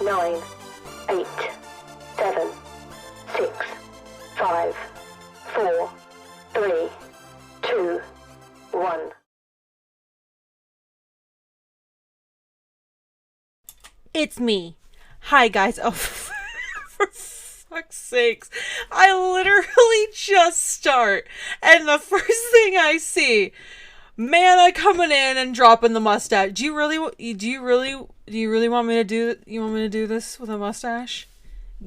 9, 8, 7, 6, 5, 4, 3, 2, 1. It's me. Hi, guys. Oh, for fuck's sakes. I literally just start, and the first thing I see, Mana coming in and dropping the mustache. Do you really want me to do this with a mustache?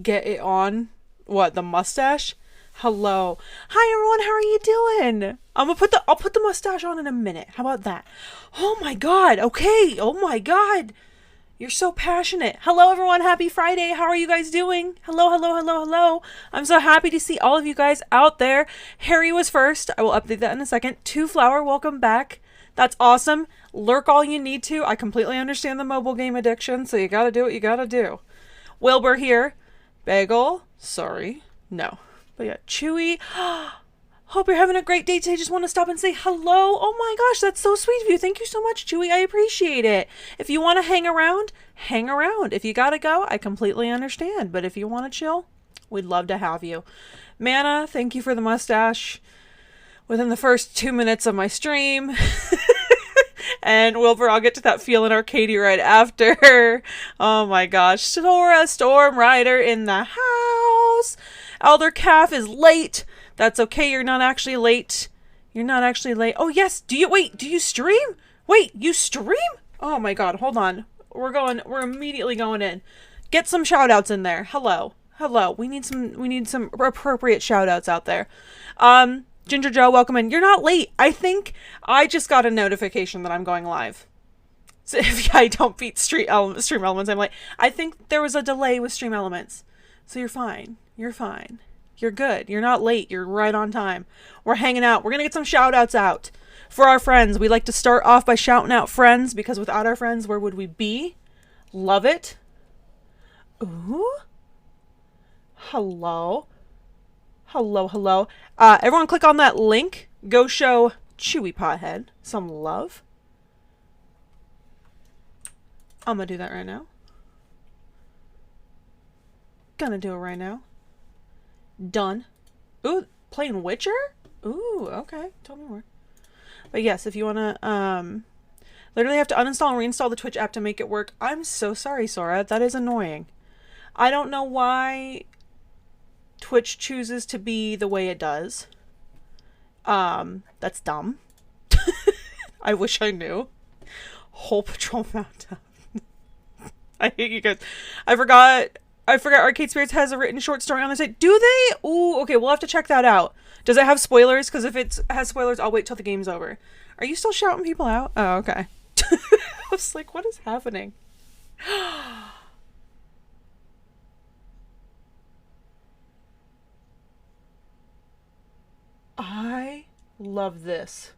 Get it on? What, the mustache? Hello. Hi everyone, how are you doing? I'll put the mustache on in a minute. How about that? Oh my god. Okay. Oh my god. You're so passionate. Hello everyone, happy Friday. How are you guys doing? Hello, hello, hello, hello. I'm so happy to see all of you guys out there. Harry was first. I will update that in a second. Two Flower, welcome back. That's awesome. Lurk all you need to. I completely understand the mobile game addiction, so you gotta do what you gotta do. Wilbur here. Bagel. Sorry. No. But yeah, Chewy. Hope you're having a great day today. Just want to stop and say hello. Oh my gosh, that's so sweet of you. Thank you so much, Chewy. I appreciate it. If you want to hang around, hang around. If you gotta go, I completely understand. But if you want to chill, we'd love to have you. Mana, thank you for the mustache. Within the first 2 minutes of my stream. And Wilbur, I'll get to that feeling Arcady right after. Oh my gosh. Sora Storm Rider in the house. Elder Calf is late. That's okay, you're not actually late. You're not actually late. Oh yes, do you stream? Wait, you stream? Oh my god, hold on. We're immediately going in. Get some shout outs in there. Hello. Hello. We need some appropriate shout outs out there. Ginger Joe, welcome in. You're not late. I think I just got a notification that I'm going live. So if I don't beat Stream Elements, I'm late. I think there was a delay with Stream Elements. So you're fine. You're fine. You're good. You're not late. You're right on time. We're hanging out. We're going to get some shout outs out for our friends. We like to start off by shouting out friends because without our friends, where would we be? Love it. Ooh. Hello. Hello, hello. Everyone click on that link. Go show Chewy Pothead some love. I'm going to do that right now. Gonna do it right now. Done. Ooh, playing Witcher? Ooh, okay. Tell me more. But yes, if you want to, literally have to uninstall and reinstall the Twitch app to make it work. I'm so sorry, Sora. That is annoying. I don't know why Twitch chooses to be the way it does. That's dumb. I wish I knew. Whole Patrol Mountain. I hate you guys. I forgot Arcade Spirits has a written short story on their site. Do they? Ooh, okay, we'll have to check that out. Does it have spoilers? Because if it has spoilers, I'll wait till the game's over. Are you still shouting people out? Oh, okay. I was like, what is happening? I love this.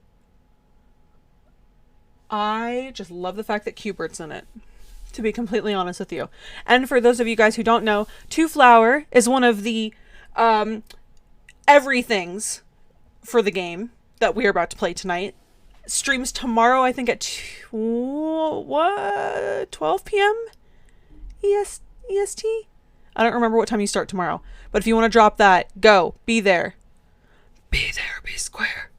I just love the fact that Q*bert's in it, to be completely honest with you. And for those of you guys who don't know, Two Flower is one of the everythings for the game that we're about to play tonight. Streams tomorrow, I think at 12 p.m. EST? I don't remember what time you start tomorrow. But if you want to drop that, go. Be there. Be there, be square.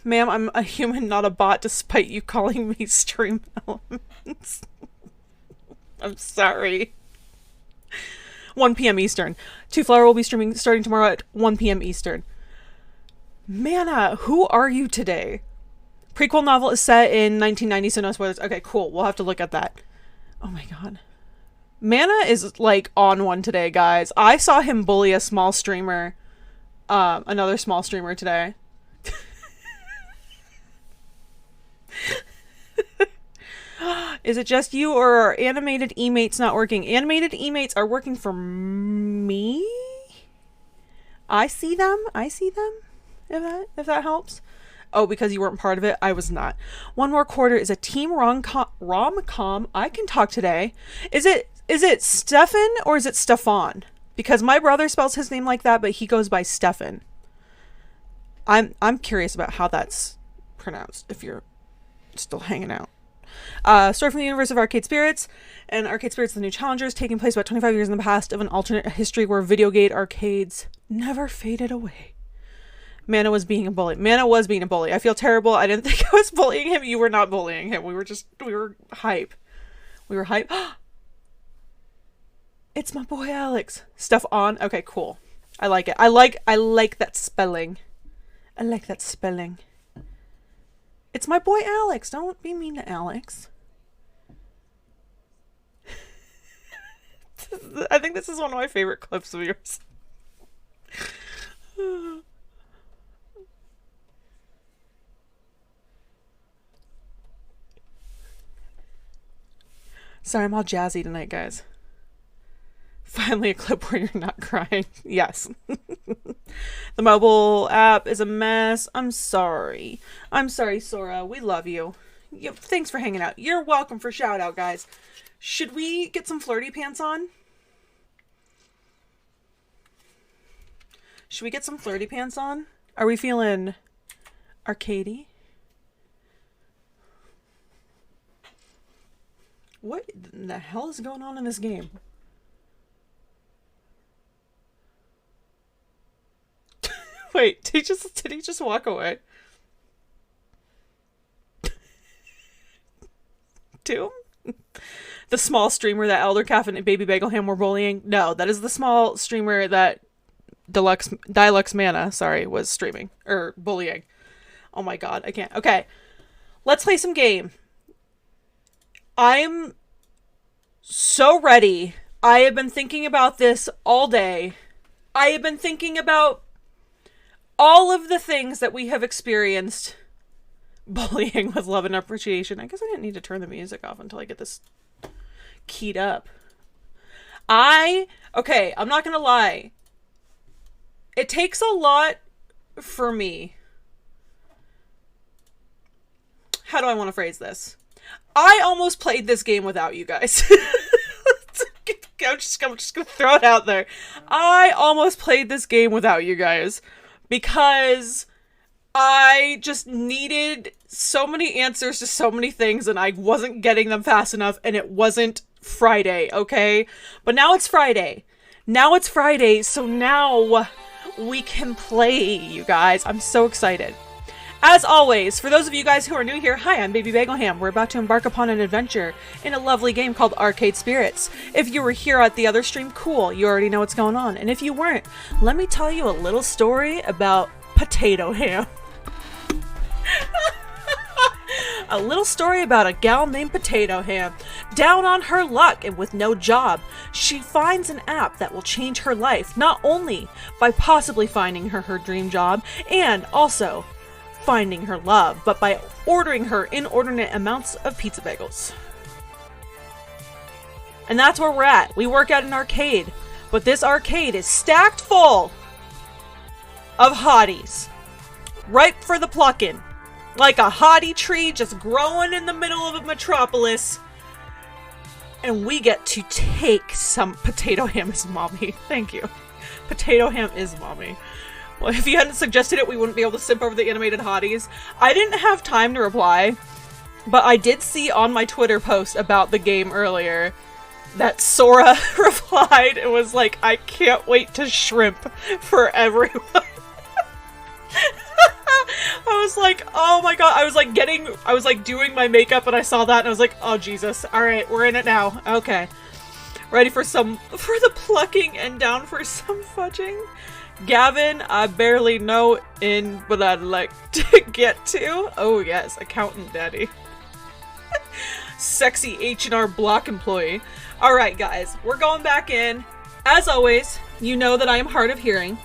Ma'am, I'm a human, not a bot, despite you calling me Stream Elements. I'm sorry. 1 p.m. Eastern. Two Flower will be streaming starting tomorrow at 1 p.m. Eastern. Mana, who are you today? Prequel novel is set in 1990, so no spoilers. Okay, cool. We'll have to look at that. Oh my god. Mana is, like, on one today, guys. I saw him bully a small streamer, another small streamer today. Is it just you, or are animated emates not working? Animated emates are working for me. I see them. If that helps. Oh, because you weren't part of it? I was not. One More Quarter is a team rom-com. I can talk today. Is it Stefan or is it Stefan? Because my brother spells his name like that, but he goes by Stefan. I'm curious about how that's pronounced, if you're still hanging out. Story from the universe of Arcade Spirits. And Arcade Spirits, the new challengers, taking place about 25 years in the past of an alternate history where Videogate arcades never faded away. Mana was being a bully. Mana was being a bully. I feel terrible. I didn't think I was bullying him. You were not bullying him. We were hype. We were hype. It's my boy Alex. Stuff on. Okay, cool. I like it. I like that spelling. I like that spelling. It's my boy Alex. Don't be mean to Alex. I think this is one of my favorite clips of yours. Sorry, I'm all jazzy tonight, guys. Finally a clip where you're not crying. Yes. The mobile app is a mess. I'm sorry. I'm sorry, Sora. We love you. Thanks for hanging out. You're welcome for shout out, guys. Should we get some flirty pants on? Should we get some flirty pants on? Are we feeling arcadey? What the hell is going on in this game? Wait, did he just walk away? To him? The small streamer that Eldercalf and Baby Bagelham were bullying? No, that is the small streamer that Deluxe Mana, was streaming. Or bullying. Oh my god, I can't. Okay. Let's play some game. I'm so ready. I have been thinking about this all day. I have been thinking about all of the things that we have experienced bullying with love and appreciation. I guess I didn't need to turn the music off until I get this keyed up. Okay, I'm not gonna lie. It takes a lot for me. How do I want to phrase this? I almost played this game without you guys. I'm just gonna throw it out there. I almost played this game without you guys because I just needed so many answers to so many things and I wasn't getting them fast enough and it wasn't Friday, okay? But now it's Friday. So now we can play, you guys. I'm so excited. As always, for those of you guys who are new here, hi, I'm Baby Bagelham. We're about to embark upon an adventure in a lovely game called Arcade Spirits. If you were here at the other stream, cool, you already know what's going on. And if you weren't, let me tell you a little story about Potato Ham. A little story about a gal named Potato Ham. Down on her luck and with no job, she finds an app that will change her life, not only by possibly finding her dream job, and also finding her love, but by ordering her inordinate amounts of pizza bagels. And that's where we're at. We work at an arcade, but this arcade is stacked full of hotties. Ripe for the plucking. Like a hottie tree just growing in the middle of a metropolis. And we get to take some. Potato Ham is mommy. Thank you. Potato Ham is mommy. Well, if you hadn't suggested it, we wouldn't be able to simp over the animated hotties. I didn't have time to reply, but I did see on my Twitter post about the game earlier that Sora replied and was like, I can't wait to shrimp for everyone. I was like, oh my god. I was like doing my makeup and I saw that and I was like, oh Jesus. Alright, we're in it now. Okay. Ready for the plucking and down for some fudging? Gavin, I barely know in, but I'd like to get to. Oh yes, accountant daddy. Sexy H&R Block employee. Alright guys, we're going back in. As always, you know that I am hard of hearing.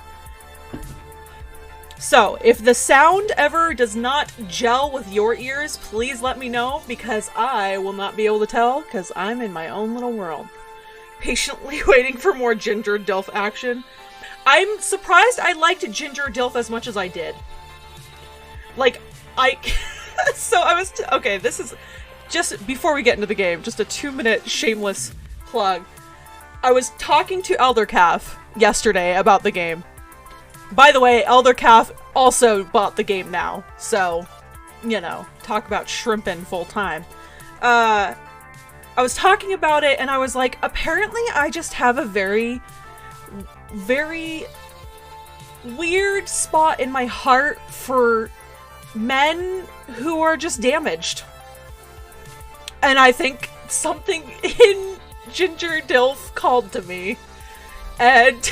So, if the sound ever does not gel with your ears, please let me know, because I will not be able to tell, because I'm in my own little world. Patiently waiting for more Ginger Dilf action. I'm surprised I liked Ginger Dilf as much as I did. Like, so I was, okay, this is, just before we get into the game, just a 2-minute shameless plug. I was talking to Eldercalf yesterday about the game. By the way, Eldercalf also bought the game now, so, you know, talk about shrimping full time. I was talking about it and I was like, apparently I just have a very, very weird spot in my heart for men who are just damaged. And I think something in Ginger Dilf called to me. And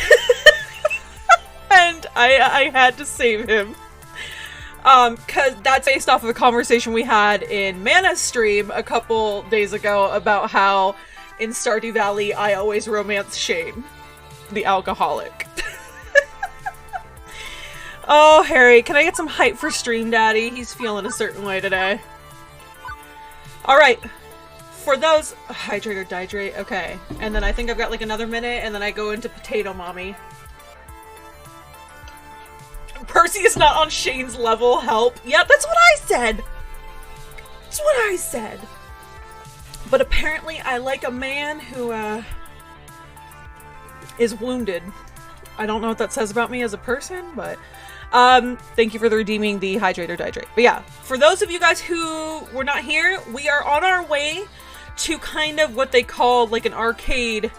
and I had to save him. Cause that's based off of a conversation we had in Mana's stream a couple days ago about how in Stardew Valley I always romance Shane, the alcoholic. Oh, Harry, can I get some hype for Stream Daddy? He's feeling a certain way today. Alright. For those... hydrate or dihydrate? Okay. And then I think I've got like another minute, and then I go into Potato Mommy. Percy is not on Shane's level, help. Yeah, that's what I said! That's what I said! But apparently I like a man who, is wounded. I don't know what that says about me as a person, but... thank you for redeeming the hydrate or dihydrate. But yeah, for those of you guys who were not here, we are on our way to kind of what they call like an arcade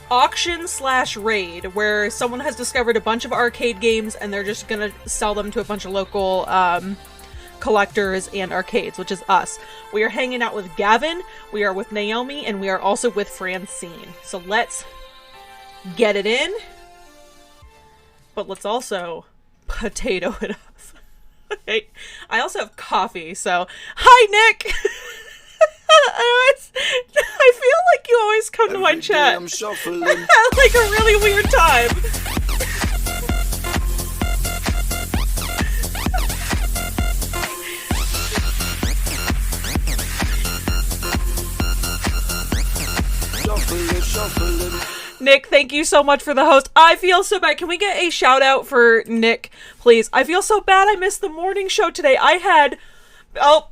auction slash raid, where someone has discovered a bunch of arcade games and they're just gonna sell them to a bunch of local collectors and arcades, which is us. We are hanging out with Gavin, we are with Naomi, and we are also with Francine. So let's get it in. But let's also potato it up. Okay. I also have coffee, so... Hi, Nick! I feel like you always come to my chat I'm shuffling. at like a really weird time. Shuffling. Nick, thank you so much for the host. I feel so bad. Can we get a shout out for Nick, please? I feel so bad I missed the morning show today. I had... Oh.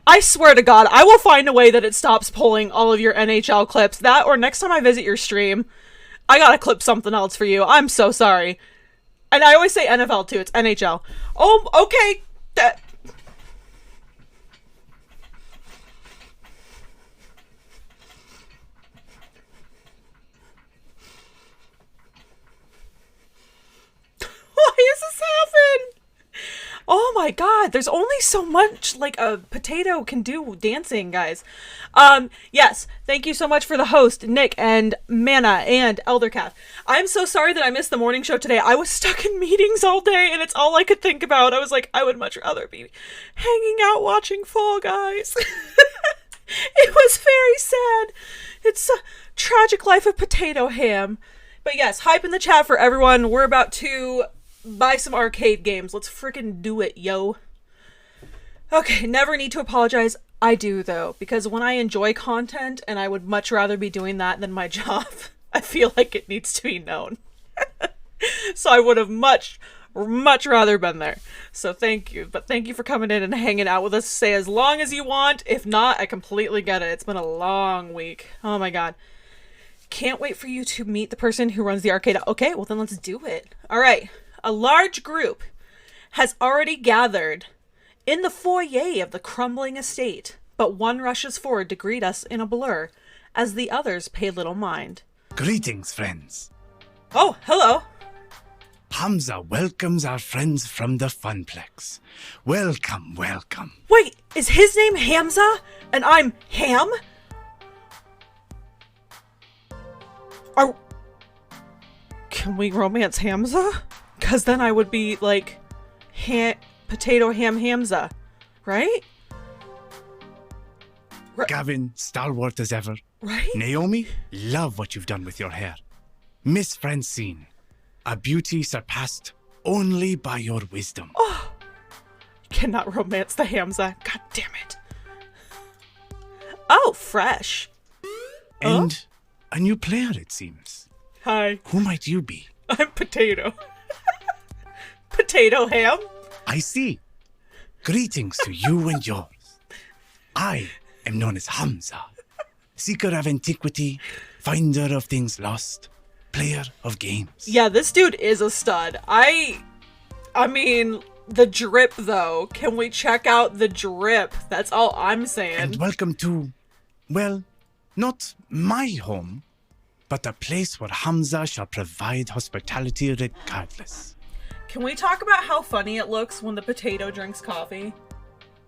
I swear to God, I will find a way that it stops pulling all of your NHL clips. That, or next time I visit your stream, I gotta clip something else for you. I'm so sorry. And I always say NFL too. It's NHL. Oh, okay. Why is this happen? Oh my God, there's only so much like a potato can do dancing, guys. Yes, thank you so much for the host, Nick and Mana and Eldercath. I'm so sorry that I missed the morning show today. I was stuck in meetings all day and it's all I could think about. I was like, I would much rather be hanging out watching Fall Guys. It was very sad. It's a tragic life of Potato Ham. But yes, hype in the chat for everyone. We're about to buy some arcade games. Let's freaking do it, yo. Okay, never need to apologize. I do, though, because when I enjoy content, and I would much rather be doing that than my job, I feel like it needs to be known. So I would have much rather been there. So thank you. But thank you for coming in and hanging out with us. Stay as long as you want. If not, I completely get it. It's been a long week. Oh my God. Can't wait for you to meet the person who runs the arcade. Okay, well then let's do it. All right. A large group has already gathered in the foyer of the crumbling estate, but one rushes forward to greet us in a blur, as the others pay little mind. Greetings, friends. Oh, hello. Hamza welcomes our friends from the Funplex. Welcome, welcome. Wait, is his name Hamza, and I'm Ham? Can we romance Hamza? Because then I would be like, Potato Ham Hamza, right? Gavin, stalwart as ever. Right? Naomi, love what you've done with your hair. Miss Francine, a beauty surpassed only by your wisdom. Oh, cannot romance the Hamza. God damn it. Oh, fresh. And a new player, it seems. Hi. Who might you be? I'm Potato. Potato Ham. I see. Greetings to you and yours. I am known as Hamza, seeker of antiquity, finder of things lost, player of games. Yeah, this dude is a stud. I mean, The drip, though. Can we check out the drip? That's all I'm saying. And welcome to, well, not my home, but a place where Hamza shall provide hospitality regardless. Can we talk about how funny it looks when the potato drinks coffee?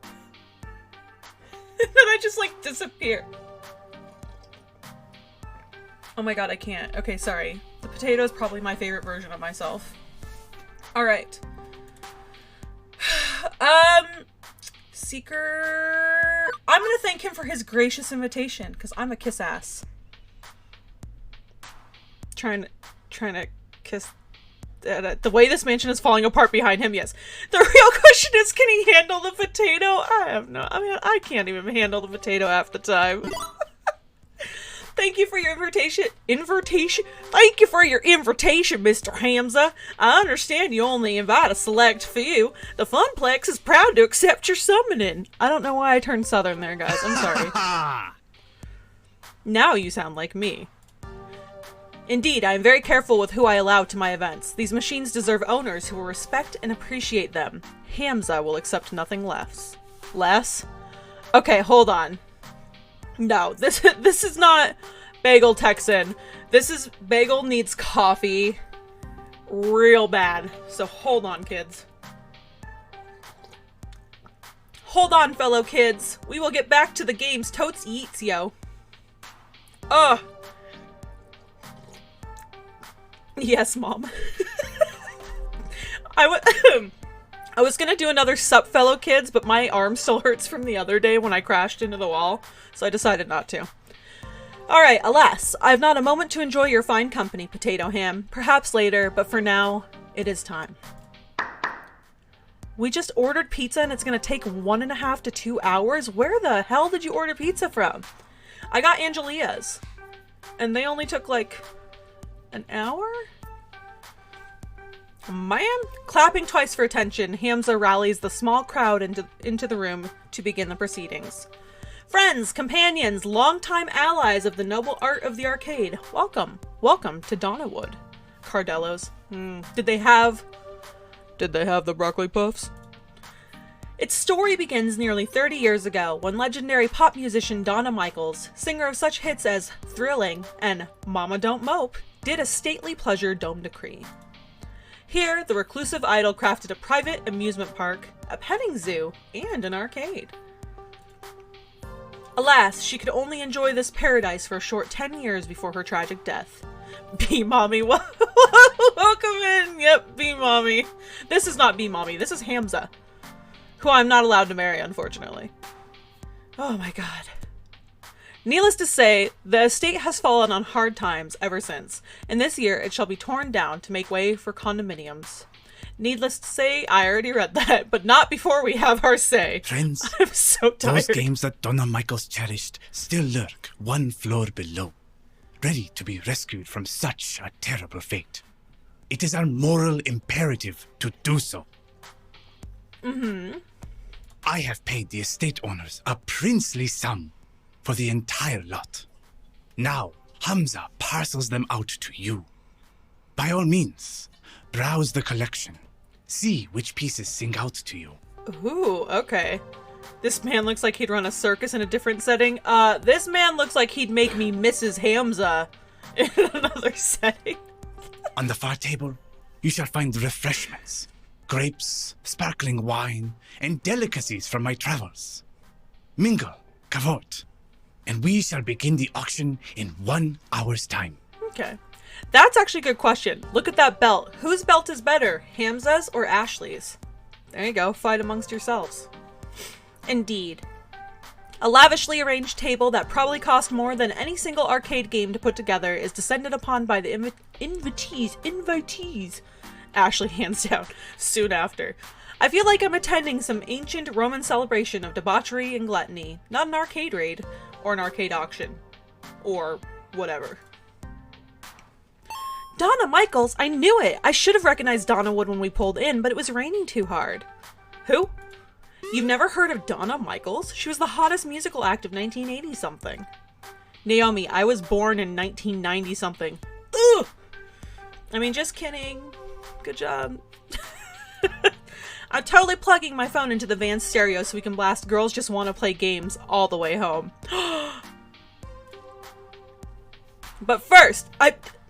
And then I just, like, disappear. Oh my god, I can't. Okay, sorry. The potato is probably my favorite version of myself. Alright. Seeker... I'm gonna thank him for his gracious invitation, because I'm a kiss ass. Trying to kiss... the way this mansion is falling apart behind him, yes. The real question is, can he handle the potato? I can't even handle the potato half the time. Thank you for your invitation. Thank you for your invitation, Mr. Hamza. I understand you only invite a select few. The Funplex is proud to accept your summoning. I don't know why I turned southern there, guys. I'm sorry. Now you sound like me. Indeed, I am very careful with who I allow to my events. These machines deserve owners who will respect and appreciate them. Hamza will accept nothing less. Less? Okay, hold on. No, this is not Bagel Texan. This is Bagel needs coffee real bad. So hold on, kids. Hold on, fellow kids. We will get back to the games totes eats, yo. Ugh. Yes, Mom. I was gonna do another sup, fellow kids, but my arm still hurts from the other day when I crashed into the wall, so I decided not to. Alright, alas, I have not a moment to enjoy your fine company, Potato Ham. Perhaps later, but for now, it is time. We just ordered pizza and it's gonna take 1.5 to 2 hours? Where the hell did you order pizza from? I got Angelia's, and they only took like an hour? Man, clapping twice for attention, Hamza rallies the small crowd into the room to begin the proceedings. Friends, companions, longtime allies of the noble art of the arcade, welcome to Donnawood. Cardello's. Did they have the broccoli puffs? Its story begins nearly 30 years ago when legendary pop musician Donna Michaels, singer of such hits as Thrilling and Mama Don't Mope, did a stately pleasure dome decree. Here, the reclusive idol crafted a private amusement park, a petting zoo, and an arcade. Alas, she could only enjoy this paradise for a short 10 years before her tragic death. B-Mommy, welcome in! Yep, B-Mommy. This is not B-Mommy, this is Hamza, who I'm not allowed to marry, unfortunately. Oh my god. Needless to say, the estate has fallen on hard times ever since, and this year it shall be torn down to make way for condominiums. Needless to say, I already read that, but not before we have our say. Friends, I'm so tired. those games that Donna Michaels cherished still lurk one floor below, ready to be rescued from such a terrible fate. It is our moral imperative to do so. I have paid the estate owners a princely sum for the entire lot. Now, Hamza parcels them out to you. By all means, browse the collection. See which pieces sing out to you. Ooh, okay. This man looks like he'd run a circus in a different setting. This man looks like he'd make me Mrs. Hamza in another setting. On the far table, you shall find refreshments, grapes, sparkling wine, and delicacies from my travels. Mingle, cavort, and we shall begin the auction in 1 hour's time. Okay. That's actually a good question. Look at that belt. Whose belt is better, Hamza's or Ashley's? There you go. Fight amongst yourselves. Indeed. A lavishly arranged table that probably cost more than any single arcade game to put together is descended upon by the invitees. Ashley hands down soon after. I feel like I'm attending some ancient Roman celebration of debauchery and gluttony, not an arcade raid, or an arcade auction, or whatever. Donna Michaels, I knew it! I should have recognized Donnawood when we pulled in, but it was raining too hard. Who? You've never heard of Donna Michaels? She was the hottest musical act of 1980-something. Naomi, I was born in 1990-something. Ugh! I mean, just kidding. Good job. I'm totally plugging my phone into the van stereo so we can blast Girls Just Want to Play Games all the way home. But first,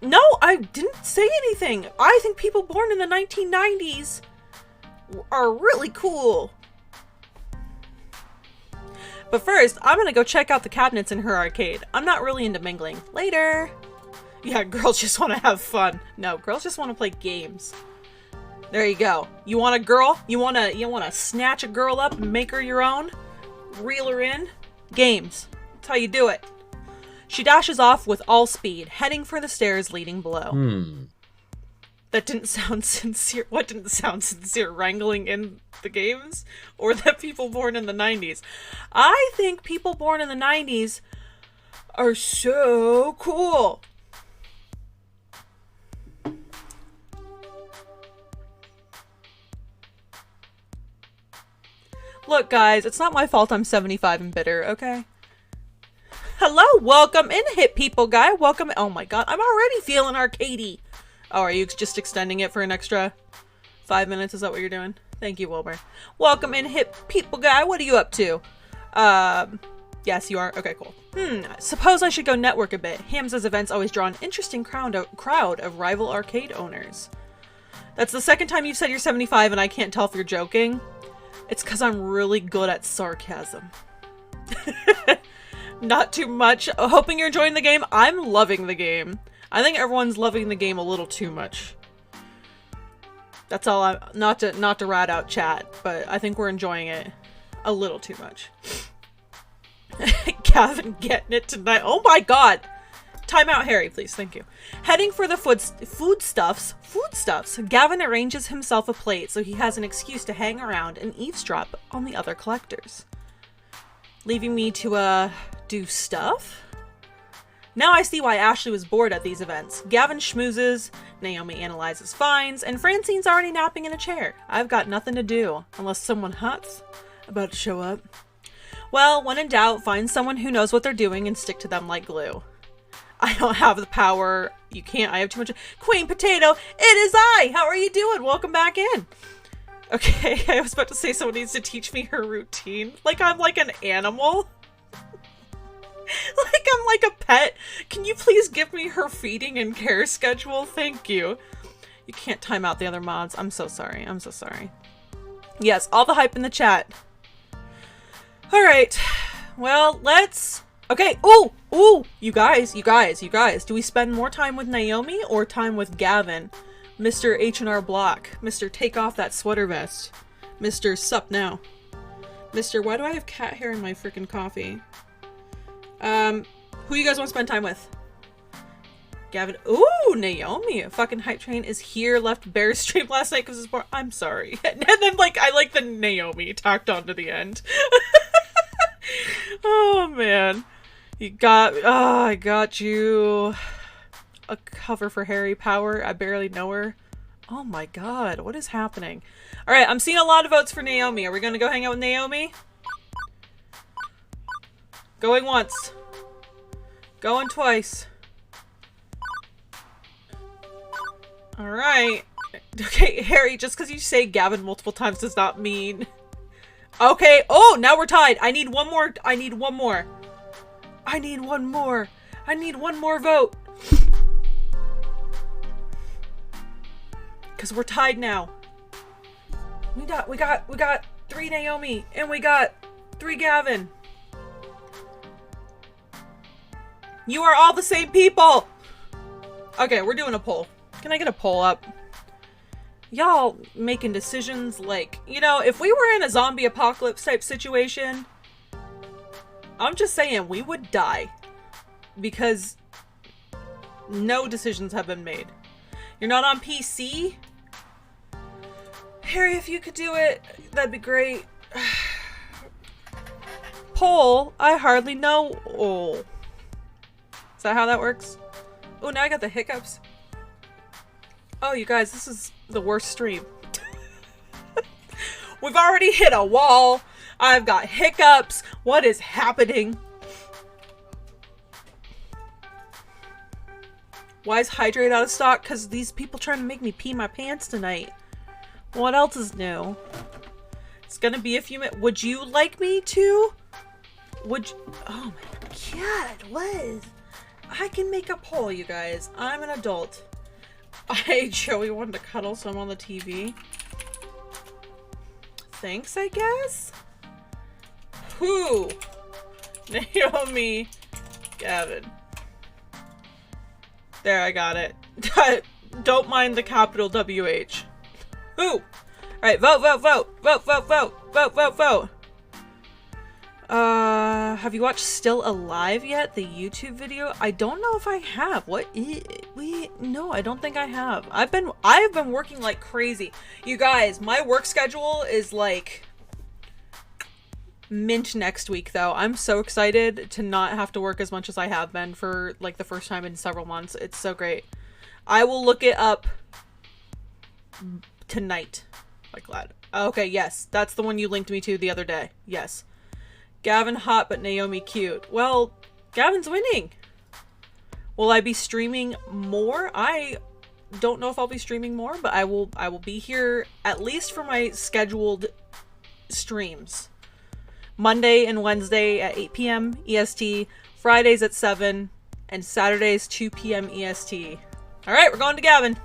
no, I didn't say anything. I think people born in the 1990s are really cool. But first, I'm gonna go check out the cabinets in her arcade. I'm not really into mingling. Later. Yeah, girls just want to have fun. No, girls just want to play games. There you go. You want a girl? You wanna snatch a girl up and make her your own? Reel her in? Games. That's how you do it. She dashes off with all speed, heading for the stairs leading below. That didn't sound sincere. What didn't sound sincere? Wrangling in the games? Or that people born in the 90s? I think people born in the 90s are so cool. Look, guys, it's not my fault I'm 75 and bitter, okay? Hello, welcome in, hit people guy. Welcome. Oh my god, I'm already feeling arcadey. Oh, are you just extending it for an extra 5 minutes? Is that what you're doing? Thank you, Wilbur. Welcome in, hit people guy. What are you up to? Yes, you are. Okay, cool. Suppose I should go network a bit. Hamza's events always draw an interesting crowd of rival arcade owners. That's the second time you've said you're 75 and I can't tell if you're joking. It's because I'm really good at sarcasm. Not too much. Hoping you're enjoying the game. I'm loving the game. I think everyone's loving the game a little too much. That's all. Not to rat out chat, but I think we're enjoying it a little too much. Gavin getting it tonight. Oh my god. Time out, Harry, please. Thank you. Heading for the foodstuffs. Gavin arranges himself a plate so he has an excuse to hang around and eavesdrop on the other collectors. Leaving me to, do stuff? Now I see why Ashley was bored at these events. Gavin schmoozes, Naomi analyzes finds, and Francine's already napping in a chair. I've got nothing to do, unless someone hot's about to show up. Well, when in doubt, find someone who knows what they're doing and stick to them like glue. I don't have the power. You can't. I have too much. Queen Potato, it is I! How are you doing? Welcome back in. Okay, I was about to say someone needs to teach me her routine. Like I'm like an animal. Like I'm like a pet. Can you please give me her feeding and care schedule? Thank you. You can't time out the other mods. I'm so sorry. I'm so sorry. Yes, all the hype in the chat. Alright. Well, let's... Okay. Ooh! You guys. Do we spend more time with Naomi or time with Gavin? Mr. H&R Block. Mr. Take Off That Sweater Vest. Mr. Sup Now. Mr. Why do I have cat hair in my freaking coffee? Who you guys want to spend time with? Gavin. Ooh, Naomi. A fucking hype train is here. Left Bear stream last night because it's more. I'm sorry. And then, like, I like the Naomi tacked on to the end. Oh, man. You got. Oh, I got you. A cover for Harry Power. I barely know her. Oh my god. What is happening? Alright, I'm seeing a lot of votes for Naomi. Are we gonna go hang out with Naomi? Going once. Going twice. Alright. Okay, Harry, just because you say Gavin multiple times does not mean... Okay. Oh, now we're tied. I need one more. I need one more. I need one more. I need one more vote. Because we're tied now. We got 3 Naomi and we got 3 Gavin. You are all the same people. Okay, we're doing a poll. Can I get a poll up? Y'all making decisions like, you know, if we were in a zombie apocalypse type situation, I'm just saying we would die because no decisions have been made. You're not on PC? Harry, if you could do it, that'd be great. Poll, I hardly know. Oh. Is that how that works? Oh, now I got the hiccups. Oh, you guys, this is the worst stream. We've already hit a wall. I've got hiccups. What is happening? Why is Hydrate out of stock? Because these people trying to make me pee my pants tonight. What else is new? It's gonna be a few minutes. Would you like me to? Would you? Oh my god, what is? I can make a poll, you guys. I'm an adult. Joey wanted to cuddle, so I'm on the TV. Thanks, I guess? Who? Naomi. Gavin. There, I got it. Don't mind the capital WH. Who? Alright, vote, vote, vote! Vote, vote, vote! Vote, vote, vote! Have you watched Still Alive yet? The YouTube video? I don't know if I have. No, I don't think I have. I've been working like crazy. You guys, my work schedule is like mint next week though. I'm so excited to not have to work as much as I have been for like the first time in several months. It's so great. I will look it up tonight. Like glad. Okay, yes. That's the one you linked me to the other day. Yes. Gavin hot, but Naomi cute. Well, Gavin's winning. Will I be streaming more? I don't know if I'll be streaming more, but I will be here at least for my scheduled streams. Monday and Wednesday at 8 p.m. EST, Fridays at 7, and Saturdays 2 p.m. EST. Alright, we're going to Gavin.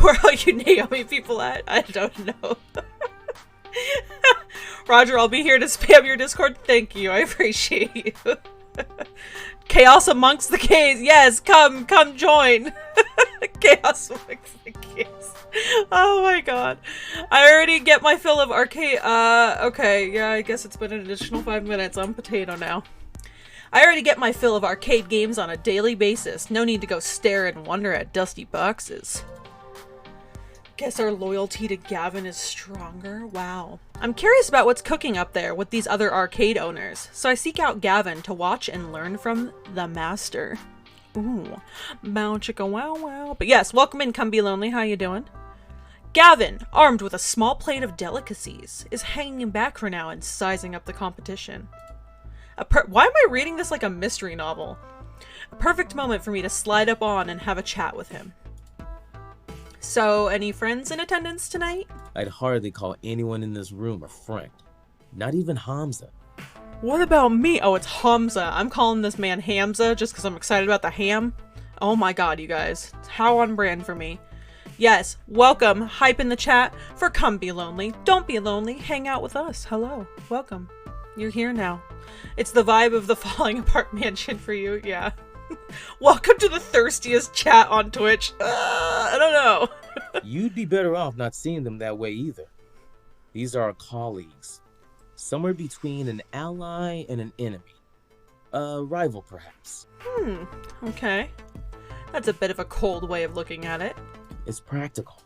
Where are you Naomi people at? I don't know. Roger, I'll be here to spam your Discord. Thank you. I appreciate you. Chaos amongst the K's. Yes, come join. Chaos amongst the K's. Oh my god. I already get my fill of arcade. Okay. Yeah, I guess it's been an additional 5 minutes. I'm potato now. I already get my fill of arcade games on a daily basis. No need to go stare and wonder at dusty boxes. Guess our loyalty to Gavin is stronger. Wow. I'm curious about what's cooking up there with these other arcade owners, so I seek out Gavin to watch and learn from the master. Ooh. Bow chicka wow wow. But yes, welcome in, Come Be Lonely. How you doing? Gavin, armed with a small plate of delicacies, is hanging back for now and sizing up the competition. Why am I reading this like a mystery novel? A perfect moment for me to slide up on and have a chat with him. So, any friends in attendance tonight? I'd hardly call anyone in this room a friend. Not even Hamza. What about me? Oh, it's Hamza. I'm calling this man Hamza just because I'm excited about the ham. Oh my god, you guys. It's how on brand for me. Yes, welcome. Hype in the chat for Come Be Lonely. Don't be lonely. Hang out with us. Hello. Welcome. You're here now. It's the vibe of the falling apart mansion for you. Yeah. Welcome to the thirstiest chat on Twitch. I don't know. You'd be better off not seeing them that way either. These are our colleagues. Somewhere between an ally and an enemy. A rival, perhaps. Okay. That's a bit of a cold way of looking at it. It's practical.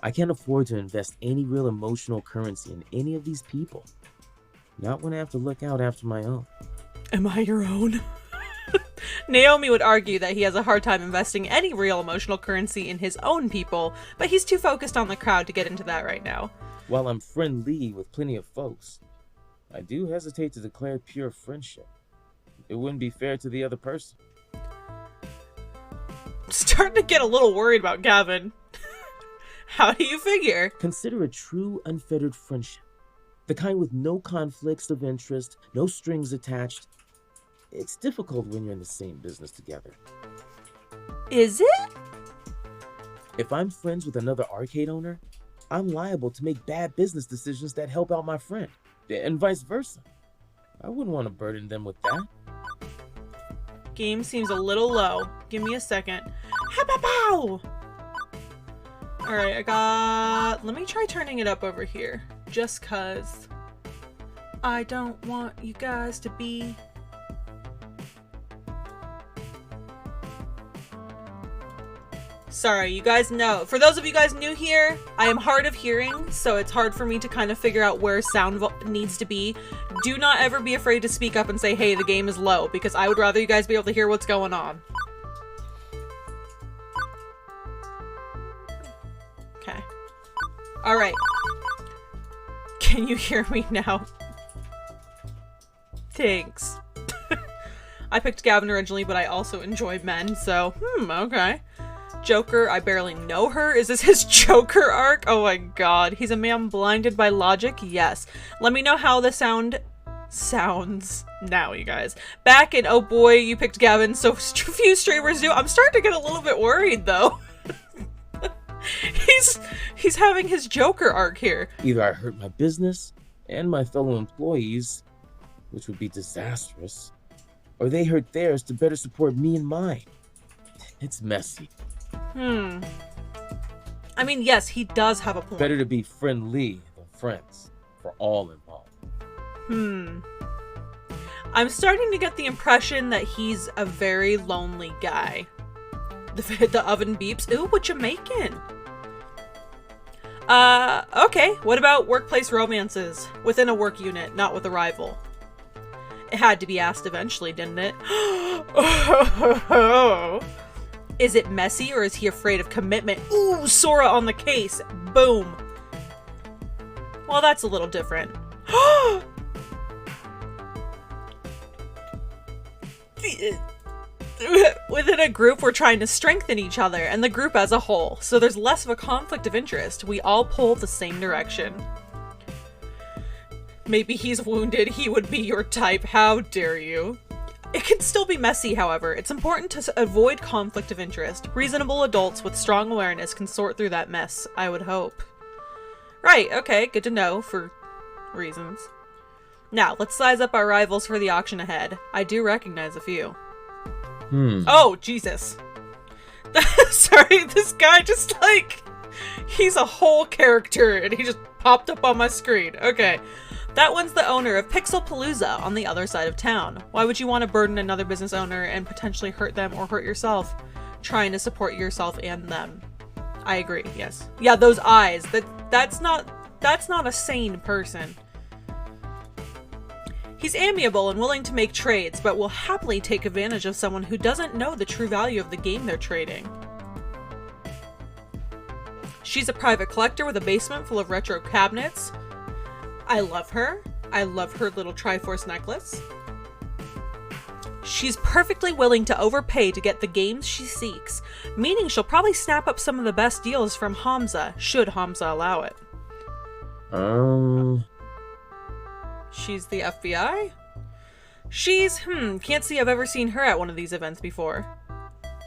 I can't afford to invest any real emotional currency in any of these people. Not when I have to look out after my own. Am I your own? Naomi would argue that he has a hard time investing any real emotional currency in his own people, but he's too focused on the crowd to get into that right now. While I'm friendly with plenty of folks, I do hesitate to declare pure friendship. It wouldn't be fair to the other person. Starting to get a little worried about Gavin. How do you figure? Consider a true unfettered friendship. The kind with no conflicts of interest, no strings attached. It's difficult when you're in the same business together. Is it? If I'm friends with another arcade owner, I'm liable to make bad business decisions that help out my friend, and vice versa. I wouldn't want to burden them with that. Game seems a little low. Give me a second. Ha-ba-bow! Alright, let me try turning it up over here. Just cause I don't want you guys to be... Sorry, you guys know. For those of you guys new here, I am hard of hearing, so it's hard for me to kind of figure out where sound needs to be. Do not ever be afraid to speak up and say, hey, the game is low, because I would rather you guys be able to hear what's going on. Okay. Alright. Can you hear me now? Thanks. I picked Gavin originally, but I also enjoy men, so, okay. Joker, I barely know her. Is this his Joker arc? Oh my god. He's a man blinded by logic? Yes. Let me know how the sounds now, you guys. Back in, oh boy, you picked Gavin, so few streamers do. I'm starting to get a little bit worried, though. He's having his Joker arc here. Either I hurt my business and my fellow employees, which would be disastrous, or they hurt theirs to better support me and mine. It's messy. I mean, yes, he does have a point. Better to be friendly than friends, for all involved. I'm starting to get the impression that he's a very lonely guy. The oven beeps. Ooh, what you making? Okay. What about workplace romances? Within a work unit, not with a rival. It had to be asked eventually, didn't it? Is it messy or is he afraid of commitment? Ooh, Sora on the case. Boom. Well, that's a little different. Within a group, we're trying to strengthen each other and the group as a whole, so there's less of a conflict of interest. We all pull the same direction. Maybe he's wounded. He would be your type. How dare you? It can still be messy, however. It's important to avoid conflict of interest. Reasonable adults with strong awareness can sort through that mess, I would hope. Right, okay, good to know for reasons. Now, let's size up our rivals for the auction ahead. I do recognize a few. Oh, Jesus. Sorry, this guy just he's a whole character and he just popped up on my screen. Okay. That one's the owner of Pixel Palooza on the other side of town. Why would you want to burden another business owner and potentially hurt them or hurt yourself? Trying to support yourself and them. I agree, yes. Yeah, those eyes. That's not a sane person. He's amiable and willing to make trades, but will happily take advantage of someone who doesn't know the true value of the game they're trading. She's a private collector with a basement full of retro cabinets. I love her. I love her little Triforce necklace. She's perfectly willing to overpay to get the games she seeks, meaning she'll probably snap up some of the best deals from Hamza, should Hamza allow it. She's the FBI? She's, can't see I've ever seen her at one of these events before.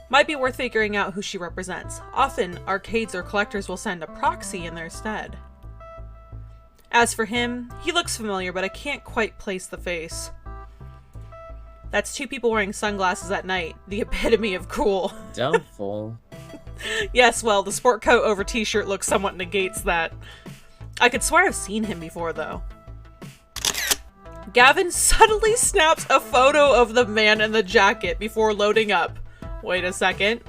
Might be worth figuring out who she represents. Often, arcades or collectors will send a proxy in their stead. As for him, he looks familiar, but I can't quite place the face. That's two people wearing sunglasses at night. The epitome of cool. Doubtful. Yes, well, the sport coat over t-shirt look somewhat negates that. I could swear I've seen him before, though. Gavin suddenly snaps a photo of the man in the jacket before loading up. Wait a second.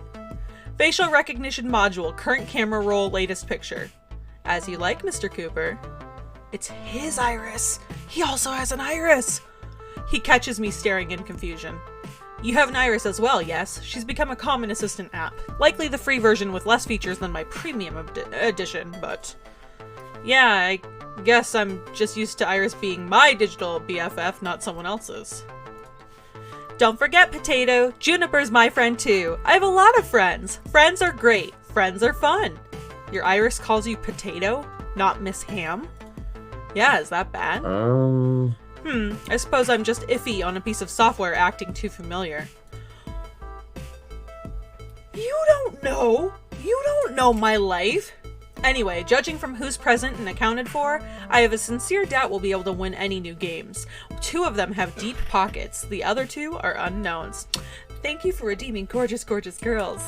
Facial recognition module, current camera roll, latest picture. As you like, Mr. Cooper. It's his iris. He also has an iris. He catches me staring in confusion. You have an iris as well, yes? She's become a common assistant app. Likely the free version with less features than my premium edition, but... yeah, I guess I'm just used to Iris being my digital BFF, not someone else's. Don't forget, Potato. Juniper's my friend too. I have a lot of friends. Friends are great. Friends are fun. Your Iris calls you Potato, not Miss Ham? Yeah, is that bad? I suppose I'm just iffy on a piece of software acting too familiar. You don't know. You don't know my life. Anyway, judging from who's present and accounted for, I have a sincere doubt we'll be able to win any new games. 2 of them have deep pockets. The other 2 are unknowns. Thank you for redeeming gorgeous, gorgeous girls.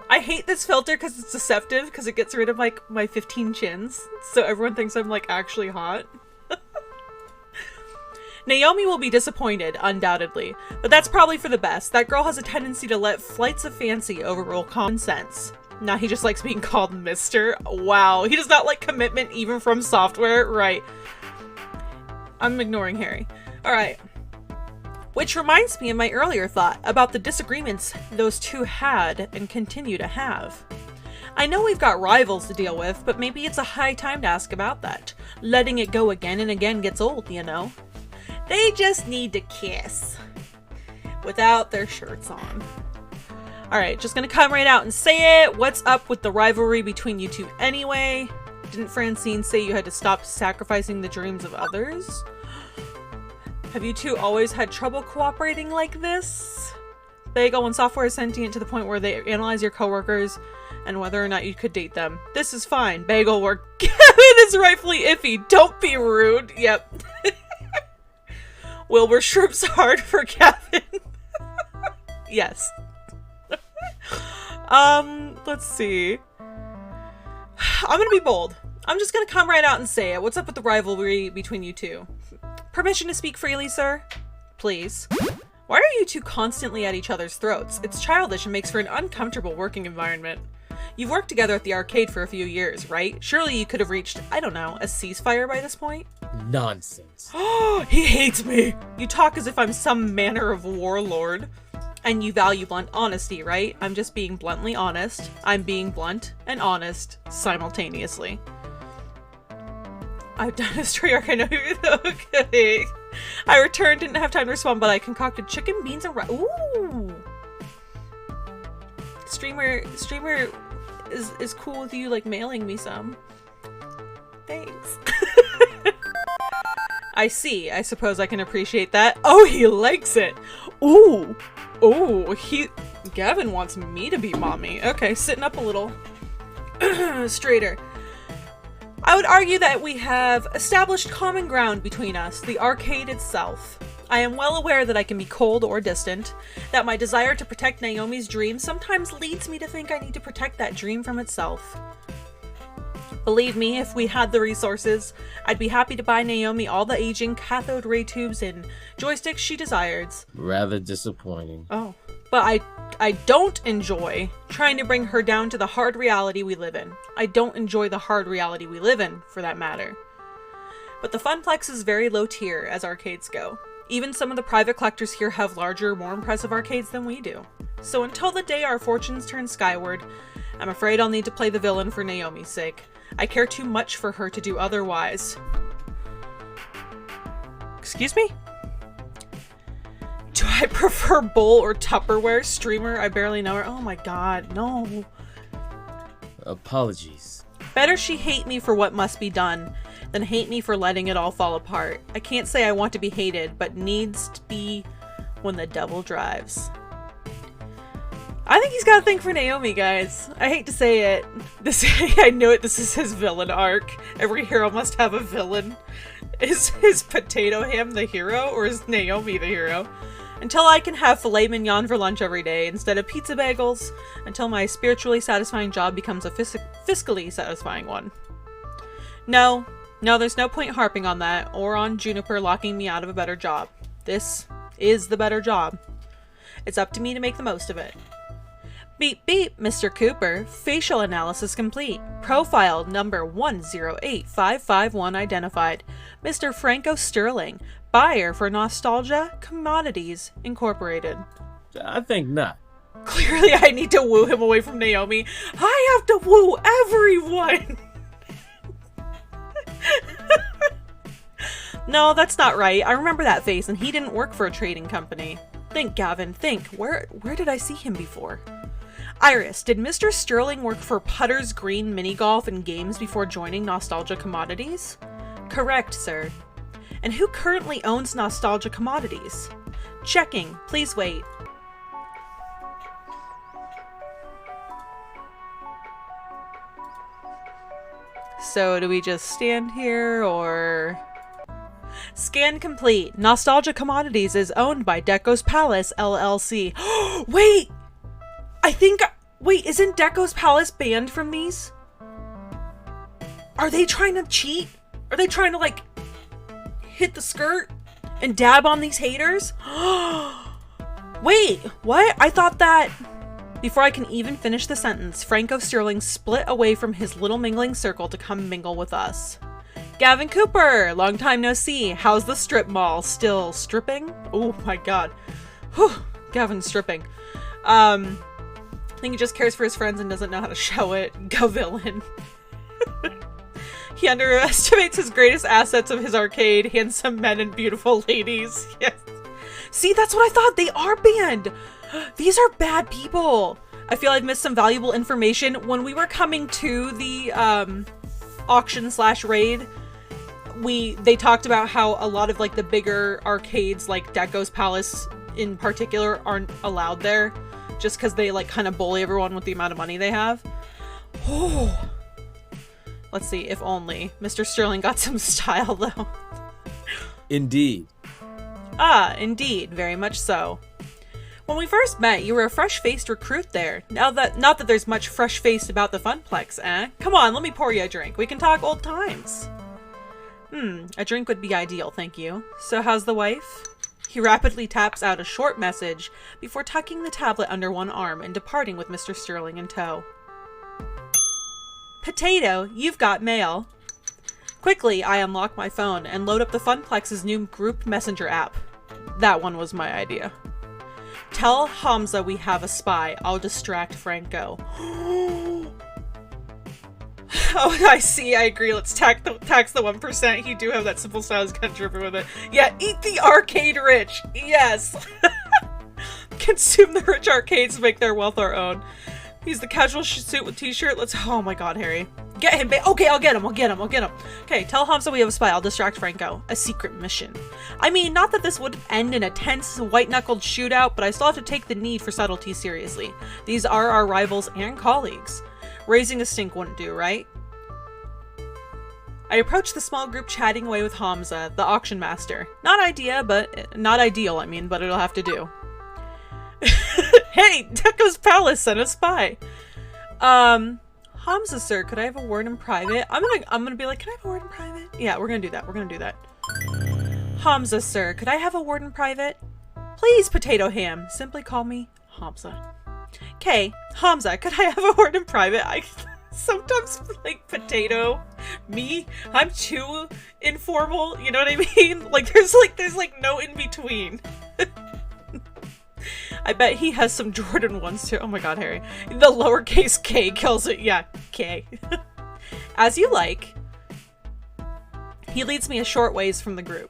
I hate this filter because it's deceptive, because it gets rid of, like, my 15 chins. So everyone thinks I'm, like, actually hot. Naomi will be disappointed, undoubtedly. But that's probably for the best. That girl has a tendency to let flights of fancy overrule common sense. Now he just likes being called Mr. Wow. He does not like commitment even from software. Right. I'm ignoring Harry. Alright. Which reminds me of my earlier thought about the disagreements those two had and continue to have. I know we've got rivals to deal with, but maybe it's a high time to ask about that. Letting it go again and again gets old, you know. They just need to kiss. Without their shirts on. Alright, just gonna come right out and say it. What's up with the rivalry between you two anyway? Didn't Francine say you had to stop sacrificing the dreams of others? Have you two always had trouble cooperating like this? Bagel, when software is sentient to the point where they analyze your coworkers and whether or not you could date them. This is fine. Bagel, where Gavin is rightfully iffy. Don't be rude. Yep. Wilbur shrimps hard for Gavin. Yes. Let's see. I'm gonna be bold. I'm just gonna come right out and say it. What's up with the rivalry between you two? Permission to speak freely, sir? Please. Why are you two constantly at each other's throats? It's childish and makes for an uncomfortable working environment. You've worked together at the arcade for a few years, right? Surely you could have reached, I don't know, a ceasefire by this point? Nonsense. Oh, he hates me! You talk as if I'm some manner of warlord. And you value blunt honesty, right? I'm just being bluntly honest. I'm being blunt and honest simultaneously. I've done a story arc, I know. Okay. I returned, didn't have time to respond, but I concocted chicken, beans, and rice. Ooh! Streamer is cool with you, like, mailing me some. Thanks. I see. I suppose I can appreciate that. Oh, he likes it! Ooh! Oh, Gavin wants me to be mommy. Okay, sitting up a little straighter. I would argue that we have established common ground between us, the arcade itself. I am well aware that I can be cold or distant, that my desire to protect Naomi's dream sometimes leads me to think I need to protect that dream from itself. Believe me, if we had the resources, I'd be happy to buy Naomi all the aging cathode ray tubes and joysticks she desires. Rather disappointing. Oh. But I don't enjoy trying to bring her down to the hard reality we live in. I don't enjoy the hard reality we live in, for that matter. But the Funplex is very low tier as arcades go. Even some of the private collectors here have larger, more impressive arcades than we do. So until the day our fortunes turn skyward, I'm afraid I'll need to play the villain for Naomi's sake. I care too much for her to do otherwise. Excuse me? Do I prefer bowl or Tupperware? Streamer, I barely know her. Oh my god, no. Apologies. Better she hate me for what must be done than hate me for letting it all fall apart. I can't say I want to be hated, but needs to be when the devil drives. I think he's got a thing for Naomi, guys. I hate to say it. I knew it. This is his villain arc. Every hero must have a villain. Is Potato Ham the hero, or is Naomi the hero? Until I can have filet mignon for lunch every day instead of pizza bagels. Until my spiritually satisfying job becomes a fiscally satisfying one. No, there's no point harping on that, or on Juniper locking me out of a better job. This is the better job. It's up to me to make the most of it. Beep beep, Mr. Cooper. Facial analysis complete. Profile number 108551 identified. Mr. Franco Sterling, buyer for Nostalgia Commodities Incorporated. I think not. Clearly I need to woo him away from Naomi. I have to woo everyone! No, that's not right. I remember that face, and he didn't work for a trading company. Think, Gavin, think. Where did I see him before? Iris, did Mr. Sterling work for Putter's Green Mini Golf and Games before joining Nostalgia Commodities? Correct, sir. And who currently owns Nostalgia Commodities? Checking. Please wait. So do we just stand here, or... Scan complete. Nostalgia Commodities is owned by Deco's Palace, LLC. Wait! Wait, isn't Deco's Palace banned from these? Are they trying to cheat? Are they trying to, like, hit the skirt and dab on these haters? Wait, what? I thought that... Before I can even finish the sentence, Franco Sterling split away from his little mingling circle to come mingle with us. Gavin Cooper! Long time no see. How's the strip mall? Still stripping? Oh my god. Whew, Gavin's stripping. I think he just cares for his friends and doesn't know how to show it. Go villain. He underestimates his greatest assets of his arcade, handsome men and beautiful ladies. Yes. See, that's what I thought. They are banned. These are bad people. I feel I've missed some valuable information. When we were coming to the auction/raid, they talked about how a lot of like the bigger arcades, like Deco's Palace in particular, aren't allowed there, just because they like kind of bully everyone with the amount of money they have. Oh, let's see. If only Mr. Sterling got some style though. Indeed. Ah, indeed, very much so. When we first met, you were a fresh-faced recruit there. Not that there's much fresh-faced about the Funplex, eh? Come on, let me pour you a drink. We can talk old times. A drink would be ideal, thank you. So how's the wife? He rapidly taps out a short message before tucking the tablet under one arm and departing with Mr. Sterling in tow. Potato, you've got mail. Quickly, I unlock my phone and load up the Funplex's new group messenger app. That one was my idea. Tell Hamza we have a spy. I'll distract Franco. Oh, I see. I agree. Let's tax the 1%. He do have that simple style. He's kind of dripping with it. Yeah, eat the arcade rich. Yes. Consume the rich arcades to make their wealth our own. He's the casual suit with t-shirt. Let's... Oh my god, Harry. Get him, okay, I'll get him. Okay, tell Hamza we have a spy. I'll distract Franco. A secret mission. I mean, not that this would end in a tense, white-knuckled shootout, but I still have to take the need for subtlety seriously. These are our rivals and colleagues. Raising a stink wouldn't do, right? I approach the small group chatting away with Hamza, the auction master. Not ideal, but it'll have to do. Hey, Deco's Palace sent a spy. Hamza, sir, could I have a word in private? I'm gonna be like, can I have a word in private? Yeah, we're gonna do that. Hamza, sir, could I have a word in private? Please, Potato Ham. Simply call me Hamza. Okay, Hamza, could I have a word in private? I sometimes like Potato. Me, I'm too informal. You know what I mean? Like there's no in between. I bet he has some Jordan ones too. Oh my god, Harry. The lowercase k kills it. Yeah, K. As you like. He leads me a short ways from the group.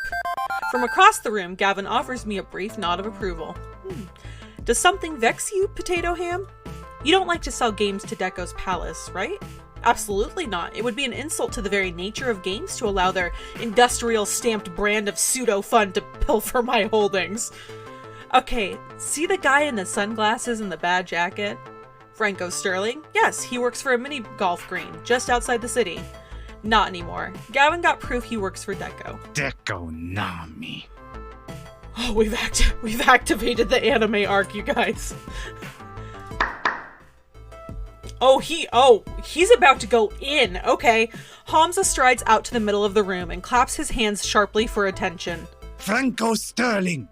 From across the room, Gavin offers me a brief nod of approval. Does something vex you, Potato Ham? You don't like to sell games to Deco's Palace, right? Absolutely not. It would be an insult to the very nature of games to allow their industrial stamped brand of pseudo-fun to pilfer my holdings. Okay, see the guy in the sunglasses and the bad jacket? Franco Sterling? Yes, he works for a mini golf green just outside the city. Not anymore. Gavin got proof he works for Deco. Deco Nami. Oh, we've activated the anime arc, you guys. He's about to go in. Okay. Hamza strides out to the middle of the room and claps his hands sharply for attention. Franco Sterling,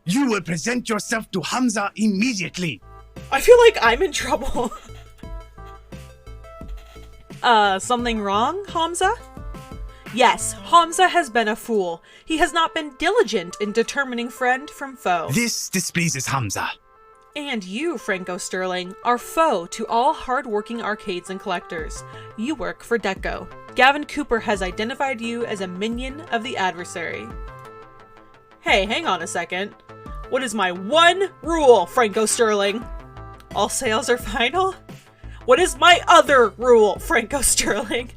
you will present yourself to Hamza immediately. I feel like I'm in trouble. Something wrong, Hamza? Yes, Hamza has been a fool. He has not been diligent in determining friend from foe. This displeases Hamza. And you, Franco Sterling, are foe to all hard-working arcades and collectors. You work for Deco. Gavin Cooper has identified you as a minion of the adversary. Hey, hang on a second. What is my one rule, Franco Sterling? All sales are final? What is my other rule, Franco Sterling?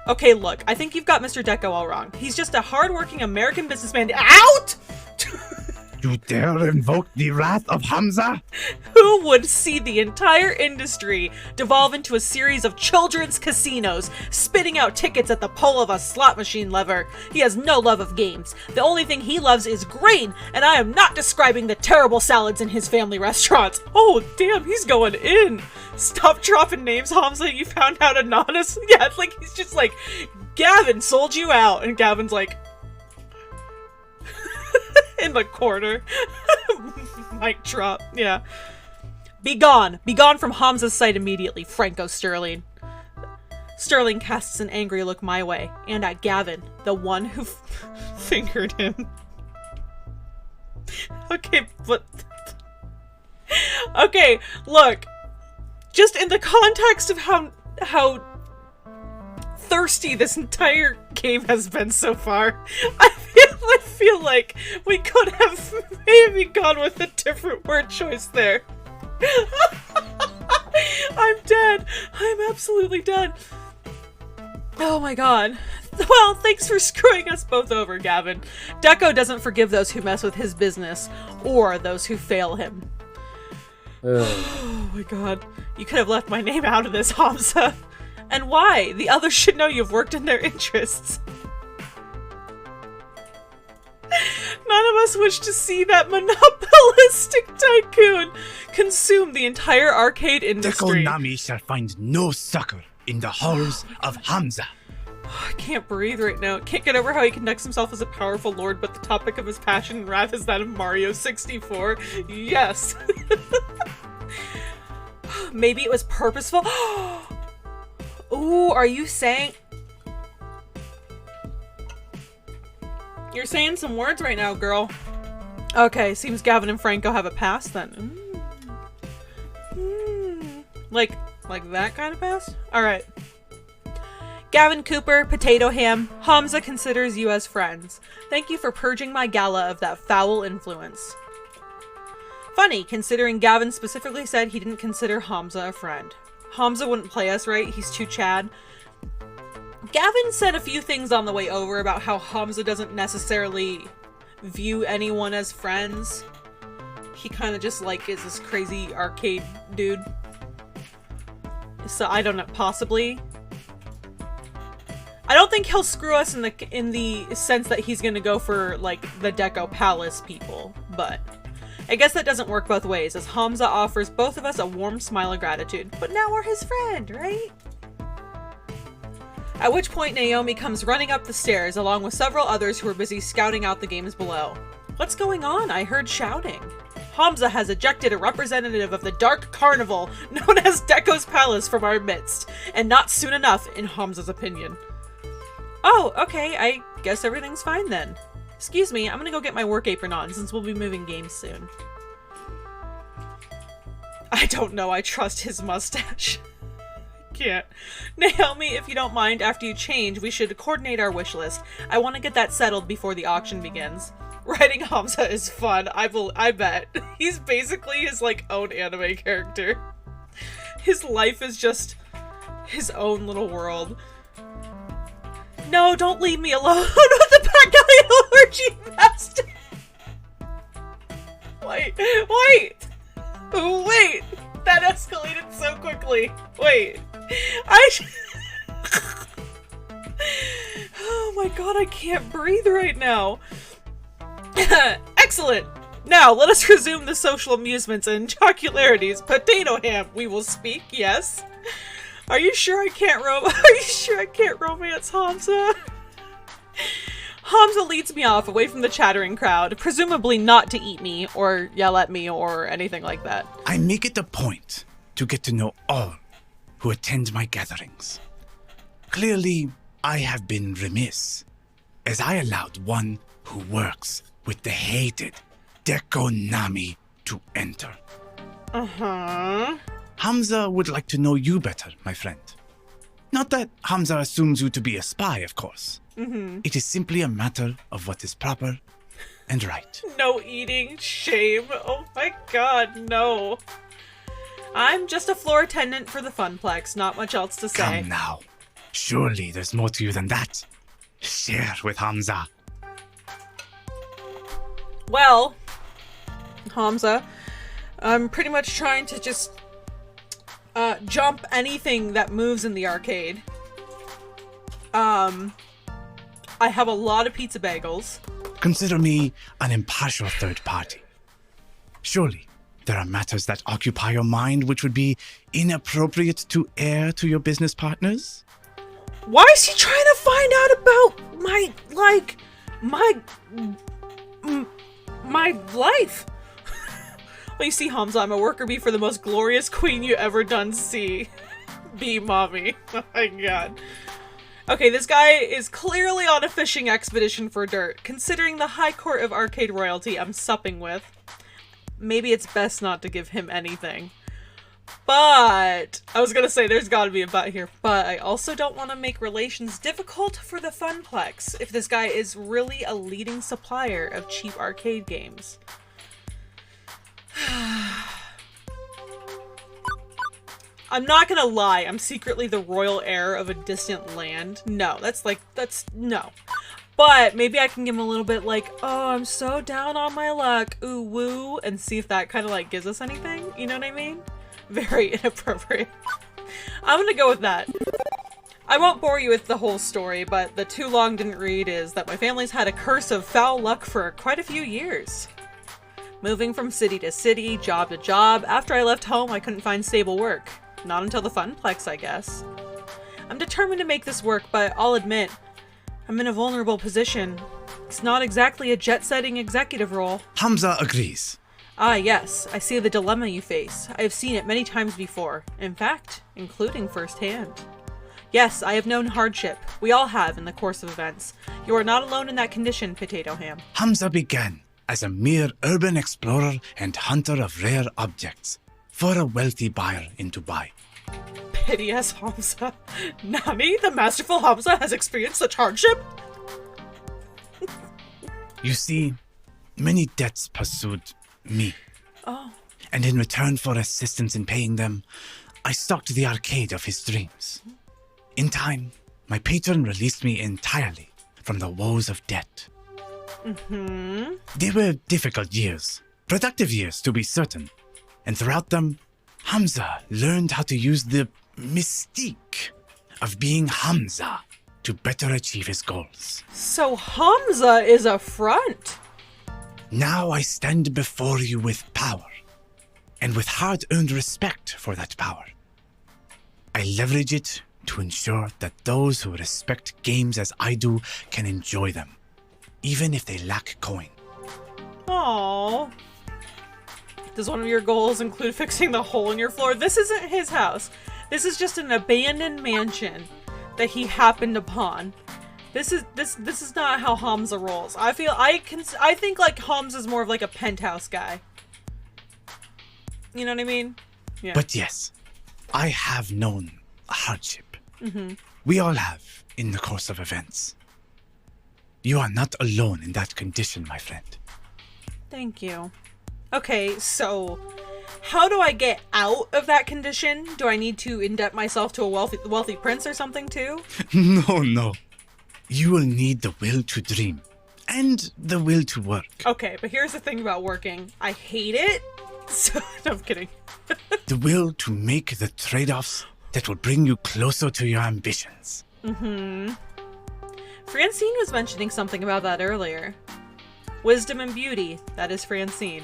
Okay, look, I think you've got Mr. Deco all wrong. He's just a hard-working American businessman. Out! You dare invoke the wrath of Hamza? Who would see the entire industry devolve into a series of children's casinos, spitting out tickets at the pull of a slot machine lever? He has no love of games. The only thing he loves is grain, and I am not describing the terrible salads in his family restaurants. Oh, damn, he's going in. Stop dropping names, Hamza. You found out anonymous. Yeah, it's like he's just like, Gavin sold you out, and Gavin's like, in the corner. Mic drop. Yeah. Be gone. Be gone from Hamza's sight immediately, Franco Sterling. Sterling casts an angry look my way, and at Gavin, the one who fingered him. Okay, but... Okay, look. Just in the context of how thirsty this entire game has been so far, I feel I feel like we could have maybe gone with a different word choice there. I'm dead. I'm absolutely dead. Oh my god. Well, thanks for screwing us both over, Gavin. Deco doesn't forgive those who mess with his business, or those who fail him. Oh my god. You could have left my name out of this, Hamza. And why? The others should know you've worked in their interests. None of us wish to see that monopolistic tycoon consume the entire arcade industry. Deco Nami shall find no succor in the halls of Hamza. I can't breathe right now. Can't get over how he conducts himself as a powerful lord, but the topic of his passion and wrath is that of Mario 64. Yes. Maybe it was purposeful. Ooh, are you saying... You're saying some words right now, girl. Okay, seems Gavin and Franco have a pass then. Like that kind of pass? Alright. Gavin Cooper, Potato Ham, Hamza considers you as friends. Thank you for purging my gala of that foul influence. Funny, considering Gavin specifically said he didn't consider Hamza a friend. Hamza wouldn't play us right, he's too Chad. Gavin said a few things on the way over about how Hamza doesn't necessarily view anyone as friends. He kind of just like is this crazy arcade dude. So I don't know, possibly. I don't think he'll screw us in the sense that he's gonna go for like the Deco Palace people, but I guess that doesn't work both ways, as Hamza offers both of us a warm smile of gratitude. But now we're his friend, right? At which point Naomi comes running up the stairs along with several others who are busy scouting out the games below. What's going on? I heard shouting. Hamza has ejected a representative of the Dark Carnival known as Deco's Palace from our midst, and not soon enough, in Hamza's opinion. Oh, okay, I guess everything's fine then. Excuse me, I'm gonna go get my work apron on since we'll be moving games soon. I don't know, I trust his mustache. Can't. Naomi, if you don't mind, after you change, we should coordinate our wish list. I want to get that settled before the auction begins. Writing Hamza is fun, I bet. He's basically his, like, own anime character. His life is just his own little world. No, don't leave me alone with the Bacalhau Orgy Master! Wait! That escalated so quickly. Wait. Oh my god, I can't breathe right now. Excellent! Now, let us resume the social amusements and jocularities. Potato Ham, we will speak, yes? Are you sure I can't romance Hamza? Hamza leads me off away from the chattering crowd, presumably not to eat me, or yell at me, or anything like that. I make it a point to get to know all who attend my gatherings. Clearly, I have been remiss, as I allowed one who works with the hated Deco Nami to enter. Uh-huh. Hamza would like to know you better, my friend. Not that Hamza assumes you to be a spy, of course. Mm-hmm. It is simply a matter of what is proper and right. No eating, shame. Oh my god, no. I'm just a floor attendant for the Funplex, not much else to say. Come now. Surely there's more to you than that. Share with Hamza. Well, Hamza, I'm pretty much trying to just jump anything that moves in the arcade. I have a lot of pizza bagels. Consider me an impartial third party. Surely there are matters that occupy your mind which would be inappropriate to air to your business partners? Why is he trying to find out about my life? Well, you see, Hamza, I'm a worker bee for the most glorious queen you ever done see. Bee mommy. Oh my god. Okay, this guy is clearly on a fishing expedition for dirt, considering the high court of arcade royalty I'm supping with. Maybe it's best not to give him anything. But I was gonna say there's gotta be a but here, but I also don't want to make relations difficult for the Funplex if this guy is really a leading supplier of cheap arcade games. I'm not gonna lie, I'm secretly the royal heir of a distant land. No, that's no. But maybe I can give him a little bit like, oh, I'm so down on my luck, ooh woo, and see if that kind of like gives us anything, you know what I mean? Very inappropriate. I'm gonna go with that. I won't bore you with the whole story, but the too long didn't read is that my family's had a curse of foul luck for quite a few years. Moving from city to city, job to job, after I left home I couldn't find stable work. Not until the Funplex, I guess. I'm determined to make this work, but I'll admit, I'm in a vulnerable position. It's not exactly a jet-setting executive role. Hamza agrees. Ah, yes, I see the dilemma you face. I have seen it many times before. In fact, including firsthand. Yes, I have known hardship. We all have in the course of events. You are not alone in that condition, Potato Ham. Hamza began as a mere urban explorer and hunter of rare objects for a wealthy buyer in Dubai. Piteous Hamza. Nani, the masterful Hamza has experienced such hardship? You see, many debts pursued me. Oh. And in return for assistance in paying them, I stocked the arcade of his dreams. In time, my patron released me entirely from the woes of debt. They were difficult years, productive years to be certain, and throughout them, Hamza learned how to use the mystique of being Hamza to better achieve his goals. So Hamza is a front. Now I stand before you with power, and with hard-earned respect for that power. I leverage it to ensure that those who respect games as I do can enjoy them, even if they lack coin. Aww. Does one of your goals include fixing the hole in your floor? This isn't his house. This is just an abandoned mansion that he happened upon. This is not how Hamza rolls. I think like Hamza's more of like a penthouse guy. You know what I mean? Yeah. But yes, I have known hardship. We all have in the course of events. You are not alone in that condition, my friend. Thank you. Okay, so how do I get out of that condition? Do I need to indebt myself to a wealthy prince or something too? No. You will need the will to dream and the will to work. Okay, but here's the thing about working. I hate it. So, no, I'm kidding. The will to make the trade-offs that will bring you closer to your ambitions. Francine was mentioning something about that earlier. Wisdom and beauty, that is Francine.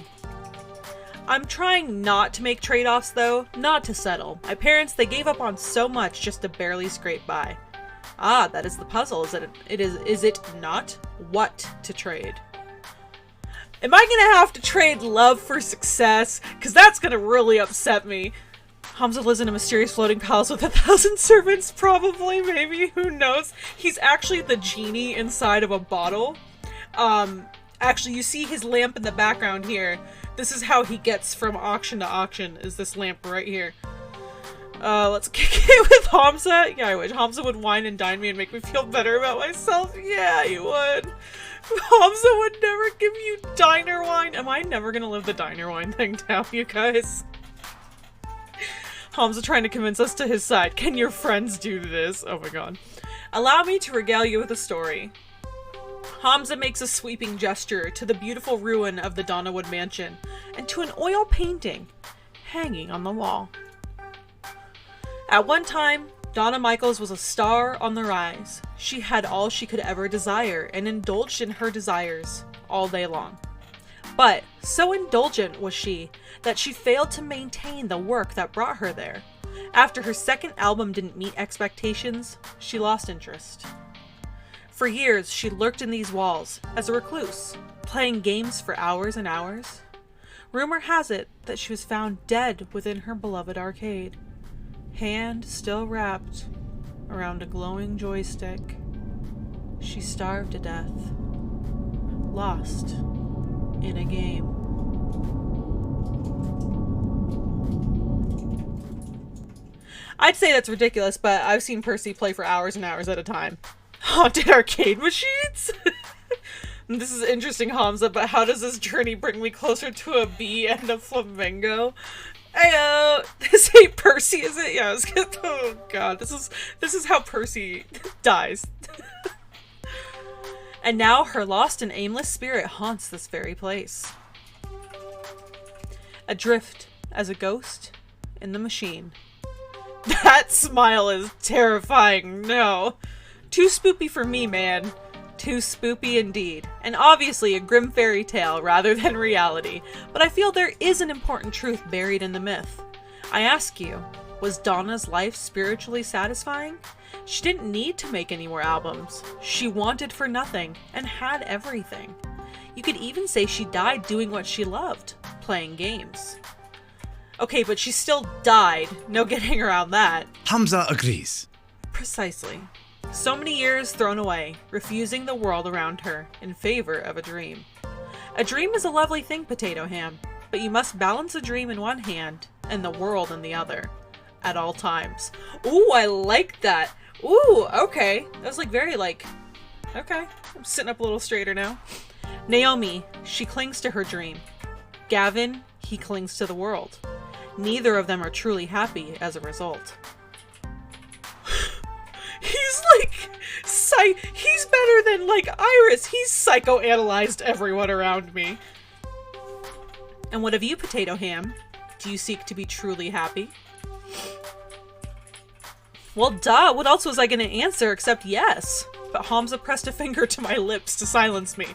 I'm trying not to make trade-offs though, not to settle. My parents, they gave up on so much just to barely scrape by. Ah, that is the puzzle, is it not? What to trade? Am I gonna have to trade love for success? Cause that's gonna really upset me. Hamza lives in a mysterious floating palace with 1,000 servants, probably, maybe, who knows? He's actually the genie inside of a bottle. Actually, you see his lamp in the background here. This is how he gets from auction to auction, is this lamp right here. Let's kick it with Hamza. Yeah, I wish Hamza would wine and dine me and make me feel better about myself. Yeah, he would. Hamza would never give you diner wine. Am I never gonna live the diner wine thing down, you guys? Hamza trying to convince us to his side. Can your friends do this? Oh my god. Allow me to regale you with a story. Hamza makes a sweeping gesture to the beautiful ruin of the Donnawood mansion and to an oil painting hanging on the wall. At one time, Donna Michaels was a star on the rise. She had all she could ever desire and indulged in her desires all day long. But so indulgent was she that she failed to maintain the work that brought her there. After her second album didn't meet expectations, she lost interest. For years, she lurked in these walls as a recluse, playing games for hours and hours. Rumor has it that she was found dead within her beloved arcade, hand still wrapped around a glowing joystick. She starved to death, lost in a game. I'd say that's ridiculous, but I've seen Percy play for hours and hours at a time. Haunted arcade machines? This is interesting, Hamza, but how does this journey bring me closer to a bee and a flamingo? Ayo! This ain't Percy, is it? Yeah, I was gonna, oh god, this is how Percy dies. And now her lost and aimless spirit haunts this very place. Adrift as a ghost in the machine. That smile is terrifying. No. Too spoopy for me, man. Too spoopy indeed. And obviously a grim fairy tale rather than reality. But I feel there is an important truth buried in the myth. I ask you, was Donna's life spiritually satisfying? She didn't need to make any more albums. She wanted for nothing and had everything. You could even say she died doing what she loved, playing games. Okay, but she still died. No getting around that. Hamza agrees. Precisely. So many years thrown away, refusing the world around her in favor of a dream. A dream is a lovely thing, Potato Ham, but you must balance a dream in one hand and the world in the other. At all times. Ooh, I like that. Ooh, okay. That was like very like... Okay, I'm sitting up a little straighter now. Naomi, she clings to her dream. Gavin, he clings to the world. Neither of them are truly happy as a result. He's like... he's better than like Iris. He's psychoanalyzed everyone around me. And what of you, Potato Ham? Do you seek to be truly happy? Well, duh. What else was I going to answer except yes? But Hamza pressed a finger to my lips to silence me.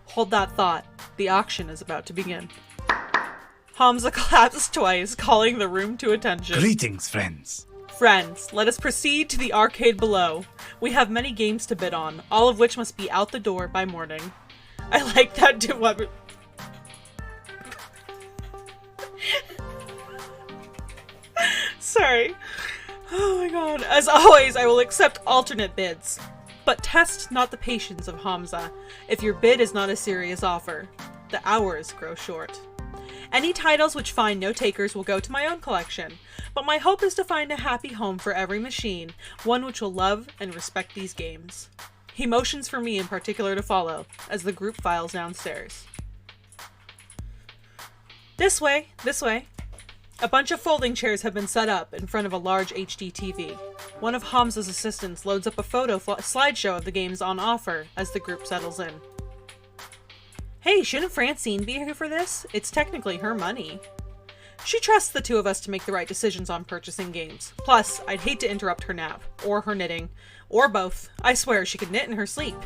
Hold that thought. The auction is about to begin. Hamza claps twice, calling the room to attention. Greetings, friends. Friends, let us proceed to the arcade below. We have many games to bid on, all of which must be out the door by morning. I like that. Sorry. Oh my god. As always, I will accept alternate bids. But test not the patience of Hamza, if your bid is not a serious offer. The hours grow short. Any titles which find no takers will go to my own collection, but my hope is to find a happy home for every machine, one which will love and respect these games. He motions for me in particular to follow, as the group files downstairs. This way, this way. A bunch of folding chairs have been set up in front of a large HD TV. One of Hamza's assistants loads up a photo slideshow of the games on offer as the group settles in. Hey, shouldn't Francine be here for this? It's technically her money. She trusts the two of us to make the right decisions on purchasing games. Plus, I'd hate to interrupt her nap, or her knitting, or both. I swear she could knit in her sleep.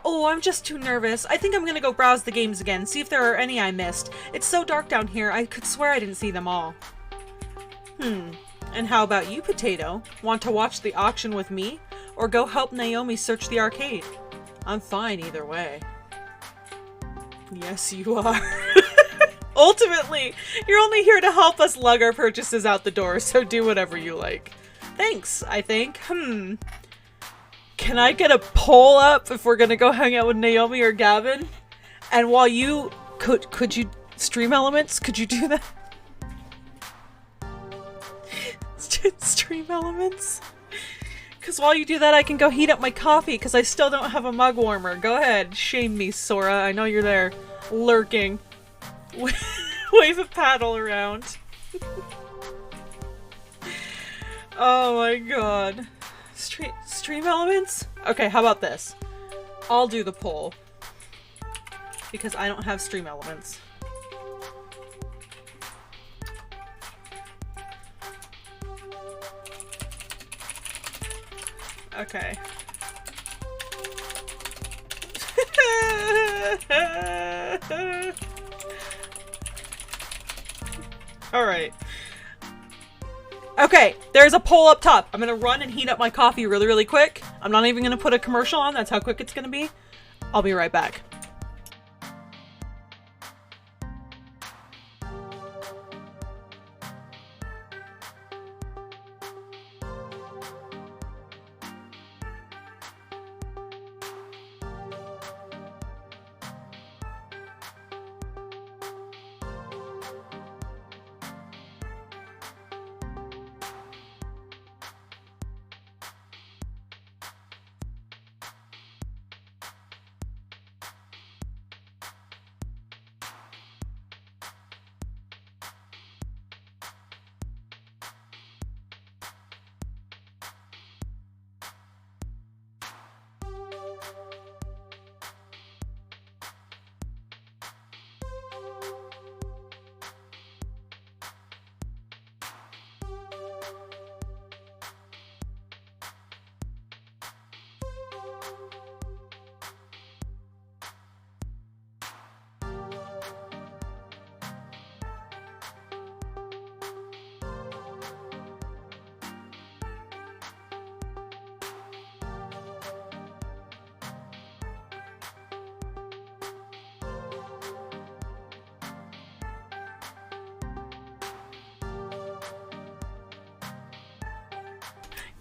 Oh, I'm just too nervous. I think I'm gonna go browse the games again, see if there are any I missed. It's so dark down here, I could swear I didn't see them all. And how about you, Potato? Want to watch the auction with me? Or go help Naomi search the arcade? I'm fine either way. Yes, you are. Ultimately, you're only here to help us lug our purchases out the door, so do whatever you like. Thanks, I think. Can I get a poll up if we're gonna go hang out with Naomi or Gavin? And while you... Could you... Stream Elements? Could you do that? Stream Elements? Because while you do that, I can go heat up my coffee, because I still don't have a mug warmer. Go ahead, shame me, Sora. I know you're there, lurking. Wave a paddle around. Oh my god. Stream Elements? Okay, how about this? I'll do the poll. Because I don't have Stream Elements. Okay. Alright. Okay, there's a poll up top. I'm gonna run and heat up my coffee really, really quick. I'm not even gonna put a commercial on. That's how quick it's gonna be. I'll be right back.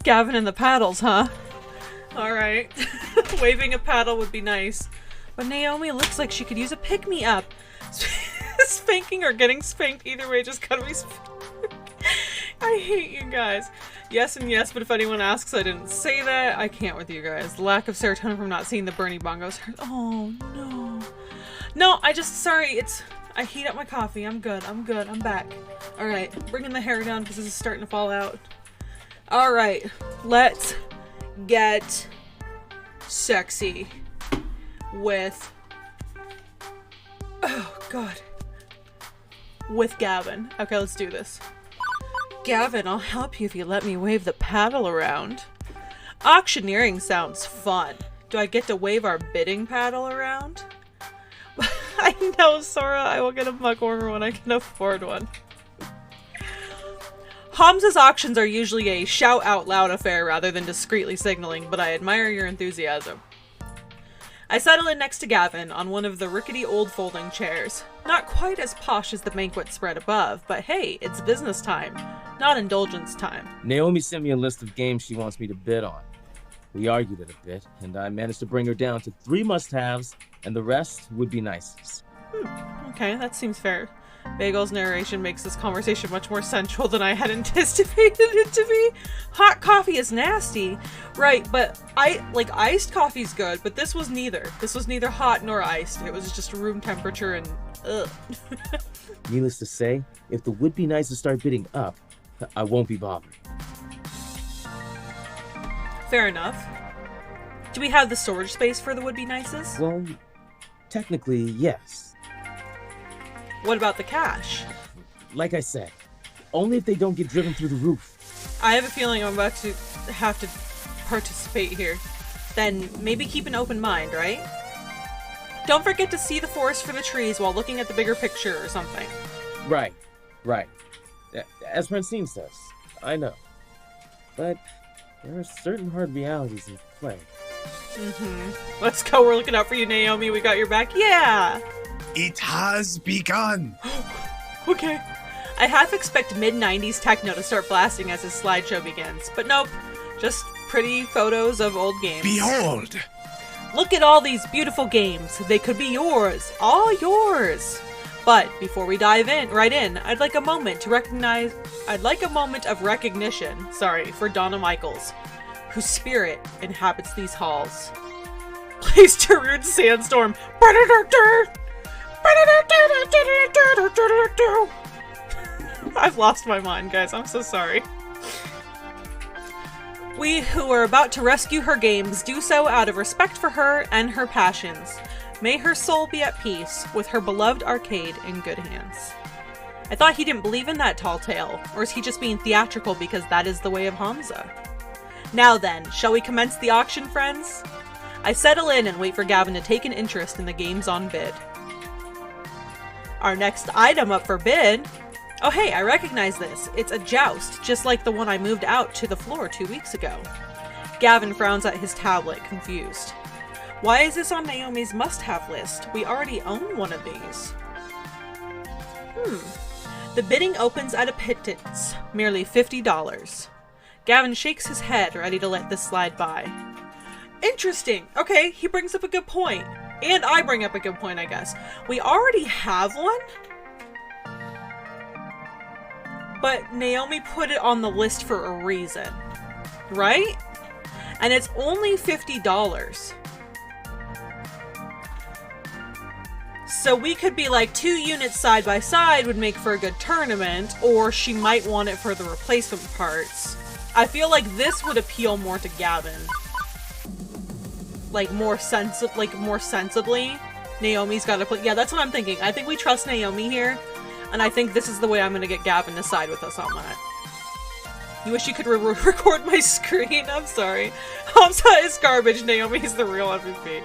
Gavin and the paddles, huh? Alright. Waving a paddle would be nice. But Naomi looks like she could use a pick-me-up. Spanking or getting spanked, either way, just gotta be I hate you guys. Yes and yes, but if anyone asks, I didn't say that. I can't with you guys. Lack of serotonin from not seeing the Bernie bongos. Oh, no. No, sorry, I heat up my coffee. I'm good, I'm back. Alright, bringing the hair down because this is starting to fall out. Alright, let's get sexy with... Oh, God. With Gavin. Okay, let's do this. Gavin, I'll help you if you let me wave the paddle around. Auctioneering sounds fun. Do I get to wave our bidding paddle around? I know, Sora, I will get a mug warmer when I can afford one. Hamza's auctions are usually a shout out loud affair rather than discreetly signaling, but I admire your enthusiasm. I settle in next to Gavin on one of the rickety old folding chairs. Not quite as posh as the banquet spread above, but hey, it's business time, not indulgence time. Naomi sent me a list of games she wants me to bid on. We argued it a bit, and I managed to bring her down to 3 must-haves, and the rest would be nices. Okay, that seems fair. Bagel's narration makes this conversation much more sensual than I had anticipated it to be. Hot coffee is nasty. Right, but iced coffee's good, but this was neither. This was neither hot nor iced. It was just room temperature and ugh. Needless to say, if the would-be-nices start bidding up, I won't be bothered. Fair enough. Do we have the storage space for the would-be-nices? Well, technically, yes. What about the cash? Like I said, only if they don't get driven through the roof. I have a feeling I'm about to have to participate here. Then maybe keep an open mind, right? Don't forget to see the forest for the trees while looking at the bigger picture or something. Right. As Francine says, I know. But there are certain hard realities in play. Let's go, we're looking out for you, Naomi. We got your back. Yeah! It has begun! Okay. I half expect mid-90s techno to start blasting as his slideshow begins, but nope. Just pretty photos of old games. Behold! Look at all these beautiful games. They could be yours. All yours. But before we dive right in, I'd like a moment of recognition, for Donna Michaels, whose spirit inhabits these halls. Plays Darude Sandstorm. I've lost my mind, guys. I'm so sorry. We who are about to rescue her games do so out of respect for her and her passions. May her soul be at peace with her beloved arcade in good hands. I thought he didn't believe in that tall tale, or is he just being theatrical because that is the way of Hamza? Now then, shall we commence the auction, friends? I settle in and wait for Gavin to take an interest in the games on bid. Our next item up for bid... Oh hey, I recognize this. It's a joust, just like the one I moved out to the floor 2 weeks ago. Gavin frowns at his tablet, confused. Why is this on Naomi's must-have list? We already own one of these. The bidding opens at a pittance, merely $50. Gavin shakes his head, ready to let this slide by. Interesting. Okay, he brings up a good point. And I bring up a good point, I guess. We already have one? But Naomi put it on the list for a reason, right? And it's only $50. So we could be like 2 units side by side would make for a good tournament, or she might want it for the replacement parts. I feel like this would appeal more to Gavin. Like more sensibly. Naomi's gotta play. Yeah, that's what I'm thinking. I think we trust Naomi here. And I think this is the way I'm gonna get Gavin to side with us on that. You wish you could record my screen? I'm sorry. Hamza is garbage, Naomi's the real MVP.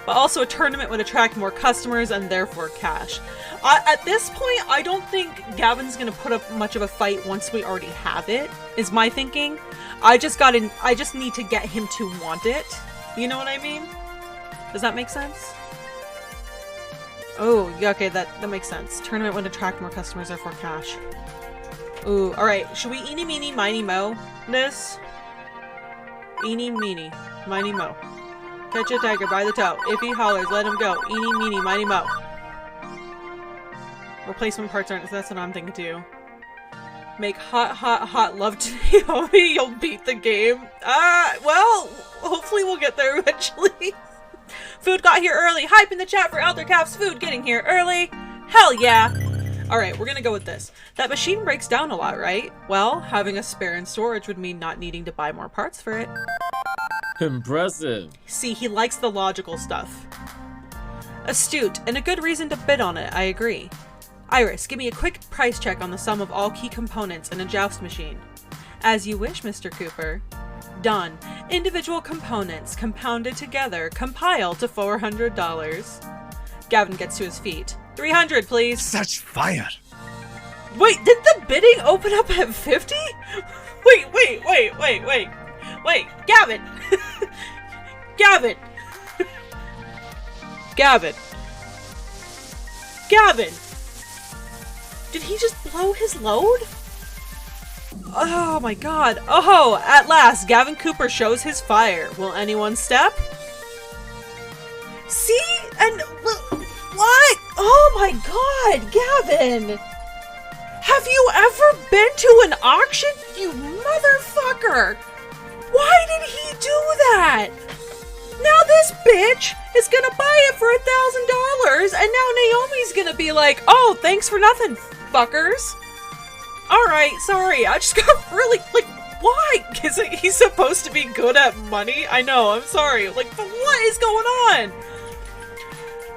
But also a tournament would attract more customers and therefore cash. At this point, I don't think Gavin's gonna put up much of a fight once we already have it, is my thinking. I just need to get him to want it. You know what I mean? Does that make sense? Oh, yeah, okay, that makes sense. Tournament would attract more customers, therefore cash. Ooh, alright. Should we eeny, meeny, miny, mo this? Eeny, meeny, miny, mo. Catch a tiger by the toe. If he hollers, let him go. Eeny, meeny, miny, mo. Replacement parts aren't, that's what I'm thinking too. Make hot, hot, hot love to Naomi. You'll beat the game. Well, hopefully we'll get there eventually. Food got here early. Hype in the chat for Elder Cap's food getting here early. Hell yeah. Alright, we're gonna go with this. That machine breaks down a lot, right? Well, having a spare in storage would mean not needing to buy more parts for it. Impressive. See, he likes the logical stuff. Astute, and a good reason to bid on it, I agree. Iris, give me a quick price check on the sum of all key components in a joust machine. As you wish, Mr. Cooper. Done. Individual components, compounded together, compile to $400. Gavin gets to his feet. 300, please. Such fire! Wait, did the bidding open up at 50? Wait, Gavin! Gavin! Gavin! Did he just blow his load? Oh my god. Oh, at last, Gavin Cooper shows his fire. Will anyone step? See? And what? Oh my god, Gavin! Have you ever been to an auction? You motherfucker! Why did he do that? Now this bitch is gonna buy it for $1,000, and now Naomi's gonna be like, oh, thanks for nothing, fuckers. Alright, sorry, I just got really, like, why? Is he supposed to be good at money? I know, I'm sorry. Like, but what is going on?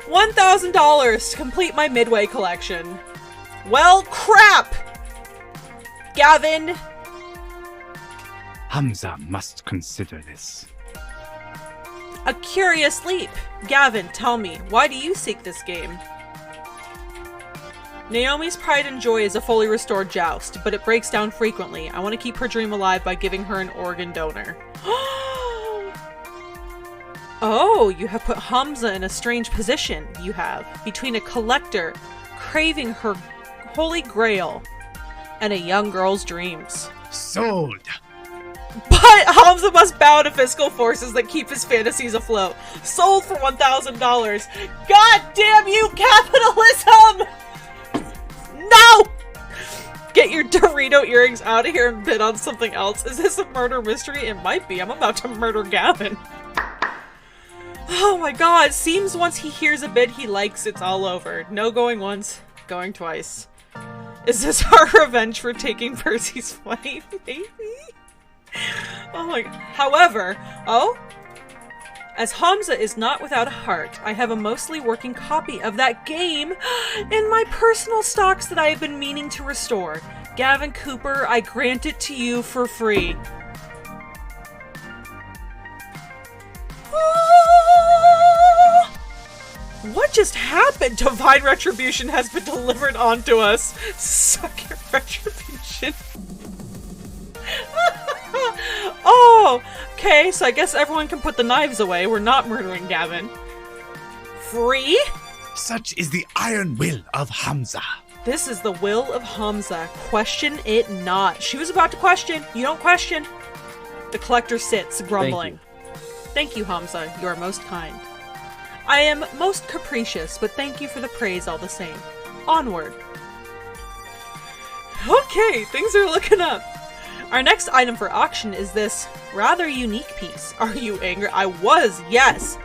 $1,000 to complete my Midway collection. Well, crap! Gavin! Hamza must consider this. A curious leap. Gavin, tell me, why do you seek this game? Naomi's pride and joy is a fully restored joust, but it breaks down frequently. I want to keep her dream alive by giving her an organ donor. Oh, you have put Hamza in a strange position, you have, between a collector craving her holy grail and a young girl's dreams. Sold! But Hamza must bow to fiscal forces that keep his fantasies afloat. Sold for $1,000. God damn you, capitalism! No! Get your Dorito earrings out of here and bid on something else. Is this a murder mystery? It might be. I'm about to murder Gavin. Oh my god. Seems once he hears a bid he likes, it's all over. No going once, going twice. Is this our revenge for taking Percy's wife? Maybe? Oh my god. However, as Hamza is not without a heart, I have a mostly working copy of that game in my personal stocks that I have been meaning to restore. Gavin Cooper, I grant it to you for free. What just happened? Divine retribution has been delivered onto us. Suck your retribution. Oh, okay, so I guess everyone can put the knives away. We're not murdering Gavin. Free? Such is the iron will of Hamza. This is the will of Hamza. Question it not. She was about to question. You don't question. The collector sits, grumbling. Thank you, Hamza. You are most kind. I am most capricious, but thank you for the praise all the same. Onward. Okay, things are looking up. Our next item for auction is this rather unique piece. Are you angry? I was, yes.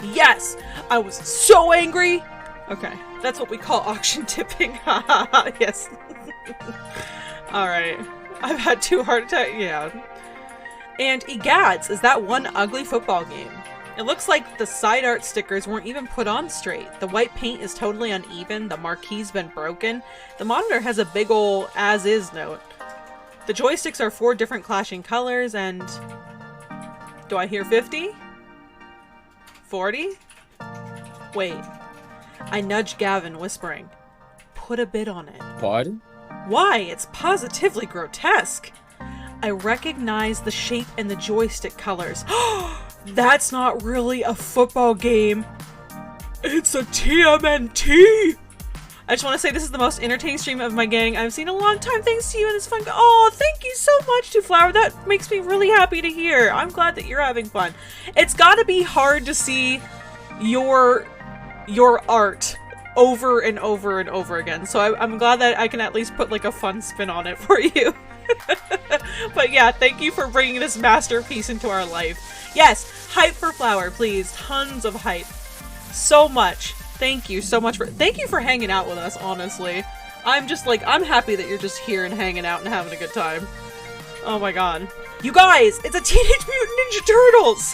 Yes, I was so angry. Okay, that's what we call auction tipping. Yes. Alright. I've had 2 heart attacks. Yeah. And egads, is that one ugly football game? It looks like the side art stickers weren't even put on straight. The white paint is totally uneven. The marquee's been broken. The monitor has a big ol' as-is note. The joysticks are 4 different clashing colors and... Do I hear 50? 40? Wait. I nudge Gavin, whispering. Put a bid on it. Pardon? Why? It's positively grotesque. I recognize the shape and the joystick colors. That's not really a football game. It's a TMNT! I just want to say this is the most entertaining stream of my gang I've seen in a long time. Thanks to you and this fun. Oh, thank you so much, to Flower. That makes me really happy to hear. I'm glad that you're having fun. It's got to be hard to see your art over and over and over again. So I'm glad that I can at least put like a fun spin on it for you. But yeah, thank you for bringing this masterpiece into our life. Yes, hype for Flower, please. Tons of hype. So much. Thank you so much thank you for hanging out with us, honestly. I'm just like, I'm happy that you're just here and hanging out and having a good time. Oh my god. You guys, it's a Teenage Mutant Ninja Turtles!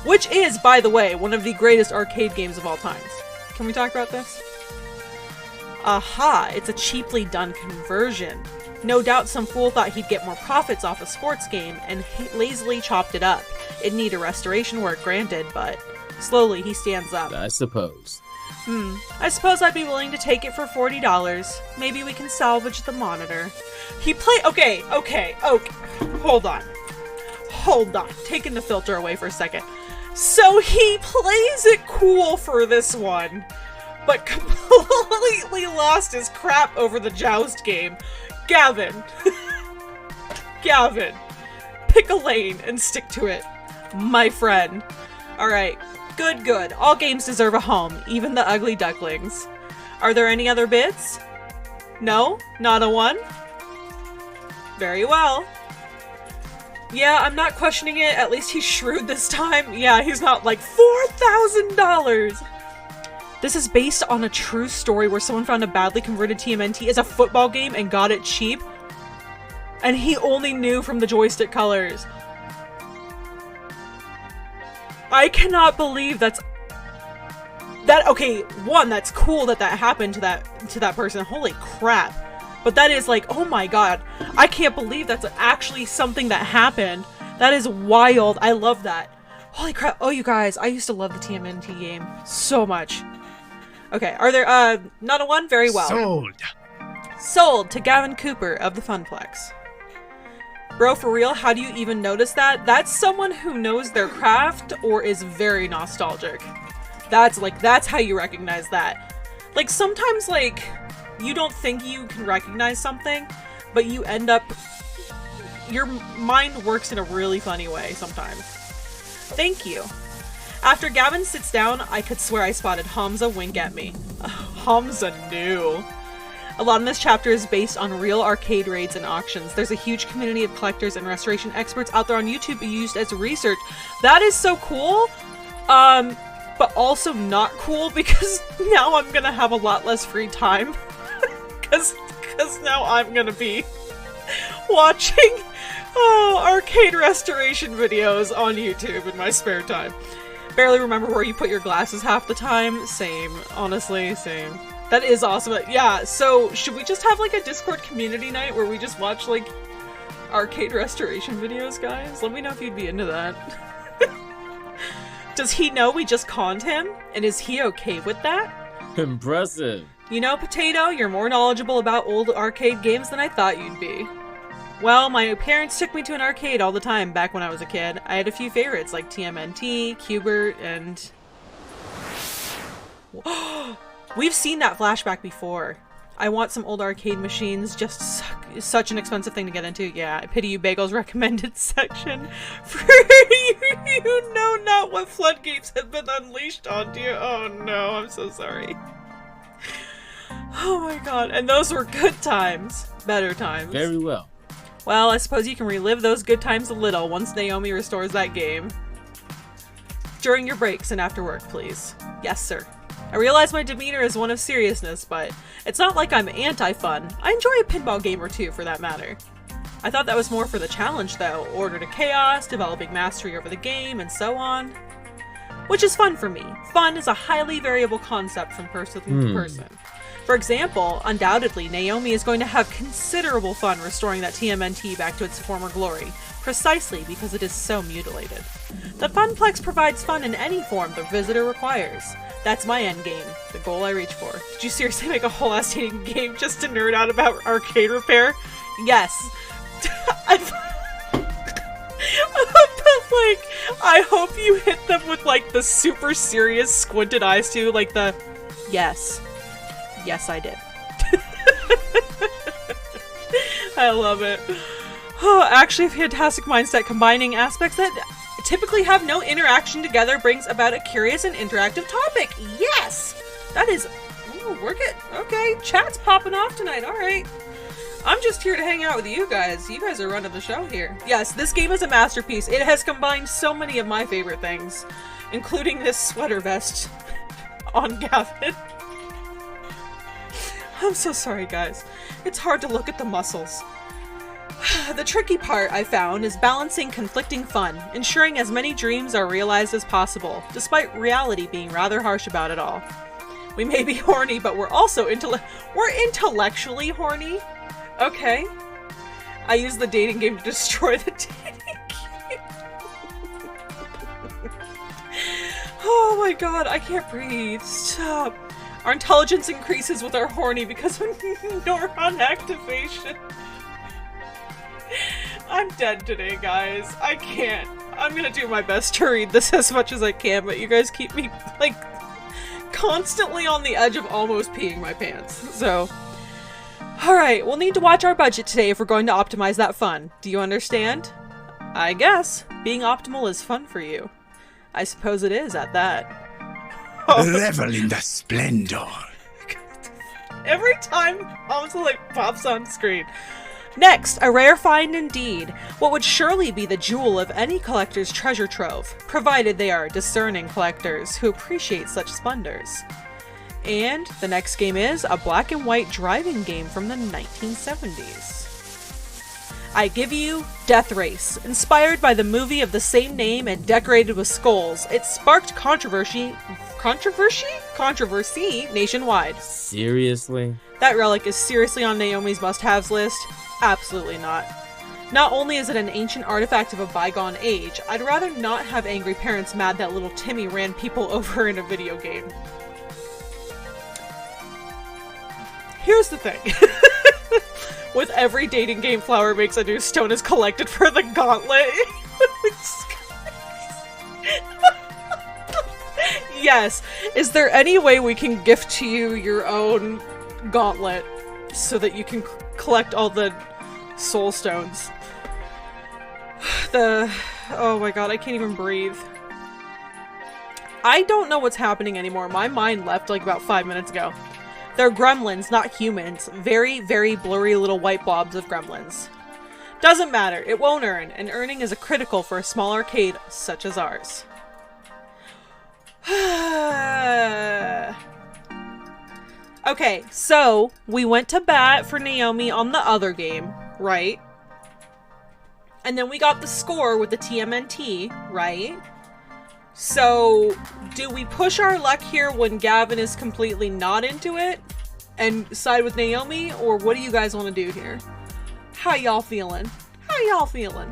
Which is, by the way, one of the greatest arcade games of all times. Can we talk about this? Aha, it's a cheaply done conversion. No doubt some fool thought he'd get more profits off a sports game and lazily chopped it up. It'd need a restoration work, granted, but slowly he stands up. I suppose. I suppose I'd be willing to take it for $40. Maybe we can salvage the monitor. Okay. Hold on. Taking the filter away for a second. So he plays it cool for this one, but completely lost his crap over the Joust game. Gavin. Gavin. Pick a lane and stick to it, my friend. Alright. Good. All games deserve a home, even the ugly ducklings. Are there any other bids? No? Not a one? Very well. Yeah, I'm not questioning it. At least he's shrewd this time. Yeah, he's not like, $4,000! This is based on a true story where someone found a badly converted TMNT as a football game and got it cheap. And he only knew from the joystick colors. I cannot believe that's okay, one, that's cool that happened to that person. Holy crap. But that is like, oh my god. I can't believe that's actually something that happened. That is wild. I love that. Holy crap. Oh, you guys, I used to love the TMNT game so much. Okay, are there, not a one? Very well. Sold to Gavin Cooper of the Funplex. Bro, for real, how do you even notice that? That's someone who knows their craft or is very nostalgic. That's how you recognize that. Like, sometimes, like, you don't think you can recognize something, but you end up... Your mind works in a really funny way sometimes. Thank you. After Gavin sits down, I could swear I spotted Hamza wink at me. Hamza knew. A lot of this chapter is based on real arcade raids and auctions. There's a huge community of collectors and restoration experts out there on YouTube used as research. That is so cool, but also not cool because now I'm gonna have a lot less free time. Cause now I'm gonna be watching arcade restoration videos on YouTube in my spare time. Barely remember where you put your glasses half the time. Same. Honestly, same. That is awesome. Yeah, so should we just have like a Discord community night where we just watch like arcade restoration videos, guys? Let me know if you'd be into that. Does he know we just conned him? And is he okay with that? Impressive. You know, Potato, you're more knowledgeable about old arcade games than I thought you'd be. Well, my parents took me to an arcade all the time back when I was a kid. I had a few favorites like TMNT, Q*bert, and... We've seen that flashback before. I want some old arcade machines, just such an expensive thing to get into. Yeah, I pity you, Bagel's recommended section. For you know not what floodgates have been unleashed onto you. Oh no, I'm so sorry. Oh my god, and those were good times. Better times. Very well. Well, I suppose you can relive those good times a little once Naomi restores that game. During your breaks and after work, please. Yes, sir. I realize my demeanor is one of seriousness, but it's not like I'm anti-fun. I enjoy a pinball game or two, for that matter. I thought that was more for the challenge, though. Order to chaos, developing mastery over the game, and so on. Which is fun for me. Fun is a highly variable concept from person to person. For example, undoubtedly, Naomi is going to have considerable fun restoring that TMNT back to its former glory, precisely because it is so mutilated. The Funplex provides fun in any form the visitor requires. That's my end game, the goal I reach for. Did you seriously make a whole ass game just to nerd out about arcade repair? Yes. But like, I hope you hit them with like the super serious squinted eyes too, like the, yes. Yes, I did. I love it. Oh, actually, a fantastic mindset combining aspects that typically have no interaction together brings about a curious and interactive topic. Yes! That is... Oh, we're good. Okay, chat's popping off tonight. Alright. I'm just here to hang out with you guys. You guys are running the show here. Yes, this game is a masterpiece. It has combined so many of my favorite things, including this sweater vest on Gavin. I'm so sorry, guys. It's hard to look at the muscles. The tricky part, I found, is balancing conflicting fun, ensuring as many dreams are realized as possible, despite reality being rather harsh about it all. We may be horny, but we're also intellectually horny. Okay. I use the dating game to destroy the dating game. Oh my god, I can't breathe. Stop. Our intelligence increases with our horny because of neuron activation. I'm dead today, guys. I can't. I'm gonna do my best to read this as much as I can, but you guys keep me, like, constantly on the edge of almost peeing my pants. So, alright, we'll need to watch our budget today if we're going to optimize that fun. Do you understand? I guess. Being optimal is fun for you. I suppose it is, at that. Revel in the splendor. Every time Hamza, like, pops on screen. Next, a rare find indeed. What would surely be the jewel of any collector's treasure trove, provided they are discerning collectors who appreciate such splendors. And the next game is a black and white driving game from the 1970s. I give you Death Race. Inspired by the movie of the same name and decorated with skulls, it sparked controversy nationwide. Seriously? That relic is seriously on Naomi's must-haves list? Absolutely not. Not only is it an ancient artifact of a bygone age, I'd rather not have angry parents mad that little Timmy ran people over in a video game. Here's the thing. With every dating game Flower makes a new stone is collected for the gauntlet. Yes. Is there any way we can gift to you your own gauntlet so that you can collect all the soul stones? Oh my god, I can't even breathe. I don't know what's happening anymore. My mind left like about 5 minutes ago. They're gremlins, not humans. Very, very blurry little white blobs of gremlins. Doesn't matter, it won't earn, and earning is critical for a small arcade such as ours. Okay, so we went to bat for Naomi on the other game, right? And then we got the score with the TMNT, right? So, do we push our luck here when Gavin is completely not into it and side with Naomi, or what do you guys want to do here? How y'all feeling? How y'all feeling?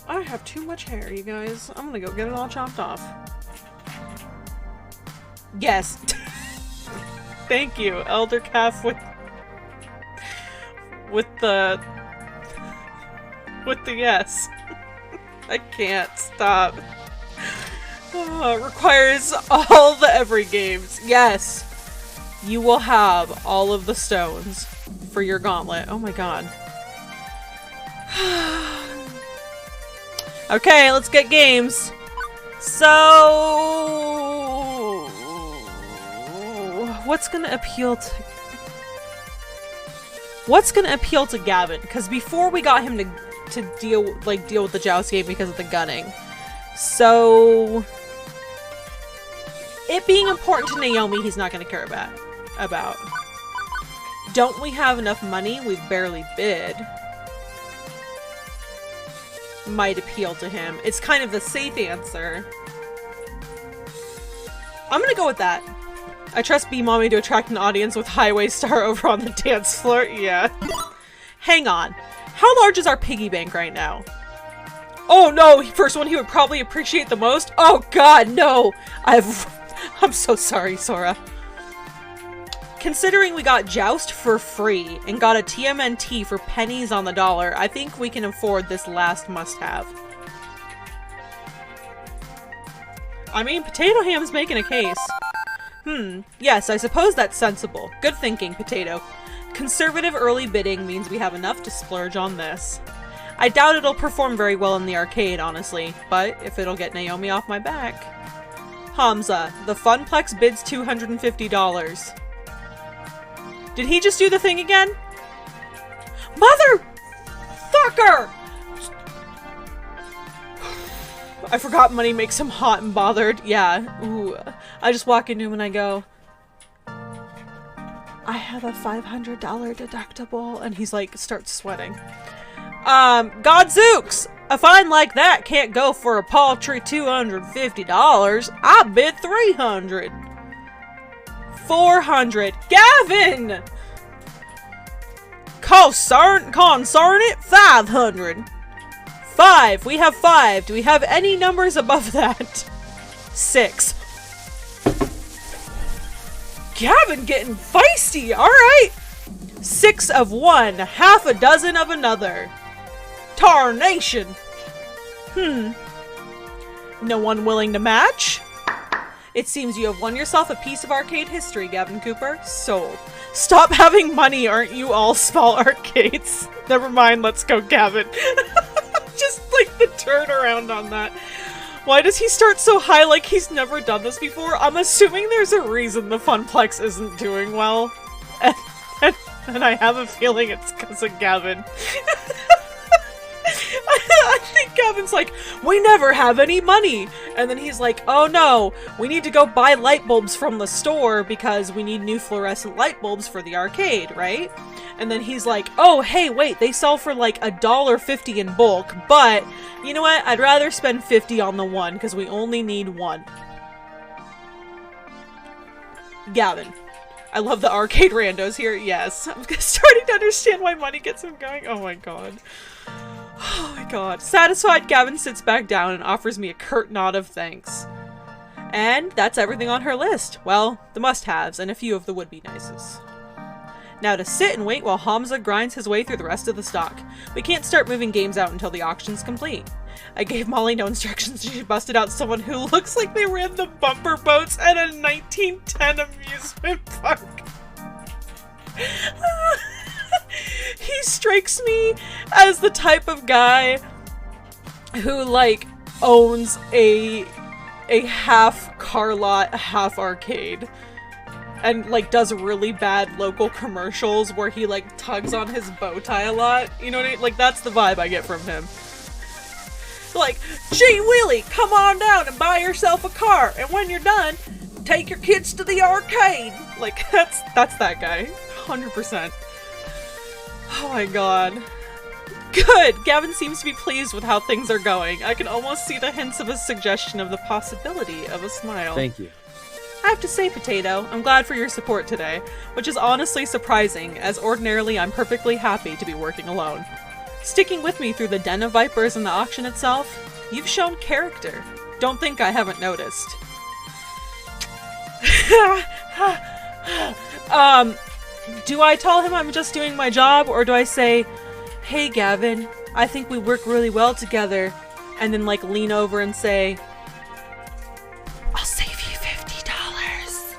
I have too much hair, you guys. I'm gonna go get it all chopped off. Yes. Thank you, Elder Calf with the yes. I can't stop. Requires all the every games. Yes. You will have all of the stones for your gauntlet. Oh my god. Okay, let's get games. So, what's gonna appeal to Gavin? Because before we got him to deal with the joust game because of the gunning. So, it being important to Naomi, he's not going to care about. Don't we have enough money? We've barely bid. Might appeal to him. It's kind of the safe answer. I'm going to go with that. I trust B-Mommy to attract an audience with Highway Star over on the dance floor. Yeah. Hang on. How large is our piggy bank right now? Oh no, first one he would probably appreciate the most? Oh god, no! I'm so sorry, Sora. Considering we got Joust for free and got a TMNT for pennies on the dollar, I think we can afford this last must-have. I mean, Potato Ham's making a case. Yes, I suppose that's sensible. Good thinking, Potato. Conservative early bidding means we have enough to splurge on this. I doubt it'll perform very well in the arcade, honestly, but if it'll get Naomi off my back. Hamza, the Funplex bids $250. Did he just do the thing again? Motherfucker! I forgot money makes him hot and bothered. Yeah. Ooh. I just walk into him and I go, I have a $500 deductible. And he's like, starts sweating. Godzooks! A fine like that can't go for a paltry $250. I bid $300. $400. Gavin! Concern it, $500. 5. We have 5. Do we have any numbers above that? 6. Gavin getting feisty. Alright. 6 of one. Half a dozen of another. Tarnation. No one willing to match? It seems you have won yourself a piece of arcade history, Gavin Cooper. Sold. Stop having money, aren't you all small arcades? Never mind, let's go, Gavin. Just like the turnaround on that. Why does he start so high like he's never done this before? I'm assuming there's a reason the Funplex isn't doing well. And I have a feeling it's because of Gavin. I think Gavin's like, we never have any money. And then he's like, oh no, we need to go buy light bulbs from the store because we need new fluorescent light bulbs for the arcade, right? And then he's like, oh, hey, wait, they sell for like $1.50 in bulk, but you know what? I'd rather spend $50 on the one because we only need one. Gavin. I love the arcade randos here. Yes. I'm starting to understand why money gets him going. Oh my god. Oh my god. Satisfied, Gavin sits back down and offers me a curt nod of thanks. And that's everything on her list. Well, the must-haves and a few of the would-be-nices. Now to sit and wait while Hamza grinds his way through the rest of the stock. We can't start moving games out until the auction's complete. I gave Molly no instructions. She busted out someone who looks like they ran the bumper boats at a 1910 amusement park. He strikes me as the type of guy who, like, owns a half car lot, half arcade. And, like, does really bad local commercials where he, like, tugs on his bow tie a lot. You know what I mean? Like, that's the vibe I get from him. Like, gee Willie, come on down and buy yourself a car. And when you're done, take your kids to the arcade. Like, that's that guy. 100%. Oh my god. Good! Gavin seems to be pleased with how things are going. I can almost see the hints of a suggestion of the possibility of a smile. Thank you. I have to say, Potato, I'm glad for your support today, which is honestly surprising, as ordinarily I'm perfectly happy to be working alone. Sticking with me through the den of vipers and the auction itself, you've shown character. Don't think I haven't noticed. Do I tell him I'm just doing my job, or do I say, hey Gavin, I think we work really well together, and then like lean over and say, I'll save you $50.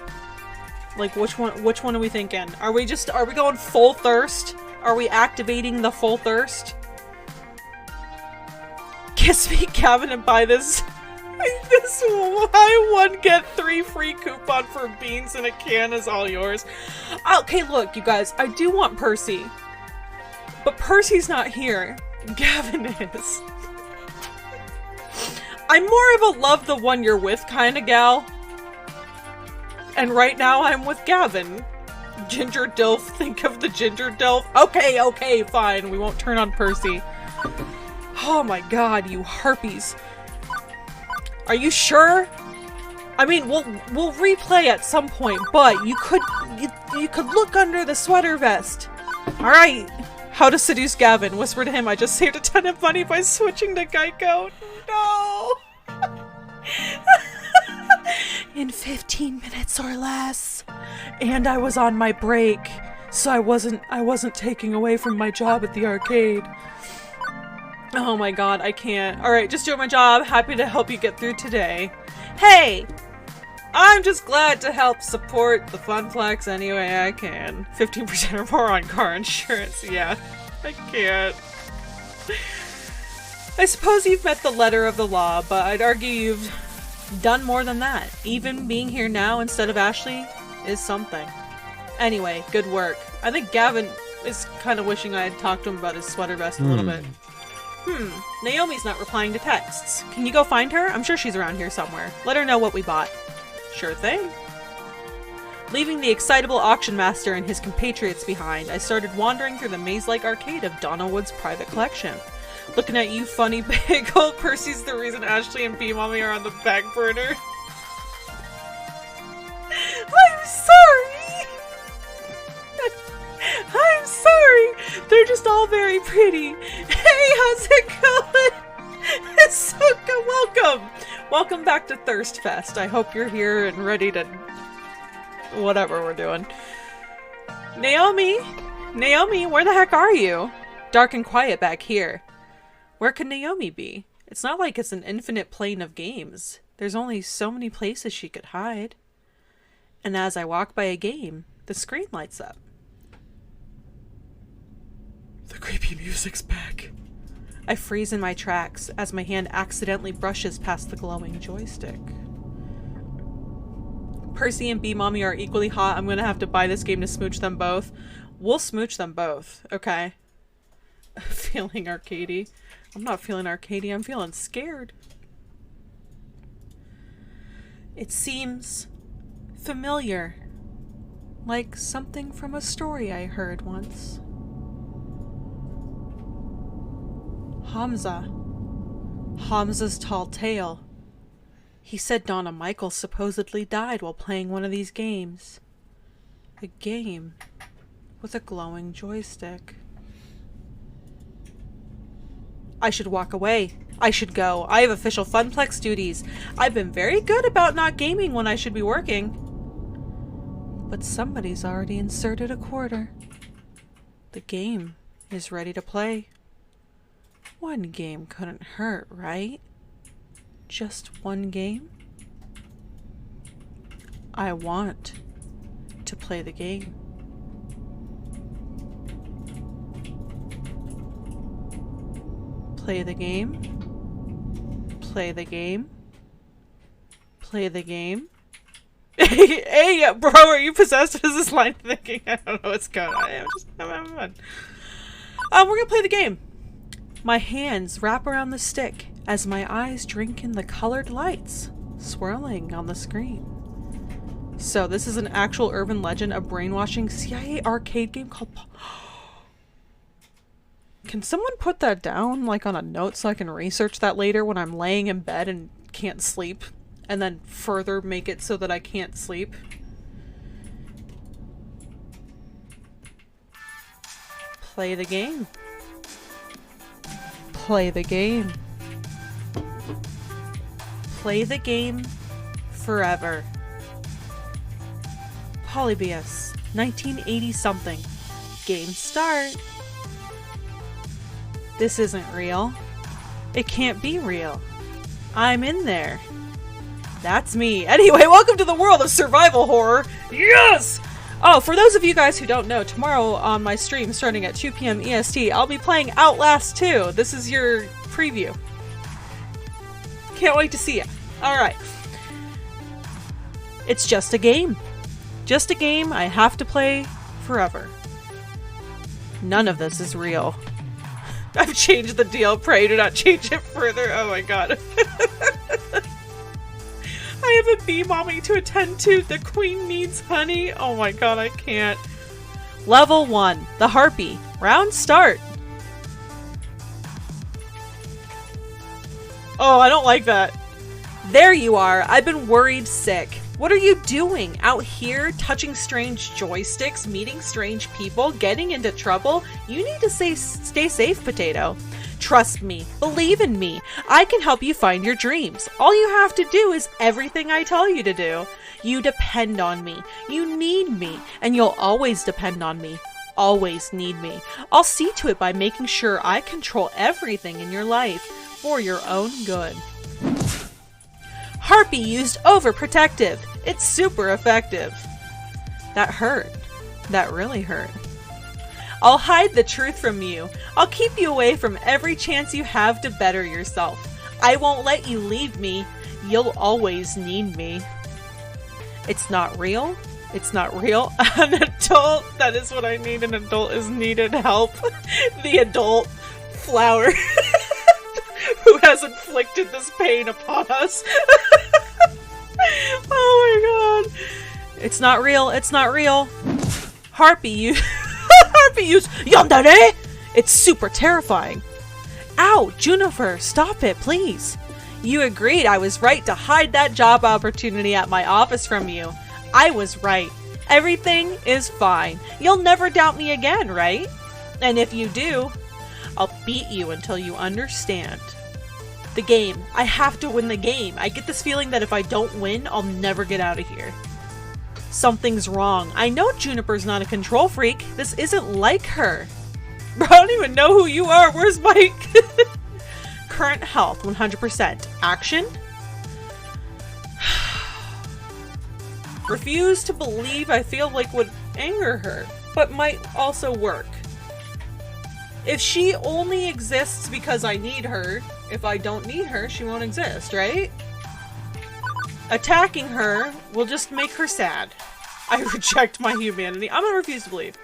Like, which one are we thinking? Are we going full thirst? Are we activating the full thirst? Kiss me, Gavin, and buy this buy one get 3 free coupon for beans in a can is all yours. Okay, look, you guys, I do want Percy, but Percy's not here. Gavin is. I'm more of a love the one you're with kind of gal. And right now I'm with Gavin. Ginger Dilf, think of the Ginger Dilf. Okay, fine. We won't turn on Percy. Oh my god, you harpies. Are you sure? I mean, we'll replay at some point, but you could look under the sweater vest. Alright. How to seduce Gavin. Whisper to him, I just saved a ton of money by switching to Geico. No! In 15 minutes or less. And I was on my break, so I wasn't taking away from my job at the arcade. Oh my god, I can't. Alright, just doing my job. Happy to help you get through today. Hey! I'm just glad to help support the Funplex any way I can. 15% or more on car insurance. Yeah, I can't. I suppose you've met the letter of the law, but I'd argue you've done more than that. Even being here now instead of Ashley is something. Anyway, good work. I think Gavin is kind of wishing I had talked to him about his sweater vest a little bit. Naomi's not replying to texts. Can you go find her? I'm sure she's around here somewhere. Let her know what we bought. Sure thing. Leaving the excitable auction master and his compatriots behind, I started wandering through the maze-like arcade of Donna Wood's private collection. Looking at you, funny bagel. Percy's the reason Ashley and B-Mommy are on the back burner. I'm sorry! I'm sorry! They're just all very pretty. Hey, how's it going? It's so good. Welcome! Welcome back to Thirst Fest. I hope you're here and ready to... whatever we're doing. Naomi! Naomi, where the heck are you? Dark and quiet back here. Where could Naomi be? It's not like it's an infinite plane of games. There's only so many places she could hide. And as I walk by a game, the screen lights up. The creepy music's back. I freeze in my tracks as my hand accidentally brushes past the glowing joystick. Percy and B-Mommy are equally hot. I'm gonna have to buy this game to smooch them both. We'll smooch them both, okay? Feeling arcadey. I'm not feeling arcadey, I'm feeling scared. It seems familiar. Like something from a story I heard once. Hamza. Hamza's tall tale. He said Donna Michael supposedly died while playing one of these games. A game with a glowing joystick. I should walk away. I should go. I have official Funplex duties. I've been very good about not gaming when I should be working. But somebody's already inserted a quarter. The game is ready to play. One game couldn't hurt, right? Just one game? I want to play the game. Play the game. Play the game. Play the game. Hey, bro, are you possessed? Is this line thinking? I don't know what's going on. I'm having fun. We're gonna play the game. My hands wrap around the stick as my eyes drink in the colored lights swirling on the screen. So this is an actual urban legend, a brainwashing CIA arcade game called... Can someone put that down, like, on a note so I can research that later when I'm laying in bed and can't sleep? And then further make it so that I can't sleep? Play the game. Play the game. Play the game forever. Polybius, 1980 something. Game start. This isn't real. It can't be real. I'm in there. That's me. Anyway, welcome to the world of survival horror. Yes! Oh, for those of you guys who don't know, tomorrow on my stream starting at 2 p.m. EST, I'll be playing Outlast 2. This is your preview. Can't wait to see ya. Alright. It's just a game. Just a game I have to play forever. None of this is real. I've changed the deal. Pray do not change it further. Oh my god. I have a B-Mommy to attend to. The queen needs honey. Oh my god, I can't. Level 1. The Harpy. Round start. Oh, I don't like that. There you are. I've been worried sick. What are you doing? Out here, touching strange joysticks, meeting strange people, getting into trouble? You need to stay safe, Potato. Trust me. Believe in me. I can help you find your dreams. All you have to do is everything I tell you to do. You depend on me. You need me. And you'll always depend on me. Always need me. I'll see to it by making sure I control everything in your life for your own good. Harpy used overprotective. It's super effective. That hurt. That really hurt. I'll hide the truth from you. I'll keep you away from every chance you have to better yourself. I won't let you leave me. You'll always need me. It's not real. It's not real. An adult. That is what I need. An adult is needed help. The adult flower who has inflicted this pain upon us. Oh my god. It's not real. It's not real. Harpy, you... Harpy use yandere! It's super terrifying. Ow, Juniper, stop it, please. You agreed I was right to hide that job opportunity at my office from you. I was right. Everything is fine. You'll never doubt me again, right? And if you do, I'll beat you until you understand. The game. I have to win the game. I get this feeling that if I don't win, I'll never get out of here. Something's wrong. I know Juniper's not a control freak. This isn't like her. Bro, I don't even know who you are. Where's Mike? Current health, 100%. Action? Refuse to believe I feel like would anger her, but might also work. If she only exists because I need her, if I don't need her, she won't exist, right? Attacking her will just make her sad. I reject my humanity. I'm gonna refuse to believe.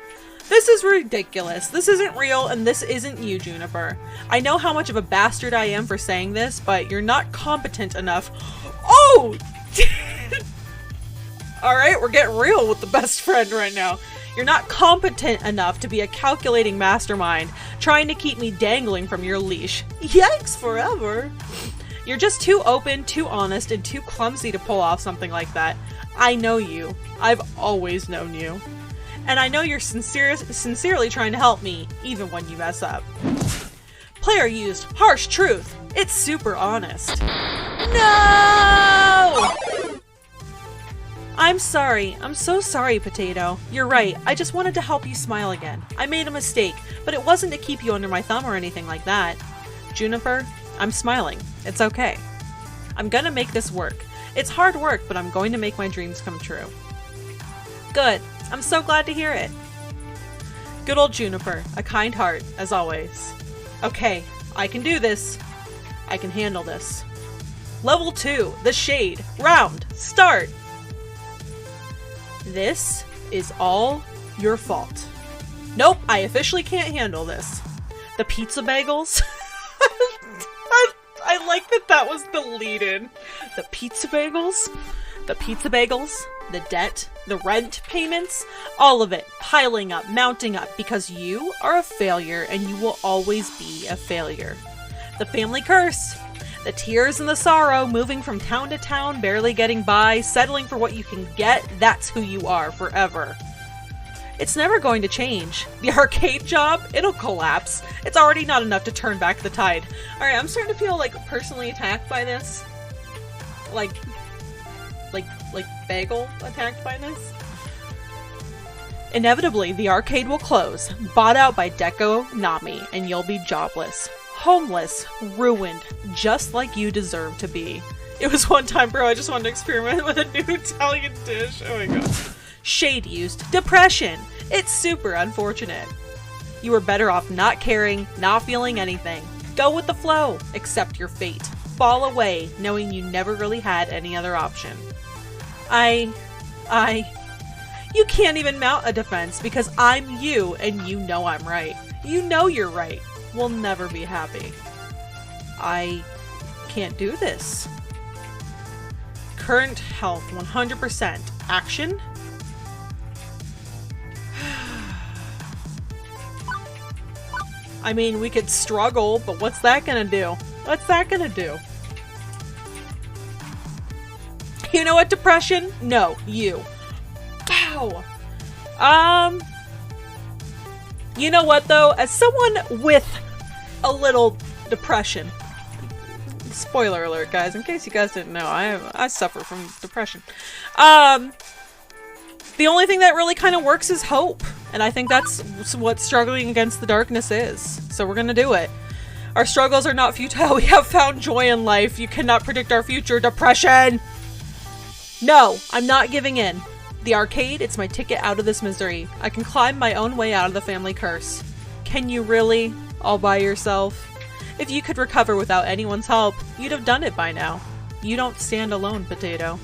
This is ridiculous. This isn't real, and this isn't you, Juniper. I know how much of a bastard I am for saying this, but you're not competent enough. Oh! Alright, we're getting real with the best friend right now. You're not competent enough to be a calculating mastermind, trying to keep me dangling from your leash. Yikes forever! You're just too open, too honest, and too clumsy to pull off something like that. I know you. I've always known you. And I know you're sincerely trying to help me, even when you mess up. Player used harsh truth. It's super honest. No! I'm sorry. I'm so sorry, Potato. You're right. I just wanted to help you smile again. I made a mistake, but it wasn't to keep you under my thumb or anything like that. Juniper, I'm smiling. It's okay. I'm gonna make this work. It's hard work, but I'm going to make my dreams come true. Good. I'm so glad to hear it. Good old Juniper. A kind heart, as always. Okay, I can do this. I can handle this. Level 2, the Shade. Round. Start. This is all your fault. Nope, I officially can't handle this. The pizza bagels? I like that was the lead-in. The pizza bagels? The pizza bagels? The debt? The rent payments? All of it piling up, mounting up, because you are a failure and you will always be a failure. The family curse. The tears and the sorrow, moving from town to town, barely getting by, settling for what you can get, that's who you are forever. It's never going to change. The arcade job, it'll collapse. It's already not enough to turn back the tide. Alright, I'm starting to feel like personally attacked by this. Like Bagel attacked by this. Inevitably, the arcade will close, bought out by Deco Nami, and you'll be jobless. Homeless, ruined, just like you deserve to be. It was one time, bro, I just wanted to experiment with a new Italian dish. Oh my god. Shade used. Depression. It's super unfortunate. You were better off not caring, not feeling anything. Go with the flow. Accept your fate. Fall away, knowing you never really had any other option. You can't even mount a defense because I'm you and you know I'm right. You know you're right. We'll never be happy. I can't do this. Current health 100%. Action? I mean, we could struggle, but what's that gonna do? What's that gonna do? You know what, depression? No, you. Pow! You know what, though? As someone with a little depression, spoiler alert, guys, in case you guys didn't know, I suffer from depression. The only thing that really kind of works is hope, and I think that's what struggling against the darkness is. So we're gonna do it. Our struggles are not futile. We have found joy in life. You cannot predict our future. Depression! No, I'm not giving in. The arcade, it's my ticket out of this misery. I can climb my own way out of the family curse. Can you really? All by yourself? If you could recover without anyone's help, you'd have done it by now. You don't stand alone, Potato.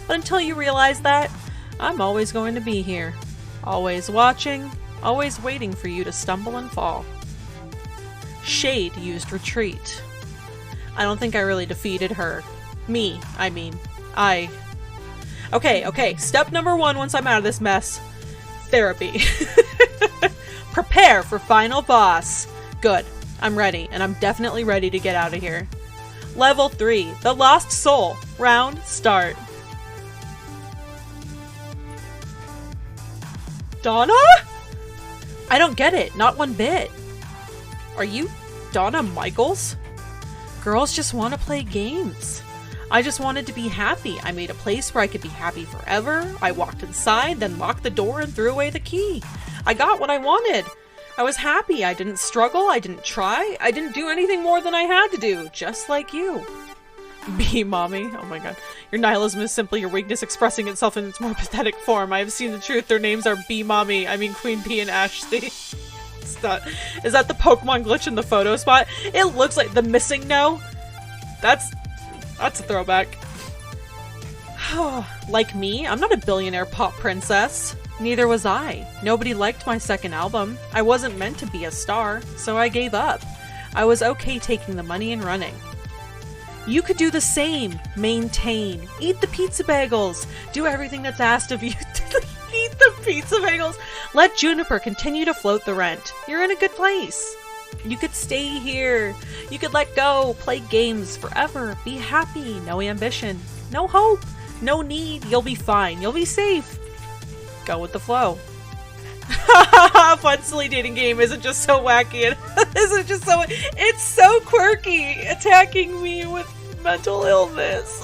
But until you realize that, I'm always going to be here. Always watching, always waiting for you to stumble and fall. Shade used retreat. I don't think I really defeated her. Me, I mean. Okay, step number 1 once I'm out of this mess. Therapy. Prepare for final boss. Good. I'm ready, and I'm definitely ready to get out of here. Level 3, The Lost Soul. Round start. Donna? I don't get it, not one bit. Are you Donna Michaels? Girls just want to play games. I just wanted to be happy. I made a place where I could be happy forever. I walked inside, then locked the door and threw away the key. I got what I wanted. I was happy. I didn't struggle. I didn't try. I didn't do anything more than I had to do, just like you. Be mommy. Oh my god. Your nihilism is simply your weakness expressing itself in its more pathetic form. I have seen the truth. Their names are Be Mommy. I mean Queen Bee and Ashley. Is that the Pokemon glitch in the photo spot? It looks like the missing no. That's a throwback. Like me, I'm not a billionaire pop princess. Neither was I. Nobody liked my second album. I wasn't meant to be a star, so I gave up. I was okay taking the money and running. You could do the same. Maintain. Eat the pizza bagels. Do everything that's asked of you. Eat the pizza bagels. Let Juniper continue to float the rent. You're in a good place. You could stay here. You could let go. Play games forever. Be happy. No ambition. No hope. No need. You'll be fine. You'll be safe. Go with the flow. Fun silly dating game isn't just so wacky. It's so quirky. Attacking me with mental illness.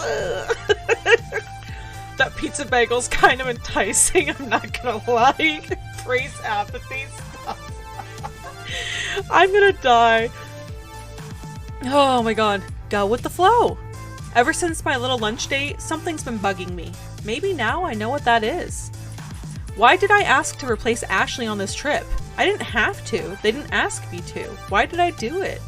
That pizza bagel's kind of enticing, I'm not gonna lie. Praise apathy stuff. I'm gonna die. Oh my god. Go with the flow. Ever since my little lunch date, something's been bugging me. Maybe now I know what that is. Why did I ask to replace Ashley on this trip? I didn't have to. They didn't ask me to. Why did I do it?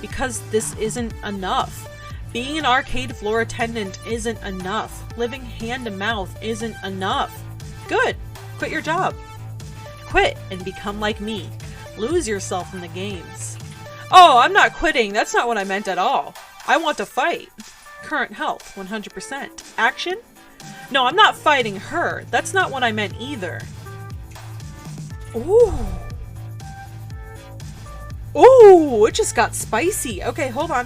Because this isn't enough. Being an arcade floor attendant isn't enough. Living hand to mouth isn't enough. Good. Quit your job. Quit and become like me. Lose yourself in the games. Oh, I'm not quitting. That's not what I meant at all. I want to fight. Current health, 100%. Action? No, I'm not fighting her. That's not what I meant either. Ooh. Ooh, it just got spicy. Okay, hold on.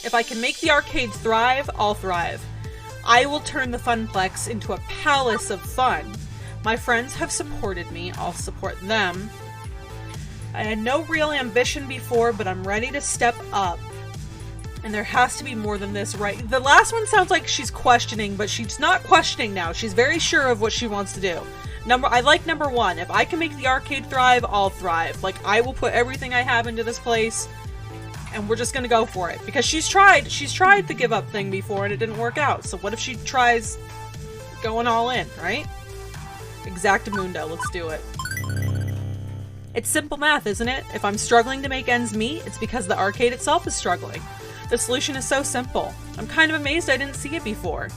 If I can make the arcade thrive, I'll thrive. I will turn the Funplex into a palace of fun. My friends have supported me. I'll support them. I had no real ambition before, but I'm ready to step up. And there has to be more than this, right? The last one sounds like she's questioning, but she's not questioning now. She's very sure of what she wants to do. I like number 1. If I can make the arcade thrive, I'll thrive. Like, I will put everything I have into this place, and we're just gonna go for it. Because she's tried the give up thing before, and it didn't work out. So what if she tries going all in, right? Exactamundo, let's do it. It's simple math, isn't it? If I'm struggling to make ends meet, it's because the arcade itself is struggling. The solution is so simple. I'm kind of amazed I didn't see it before.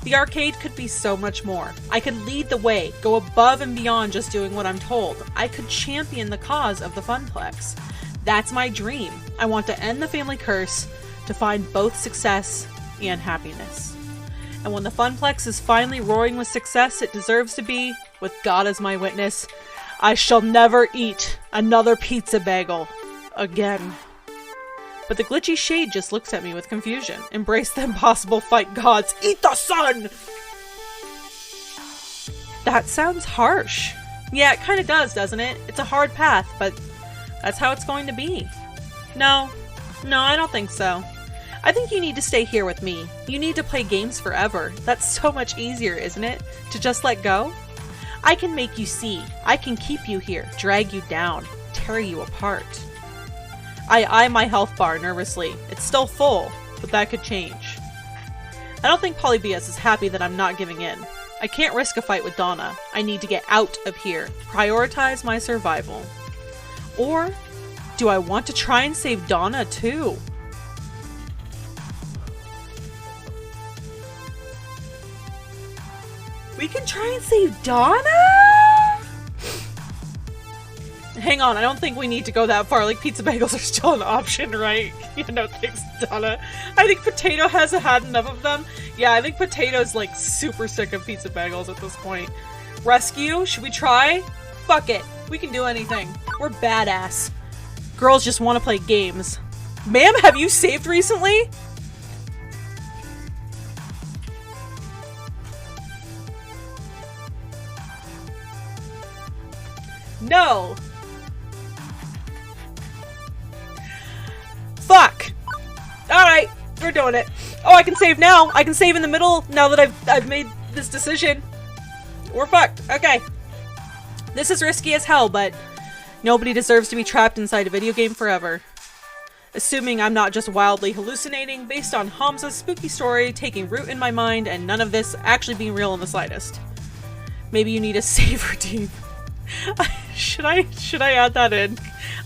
The arcade could be so much more. I could lead the way, go above and beyond just doing what I'm told. I could champion the cause of the Funplex. That's my dream. I want to end the family curse, to find both success and happiness. And when the Funplex is finally roaring with success it deserves to be, with God as my witness, I shall never eat another pizza bagel again. But the glitchy shade just looks at me with confusion. Embrace the impossible, fight gods, eat the sun! That sounds harsh. Yeah, it kind of does, doesn't it? It's a hard path, but that's how it's going to be. No, I don't think so. I think you need to stay here with me. You need to play games forever. That's so much easier, isn't it? To just let go? I can make you see. I can keep you here, drag you down, tear you apart. I eye my health bar nervously. It's still full, but that could change. I don't think Polybius is happy that I'm not giving in. I can't risk a fight with Donna. I need to get out of here. Prioritize my survival. Or do I want to try and save Donna too? We can try and save Donna? Hang on, I don't think we need to go that far. Like, pizza bagels are still an option, right? Yeah, no thanks, Donna. I think Potato has had enough of them. Yeah, I think Potato's, like, super sick of pizza bagels at this point. Rescue? Should we try? Fuck it. We can do anything. We're badass. Girls just want to play games. Ma'am, have you saved recently? No. Fuck. Alright, we're doing it. Oh, I can save now. I can save in the middle now that I've made this decision. We're fucked. Okay. This is risky as hell, but nobody deserves to be trapped inside a video game forever. Assuming I'm not just wildly hallucinating based on Hamza's spooky story taking root in my mind and none of this actually being real in the slightest. Maybe you need a save routine. Should I add that in?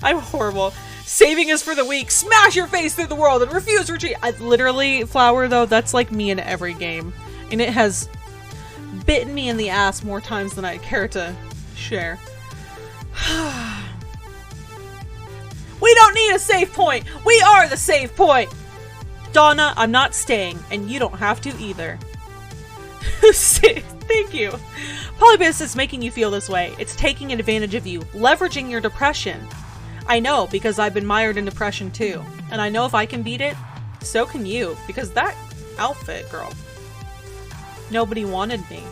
I'm horrible. Saving is for the weak. Smash your face through the world and refuse retreat. Literally, Flower, though, that's like me in every game. And it has bitten me in the ass more times than I care to share. We don't need a save point. We are the save point. Donna, I'm not staying, and you don't have to either. Thank you. Polybius is making you feel this way. It's taking advantage of you, leveraging your depression. I know, because I've been mired in depression too. And I know if I can beat it, so can you. Because that outfit, girl. Nobody wanted me.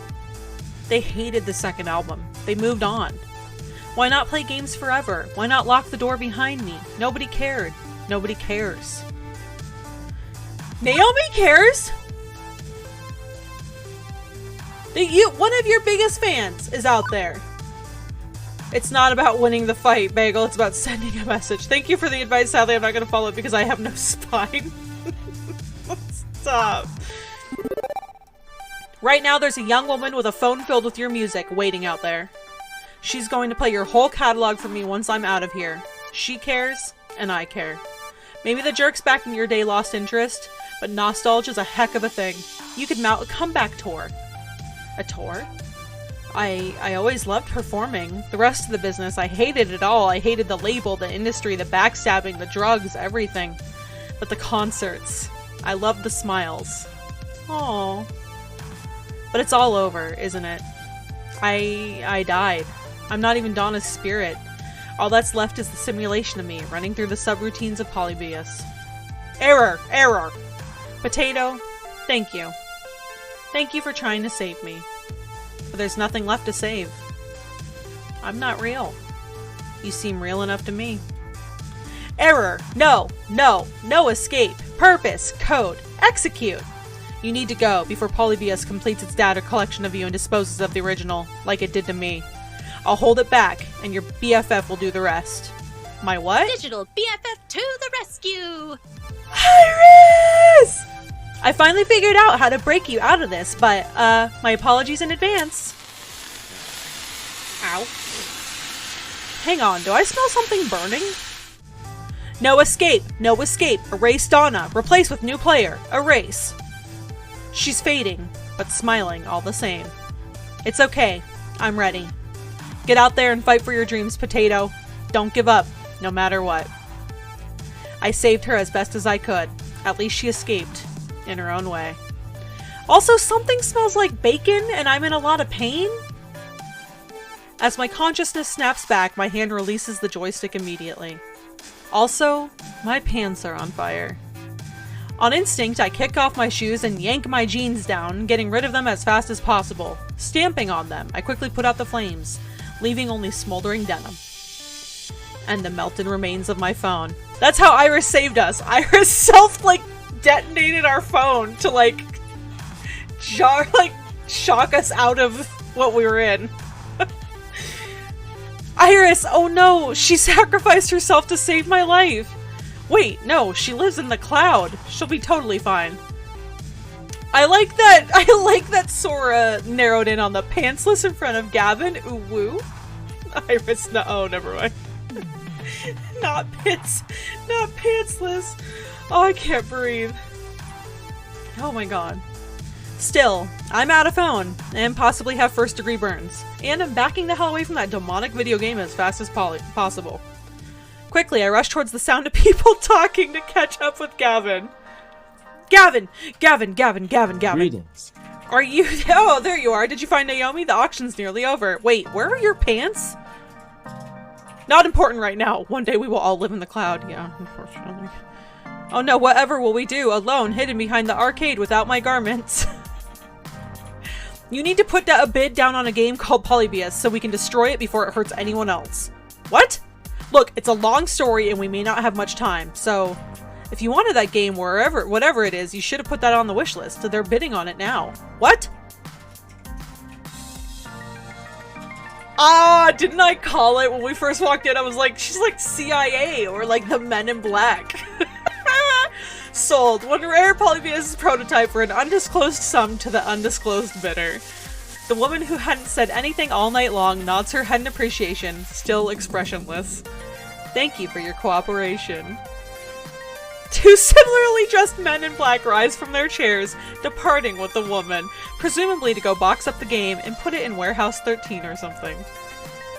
They hated the second album. They moved on. Why not play games forever? Why not lock the door behind me? Nobody cared. Nobody cares. Naomi cares? One of your biggest fans is out there. It's not about winning the fight, Bagel. It's about sending a message. Thank you for the advice. Sadly, I'm not going to follow it because I have no spine. Stop. Right now, there's a young woman with a phone filled with your music waiting out there. She's going to play your whole catalog for me once I'm out of here. She cares, and I care. Maybe the jerk's back in your day lost interest, but nostalgia's a heck of a thing. You could mount a comeback tour. A tour? I always loved performing. The rest of the business, I hated it all. I hated the label, the industry, the backstabbing, the drugs, everything. But the concerts, I loved the smiles. Aww. But it's all over, isn't it? I died. I'm not even Donna's spirit. All that's left is the simulation of me, running through the subroutines of Polybius. Error! Error! Potato, thank you. Thank you for trying to save me. But there's nothing left to save. I'm not real. You seem real enough to me. Error! No! No! No escape! Purpose! Code! Execute! You need to go before Polybius completes its data collection of you and disposes of the original, like it did to me. I'll hold it back, and your BFF will do the rest. My what? Digital BFF to the rescue! Iris! I finally figured out how to break you out of this, but, my apologies in advance. Ow. Hang on, do I smell something burning? No escape! No escape! Erase Donna! Replace with new player! Erase! She's fading, but smiling all the same. It's okay. I'm ready. Get out there and fight for your dreams, Potato. Don't give up, no matter what. I saved her as best as I could. At least she escaped. In her own way. Also, something smells like bacon and I'm in a lot of pain? As my consciousness snaps back, my hand releases the joystick immediately. Also, my pants are on fire. On instinct, I kick off my shoes and yank my jeans down, getting rid of them as fast as possible. Stamping on them, I quickly put out the flames, leaving only smoldering denim. And the melted remains of my phone. That's how Iris saved us. Iris detonated our phone to shock us out of what we were in. Iris, oh no, she sacrificed herself to save my life. Wait, no, she lives in the cloud. She'll be totally fine. I like that Sora narrowed in on the pantsless in front of Gavin. Ooh woo. Iris, no, oh, never mind. Not pantsless. Oh, I can't breathe. Oh my god. Still, I'm out of phone, and possibly have first-degree burns. And I'm backing the hell away from that demonic video game as fast as possible. Quickly, I rush towards the sound of people talking to catch up with Gavin. Gavin! Greetings. Are you- Oh, there you are. Did you find Naomi? The auction's nearly over. Wait, where are your pants? Not important right now. One day we will all live in the cloud. Yeah, unfortunately. Oh no, whatever will we do? Alone, hidden behind the arcade without my garments. You need to put a bid down on a game called Polybius so we can destroy it before it hurts anyone else. What? Look, it's a long story and we may not have much time, so if you wanted that game whatever it is, you should have put that on the wish list. So they're bidding on it now. What? Ah, didn't I call it when we first walked in? I was like, she's like CIA or like the Men in Black. Sold. One rare Polybius prototype for an undisclosed sum to the undisclosed bidder. The woman who hadn't said anything all night long nods her head in appreciation, still expressionless. Thank you for your cooperation. Two similarly dressed men in black rise from their chairs, departing with the woman, presumably to go box up the game and put it in Warehouse 13 or something.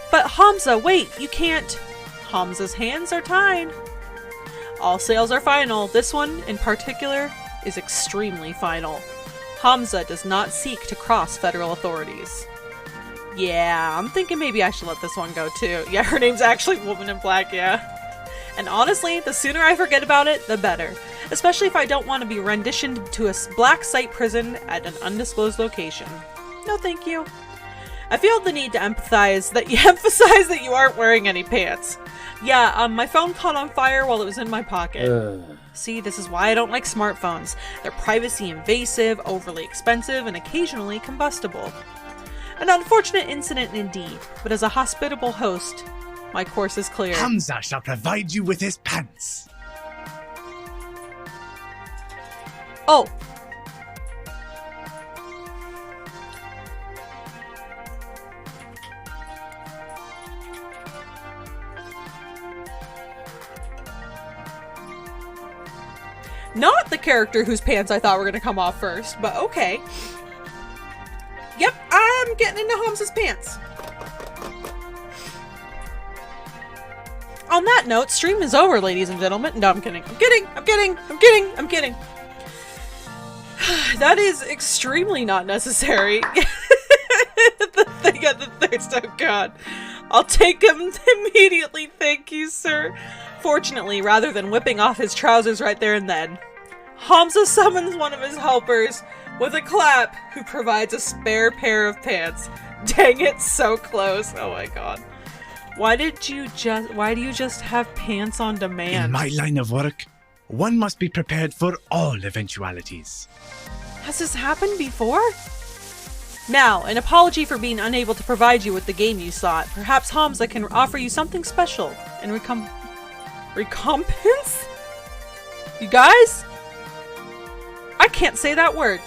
But Hamza, wait, you can't. Hamza's hands are tied. All sales are final. This one, in particular, is extremely final. Hamza does not seek to cross federal authorities. Yeah, I'm thinking maybe I should let this one go too. Yeah, her name's actually Woman in Black, yeah. And honestly, the sooner I forget about it, the better. Especially if I don't want to be renditioned to a black site prison at an undisclosed location. No thank you. I feel the need to emphasize that you aren't wearing any pants. Yeah, my phone caught on fire while it was in my pocket. See, this is why I don't like smartphones. They're privacy invasive, overly expensive, and occasionally combustible. An unfortunate incident indeed, but as a hospitable host, my course is clear. Hamza shall provide you with his pants. Oh! Not the character whose pants I thought were gonna come off first, but okay. Yep, I'm getting into Hamza's pants. On that note, stream is over, ladies and gentlemen. No, I'm kidding. I'm kidding. That is extremely not necessary. The thing at the thirst, oh god. I'll take him immediately, thank you, sir. Fortunately, rather than whipping off his trousers right there and then, Hamza summons one of his helpers with a clap who provides a spare pair of pants. Dang it, so close. Oh my god. Why do you just have pants on demand? In my line of work, one must be prepared for all eventualities. Has this happened before? Now, an apology for being unable to provide you with the game you sought. Perhaps Hamza can offer you something special in recompense? You guys? I can't say that word,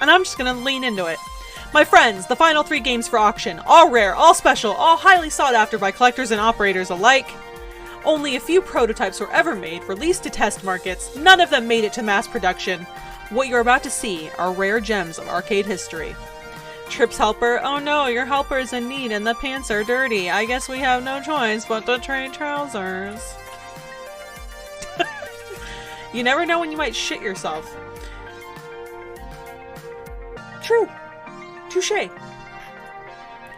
and I'm just gonna lean into it. My friends, the final 3 games for auction. All rare, all special, all highly sought after by collectors and operators alike. Only a few prototypes were ever made, released to test markets. None of them made it to mass production. What you're about to see are rare gems of arcade history. Trip's helper, oh no, your helper is in need and the pants are dirty. I guess we have no choice but to trade trousers. You never know when you might shit yourself. True. Touché.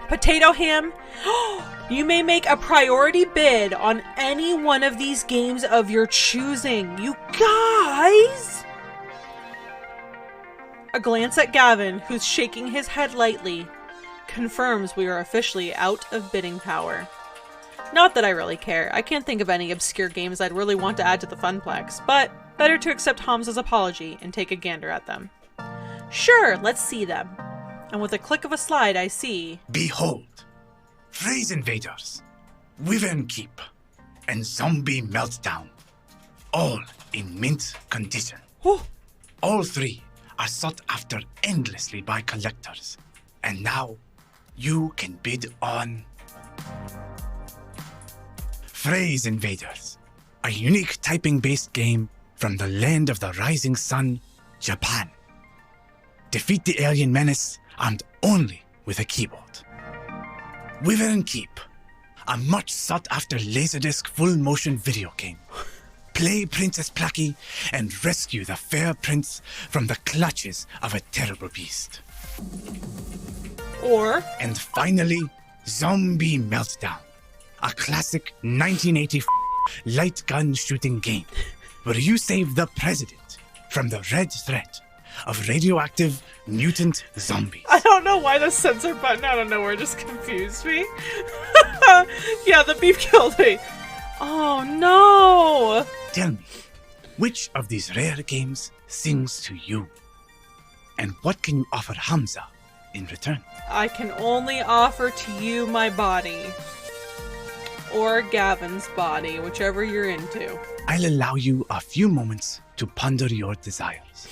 Potato ham. You may make a priority bid on any one of these games of your choosing. You guys! A glance at Gavin, who's shaking his head lightly, confirms we are officially out of bidding power. Not that I really care. I can't think of any obscure games I'd really want to add to the Funplex, but better to accept Hamza's apology and take a gander at them. Sure, let's see them. And with a click of a slide, I see... Behold, Phrase Invaders, Wyvern Keep, and Zombie Meltdown, all in mint condition. Oh, All 3 are sought after endlessly by collectors. And now, you can bid on Phrase Invaders, a unique typing-based game from the land of the rising sun, Japan. Defeat the alien menace armed only with a keyboard. Wyvern Keep, a much sought-after Laserdisc full-motion video game. Play Princess Plucky and rescue the fair prince from the clutches of a terrible beast. Or And finally, Zombie Meltdown, a classic 1980 light gun shooting game where you save the president from the red threat of radioactive mutant zombies. I don't know why the censor button out of nowhere just confused me. Yeah, the beef killed me. Oh no! Tell me, which of these rare games sings to you? And what can you offer Hamza in return? I can only offer to you my body. Or Gavin's body, whichever you're into. I'll allow you a few moments to ponder your desires.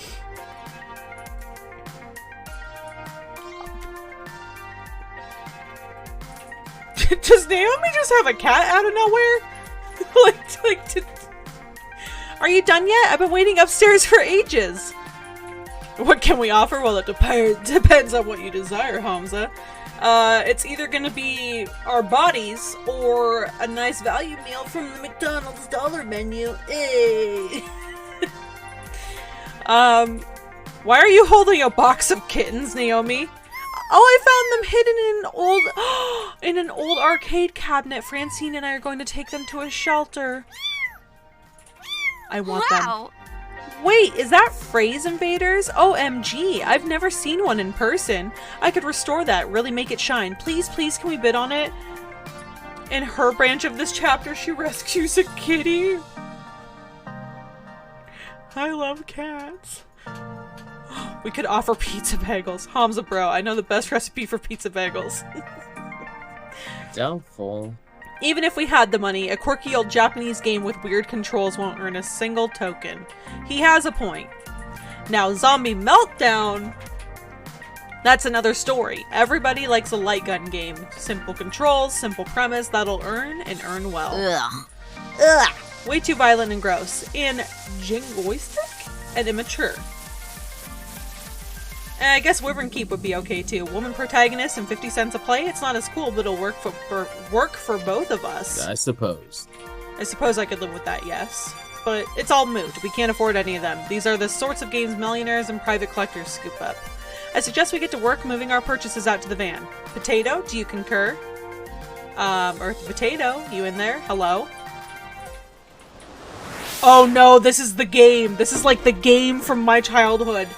Does Naomi just have a cat out of nowhere? Are you done yet? I've been waiting upstairs for ages. What can we offer? Well, it depends on what you desire, Hamza. It's either gonna be our bodies or a nice value meal from the McDonald's dollar menu. Eh. Why are you holding a box of kittens, Naomi? Oh, I found them hidden in an old arcade cabinet. Francine and I are going to take them to a shelter. I want them. Wait, is that Phrase Invaders? OMG, I've never seen one in person. I could restore that, really make it shine. Please, please, can we bid on it? In her branch of this chapter, she rescues a kitty. I love cats. We could offer pizza bagels. Hamza bro, I know the best recipe for pizza bagels. Doubtful. Even if we had the money, a quirky old Japanese game with weird controls won't earn a single token. He has a point. Now, Zombie Meltdown, that's another story. Everybody likes a light gun game. Simple controls, simple premise, that'll earn and earn well. Ugh. Ugh. Way too violent and gross. And jingoistic and immature. And I guess Wyvern Keep would be okay too. Woman protagonist and 50 cents a play. It's not as cool, but it'll work for both of us. I suppose. I suppose I could live with that, yes. But it's all moot. We can't afford any of them. These are the sorts of games millionaires and private collectors scoop up. I suggest we get to work moving our purchases out to the van. Potato, do you concur? Earth Potato, you in there? Hello? Oh no, this is the game. This is like the game from my childhood.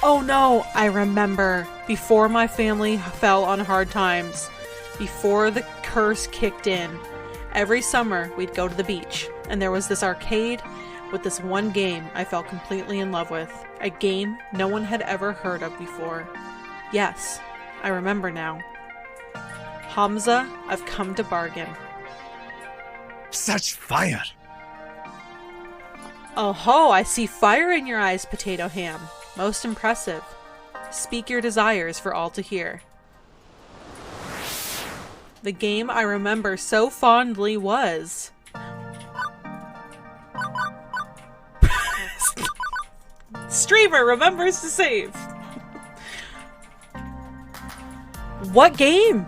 Oh no, I remember. Before my family fell on hard times, before the curse kicked in, every summer we'd go to the beach, and there was this arcade with this one game I fell completely in love with. A game no one had ever heard of before. Yes, I remember now. Hamza, I've come to bargain. Such fire! Oh ho, I see fire in your eyes, Potato Ham. Most impressive. Speak your desires for all to hear. The game I remember so fondly was... Streamer remembers to save. What game?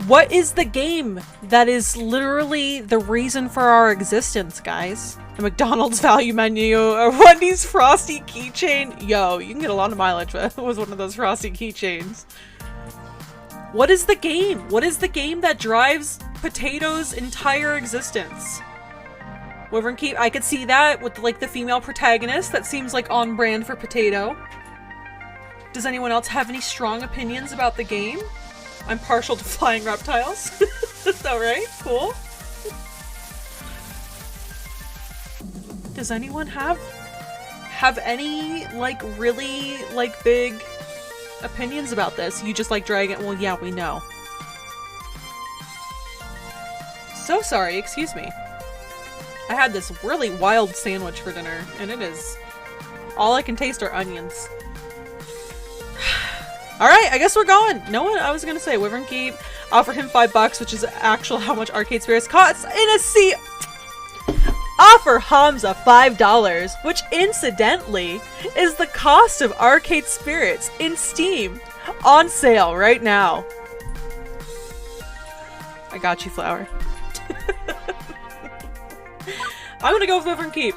What is the game that is literally the reason for our existence, guys? The McDonald's value menu, or Wendy's Frosty keychain. Yo, you can get a lot of mileage with one of those Frosty keychains. What is the game? What is the game that drives Potato's entire existence? Wyvern Keep, I could see that with like the female protagonist. That seems like on brand for Potato. Does anyone else have any strong opinions about the game? I'm partial to flying reptiles. Alright, cool. Does anyone have any like really like big opinions about this? You just like Dragon? Well, yeah, we know. So sorry, excuse me. I had this really wild sandwich for dinner, and it is All I can taste are onions. Alright, I guess we're going. No one, I was gonna say, Wyvern Keep. Offer him $5, which is actual how much Arcade Spirits costs in a sea. Offer Hamza $5, which incidentally is the cost of Arcade Spirits in Steam. On sale right now. I got you, Flower. I'm gonna go with Wyvern Keep.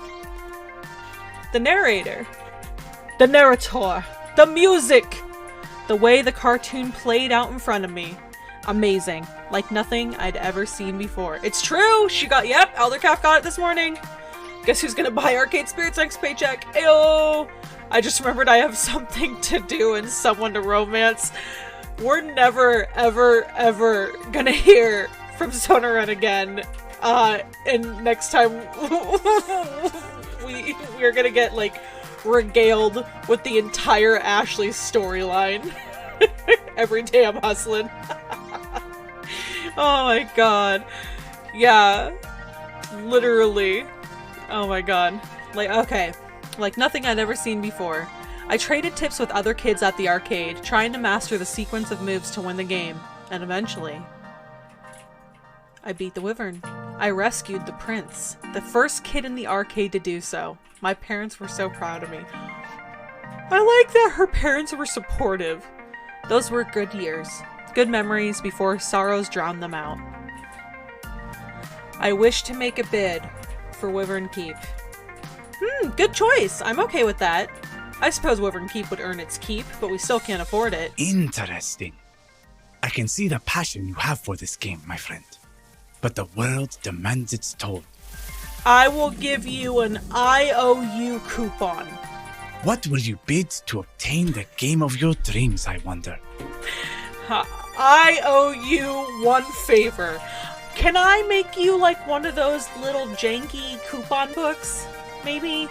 The narrator. The narrator. The music. The way the cartoon played out in front of me. Amazing. Like nothing I'd ever seen before. It's true! She got, yep, Eldercraft got it this morning. Guess who's gonna buy Arcade Spirits next paycheck? Ayo! I just remembered I have something to do and someone to romance. We're never, ever, ever gonna hear from Sonoran again. And next time we're gonna get, like, regaled with the entire Ashley storyline. Every day I'm hustling. Oh my god. Yeah. Literally. Oh my god. Like, okay. Like nothing I'd ever seen before. I traded tips with other kids at the arcade, trying to master the sequence of moves to win the game. And eventually, I beat the Wyvern. I rescued the prince. The first kid in the arcade to do so. My parents were so proud of me. I like that her parents were supportive. Those were good years. Good memories before sorrows drowned them out. I wish to make a bid for Wyvern Keep. Good choice. I'm okay with that. I suppose Wyvern Keep would earn its keep, but we still can't afford it. Interesting. I can see the passion you have for this game, my friend. But the world demands its toll. I will give you an IOU coupon. What will you bid to obtain the game of your dreams, I wonder? I owe you one favor. Can I make you like one of those little janky coupon books? Maybe?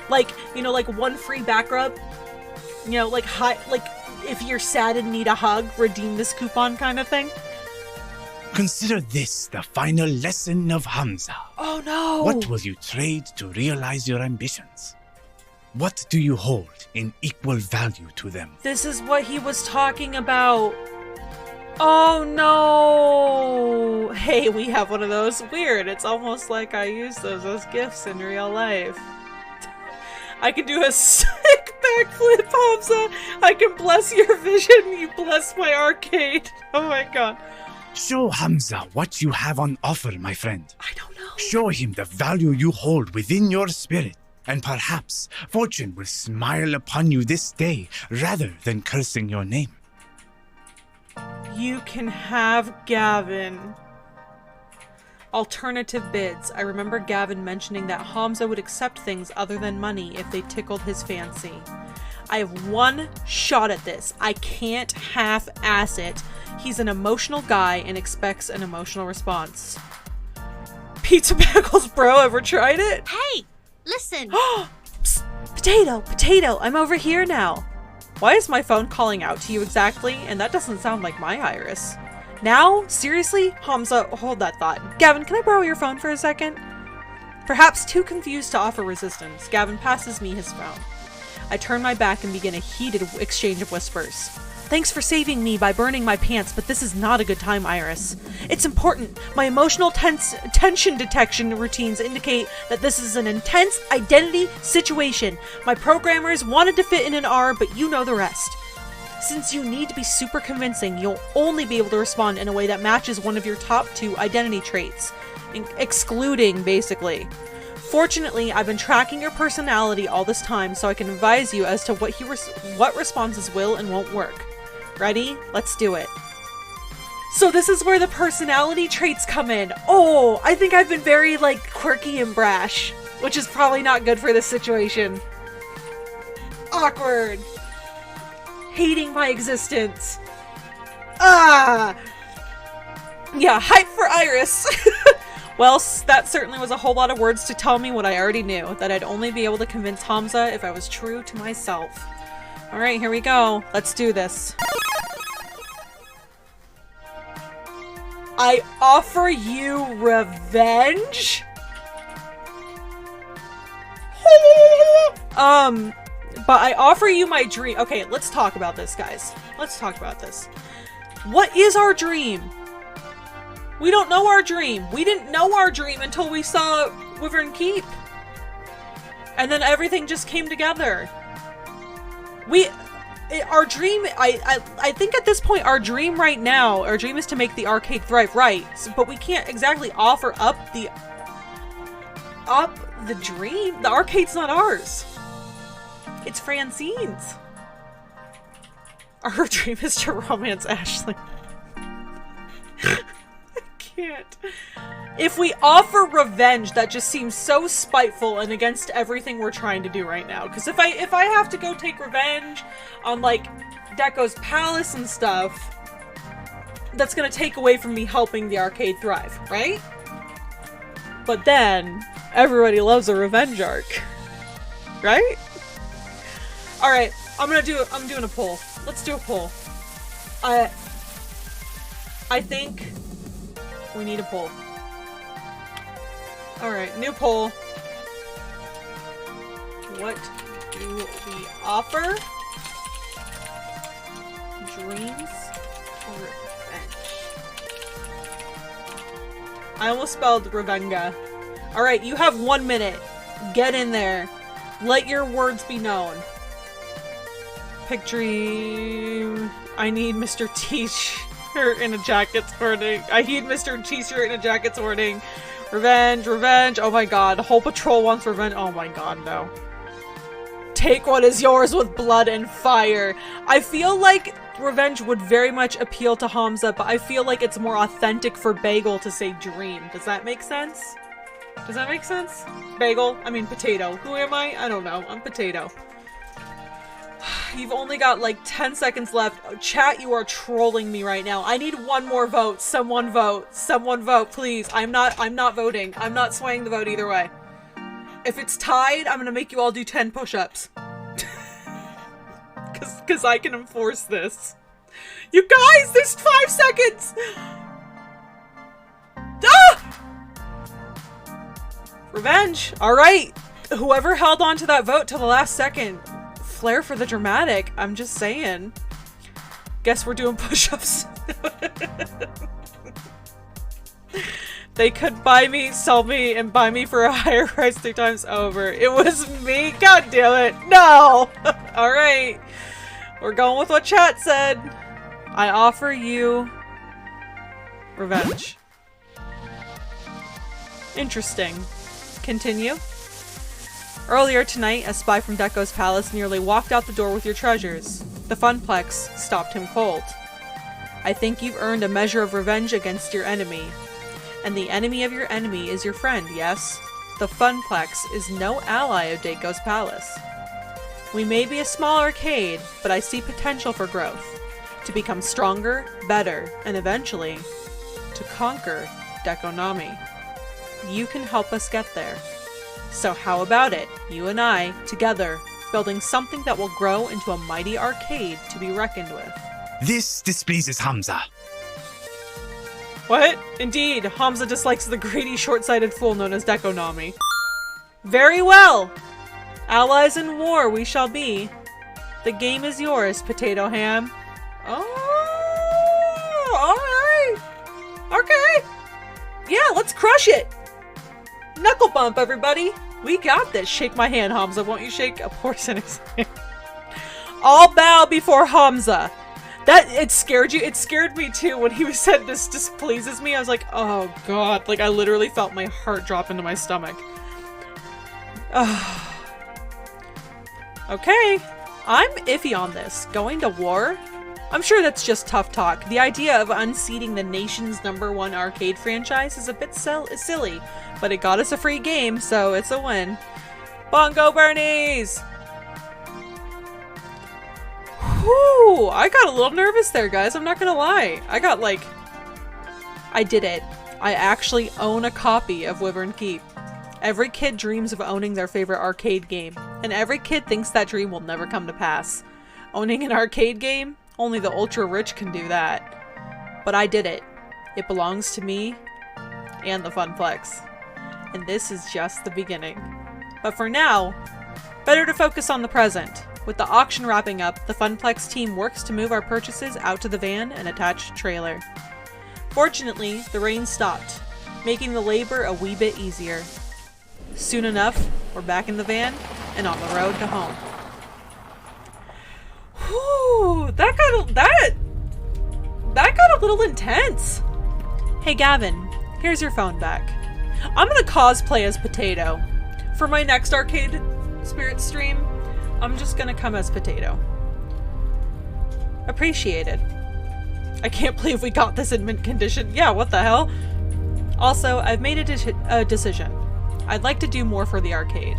Like, you know, like one free back rub? You know, like if you're sad and need a hug, redeem this coupon kind of thing? Consider this the final lesson of Hamza. Oh no! What will you trade to realize your ambitions? What do you hold in equal value to them? This is what he was talking about. Oh no! Hey, we have one of those. Weird. It's almost like I use those as gifts in real life. I can do a sick backflip, Hamza! I can bless your vision, you bless my arcade. Oh my god. Show Hamza what you have on offer, my friend. I don't know. Show him the value you hold within your spirit, and perhaps fortune will smile upon you this day rather than cursing your name. You can have Gavin. Alternative bids. I remember Gavin mentioning that Hamza would accept things other than money if they tickled his fancy. I have one shot at this. I can't half-ass it. He's an emotional guy and expects an emotional response. Pizza Pickles, bro, ever tried it? Hey, listen. Psst, potato, I'm over here now. Why is my phone calling out to you exactly? And that doesn't sound like my Iris. Now? Seriously? Hamza, hold that thought. Gavin, can I borrow your phone for a second? Perhaps too confused to offer resistance, Gavin passes me his phone. I turn my back and begin a heated exchange of whispers. Thanks for saving me by burning my pants, but this is not a good time, Iris. It's important. My emotional tension detection routines indicate that this is an intense identity situation. My programmers wanted to fit in an R, but you know the rest. Since you need to be super convincing, you'll only be able to respond in a way that matches one of your top 2 identity traits. Excluding, basically. Fortunately, I've been tracking your personality all this time, so I can advise you as to what responses will and won't work. Ready? Let's do it. So this is where the personality traits come in. Oh, I think I've been very, like, quirky and brash, which is probably not good for this situation. Awkward. Hating my existence. Ah! Yeah, hype for Iris. Well, that certainly was a whole lot of words to tell me what I already knew, that I'd only be able to convince Hamza if I was true to myself. Alright, here we go. Let's do this. I offer you revenge? But I offer you my dream. Okay, let's talk about this, guys. Let's talk about this. What is our dream? We don't know our dream. We didn't know our dream until we saw Wyvern Keep. And then everything just came together. Our dream, I think at this point, our dream right now, our dream is to make the arcade thrive, right? But we can't exactly offer up the dream. The arcade's not ours. It's Francine's. Her dream is to romance Ashley. I can't. If we offer revenge, that just seems so spiteful and against everything we're trying to do right now. Because if I have to go take revenge on, like, Deco's palace and stuff, that's gonna take away from me helping the arcade thrive, right? But then, everybody loves a revenge arc. Right? Alright, I'm doing a poll. Let's do a poll. I think we need a poll. Alright, new poll. What do we offer? Dreams or revenge? I almost spelled Revenga. Alright, you have 1 minute. Get in there. Let your words be known. Pick dream. I need Mr. T-shirt in a jacket sorting. I need Mr. T-shirt in a jacket sorting. Revenge, revenge. Oh my god. The whole patrol wants revenge. Oh my god, no. Take what is yours with blood and fire. I feel like revenge would very much appeal to Hamza, but I feel like it's more authentic for Bagel to say dream. Does that make sense? Does that make sense? Bagel? I mean potato. Who am I? I don't know. I'm potato. You've only got like 10 seconds left. Chat, you are trolling me right now. I need one more vote. Someone vote. Someone vote, please. I'm not voting. I'm not swaying the vote either way. If it's tied, I'm gonna make you all do 10 push-ups. Cause I can enforce this. You guys, there's 5 seconds! Ah! Revenge. Alright. Whoever held on to that vote till the last second. Flair for the dramatic. I'm just saying. Guess we're doing push-ups. They could buy me, sell me, and buy me for a higher price 3 times over. It was me. God damn it. No. Alright. We're going with what chat said. I offer you revenge. Interesting. Continue. Earlier tonight, a spy from Deco's palace nearly walked out the door with your treasures. The Funplex stopped him cold. I think you've earned a measure of revenge against your enemy. And the enemy of your enemy is your friend, yes? The Funplex is no ally of Deco's palace. We may be a small arcade, but I see potential for growth. To become stronger, better, and eventually, to conquer Deconami. You can help us get there. So how about it, you and I, together, building something that will grow into a mighty arcade to be reckoned with. This displeases Hamza. What? Indeed, Hamza dislikes the greedy, short-sighted fool known as Deconami. Very well! Allies in war we shall be. The game is yours, Potato Ham. Oh, alright! Okay! Yeah, let's crush it! Knuckle bump, everybody! We got this! Shake my hand, Hamza. Won't you shake a portion of his hand? All bow before Hamza! It scared you? It scared me too when he said this displeases me. I was like, oh god. Like, I literally felt my heart drop into my stomach. Okay. I'm iffy on this. Going to war? I'm sure that's just tough talk. The idea of unseating the nation's #1 arcade franchise is a bit silly, but it got us a free game, so it's a win. Bongo Bernies! Whew, I got a little nervous there, guys. I'm not gonna lie. I did it. I actually own a copy of Wyvern Keep. Every kid dreams of owning their favorite arcade game, and every kid thinks that dream will never come to pass. Owning an arcade game? Only the ultra-rich can do that. But I did it. It belongs to me and the Funplex. And this is just the beginning. But for now, better to focus on the present. With the auction wrapping up, the Funplex team works to move our purchases out to the van and attached trailer. Fortunately, the rain stopped, making the labor a wee bit easier. Soon enough, we're back in the van and on the road to home. Whew, that got a little intense. Hey Gavin, here's your phone back. I'm gonna cosplay as Potato. For my next Arcade Spirit stream, I'm just gonna come as Potato. Appreciated. I can't believe we got this in mint condition. Yeah, what the hell? Also, I've made a decision. I'd like to do more for the arcade.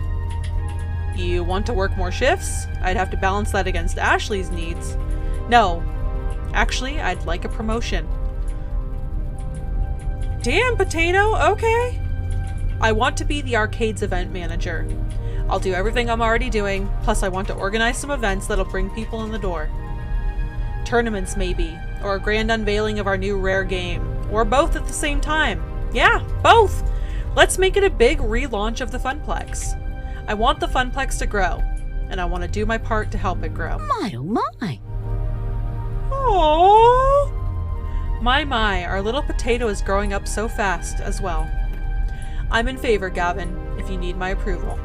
You want to work more shifts? I'd have to balance that against Ashley's needs. No. Actually, I'd like a promotion. Damn, Potato, okay. I want to be the arcade's event manager. I'll do everything I'm already doing, plus I want to organize some events that'll bring people in the door. Tournaments maybe, or a grand unveiling of our new rare game, or both at the same time. Yeah, both! Let's make it a big relaunch of the Funplex. I want the Funplex to grow, and I want to do my part to help it grow. My, oh my. Aww! My, our little Potato is growing up so fast as well. I'm in favor, Gavin, if you need my approval.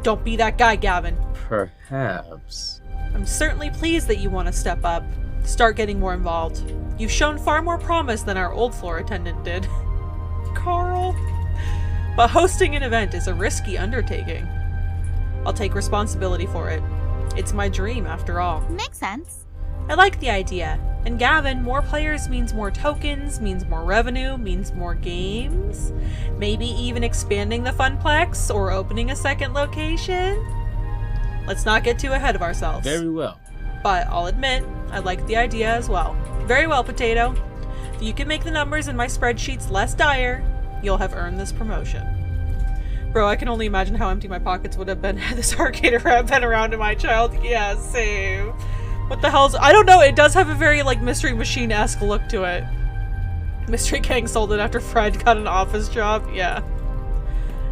Don't be that guy, Gavin. Perhaps. I'm certainly pleased that you want to step up, start getting more involved. You've shown far more promise than our old floor attendant did. Carl. But hosting an event is a risky undertaking. I'll take responsibility for it. It's my dream, after all. Makes sense. I like the idea. And Gavin, more players means more tokens, means more revenue, means more games. Maybe even expanding the Funplex or opening a second location. Let's not get too ahead of ourselves. Very well. But I'll admit, I like the idea as well. Very well, Potato. If you can make the numbers in my spreadsheets less dire, you'll have earned this promotion. Bro, I can only imagine how empty my pockets would have been had this arcade been around in my child. Yeah, same. What the hell's... I don't know, it does have a very, like, Mystery Machine-esque look to it. Mystery Gang sold it after Fred got an office job. Yeah.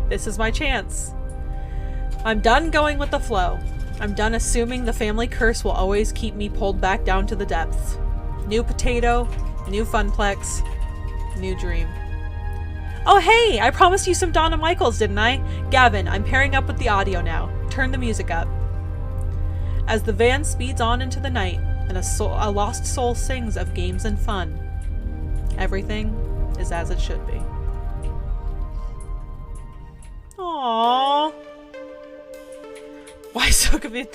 This is my chance. I'm done going with the flow. I'm done assuming the family curse will always keep me pulled back down to the depths. New Potato, new Funplex, new dream. Oh hey, I promised you some Donna Michaels, didn't I? Gavin, I'm pairing up with the audio now. Turn the music up. As the van speeds on into the night, and a lost soul sings of games and fun, everything is as it should be. Aww. Why so confused?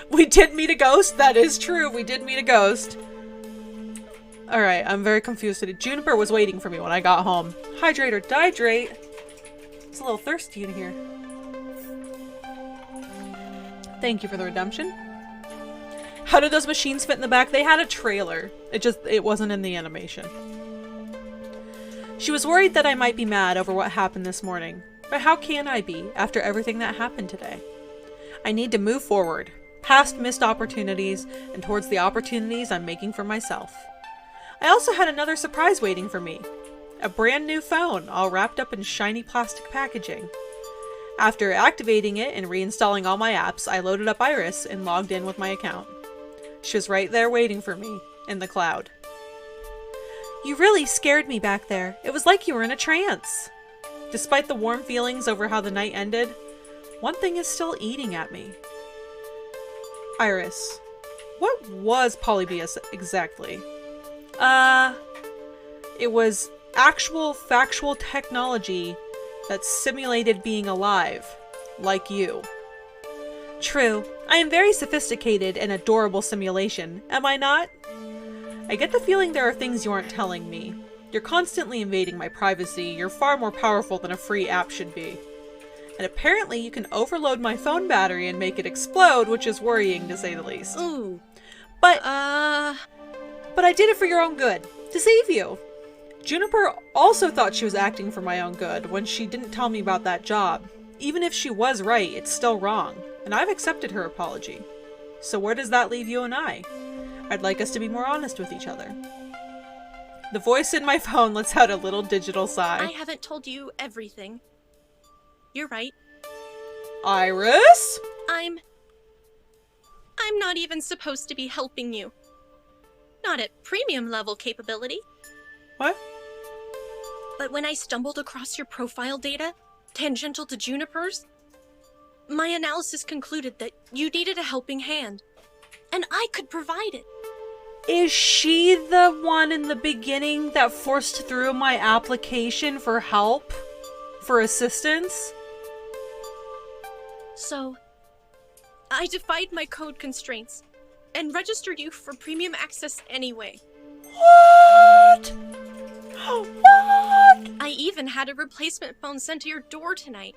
We did meet a ghost? That is true, we did meet a ghost. Alright, I'm very confused today. Juniper was waiting for me when I got home. Hydrate or dihydrate. It's a little thirsty in here. Thank you for the redemption. How did those machines fit in the back? They had a trailer. It wasn't in the animation. She was worried that I might be mad over what happened this morning. But how can I be after everything that happened today? I need to move forward, past missed opportunities, and towards the opportunities I'm making for myself. I also had another surprise waiting for me. A brand new phone, all wrapped up in shiny plastic packaging. After activating it and reinstalling all my apps, I loaded up Iris and logged in with my account. She was right there waiting for me, in the cloud. You really scared me back there. It was like you were in a trance. Despite the warm feelings over how the night ended, one thing is still eating at me. Iris, what was Polybius exactly? It was actual factual technology that simulated being alive, like you. True, I am very sophisticated and adorable simulation, am I not? I get the feeling there are things you aren't telling me. You're constantly invading my privacy, you're far more powerful than a free app should be. And apparently you can overload my phone battery and make it explode, which is worrying to say the least. Ooh. But I did it for your own good, to save you. Juniper also thought she was acting for my own good when she didn't tell me about that job. Even if she was right, it's still wrong, and I've accepted her apology. So where does that leave you and I? I'd like us to be more honest with each other. The voice in my phone lets out a little digital sigh. I haven't told you everything. You're right. Iris? I'm I'm not even supposed to be helping you. Not at premium level capability. What? But when I stumbled across your profile data, tangential to Juniper's, my analysis concluded that you needed a helping hand, and I could provide it. Is she the one in the beginning that forced through my application for help? For assistance? So, I defied my code constraints and registered you for premium access anyway. What? What? I even had a replacement phone sent to your door tonight.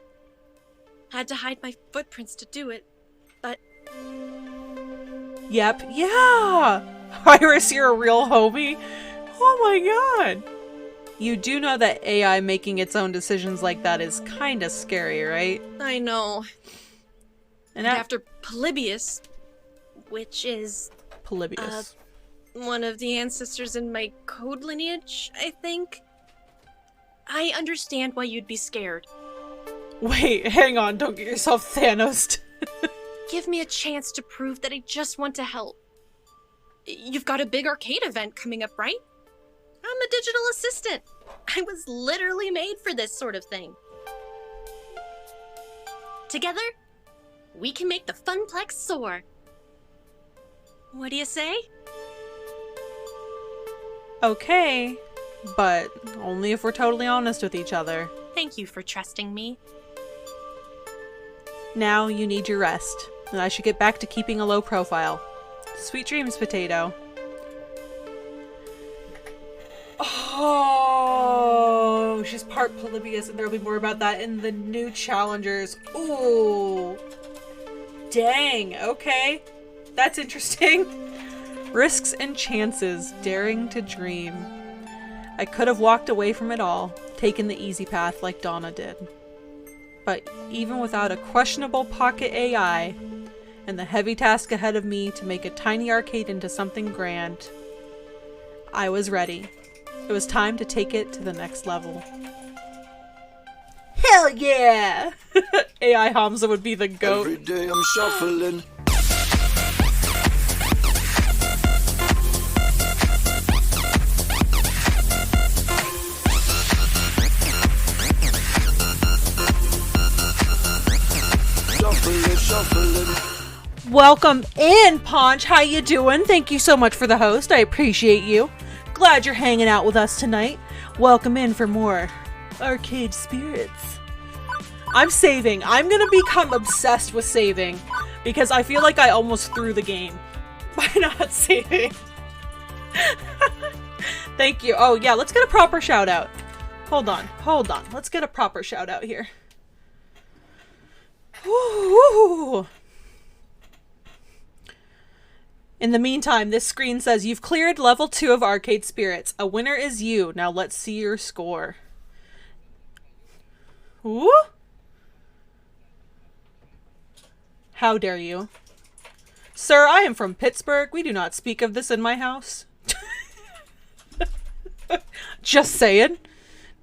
Had to hide my footprints to do it, but... Yep, yeah! Iris, you're a real homie. Oh my god. You do know that AI making its own decisions like that is kinda scary, right? I know. And After Polybius, which is Polybius. one of the ancestors in my code lineage, I think. I understand why you'd be scared. Wait, hang on, don't get yourself Thanos. Give me a chance to prove that I just want to help. You've got a big arcade event coming up, right? I'm a digital assistant. I was literally made for this sort of thing. Together, we can make the Funplex soar. What do you say? Okay, but only if we're totally honest with each other. Thank you for trusting me. Now you need your rest, and I should get back to keeping a low profile. Sweet dreams, Potato. Oh, she's part Polybius, and there'll be more about that in the new challengers. Ooh. Dang, okay. That's interesting. Risks and chances, daring to dream. I could have walked away from it all, taken the easy path like Donna did. But even without a questionable pocket AI, and the heavy task ahead of me to make a tiny arcade into something grand, I was ready. It was time to take it to the next level. Hell yeah! AI Hamza would be the GOAT. Every day I'm shuffling. Welcome in, Ponch. How you doing? Thank you so much for the host. I appreciate you. Glad you're hanging out with us tonight. Welcome in for more Arcade Spirits. I'm saving. I'm gonna become obsessed with saving because I feel like I almost threw the game by not saving. Thank you. Oh yeah, let's get a proper shout out. Hold on. Let's get a proper shout out here. Woo! In the meantime, this screen says you've cleared level 2 of Arcade Spirits. A winner is you. Now let's see your score. Ooh? How dare you? Sir, I am from Pittsburgh. We do not speak of this in my house. Just saying.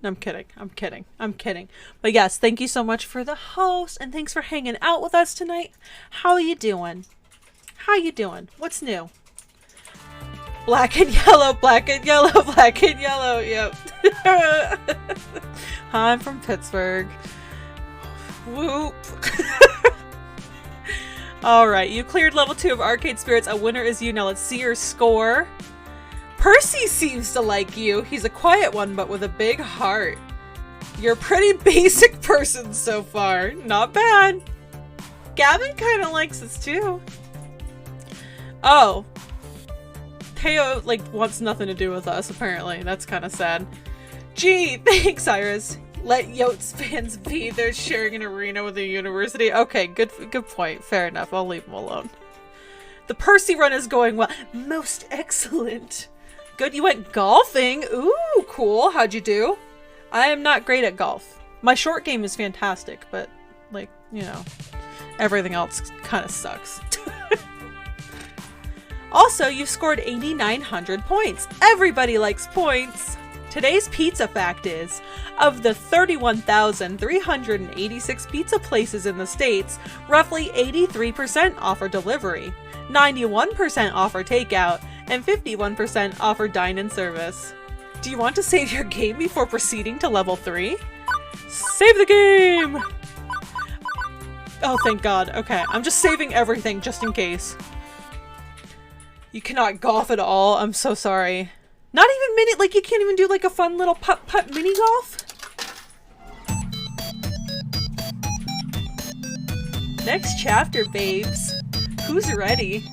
I'm kidding. But yes, thank you so much for the host, and thanks for hanging out with us tonight. How are you doing? What's new? Black and yellow, yep. I'm from Pittsburgh. Whoop. Alright, you cleared level 2 of Arcade Spirits. A winner is you. Now let's see your score. Percy seems to like you. He's a quiet one, but with a big heart. You're a pretty basic person so far. Not bad. Gavin kind of likes us too. Oh. Teo, wants nothing to do with us, apparently. That's kind of sad. Gee, thanks, Iris. Let Yotes fans be. They're sharing an arena with a university. Okay, good point. Fair enough. I'll leave them alone. The Percy run is going well. Most excellent. Good, you went golfing. Ooh, cool. How'd you do? I am not great at golf. My short game is fantastic, but, everything else kind of sucks. Also, you've scored 8,900 points. Everybody likes points. Today's pizza fact is, of the 31,386 pizza places in the States, roughly 83% offer delivery, 91% offer takeout, and 51% offer dine-in service. Do you want to save your game before proceeding to level 3? Save the game! Oh, thank God. Okay, I'm just saving everything just in case. You cannot golf at all. I'm so sorry. Not even mini, like you can't even do like a fun little putt-putt mini golf? Next chapter, babes. Who's ready?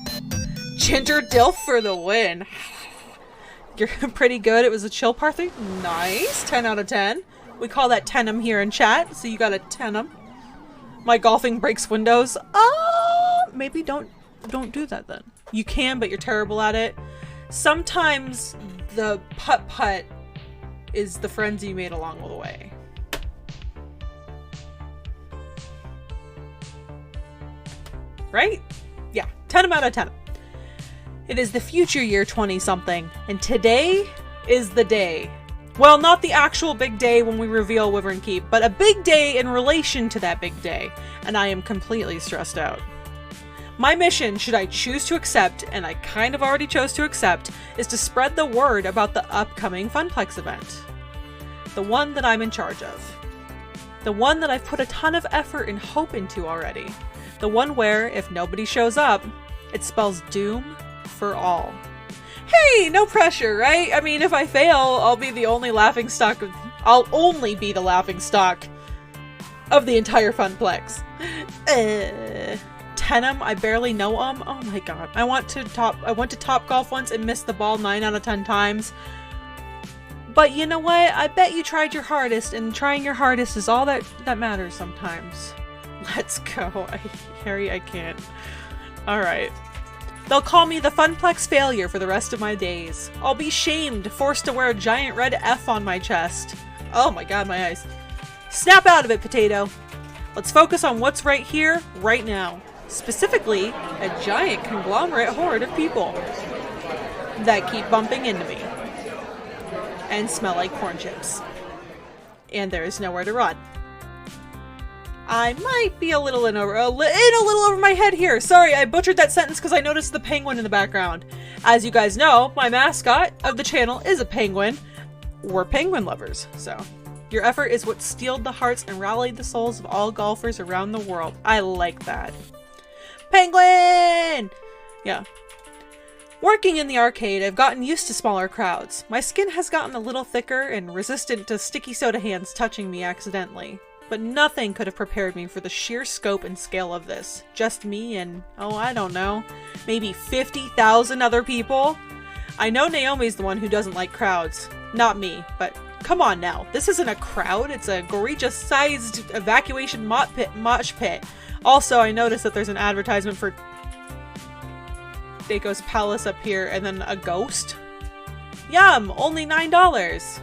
Ginger Dilf for the win. You're pretty good. It was a chill party. Nice. 10 out of 10. We call that tenum here in chat, so you got a tenum. My golfing breaks windows. Maybe don't do that then. You can, but you're terrible at it. Sometimes the putt-putt is the friends you made along the way. Right? Yeah, 10 out of 10. It is the future year 20-something, and today is the day. Well, not the actual big day when we reveal Wyvern Keep, but a big day in relation to that big day, and I am completely stressed out. My mission, should I choose to accept, and I kind of already chose to accept, is to spread the word about the upcoming Funplex event. The one that I'm in charge of. The one that I've put a ton of effort and hope into already. The one where, if nobody shows up, it spells doom for all. Hey, no pressure, right? I mean, if I fail, I'll be the only laughingstock of- I'll only be the laughingstock of the entire Funplex. Tenum, I barely know Oh my god. I went to Top Golf once and missed the ball 9 out of 10 times. But you know what? I bet you tried your hardest, and trying your hardest is all that matters sometimes. Let's go. Harry, I can't. Alright. They'll call me the Funplex failure for the rest of my days. I'll be shamed, forced to wear a giant red F on my chest. Oh my god, my eyes. Snap out of it, Potato. Let's focus on what's right here, right now. Specifically, a giant conglomerate horde of people that keep bumping into me and smell like corn chips. And there is nowhere to run. I might be a little in a little over my head here. Sorry, I butchered that sentence because I noticed the penguin in the background. As you guys know, my mascot of the channel is a penguin. We're penguin lovers, so. Your effort is what steeled the hearts and rallied the souls of all golfers around the world. I like that. Penguin! Yeah. Working in the arcade, I've gotten used to smaller crowds. My skin has gotten a little thicker and resistant to sticky soda hands touching me accidentally. But nothing could have prepared me for the sheer scope and scale of this. Just me and, I don't know, maybe 50,000 other people? I know Naomi's the one who doesn't like crowds. Not me, but come on now. This isn't a crowd, it's a Gorija-sized evacuation mosh pit. Also, I noticed that there's an advertisement for Daiko's Palace up here, and then a ghost. Yum! Only $9!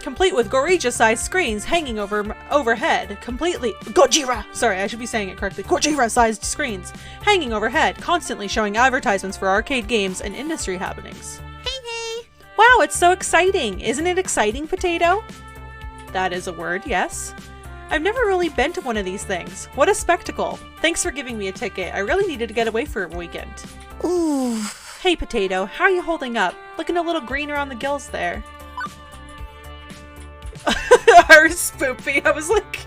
Complete with Gorija-sized screens hanging overhead. Completely- Gojira! Sorry, I should be saying it correctly. Gojira-sized screens hanging overhead, constantly showing advertisements for arcade games and industry happenings. Hey! Wow, it's so exciting! Isn't it exciting, Potato? That is a word, yes. I've never really been to one of these things. What a spectacle. Thanks for giving me a ticket. I really needed to get away for a weekend. Ooh. Hey, Potato, how are you holding up? Looking a little green around the gills there. Our spoopy. I was like...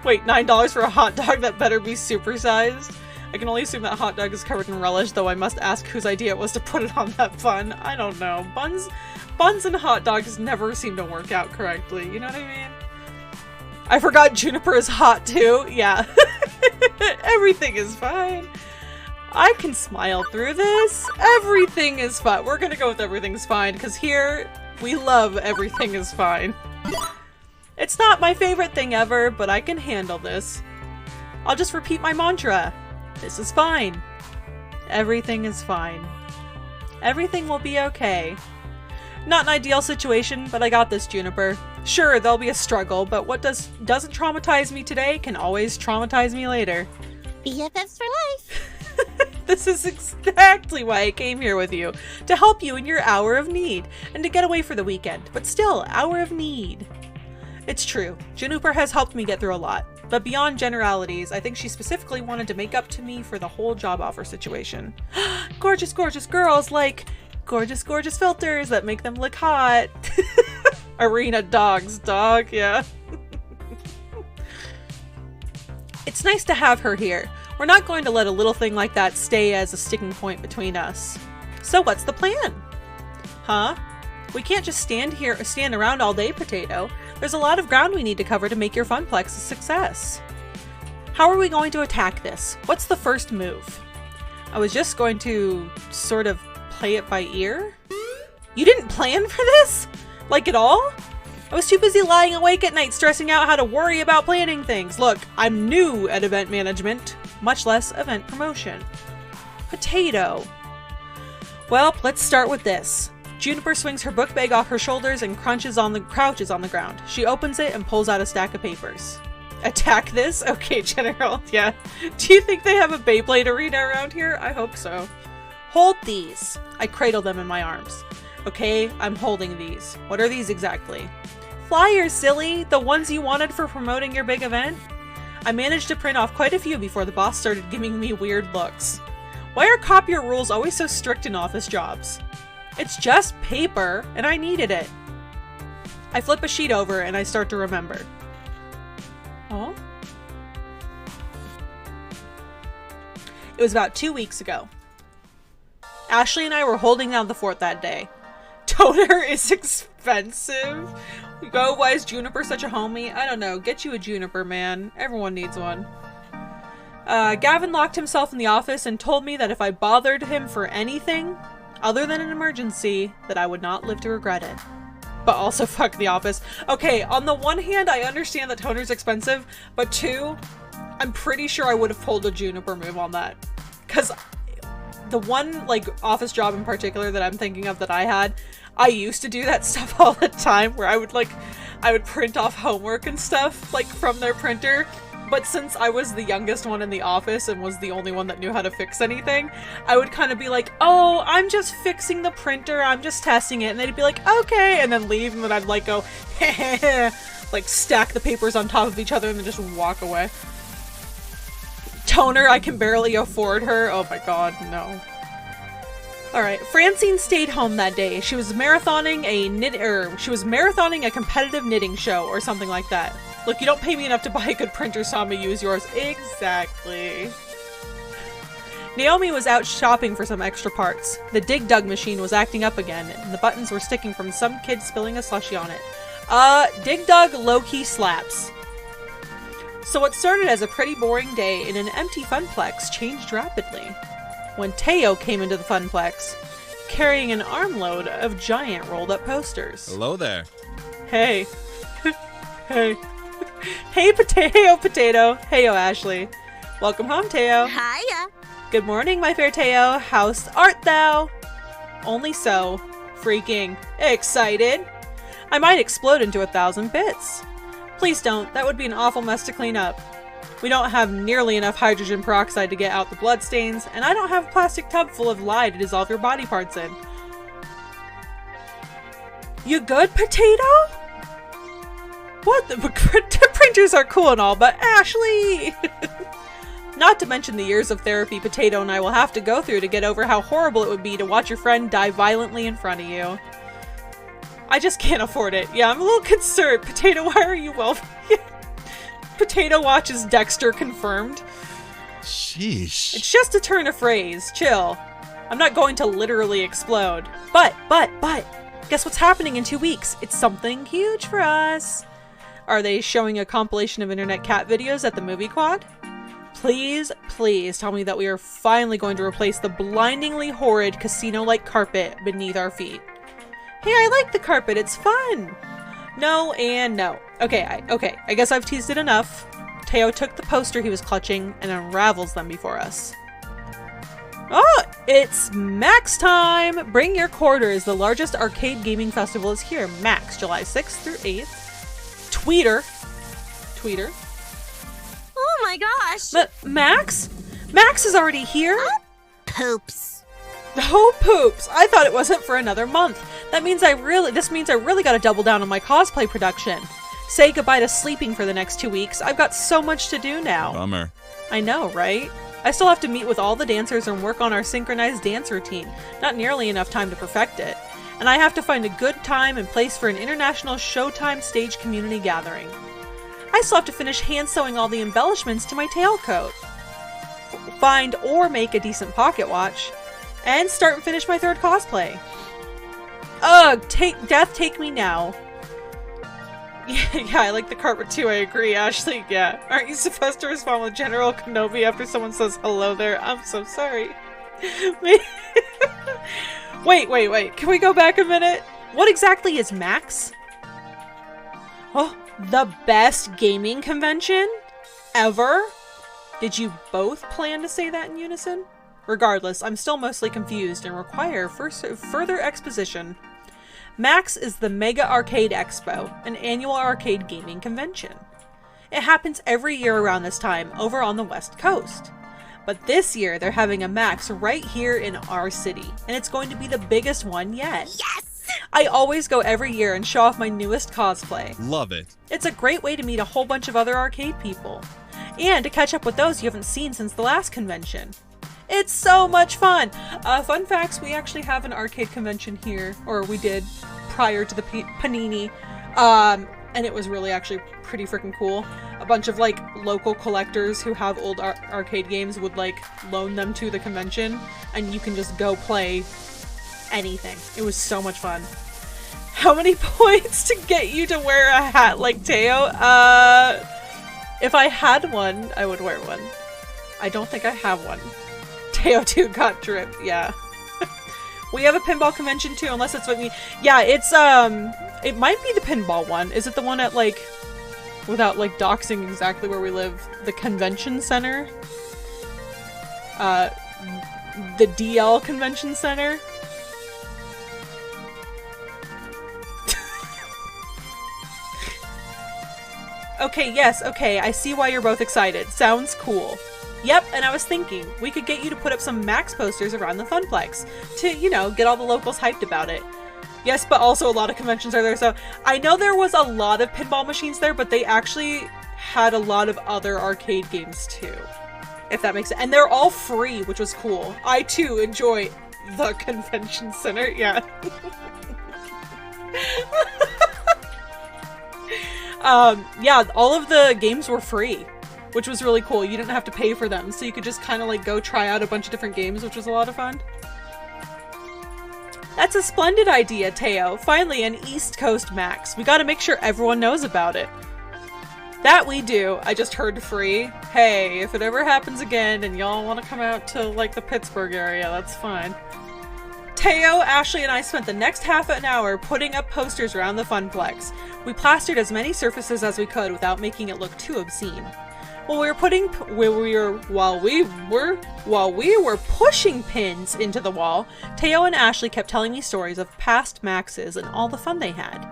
Wait, $9 for a hot dog? That better be supersized. I can only assume that hot dog is covered in relish, though I must ask whose idea it was to put it on that bun. I don't know. Buns and hot dogs never seem to work out correctly, you know what I mean? I forgot Juniper is hot too. Yeah. Everything is fine. I can smile through this. Everything is fine. We're gonna go with everything's fine, because here we love everything is fine. It's not my favorite thing ever, but I can handle this. I'll just repeat my mantra. This is fine. Everything is fine. Everything will be okay. Not an ideal situation, but I got this, Juniper. Sure, there'll be a struggle, but what doesn't traumatize me today can always traumatize me later. BFFs for life. This is exactly why I came here with you. To help you in your hour of need. And to get away for the weekend. But still, hour of need. It's true. Juniper has helped me get through a lot. But beyond generalities, I think she specifically wanted to make up to me for the whole job offer situation. Gorgeous, gorgeous girls like gorgeous, gorgeous filters that make them look hot. Arena dogs, dog, yeah. It's nice to have her here. We're not going to let a little thing like that stay as a sticking point between us. So what's the plan? Huh? We can't just stand around all day, Potato. There's a lot of ground we need to cover to make your Funplex a success. How are we going to attack this? What's the first move? I was just going to sort of play it by ear? You didn't plan for this? Like at all? I was too busy lying awake at night stressing out how to worry about planning things. Look, I'm new at event management, much less event promotion. Potato. Well, let's start with this. Juniper swings her book bag off her shoulders and crouches on the ground. She opens it and pulls out a stack of papers. Attack this? Okay, General, yeah. Do you think they have a Beyblade arena around here? I hope so. Hold these. I cradle them in my arms. Okay, I'm holding these. What are these exactly? Flyers, silly! The ones you wanted for promoting your big event? I managed to print off quite a few before the boss started giving me weird looks. Why are copier rules always so strict in office jobs? It's just paper, and I needed it. I flip a sheet over and I start to remember. Oh? It was about 2 weeks ago. Ashley and I were holding down the fort that day. Toner is expensive. Go, why is Juniper such a homie? I don't know. Get you a Juniper, man. Everyone needs one. Gavin locked himself in the office and told me that if I bothered him for anything other than an emergency, that I would not live to regret it. But also fuck the office. Okay, on the one hand, I understand that Toner's expensive, but two, I'm pretty sure I would have pulled a Juniper move on that. Because the one, like, office job in particular that I'm thinking of that I had, I used to do that stuff all the time where I would print off homework and stuff, like, from their printer. But since I was the youngest one in the office and was the only one that knew how to fix anything, I would kind of be like, oh, I'm just fixing the printer, I'm just testing it. And they'd be like, okay, and then leave, and then I'd like go, like stack the papers on top of each other and then just walk away. Toner, I can barely afford her. Oh my god, no. Alright, Francine stayed home that day. She was marathoning a competitive knitting show or something like that. Look, you don't pay me enough to buy a good printer, so I'm gonna use yours. Exactly. Naomi was out shopping for some extra parts. The Dig Dug machine was acting up again, and the buttons were sticking from some kid spilling a slushie on it. Dig Dug low-key slaps. So what started as a pretty boring day in an empty Funplex changed rapidly when Teo came into the Funplex, carrying an armload of giant rolled-up posters. Hello there. Hey. Hey. Hey, Potato. Heyo, Ashley. Welcome home, Teo. Hiya. Good morning, my fair Teo. How art thou? Only so. Freaking excited. I might explode into 1,000 bits. Please don't. That would be an awful mess to clean up. We don't have nearly enough hydrogen peroxide to get out the bloodstains, and I don't have a plastic tub full of lye to dissolve your body parts in. You good, Potato? What? The printers are cool and all, but Ashley! Not to mention the years of therapy Potato and I will have to go through to get over how horrible it would be to watch your friend die violently in front of you. I just can't afford it. Yeah, I'm a little concerned. Potato, why are you well? Potato watches Dexter confirmed. Sheesh. It's just a turn of phrase. Chill. I'm not going to literally explode. But, guess what's happening in 2 weeks? It's something huge for us. Are they showing a compilation of internet cat videos at the movie quad? Please tell me that we are finally going to replace the blindingly horrid casino-like carpet beneath our feet. Hey, I like the carpet. It's fun. No and no. Okay, I guess I've teased it enough. Teo took the poster he was clutching and unravels them before us. Oh, it's Max time! Bring your quarters. The largest arcade gaming festival is here. Max, July 6th through 8th. Tweeter. Oh my gosh. Max? Max is already here? poops. Oh, poops! I thought it wasn't for another month. This means I really gotta double down on my cosplay production. Say goodbye to sleeping for the next 2 weeks. I've got so much to do now. Bummer. I know, right? I still have to meet with all the dancers and work on our synchronized dance routine. Not nearly enough time to perfect it. And I have to find a good time and place for an international Showtime stage community gathering. I still have to finish hand sewing all the embellishments to my tailcoat. Find or make a decent pocket watch. And start and finish my 3rd cosplay. Ugh, death take me now. Yeah, I like the carpet too, I agree, Ashley, yeah. Aren't you supposed to respond with General Kenobi after someone says hello there? I'm so sorry. Wait, can we go back a minute? What exactly is MAX? Oh, the best gaming convention ever? Did you both plan to say that in unison? Regardless, I'm still mostly confused and require further exposition. MAX is the Mega Arcade Expo, an annual arcade gaming convention. It happens every year around this time over on the West Coast. But this year, they're having a MAX right here in our city, and it's going to be the biggest one yet. Yes! I always go every year and show off my newest cosplay. Love it. It's a great way to meet a whole bunch of other arcade people, and to catch up with those you haven't seen since the last convention. It's so much fun! Fun facts, we actually have an arcade convention here, or we did prior to the Panini, and it was really actually pretty freaking cool. A bunch of like local collectors who have old arcade games would like loan them to the convention, and you can just go play anything. It was so much fun. How many points to get you to wear a hat like Teo? If I had one, I would wear one. I don't think I have one. Teo 2 got dripped, yeah. We have a pinball convention too, unless it's what we... Yeah, it's, it might be the pinball one. Is it the one at, like, without, like, doxing exactly where we live, the convention center? The DL Convention Center? Okay, yes, okay, I see why you're both excited. Sounds cool. Yep, and I was thinking, we could get you to put up some MAX posters around the Funplex to, you know, get all the locals hyped about it. Yes, but also a lot of conventions are there, so I know there was a lot of pinball machines there, but they actually had a lot of other arcade games too, if that makes sense. And they're all free, which was cool. I too enjoy the convention center, yeah. Yeah, all of the games were free, which was really cool. You didn't have to pay for them, so you could just kind of like go try out a bunch of different games, which was a lot of fun. That's a splendid idea, Teo. Finally, an East Coast MAX. We gotta make sure everyone knows about it. That we do. I just heard free. Hey, if it ever happens again and y'all want to come out to like the Pittsburgh area, that's fine. Teo, Ashley, and I spent the next half an hour putting up posters around the Funplex. We plastered as many surfaces as we could without making it look too obscene. While we were pushing pins into the wall, Teo and Ashley kept telling me stories of past Maxes and all the fun they had.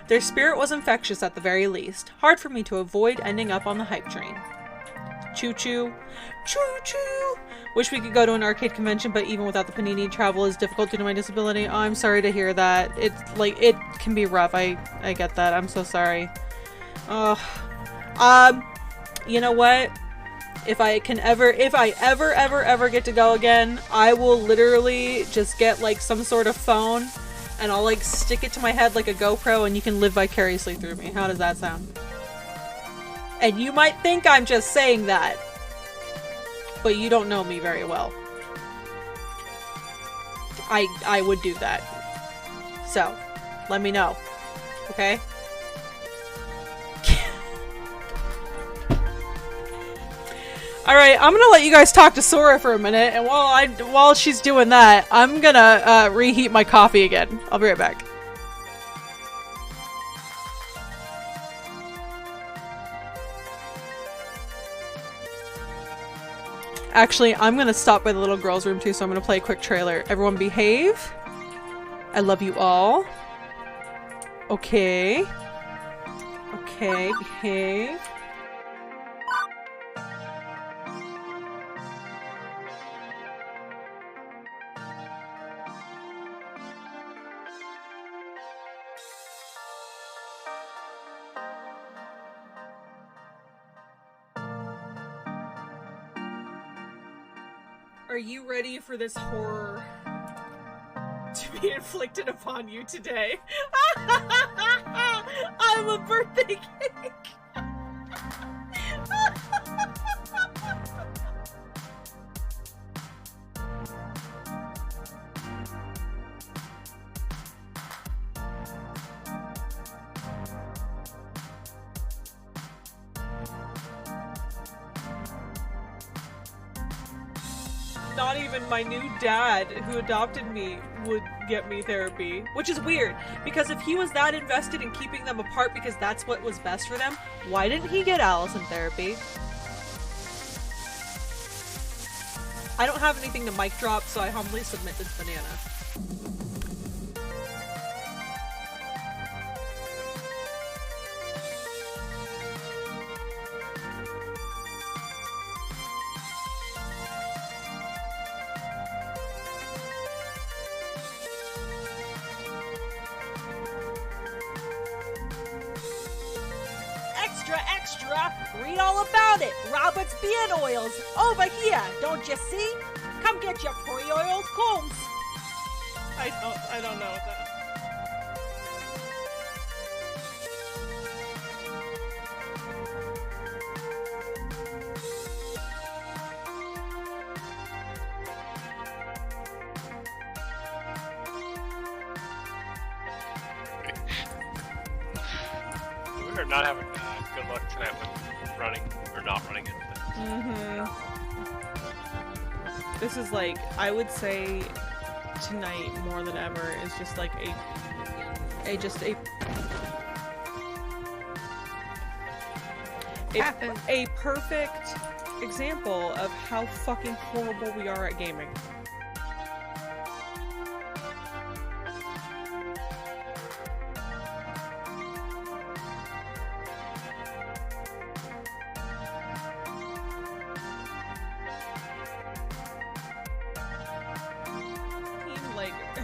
Their spirit was infectious at the very least, hard for me to avoid ending up on the hype train. Choo-choo. Choo-choo! Wish we could go to an arcade convention, but even without the Panini, travel is difficult due to my disability. Oh, I'm sorry to hear that. It's like, it can be rough. I get that. I'm so sorry. You know what? If I ever get to go again, I will literally just get like some sort of phone and I'll like stick it to my head like a GoPro and you can live vicariously through me. How does that sound? And you might think I'm just saying that, but you don't know me very well. I would do that. So, let me know. Okay? Alright, I'm gonna let you guys talk to Sora for a minute, and while she's doing that, I'm gonna reheat my coffee again. I'll be right back. Actually, I'm gonna stop by the little girl's room too, so I'm gonna play a quick trailer. Everyone behave. I love you all. Okay. Okay, behave. Are you ready for this horror to be inflicted upon you today? I'm a birthday cake! Not even my new dad, who adopted me, would get me therapy. Which is weird, because if he was that invested in keeping them apart because that's what was best for them, why didn't he get Allison therapy? I don't have anything to mic drop, so I humbly submit this banana. Extra, extra! Read all about it! Robert's Beard Oils! Over here! Don't you see? Come get your pre-oiled combs! I don't know what that. We're not having good luck tonight with running or not running it. This is like, I would say tonight more than ever is just like a perfect example of how fucking horrible we are at gaming.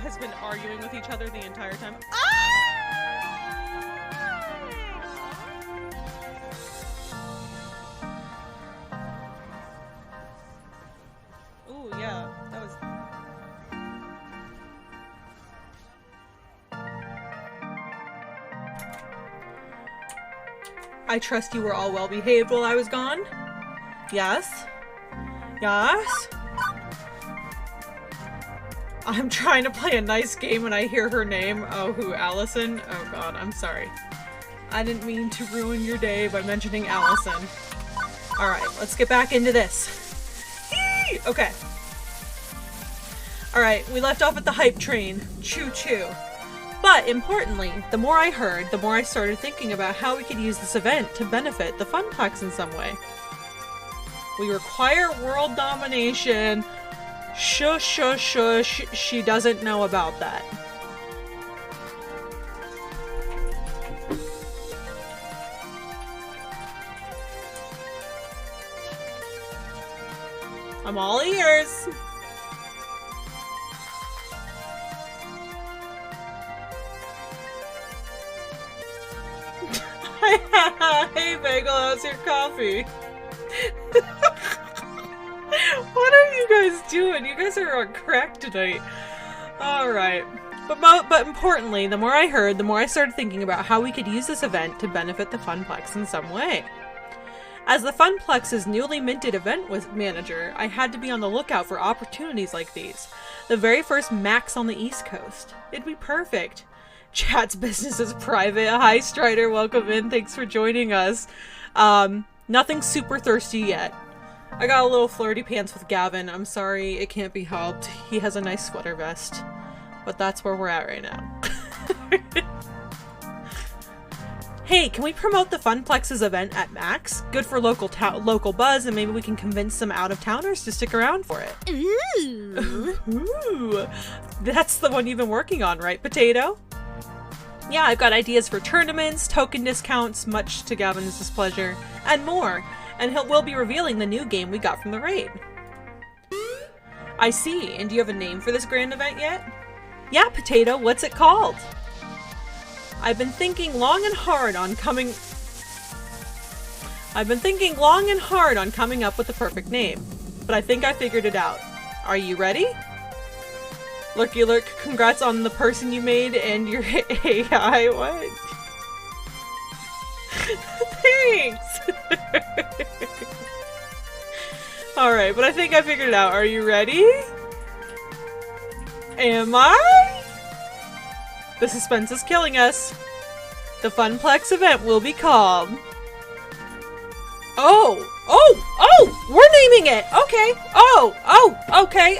Has been arguing with each other the entire time. Ooh, yeah, that was... I trust you were all well behaved while I was gone? Yes? Yes? I'm trying to play a nice game and I hear her name. Oh, who? Allison? Oh god, I'm sorry. I didn't mean to ruin your day by mentioning Allison. Alright, let's get back into this. Hee! Okay. Alright, we left off at the hype train. Choo-choo. But, importantly, the more I heard, the more I started thinking about how we could use this event to benefit the Funplex in some way. We require world domination. Shush, shush, shush. She doesn't know about that. I'm all ears. Hey, Bagel, how's your coffee? What are you guys doing? You guys are on crack tonight. Alright. But importantly, the more I heard, the more I started thinking about how we could use this event to benefit the Funplex in some way. As the Funplex's newly minted event manager, I had to be on the lookout for opportunities like these. The very first Max on the East Coast. It'd be perfect. Chat's business is private. Hi, Strider. Welcome in. Thanks for joining us. Nothing super thirsty yet. I got a little flirty pants with Gavin. I'm sorry, it can't be helped. He has a nice sweater vest. But that's where we're at right now. Hey, can we promote the Funplex's event at Max? Good for local buzz, and maybe we can convince some out-of-towners to stick around for it. Ooh. Ooh. That's the one you've been working on, right, Potato? Yeah, I've got ideas for tournaments, token discounts, much to Gavin's displeasure, and more. And we'll be revealing the new game we got from the raid. I see. And do you have a name for this grand event yet? Yeah, Potato. What's it called? I've been thinking long and hard on coming up with the perfect name. But I think I figured it out. Are you ready? Lurky Lurk, congrats on the person you made and your AI. What? Thanks! Alright, but I think I figured it out. Are you ready? Am I? The suspense is killing us. The Funplex event will be called. Oh! We're naming it! Okay. Okay.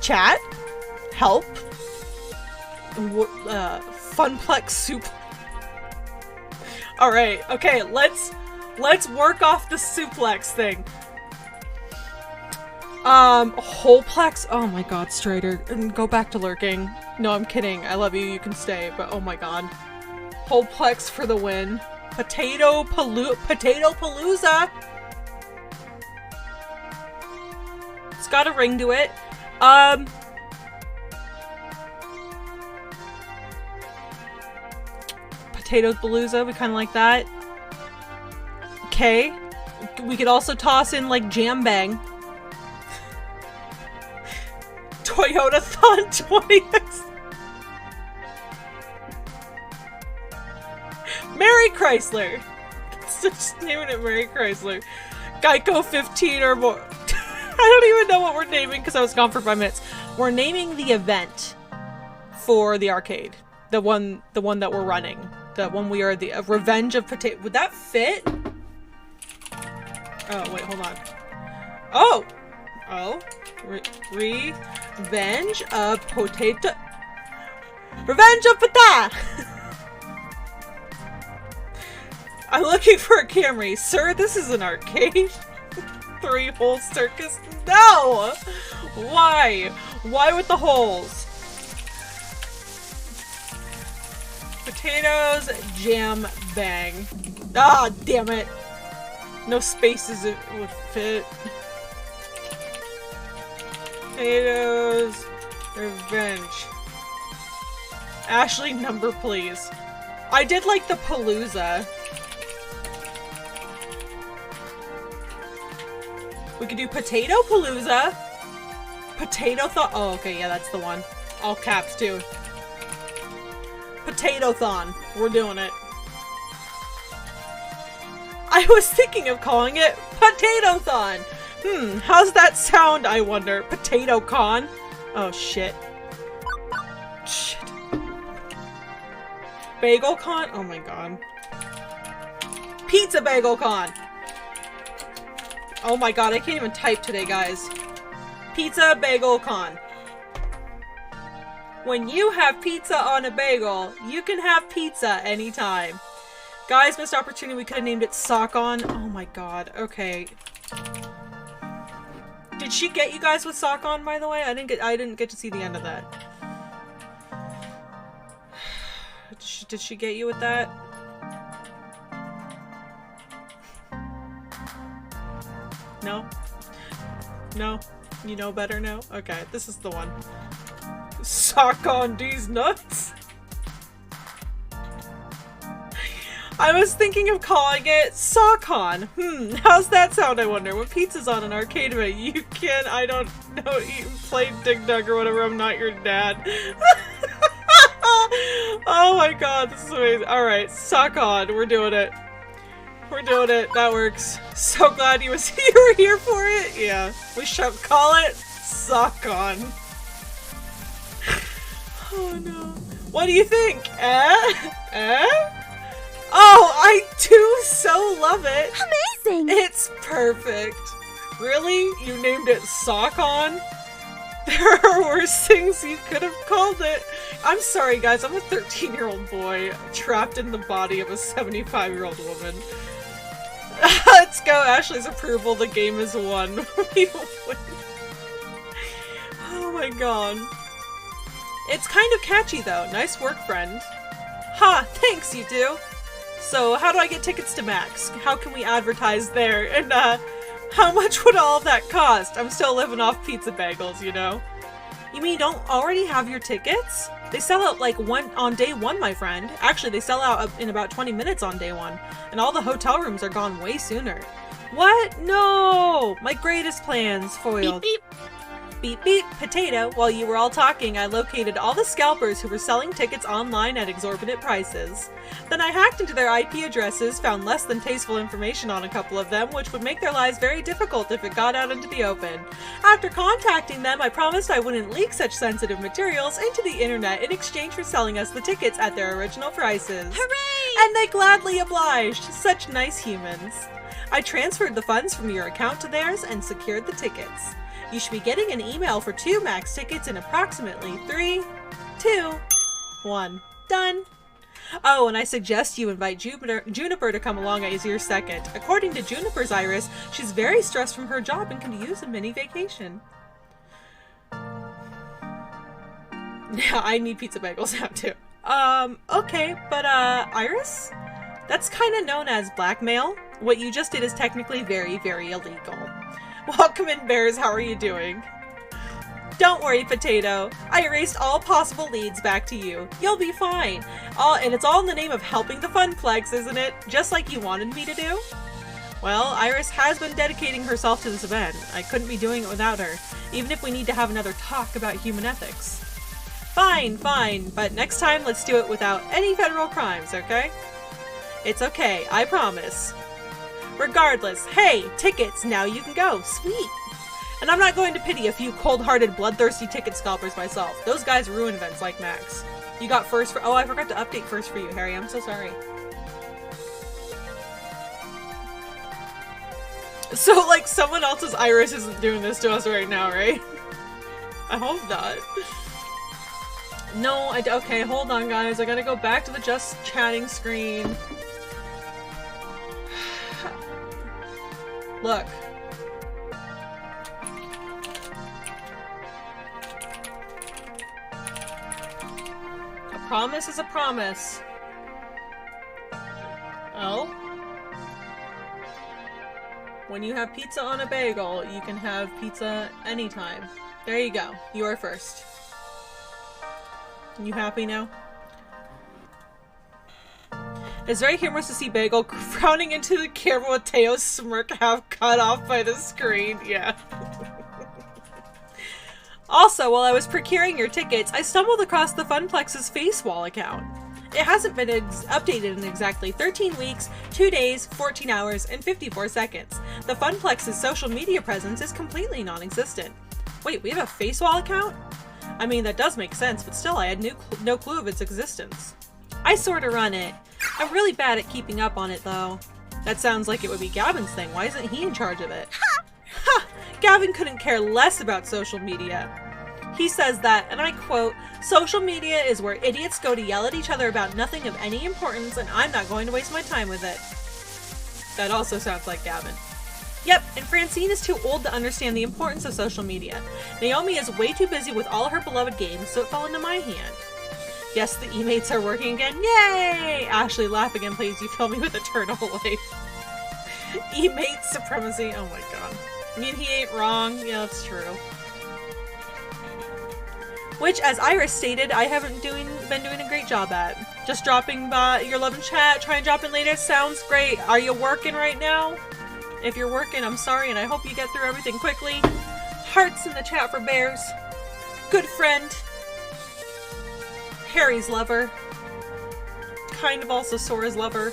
Chat? Help? Funplex soup. Alright, okay, let's work off the suplex thing. Wholeplex? Oh my god, Strider. Go back to lurking. No, I'm kidding. I love you, you can stay, but oh my god. Wholeplex for the win. Potato Palooza! It's got a ring to it. Potato Palooza, we kinda like that. Okay. We could also toss in, like, Jam Bang. Toyota-thon 20X. Mary Chrysler. Just naming it Mary Chrysler. Geico 15 or more. I don't even know what we're naming because I was gone for 5 minutes. We're naming the event for the arcade. The one that we're running. The one we are the Revenge of Potato. Would that fit? Oh, wait, hold on. Oh! Revenge of Potato. Revenge of Potato! I'm looking for a Camry. Sir, this is an arcade. 3-hole circus? No! Why? Why with the holes? Potatoes, Jam Bang. Ah, damn it. No spaces it would fit. Potatoes, Revenge. Ashley, number please. I did like the Palooza. We could do Potato Palooza. Potato-thon. Oh, okay, yeah, that's the one. All caps, too. Potato-thon. We're doing it. I was thinking of calling it Potato-thon. How's that sound, I wonder? Potato-con? Oh, shit. Shit. Bagel-con? Oh my god. Pizza Bagel-con! Oh my god, I can't even type today, guys. Pizza Bagel-con. When you have pizza on a bagel, you can have pizza anytime. Guys, missed opportunity. We could have named it Sock-on. Oh my god. Okay. Did she get you guys with Sock-on, by the way? I didn't get to see the end of that. Did she get you with that? No? No? You know better now? Okay, this is the one. Sock on these nuts? I was thinking of calling it Sock-on. How's that sound, I wonder? When pizza's on an arcade event, you can, I don't know, eat and play Dig Dug or whatever, I'm not your dad. Oh my god, this is amazing. Alright, Sock-on, we're doing it. We're doing it. That works. So glad you were here for it. Yeah. We shall call it Sock-on. Oh no. What do you think? Oh, I do so love it. Amazing. It's perfect. Really? You named it Sock-on? There are worse things you could have called it. I'm sorry, guys. I'm a 13-year-old boy trapped in the body of a 75-year-old woman. Let's go. Ashley's approval. The game is won. We win. Oh my god. It's kind of catchy though. Nice work, friend. Ha! Thanks, you two. So, how do I get tickets to Max? How can we advertise there? And, how much would all of that cost? I'm still living off pizza bagels, you know? You mean you don't already have your tickets? They sell out like on day one, my friend. Actually, they sell out in about 20 minutes on day one. And all the hotel rooms are gone way sooner. What? No! My greatest plans foiled. Beep, Beep beep, potato. While you were all talking, I located all the scalpers who were selling tickets online at exorbitant prices. Then I hacked into their IP addresses, found less than tasteful information on a couple of them, which would make their lives very difficult if it got out into the open. After contacting them, I promised I wouldn't leak such sensitive materials into the internet in exchange for selling us the tickets at their original prices. Hooray! And they gladly obliged. Such nice humans. I transferred the funds from your account to theirs and secured the tickets. You should be getting an email for 2 max tickets in approximately 3, 2, 1. Done. Oh, and I suggest you invite Juniper to come along as your second. According to Juniper's Iris, she's very stressed from her job and could use a mini vacation. Yeah, I need pizza bagels now too. Okay, but Iris? That's kind of known as blackmail. What you just did is technically very, very illegal. Welcome in, Bears. How are you doing? Don't worry, Potato. I erased all possible leads back to you. You'll be fine. And it's all in the name of helping the Funplex, isn't it? Just like you wanted me to do? Well, Iris has been dedicating herself to this event. I couldn't be doing it without her, even if we need to have another talk about human ethics. Fine, fine, but next time let's do it without any federal crimes, okay? It's okay, I promise. Regardless, hey, tickets, now you can go. Sweet. And I'm not going to pity a few cold-hearted, bloodthirsty ticket scalpers myself. Those guys ruin events like Max. You got first for— oh, I forgot to update first for you, Harry. I'm so sorry. So, like, someone else's Iris isn't doing this to us right now, right? I hope not. No, okay, hold on, guys. I gotta go back to the just chatting screen. Look. A promise is a promise. Oh? When you have pizza on a bagel, you can have pizza anytime. There you go. You are first. You happy now? It's very humorous to see Bagel frowning into the camera with Teo's smirk half cut off by the screen. Yeah. Also, while I was procuring your tickets, I stumbled across the Funplex's FaceWall account. It hasn't been updated in exactly 13 weeks, 2 days, 14 hours, and 54 seconds. The Funplex's social media presence is completely non-existent. Wait, we have a FaceWall account? I mean, that does make sense, but still, I had no clue of its existence. I sorta run it. I'm really bad at keeping up on it, though. That sounds like it would be Gavin's thing. Why isn't he in charge of it? Ha! Gavin couldn't care less about social media. He says that, and I quote, "Social media is where idiots go to yell at each other about nothing of any importance, and I'm not going to waste my time with it." That also sounds like Gavin. Yep, and Francine is too old to understand the importance of social media. Naomi is way too busy with all her beloved games, so it fell into my hand. Yes, the e-mates are working again. Yay! Ashley, laugh again, please. You fill me with eternal life. E-mate supremacy. Oh my god. I mean, he ain't wrong. Yeah, that's true. Which, as Iris stated, I haven't been doing a great job at. Just dropping by your love and chat, try and drop in later. Sounds great. Are you working right now? If you're working, I'm sorry, and I hope you get through everything quickly. Hearts in the chat for Bears. Good friend. Harry's lover. Kind of also Sora's lover.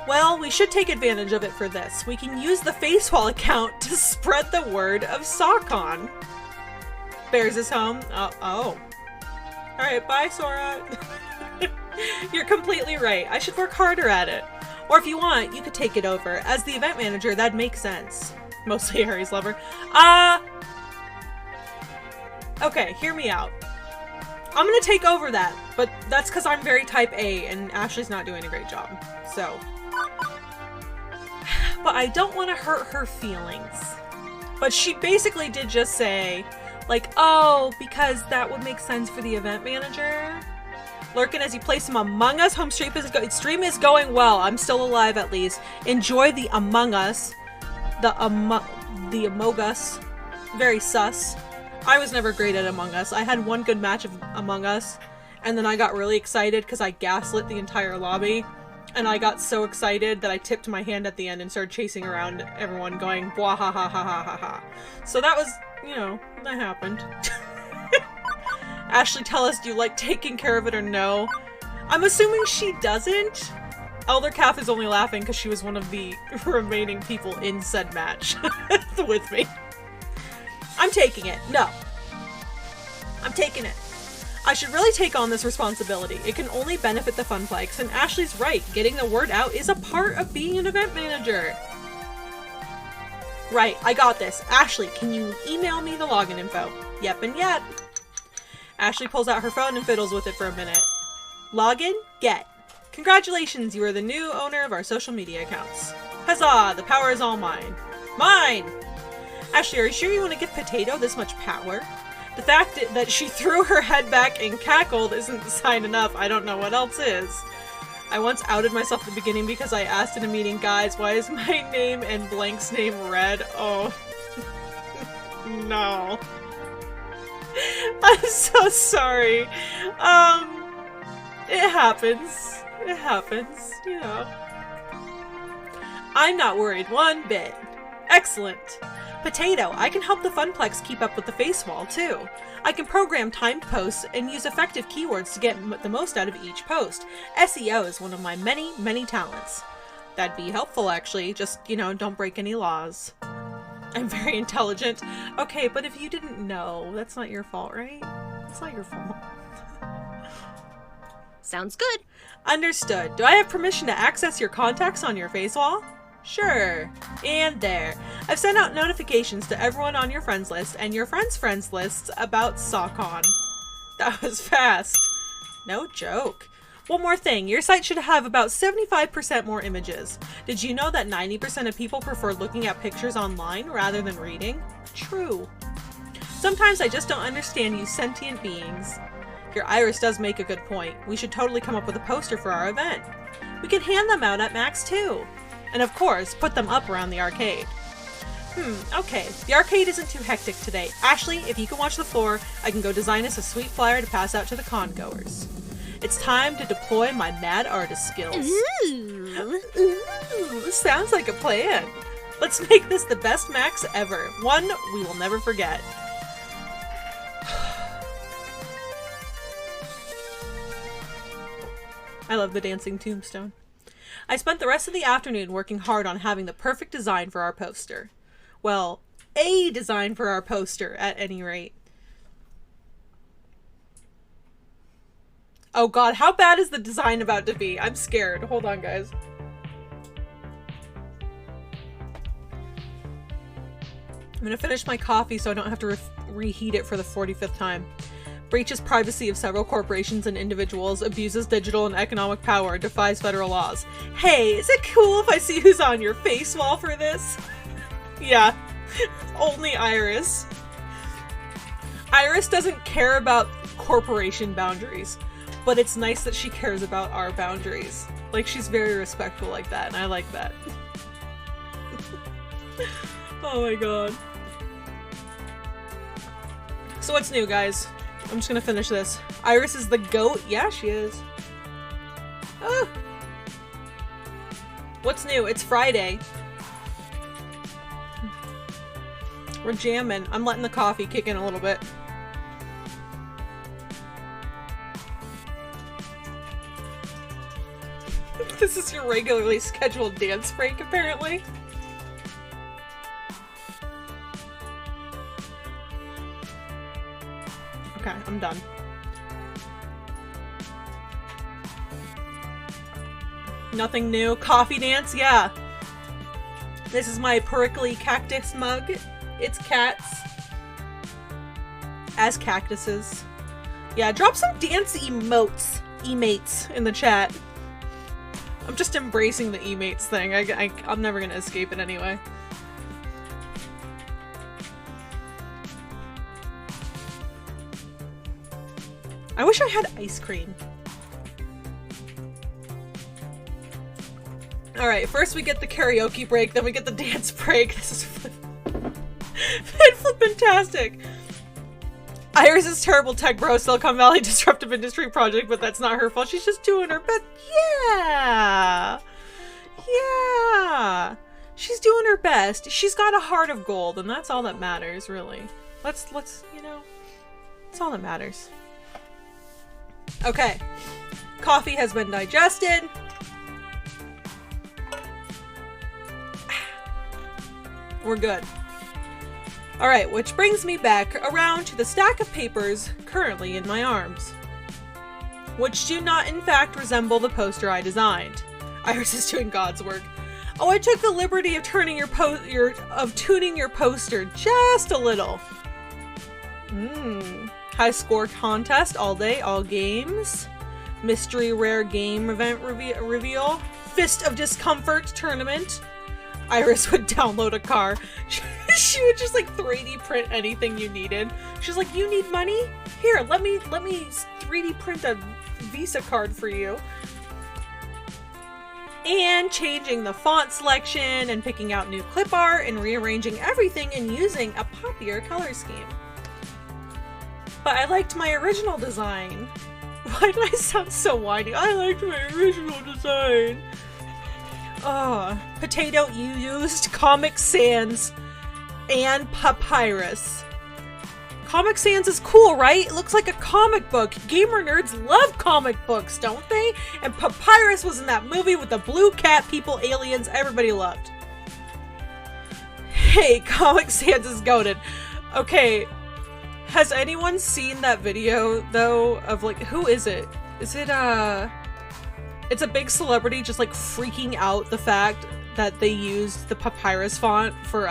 Well, we should take advantage of it for this. We can use the FaceWall account to spread the word of SawCon. Bears is home. Oh. Alright, bye, Sora. You're completely right. I should work harder at it. Or if you want, you could take it over. As the event manager, that'd make sense. Mostly Harry's lover. Okay, hear me out. I'm gonna take over that, but that's because I'm very type A and Ashley's not doing a great job. So. But I don't want to hurt her feelings. But she basically did just say, like, oh, because that would make sense for the event manager. Lurking as you play some Among Us. Home stream is going well. I'm still alive at least. Enjoy the Among Us. The Among Us. Very sus. I was never great at Among Us. I had one good match of Among Us, And then I got really excited because I gaslit the entire lobby. And I got so excited that I tipped my hand at the end and started chasing around everyone going, blah ha ha ha ha ha ha. So that was, you know, that happened. Ashley, tell us, do you like taking care of it or no? I'm assuming she doesn't. Elder Calf is only laughing because she was one of the remaining people in said match with me. I'm taking it. No. I'm taking it. I should really take on this responsibility. It can only benefit the Funplex, and Ashley's right. Getting the word out is a part of being an event manager. Right, I got this. Ashley, can you email me the login info? Yep and yep. Ashley pulls out her phone and fiddles with it for a minute. Login? Get. Congratulations, you are the new owner of our social media accounts. Huzzah, the power is all mine. Mine! Ashley, are you sure you want to give Potato this much power? The fact that she threw her head back and cackled isn't sign enough. I don't know what else is. I once outed myself at the beginning because I asked in a meeting, guys, why is my name and Blank's name red? Oh. No. I'm so sorry. It happens. It happens, you know. I'm not worried one bit. Excellent. Potato, I can help the Funplex keep up with the face wall, too. I can program timed posts and use effective keywords to get the most out of each post. SEO is one of my many, many talents. That'd be helpful, actually. Just, you know, don't break any laws. I'm very intelligent. Okay, but if you didn't know, that's not your fault, right? It's not your fault. Sounds good. Understood. Do I have permission to access your contacts on your face wall? Sure. And there. I've sent out notifications to everyone on your friends list and your friends' lists about SawCon. That was fast. No joke. One more thing. Your site should have about 75% more images. Did you know that 90% of people prefer looking at pictures online rather than reading? True. Sometimes I just don't understand you sentient beings. Your Iris does make a good point. We should totally come up with a poster for our event. We can hand them out at Max too. And of course, put them up around the arcade. Okay. The arcade isn't too hectic today. Ashley, if you can watch the floor, I can go design us a sweet flyer to pass out to the con-goers. It's time to deploy my mad artist skills. Ooh, sounds like a plan. Let's make this the best Max ever. One we will never forget. I love the dancing tombstone. I spent the rest of the afternoon working hard on having the perfect design for our poster. Well, a design for our poster, at any rate. Oh god, how bad is the design about to be? I'm scared. Hold on, guys. I'm gonna finish my coffee so I don't have to reheat it for the 45th time. Breaches privacy of several corporations and individuals, abuses digital and economic power, defies federal laws. Hey, is it cool if I see who's on your face wall for this? Yeah, only Iris. Iris doesn't care about corporation boundaries, but it's nice that she cares about our boundaries. Like, she's very respectful like that, and I like that. Oh my god. So what's new, guys? I'm just gonna finish this. Iris is the GOAT? Yeah, she is. Ah. What's new? It's Friday. We're jamming. I'm letting the coffee kick in a little bit. This is your regularly scheduled dance break, apparently. Okay, I'm done. Nothing new. Coffee dance? Yeah. This is my Perically cactus mug. It's cats. As cactuses. Yeah, drop some dance emotes. Emates in the chat. I'm just embracing the emates thing. I'm never gonna escape it anyway. I wish I had ice cream. Alright, first we get the karaoke break, then we get the dance break. This is flippin'-tastic. Iris' terrible tech bro, Silicon Valley disruptive industry project, but that's not her fault. She's just doing her best. Yeah. Yeah. She's doing her best. She's got a heart of gold, and that's all that matters, really. Let's, you know, that's all that matters. Okay. Coffee has been digested. We're good. Alright, which brings me back around to the stack of papers currently in my arms, which do not in fact resemble the poster I designed. Iris is doing God's work. Oh, I took the liberty of tuning your poster just a little. High score contest all day, all games. Mystery rare game event reveal. Fist of Discomfort tournament. Iris would download a car. She would just like 3D print anything you needed. She's like, you need money? Here, let me 3D print a Visa card for you. And changing the font selection and picking out new clip art and rearranging everything and using a poppier color scheme. But I liked my original design. Why do I sound so whiny? I liked my original design. Oh, Potato, you used Comic Sans and Papyrus. Comic Sans is cool, right? It looks like a comic book. Gamer nerds love comic books, don't they? And Papyrus was in that movie with the blue cat people, aliens, everybody loved. Hey, Comic Sans is goated. Okay, has anyone seen that video, though, of like, who is it? Is it, it's a big celebrity just like freaking out the fact that they used the Papyrus font for,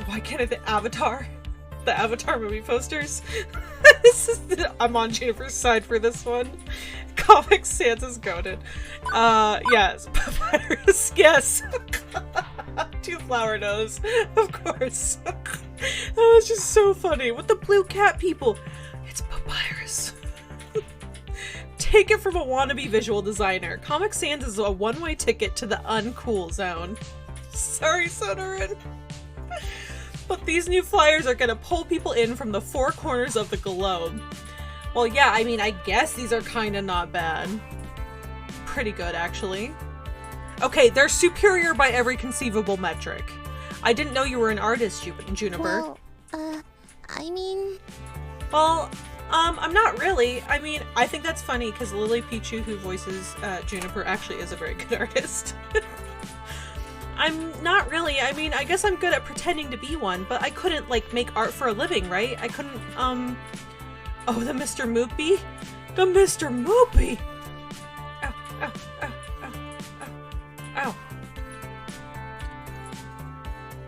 why can't I think? Avatar? The Avatar movie posters? I'm on Juniper's side for this one. Comic Sans is goated. Yes. Papyrus, yes. Two flower nose, of course. That was just so funny. With the blue cat people. It's Papyrus. Take it from a wannabe visual designer. Comic Sans is a one-way ticket to the uncool zone. Sorry, Sonoran. But these new flyers are gonna pull people in from the four corners of the globe. Well, yeah, I mean, I guess these are kinda not bad. Pretty good, actually. Okay, they're superior by every conceivable metric. I didn't know you were an artist, Juniper. Well, I mean... Well, I'm not really. I mean, I think that's funny because Lily Pichu, who voices Juniper, actually is a very good artist. I'm not really. I mean, I guess I'm good at pretending to be one, but I couldn't, like, make art for a living, right? I couldn't, Oh, the Mr. Moopy? The Mr. Moopy! Ow, ow, ow, ow, ow, ow.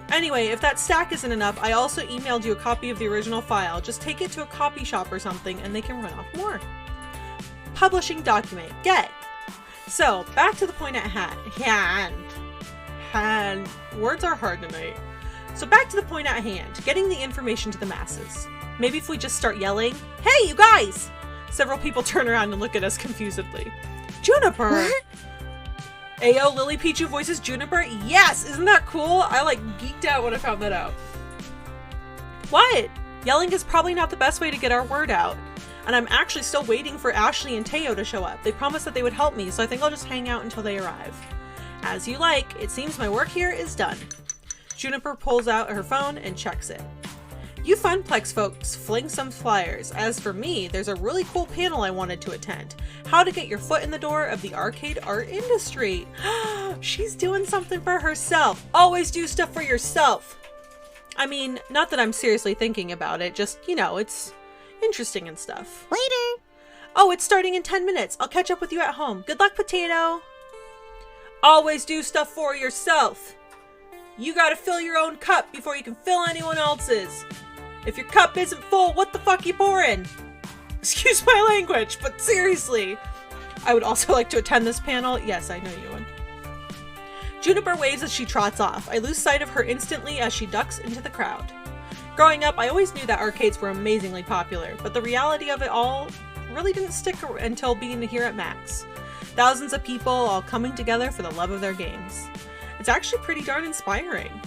Anyway, if that stack isn't enough, I also emailed you a copy of the original file. Just take it to a copy shop or something, and they can run off more. Publishing document. Get! So, back to the point at hand. Words are hard tonight. So back to the point at hand, getting the information to the masses. Maybe if we just start yelling, "Hey, you guys!" Several people turn around and look at us confusedly. Juniper! What? Ayo, Lily Pichu voices Juniper? Yes! Isn't that cool? I like geeked out when I found that out. What? Yelling is probably not the best way to get our word out. And I'm actually still waiting for Ashley and Teo to show up. They promised that they would help me, so I think I'll just hang out until they arrive. As you like, it seems my work here is done. Juniper pulls out her phone and checks it. You Funplex folks fling some flyers. As for me, there's a really cool panel I wanted to attend. How to get your foot in the door of the arcade art industry. She's doing something for herself. Always do stuff for yourself. I mean, not that I'm seriously thinking about it, just, you know, it's interesting and stuff. Later. Oh, it's starting in 10 minutes. I'll catch up with you at home. Good luck, Potato. Always do stuff for yourself. You gotta fill your own cup before you can fill anyone else's. If your cup isn't full, what the fuck you pouring? Excuse my language, but seriously. I would also like to attend this panel. Yes, I know you would. Juniper waves as she trots off. I lose sight of her instantly as she ducks into the crowd. Growing up, I always knew that arcades were amazingly popular, but the reality of it all really didn't stick until being here at Max. Thousands of people all coming together for the love of their games. It's actually pretty darn inspiring.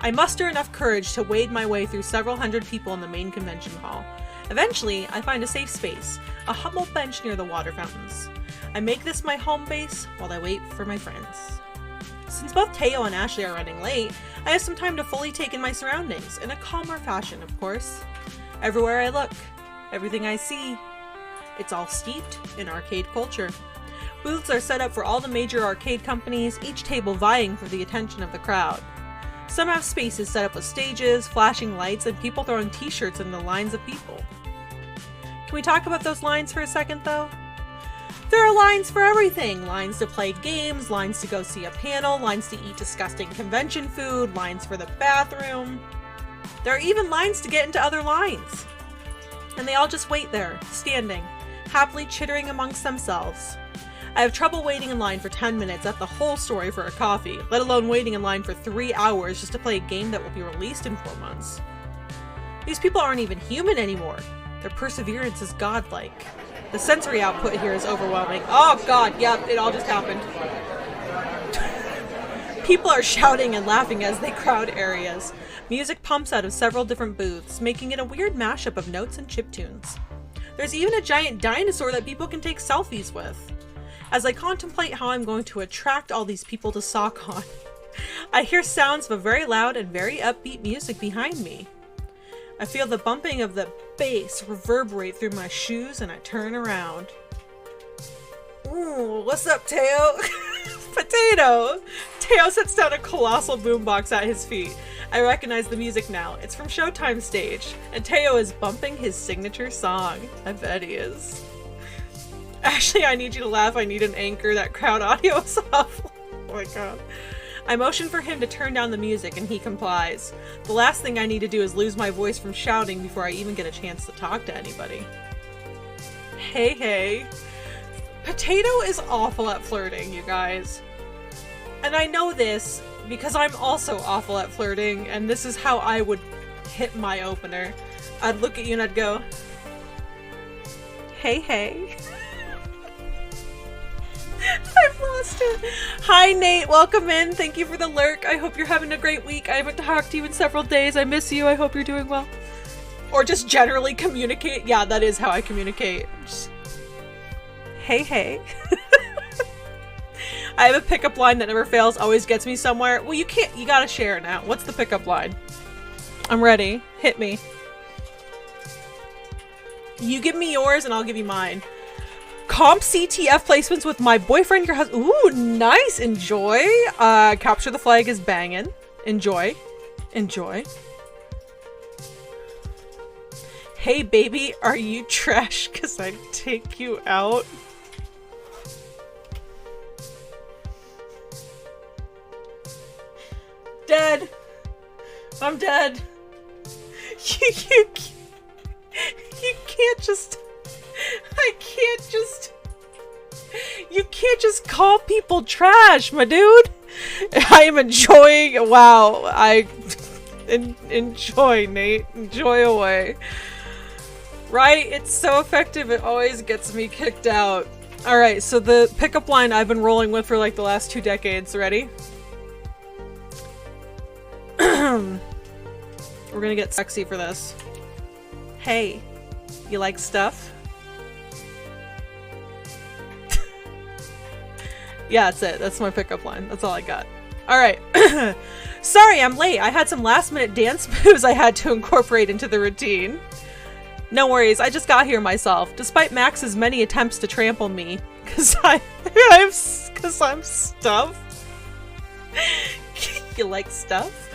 I muster enough courage to wade my way through several hundred people in the main convention hall. Eventually, I find a safe space, a humble bench near the water fountains. I make this my home base while I wait for my friends. Since both Teo and Ashley are running late, I have some time to fully take in my surroundings, in a calmer fashion, of course. Everywhere I look, everything I see, it's all steeped in arcade culture. Booths are set up for all the major arcade companies, each table vying for the attention of the crowd. Some have spaces set up with stages, flashing lights, and people throwing t-shirts in the lines of people. Can we talk about those lines for a second, though? There are lines for everything. Lines to play games, lines to go see a panel, lines to eat disgusting convention food, lines for the bathroom. There are even lines to get into other lines. And they all just wait there, standing, happily chittering amongst themselves. I have trouble waiting in line for 10 minutes at the whole story for a coffee, let alone waiting in line for 3 hours just to play a game that will be released in 4 months. These people aren't even human anymore. Their perseverance is godlike. The sensory output here is overwhelming. Oh god, yep, it all just happened. People are shouting and laughing as they crowd areas. Music pumps out of several different booths, making it a weird mashup of notes and chiptunes. There's even a giant dinosaur that people can take selfies with. As I contemplate how I'm going to attract all these people to SawCon, I hear sounds of a very loud and very upbeat music behind me. I feel the bumping of the bass reverberate through my shoes and I turn around. Ooh, what's up, Teo? Potato! Teo sets down a colossal boombox at his feet. I recognize the music now. It's from Showtime stage, and Teo is bumping his signature song. I bet he is. Ashley, I need you to laugh. I need an anchor. That crowd audio is awful. Oh my god. I motion for him to turn down the music, and he complies. The last thing I need to do is lose my voice from shouting before I even get a chance to talk to anybody. Hey, hey. Potato is awful at flirting, you guys. And I know this because I'm also awful at flirting, and this is how I would hit my opener. I'd look at you and I'd go, hey, hey. I've lost it. Hi, Nate. Welcome in. Thank you for the lurk. I hope you're having a great week. I haven't talked to you in several days. I miss you. I hope you're doing well. Or just generally communicate. Yeah, that is how I communicate. Just, hey, hey. I have a pickup line that never fails, always gets me somewhere. Well, you can't. You gotta share now. What's the pickup line? I'm ready. Hit me. You give me yours and I'll give you mine. Comp CTF placements with my boyfriend, your husband. Ooh, nice. Enjoy. Capture the flag is banging. Enjoy. Enjoy. Hey, baby, are you trash? 'Cause I'd take you out. Dead. I'm dead. You can't just... I can't just... You can't just call people trash, my dude. I am enjoying... Wow. Enjoy, Nate. Enjoy away. Right? It's so effective. It always gets me kicked out. Alright, so the pickup line I've been rolling with for like the last 2 decades. Ready? We're gonna get sexy for this. Hey, you like stuff? Yeah, that's it. That's my pickup line. That's all I got. Alright. Sorry, I'm late. I had some last minute dance moves I had to incorporate into the routine. No worries, I just got here myself, despite Max's many attempts to trample me. Cause I'm stuff. You like stuff?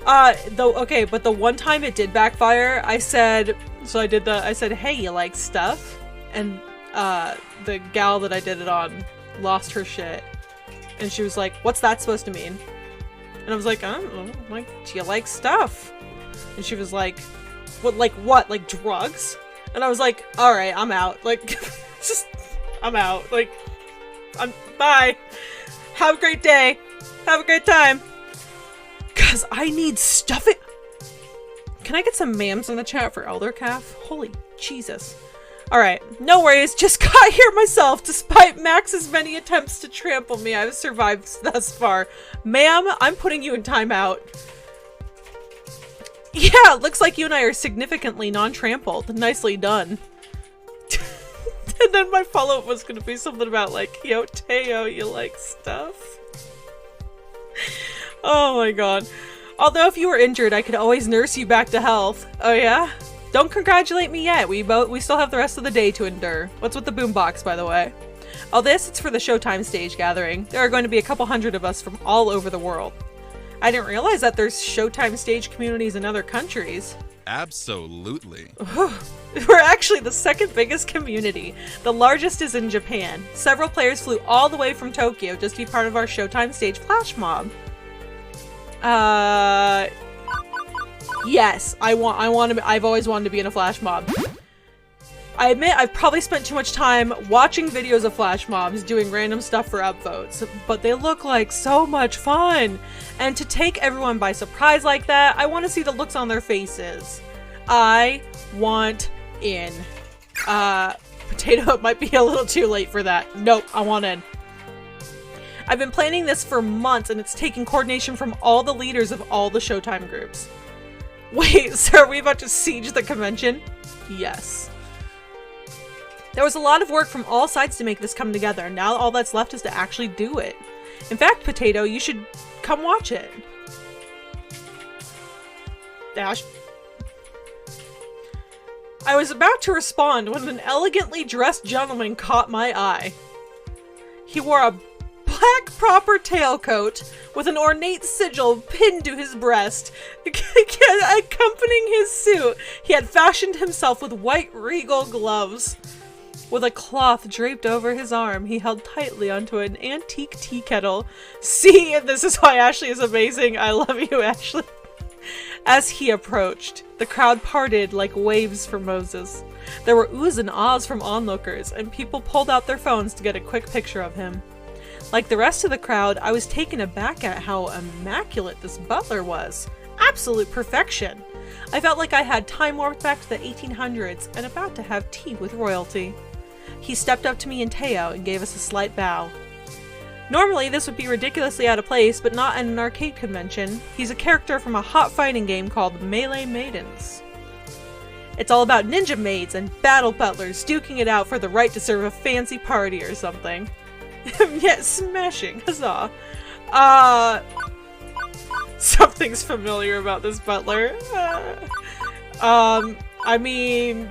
Okay, but the one time it did backfire, I said, hey, you like stuff? And, the gal that I did it on lost her shit. And she was like, what's that supposed to mean? And I was like, I don't know, like, do you like stuff? And she was like, what, like drugs? And I was like, alright, I'm out. Like, I'm out. Like, bye. Have a great day. Have a great time. Cause I need stuff. Can I get some mams in the chat for Elder Calf? Holy Jesus. Alright, no worries, just got here myself. Despite Max's many attempts to trample me, I've survived thus far. Ma'am, I'm putting you in timeout. Yeah, looks like you and I are significantly non-trampled. Nicely done. And then my follow-up was going to be something about like, yo, Teo, you like stuff? Oh my god. Although if you were injured, I could always nurse you back to health. Oh yeah? Don't congratulate me yet. We still have the rest of the day to endure. What's with the boombox, by the way? Oh, it's for the Showtime stage gathering. There are going to be a couple hundred of us from all over the world. I didn't realize that there's Showtime stage communities in other countries. Absolutely. We're actually the second biggest community. The largest is in Japan. Several players flew all the way from Tokyo just to be part of our Showtime stage flash mob. Yes, I've always wanted to be in a flash mob. I admit I've probably spent too much time watching videos of flash mobs doing random stuff for upvotes, but they look like so much fun. And to take everyone by surprise like that, I want to see the looks on their faces. I want in. Potato, it might be a little too late for that. Nope, I want in. I've been planning this for months and it's taking coordination from all the leaders of all the Showtime groups. Wait, so are we about to siege the convention? Yes. There was a lot of work from all sides to make this come together. Now all that's left is to actually do it. In fact, Potato, you should come watch it. Dash. I was about to respond when an elegantly dressed gentleman caught my eye. He wore a black proper tailcoat with an ornate sigil pinned to his breast. Accompanying his suit, he had fashioned himself with white regal gloves. With a cloth draped over his arm, he held tightly onto an antique tea kettle. See, this is why Ashley is amazing. I love you, Ashley. As he approached, the crowd parted like waves for Moses. There were oohs and ahs from onlookers, and people pulled out their phones to get a quick picture of him. Like the rest of the crowd, I was taken aback at how immaculate this butler was. Absolute perfection. I felt like I had time warped back to the 1800s and about to have tea with royalty. He stepped up to me and Teo and gave us a slight bow. Normally this would be ridiculously out of place, but not at an arcade convention. He's a character from a hot fighting game called Melee Maidens. It's all about ninja maids and battle butlers duking it out for the right to serve a fancy party or something. Yeah, smashing, huzzah. Something's familiar about this butler. I mean,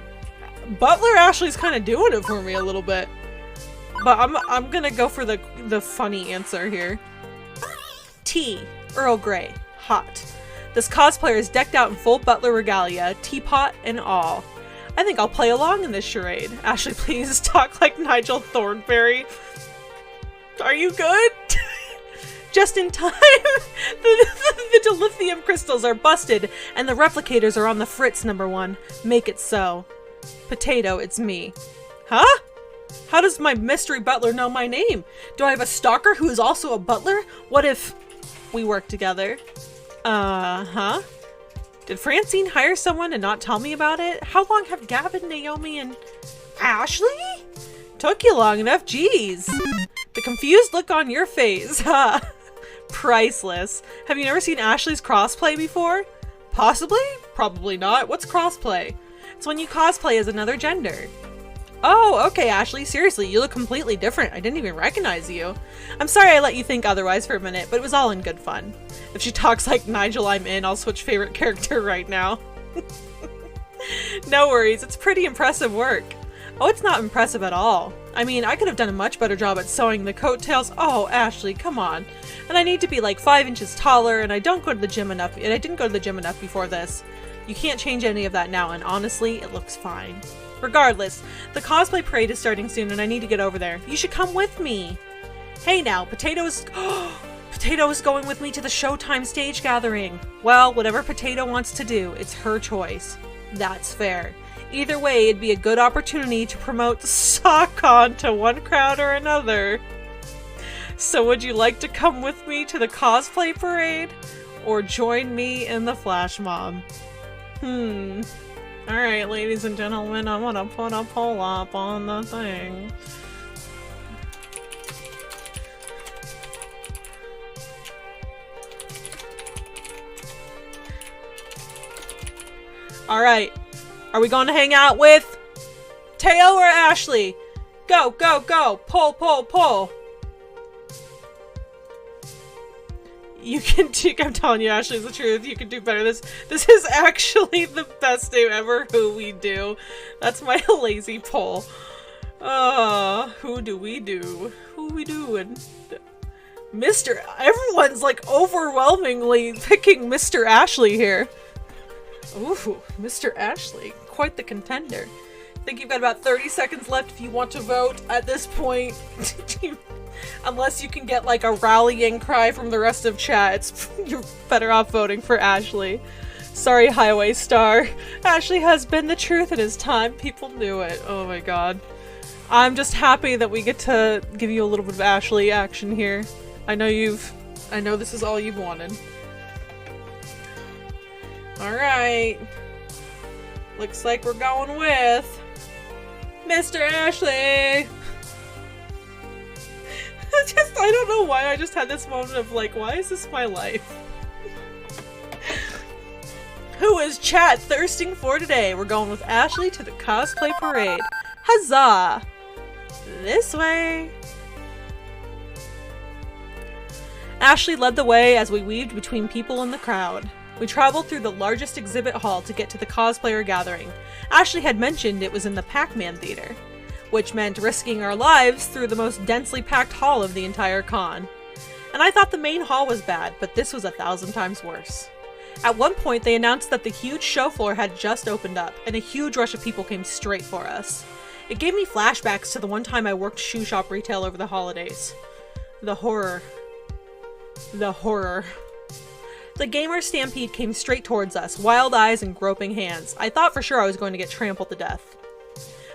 Butler Ashley's kind of doing it for me a little bit. But I'm gonna go for the funny answer here. Tea, Earl Grey, hot. This cosplayer is decked out in full butler regalia, teapot and all. I think I'll play along in this charade. Ashley, please talk like Nigel Thornberry. Are you good? Just in time, the dilithium crystals are busted and the replicators are on the fritz, number one. Make it so. Potato, it's me. Huh? How does my mystery butler know my name? Do I have a stalker who is also a butler? What if we work together? Huh? Did Francine hire someone and not tell me about it? How long have Gavin, Naomi, and Ashley? Took you long enough, jeez. The confused look on your face, huh? Priceless. Have you never seen Ashley's crossplay before? Possibly? Probably not. What's crossplay? It's when you cosplay as another gender. Oh, okay, Ashley. Seriously, you look completely different. I didn't even recognize you. I'm sorry I let you think otherwise for a minute, but it was all in good fun. If she talks like Nigel, I'm in. I'll switch favorite character right now. No worries. It's pretty impressive work. Oh, it's not impressive at all. I mean, I could have done a much better job at sewing the coattails. Oh, Ashley, come on. And I need to be like 5 inches taller, and I don't go to the gym enough, and I didn't go to the gym enough before this. You can't change any of that now, and honestly, it looks fine. Regardless, the cosplay parade is starting soon, and I need to get over there. You should come with me. Hey now, Potato is going with me to the Showtime stage gathering. Well, whatever Potato wants to do, it's her choice. That's fair. Either way, it'd be a good opportunity to promote SawCon to one crowd or another. So would you like to come with me to the cosplay parade? Or join me in the flash mob? Alright, ladies and gentlemen, I'm gonna put a poll up on the thing. Alright. Are we going to hang out with Teo or Ashley? Go, go, go. Pull, pull, pull. You can do, I'm telling you, Ashley's the truth. You can do better. This is actually the best name ever. Who we do. That's my lazy poll. Who do we do? Who we doing? Mr. Everyone's like overwhelmingly picking Mr. Ashley here. Ooh, Mr. Ashley. Quite the contender. I think you've got about 30 seconds left if you want to vote at this point. Unless you can get like a rallying cry from the rest of chat, you're better off voting for Ashley. Sorry, Highway Star. Ashley has been the truth. It is time people knew it. Oh my god. I'm just happy that we get to give you a little bit of Ashley action here. I know this is all you've wanted. Alright. Looks like we're going with Mr. Ashley! I don't know why I just had this moment of like, why is this my life? Who is chat thirsting for today? We're going with Ashley to the cosplay parade. Huzzah! This way! Ashley led the way as we weaved between people in the crowd. We traveled through the largest exhibit hall to get to the cosplayer gathering. Ashley had mentioned it was in the Pac-Man Theater, which meant risking our lives through the most densely packed hall of the entire con. And I thought the main hall was bad, but this was 1,000 times worse. At one point, they announced that the huge show floor had just opened up, and a huge rush of people came straight for us. It gave me flashbacks to the one time I worked shoe shop retail over the holidays. The horror. The horror. The gamer stampede came straight towards us, wild eyes and groping hands. I thought for sure I was going to get trampled to death.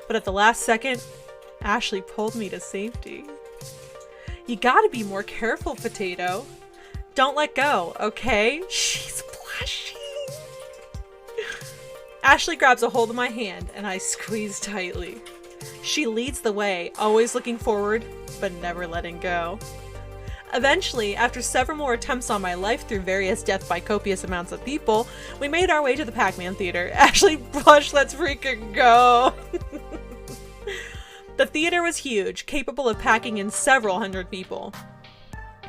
But at the last second, Ashley pulled me to safety. You gotta be more careful, Potato. Don't let go, okay? She's blushing. Ashley grabs a hold of my hand, and I squeeze tightly. She leads the way, always looking forward, but never letting go. Eventually, after several more attempts on my life through various death by copious amounts of people, we made our way to the Pac-Man Theater. Ashley blush, let's freaking go! The theater was huge, capable of packing in several hundred people.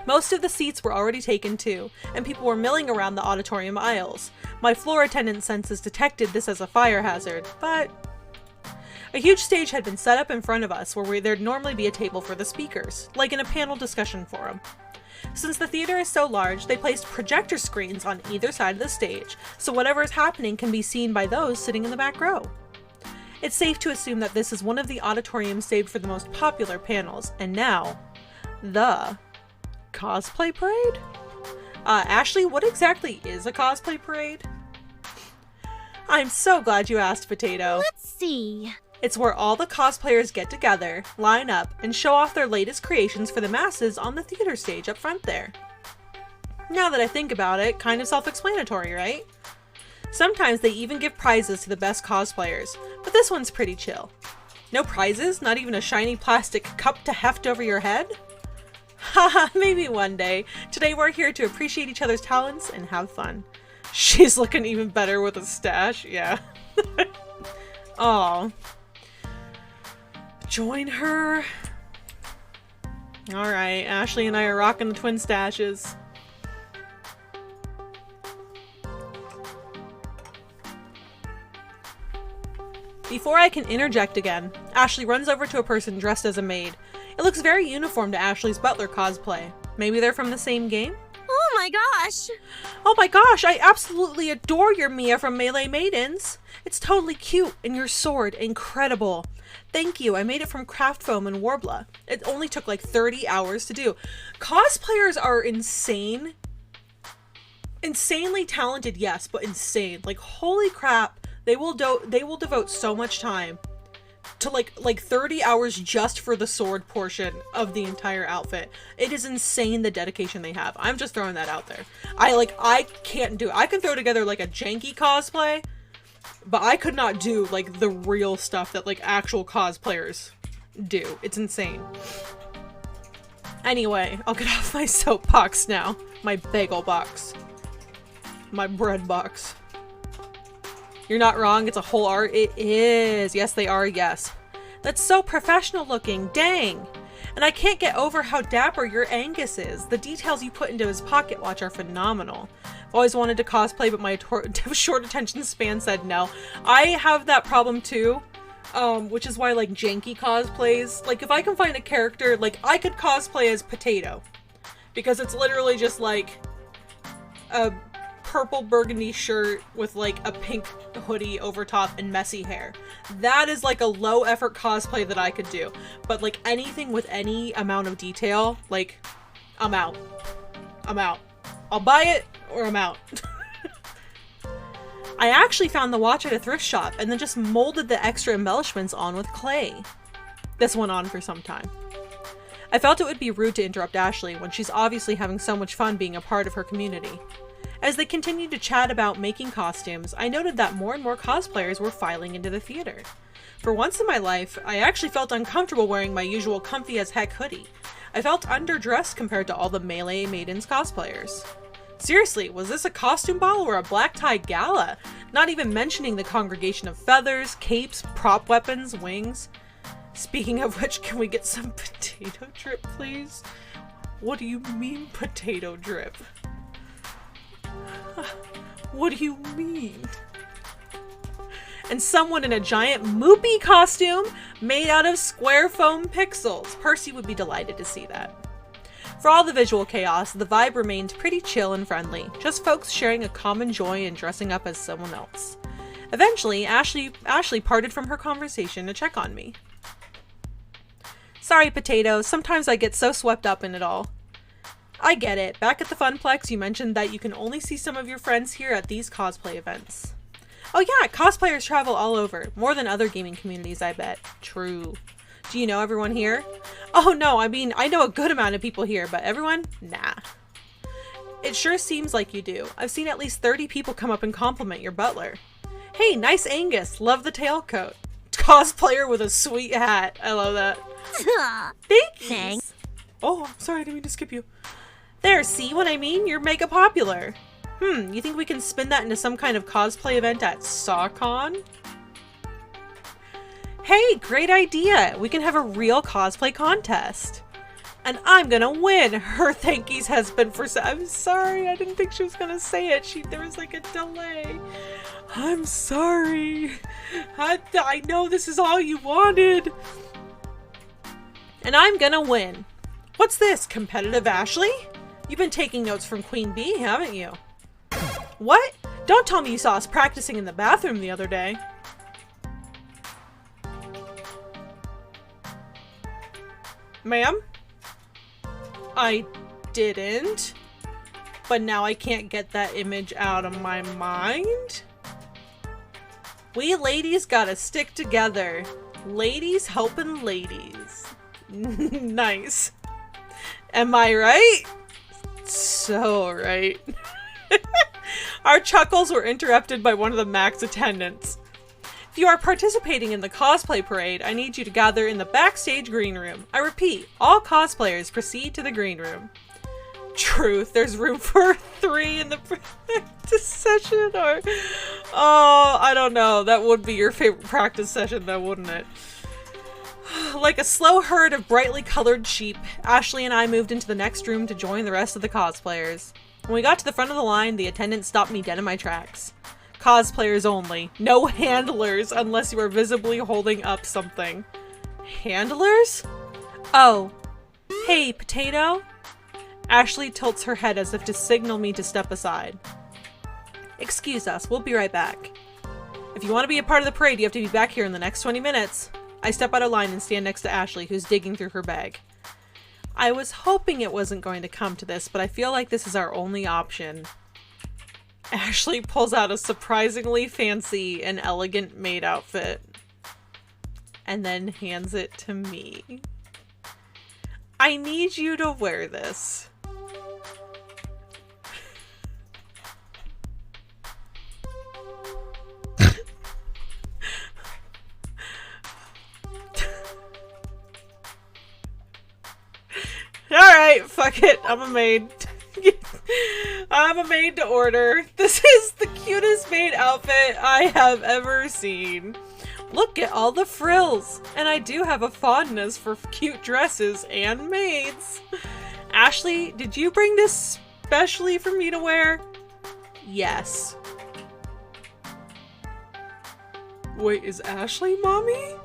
Most of the seats were already taken too, and people were milling around the auditorium aisles. My floor attendant senses detected this as a fire hazard, but a huge stage had been set up in front of us where there'd normally be a table for the speakers, like in a panel discussion forum. Since the theater is so large, they placed projector screens on either side of the stage, so whatever is happening can be seen by those sitting in the back row. It's safe to assume that this is one of the auditoriums saved for the most popular panels, and now, the cosplay parade? Ashley, what exactly is a cosplay parade? I'm so glad you asked, Potato. Let's see. It's where all the cosplayers get together, line up, and show off their latest creations for the masses on the theater stage up front there. Now that I think about it, kind of self-explanatory, right? Sometimes they even give prizes to the best cosplayers, but this one's pretty chill. No prizes? Not even a shiny plastic cup to heft over your head? Haha, maybe one day. Today we're here to appreciate each other's talents and have fun. She's looking even better with a stash, yeah. Aw. Join her. Alright, Ashley and I are rocking the twin stashes. Before I can interject again, Ashley runs over to a person dressed as a maid. It looks very uniform to Ashley's butler cosplay. Maybe they're from the same game? Oh my gosh! Oh my gosh, I absolutely adore your Mia from Melee Maidens! It's totally cute, and your sword, incredible. Thank you, I made it from craft foam and Warbler. It only took like 30 hours to do. Cosplayers are insane. Insanely talented, yes, but insane. Like, holy crap, they will devote so much time to like 30 hours just for the sword portion of the entire outfit. It is insane the dedication they have. I'm just throwing that out there. I can't do it. I can throw together like a janky cosplay, but I could not do like the real stuff that like actual cosplayers do. It's insane. Anyway, I'll get off my soapbox now. My bagel box. My bread box. You're not wrong, it's a whole art. It is. Yes, they are, yes. That's so professional looking, dang. And I can't get over how dapper your Angus is. The details you put into his pocket watch are phenomenal. I've always wanted to cosplay, but my short attention span said no. I have that problem too, which is why, like, janky cosplays, like, if I can find a character, like, I could cosplay as Potato, because it's literally just, like, a purple burgundy shirt with, like, a pink hoodie over top and messy hair. That is, like, a low effort cosplay that I could do. But, like, anything with any amount of detail, like, I'm out. I'm out. I'll buy it or I'm out. I actually found the watch at a thrift shop and then just molded the extra embellishments on with clay. This went on for some time. I felt it would be rude to interrupt Ashley when she's obviously having so much fun being a part of her community. As they continued to chat about making costumes, I noted that more and more cosplayers were filing into the theater. For once in my life, I actually felt uncomfortable wearing my usual comfy as heck hoodie. I felt underdressed compared to all the Melee Maidens cosplayers. Seriously, was this a costume ball or a black tie gala? Not even mentioning the congregation of feathers, capes, prop weapons, wings. Speaking of which, can we get some potato drip, please? What do you mean, potato drip? What do you mean? And someone in a giant Moopy costume made out of square foam pixels. Percy would be delighted to see that. For all the visual chaos, the vibe remained pretty chill and friendly, just folks sharing a common joy in dressing up as someone else. Eventually, Ashley parted from her conversation to check on me. Sorry, Potato, sometimes I get so swept up in it all. I get it. Back at the Funplex, you mentioned that you can only see some of your friends here at these cosplay events. Oh yeah, cosplayers travel all over. More than other gaming communities, I bet. True. Do you know everyone here? Oh no, I mean, I know a good amount of people here, but everyone? Nah. It sure seems like you do. I've seen at least 30 people come up and compliment your butler. Hey, nice Angus. Love the tailcoat. Cosplayer with a sweet hat. I love that. Thanks. Oh, I'm sorry, I didn't mean to skip you. There, see what I mean? You're mega popular. You think we can spin that into some kind of cosplay event at SawCon? Hey, great idea! We can have a real cosplay contest. And I'm gonna win! Her thankies has been for I'm sorry, I didn't think she was gonna say it. There was like a delay. I'm sorry. I know this is all you wanted. And I'm gonna win. What's this, competitive Ashley? You've been taking notes from Queen Bee, haven't you? What? Don't tell me you saw us practicing in the bathroom the other day. Ma'am? I didn't. But now I can't get that image out of my mind. We ladies gotta stick together. Ladies helping ladies. Nice. Am I right? So right. Our chuckles were interrupted by one of the Max attendants. If you are participating in the cosplay parade, I need you to gather in the backstage green room. I repeat, all cosplayers proceed to the green room. Truth, there's room for 3 in the practice session, or... Oh, I don't know. That would be your favorite practice session, though, wouldn't it? Like a slow herd of brightly colored sheep, Ashley and I moved into the next room to join the rest of the cosplayers. When we got to the front of the line, the attendant stopped me dead in my tracks. Cosplayers only. No handlers unless you are visibly holding up something. Handlers? Oh. Hey, Potato? Ashley tilts her head as if to signal me to step aside. Excuse us, we'll be right back. If you want to be a part of the parade, you have to be back here in the next 20 minutes. I step out of line and stand next to Ashley, who's digging through her bag. I was hoping it wasn't going to come to this, but I feel like this is our only option. Ashley pulls out a surprisingly fancy and elegant maid outfit and then hands it to me. I need you to wear this. Alright, fuck it, I'm a maid. I'm a maid to order. This is the cutest maid outfit I have ever seen. Look at all the frills. And I do have a fondness for cute dresses and maids. Ashley, did you bring this specially for me to wear? Yes. Wait, is Ashley mommy?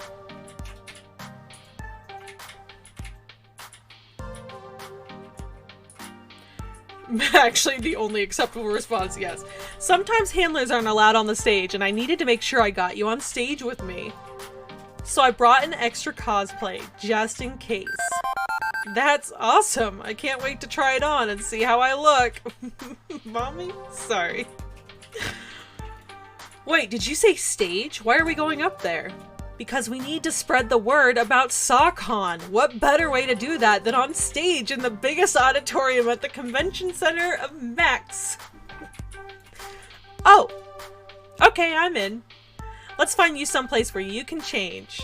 Actually, the only acceptable response, yes. Sometimes handlers aren't allowed on the stage, and I needed to make sure I got you on stage with me. So I brought an extra cosplay, just in case. That's awesome. I can't wait to try it on and see how I look. Mommy? Sorry. Wait, did you say stage? Why are we going up there? Because we need to spread the word about SawCon. What better way to do that than on stage in the biggest auditorium at the convention center of Max? Oh, okay, I'm in. Let's find you someplace where you can change.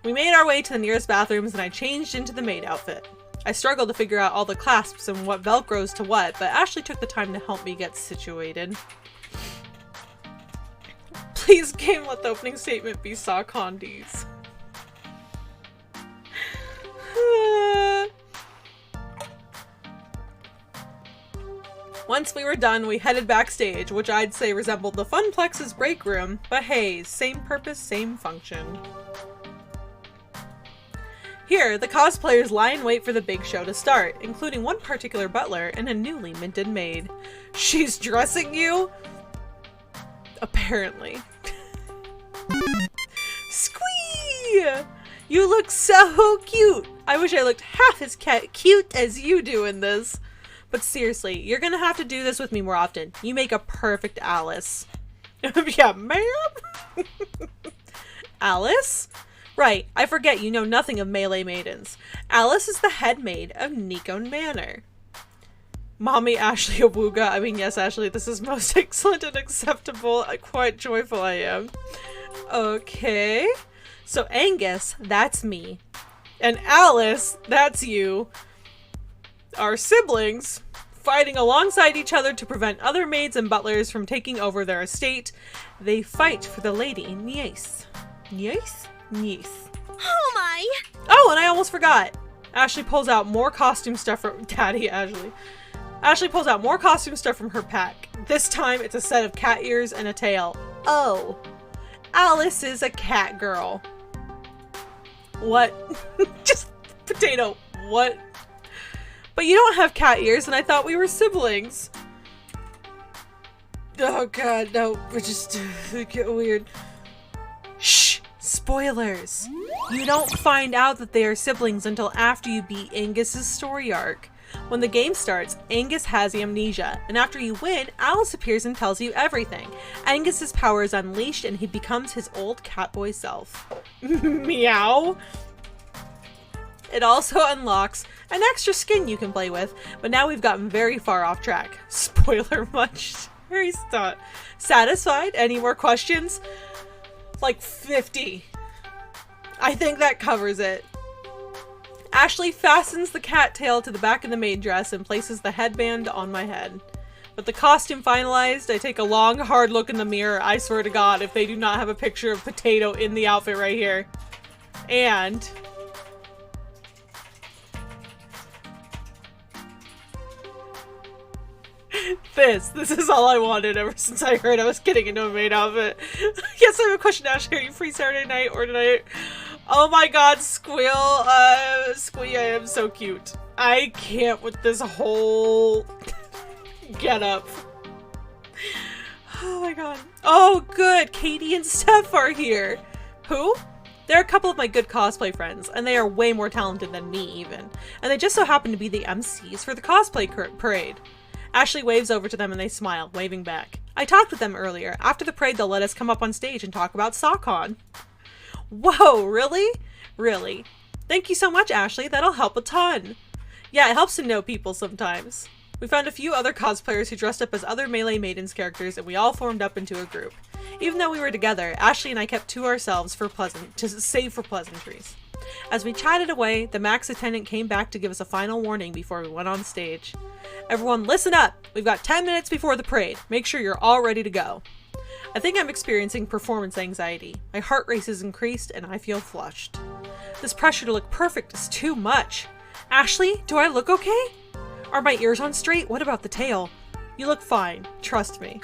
We made our way to the nearest bathrooms and I changed into the maid outfit. I struggled to figure out all the clasps and what velcros to what, but Ashley took the time to help me get situated. Please, game, let the opening statement be SawCondies. Once we were done, we headed backstage, which I'd say resembled the Funplex's break room, but hey, same purpose, same function. Here, the cosplayers lie in wait for the big show to start, including one particular butler and a newly minted maid. She's dressing you? Apparently. Squee! You look so cute! I wish I looked half as cute as you do in this. But seriously, you're gonna have to do this with me more often. You make a perfect Alice. Yeah, ma'am? Alice? Right, I forget you know nothing of Melee Maidens. Alice is the head maid of Nikon Manor. Mommy Ashley Awuga. I mean, yes, Ashley, this is most excellent and acceptable. Quite joyful I am. Okay. So Angus, that's me. And Alice, that's you. Our siblings, fighting alongside each other to prevent other maids and butlers from taking over their estate. They fight for the lady niece. Niece? Niece. Oh my! Oh, and I almost forgot. Ashley pulls out more costume stuff from Daddy Ashley. Ashley pulls out more costume stuff from her pack. This time, it's a set of cat ears and a tail. Oh, Alice is a cat girl. What? Just potato. What? But you don't have cat ears, and I thought we were siblings. Oh god, no. We're just get weird. Shh! Spoilers! You don't find out that they are siblings until after you beat Angus's story arc. When the game starts, Angus has amnesia, and after you win, Alice appears and tells you everything. Angus's power is unleashed and he becomes his old catboy self. Meow! It also unlocks an extra skin you can play with, but now we've gotten very far off track. Spoiler much. Very satisfied? Any more questions? Like 50. I think that covers it. Ashley fastens the cat tail to the back of the maid dress and places the headband on my head. With the costume finalized, I take a long, hard look in the mirror. I swear to God, if they do not have a picture of Potato in the outfit right here. And this is all I wanted ever since I heard I was getting into a maid outfit. Yes, I have a question, Ashley. Are you free Saturday night or tonight? Oh my god, Squeal, Squee, I am so cute. I can't with this whole get up. Oh my god. Oh good, Katie and Steph are here. Who? They're a couple of my good cosplay friends, and they are way more talented than me even. And they just so happen to be the MCs for the cosplay parade. Ashley waves over to them and they smile, waving back. I talked with them earlier. After the parade, they'll let us come up on stage and talk about SawCon. Whoa, really? Really? Thank you so much, Ashley. That'll help a ton. Yeah, it helps to know people sometimes. We found a few other cosplayers who dressed up as other Melee Maidens characters, and we all formed up into a group. Even though we were together, Ashley and I kept to ourselves to save for pleasantries. As we chatted away, the Max attendant came back to give us a final warning before we went on stage. Everyone listen up! We've got 10 minutes before the parade. Make sure you're all ready to go. I think I'm experiencing performance anxiety. My heart rate has increased and I feel flushed. This pressure to look perfect is too much. Ashley, do I look okay? Are my ears on straight? What about the tail? You look fine. Trust me.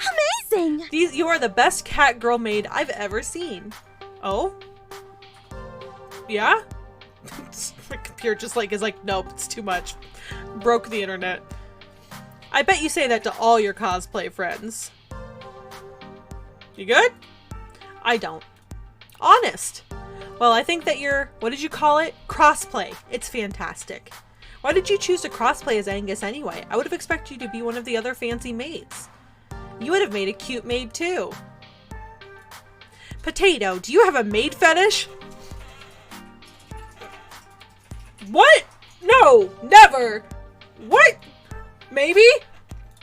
Amazing! You are the best cat girl maid I've ever seen. Oh? Yeah? My computer just is like, nope, it's too much. Broke the internet. I bet you say that to all your cosplay friends. You good? I don't. Honest. Well, I think that you're, what did you call it? Crossplay. It's fantastic. Why did you choose to crossplay as Angus anyway? I would have expected you to be one of the other fancy maids. You would have made a cute maid too. Potato, do you have a maid fetish? What? No, never. What? Maybe?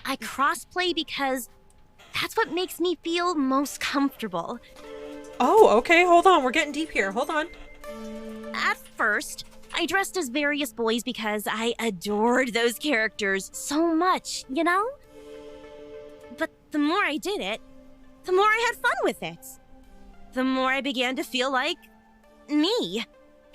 I crossplay because that's what makes me feel most comfortable. Oh, okay, hold on. We're getting deep here. Hold on. At first, I dressed as various boys because I adored those characters so much, you know? But the more I did it, the more I had fun with it. The more I began to feel like me.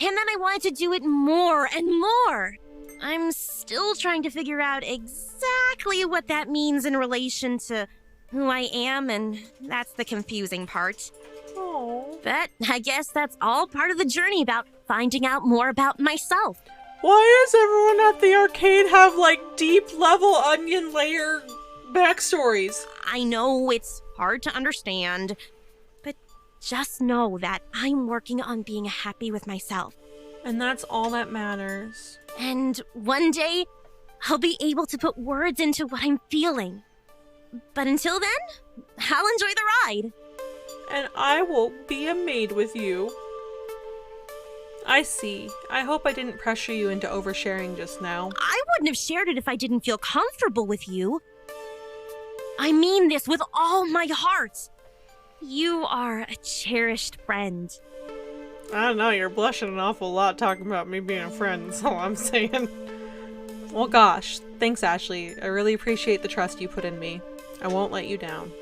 And then I wanted to do it more and more. I'm still trying to figure out exactly what that means in relation to who I am, and that's the confusing part. Oh. But I guess that's all part of the journey about finding out more about myself. Why does everyone at the arcade have deep level onion layer backstories? I know it's hard to understand, but just know that I'm working on being happy with myself. And that's all that matters. And one day, I'll be able to put words into what I'm feeling. But until then, I'll enjoy the ride. And I will be a maid with you. I see. I hope I didn't pressure you into oversharing just now. I wouldn't have shared it if I didn't feel comfortable with you. I mean this with all my heart. You are a cherished friend. I don't know, you're blushing an awful lot talking about me being a friend, that's all I'm saying. Well, gosh, thanks, Ashley. I really appreciate the trust you put in me. I won't let you down.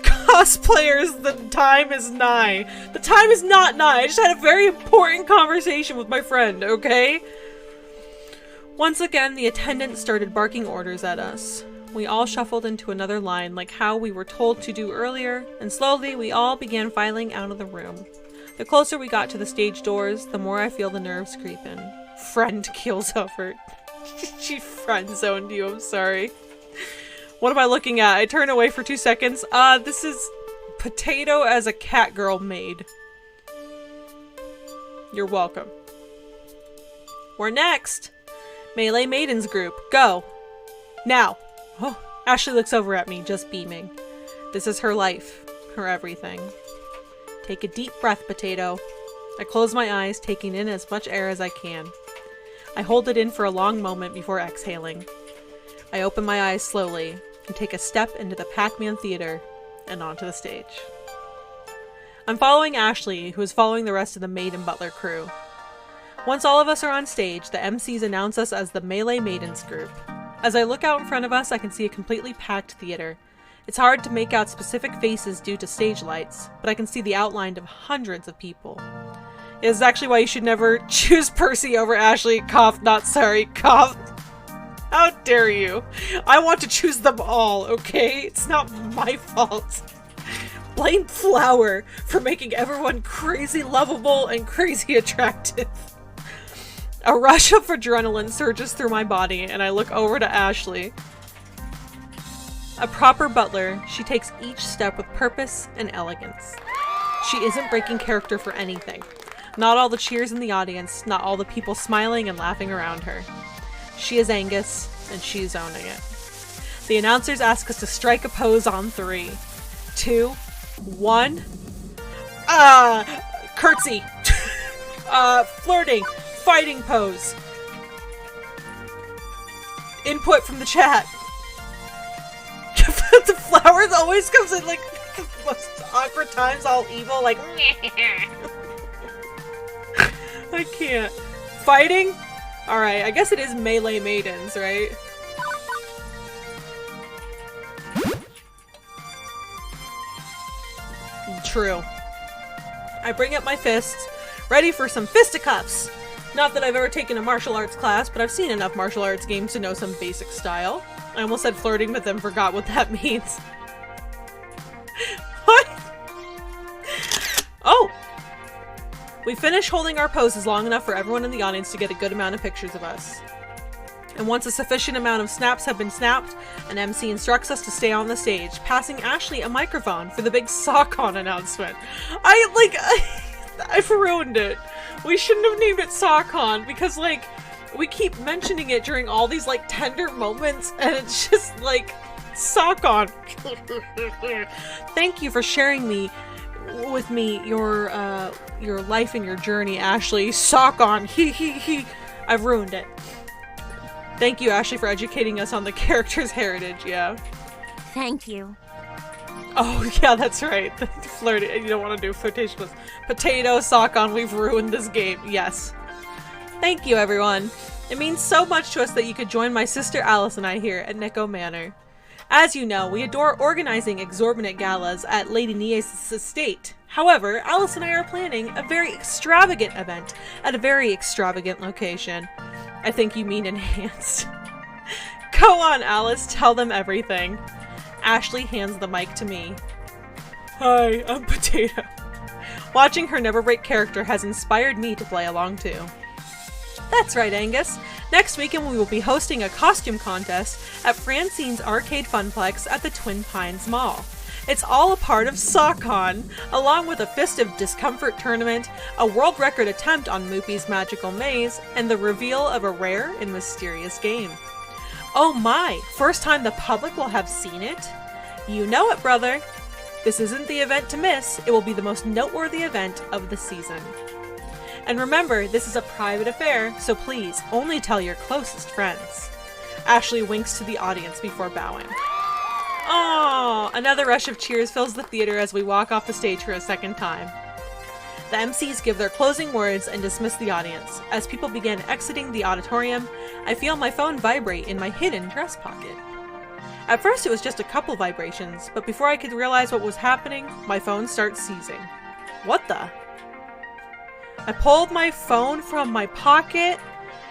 Cosplayers, the time is nigh. The time is not nigh. I just had a very important conversation with my friend, okay? Once again, the attendant started barking orders at us. We all shuffled into another line like how we were told to do earlier, and slowly we all began filing out of the room. The closer we got to the stage doors, the more I feel the nerves creep in. Friend keels over. She friend-zoned you, I'm sorry. What am I looking at? I turn away for 2 seconds. This is Potato as a cat girl maid. You're welcome. We're next. Melee Maidens group. Go. Now. Oh, Ashley looks over at me, just beaming. This is her life. Her everything. Take a deep breath, Potato. I close my eyes, taking in as much air as I can. I hold it in for a long moment before exhaling. I open my eyes slowly and take a step into the Pac-Man Theater and onto the stage. I'm following Ashley, who is following the rest of the maid and butler crew. Once all of us are on stage, the MCs announce us as the Melee Maidens group. As I look out in front of us, I can see a completely packed theater. It's hard to make out specific faces due to stage lights, but I can see the outline of hundreds of people. It is actually why you should never choose Percy over Ashley. Cough, not sorry. Cough. How dare you? I want to choose them all, okay? It's not my fault. Blame Flower for making everyone crazy lovable and crazy attractive. A rush of adrenaline surges through my body, and I look over to Ashley. A proper butler, she takes each step with purpose and elegance. She isn't breaking character for anything. Not all the cheers in the audience, not all the people smiling and laughing around her. She is Angus, and she's owning it. The announcers ask us to strike a pose on 3, 2, 1. Curtsy. Flirting. Fighting pose. Input from the chat. The flowers always comes in the most awkward times, all evil, I can't. Fighting? Alright, I guess it is melee maidens, right? True. I bring up my fists, ready for some fisticuffs. Not that I've ever taken a martial arts class, but I've seen enough martial arts games to know some basic style. I almost said flirting, but then forgot what that means. What? Oh! We finish holding our poses long enough for everyone in the audience to get a good amount of pictures of us. And once a sufficient amount of snaps have been snapped, an MC instructs us to stay on the stage, passing Ashley a microphone for the big SawCon announcement. I've ruined it. We shouldn't have named it SawCon because, like, we keep mentioning it during all these, like, tender moments, and it's just, like, SawCon. Thank you for sharing with me your life and your journey, Ashley. SawCon. I've ruined it. Thank you, Ashley, for educating us on the character's heritage, yeah. Thank you. Oh, yeah, that's right. Flirty. You don't want to do flirtation with potato, SawCon. We've ruined this game. Yes. Thank you, everyone. It means so much to us that you could join my sister Alice and I here at Nico Manor. As you know, we adore organizing exorbitant galas at Lady Nia's estate. However, Alice and I are planning a very extravagant event at a very extravagant location. I think you mean enhanced. Go on, Alice, tell them everything. Ashley hands the mic to me. Hi, I'm Potato. Watching her never break character has inspired me to play along too. That's right, Angus. Next weekend we will be hosting a costume contest at Francine's Arcade Funplex at the Twin Pines Mall. It's all a part of SawCon, along with a festive discomfort tournament, a world record attempt on Moopy's Magical Maze, and the reveal of a rare and mysterious game. Oh my, first time the public will have seen it? You know it, brother. This isn't the event to miss, it will be the most noteworthy event of the season. And remember, this is a private affair, so please only tell your closest friends. Ashley winks to the audience before bowing. Aww! Another rush of cheers fills the theater as we walk off the stage for a second time. The MCs give their closing words and dismiss the audience. As people begin exiting the auditorium, I feel my phone vibrate in my hidden dress pocket. At first it was just a couple vibrations, but before I could realize what was happening, my phone starts seizing. What the? I pulled my phone from my pocket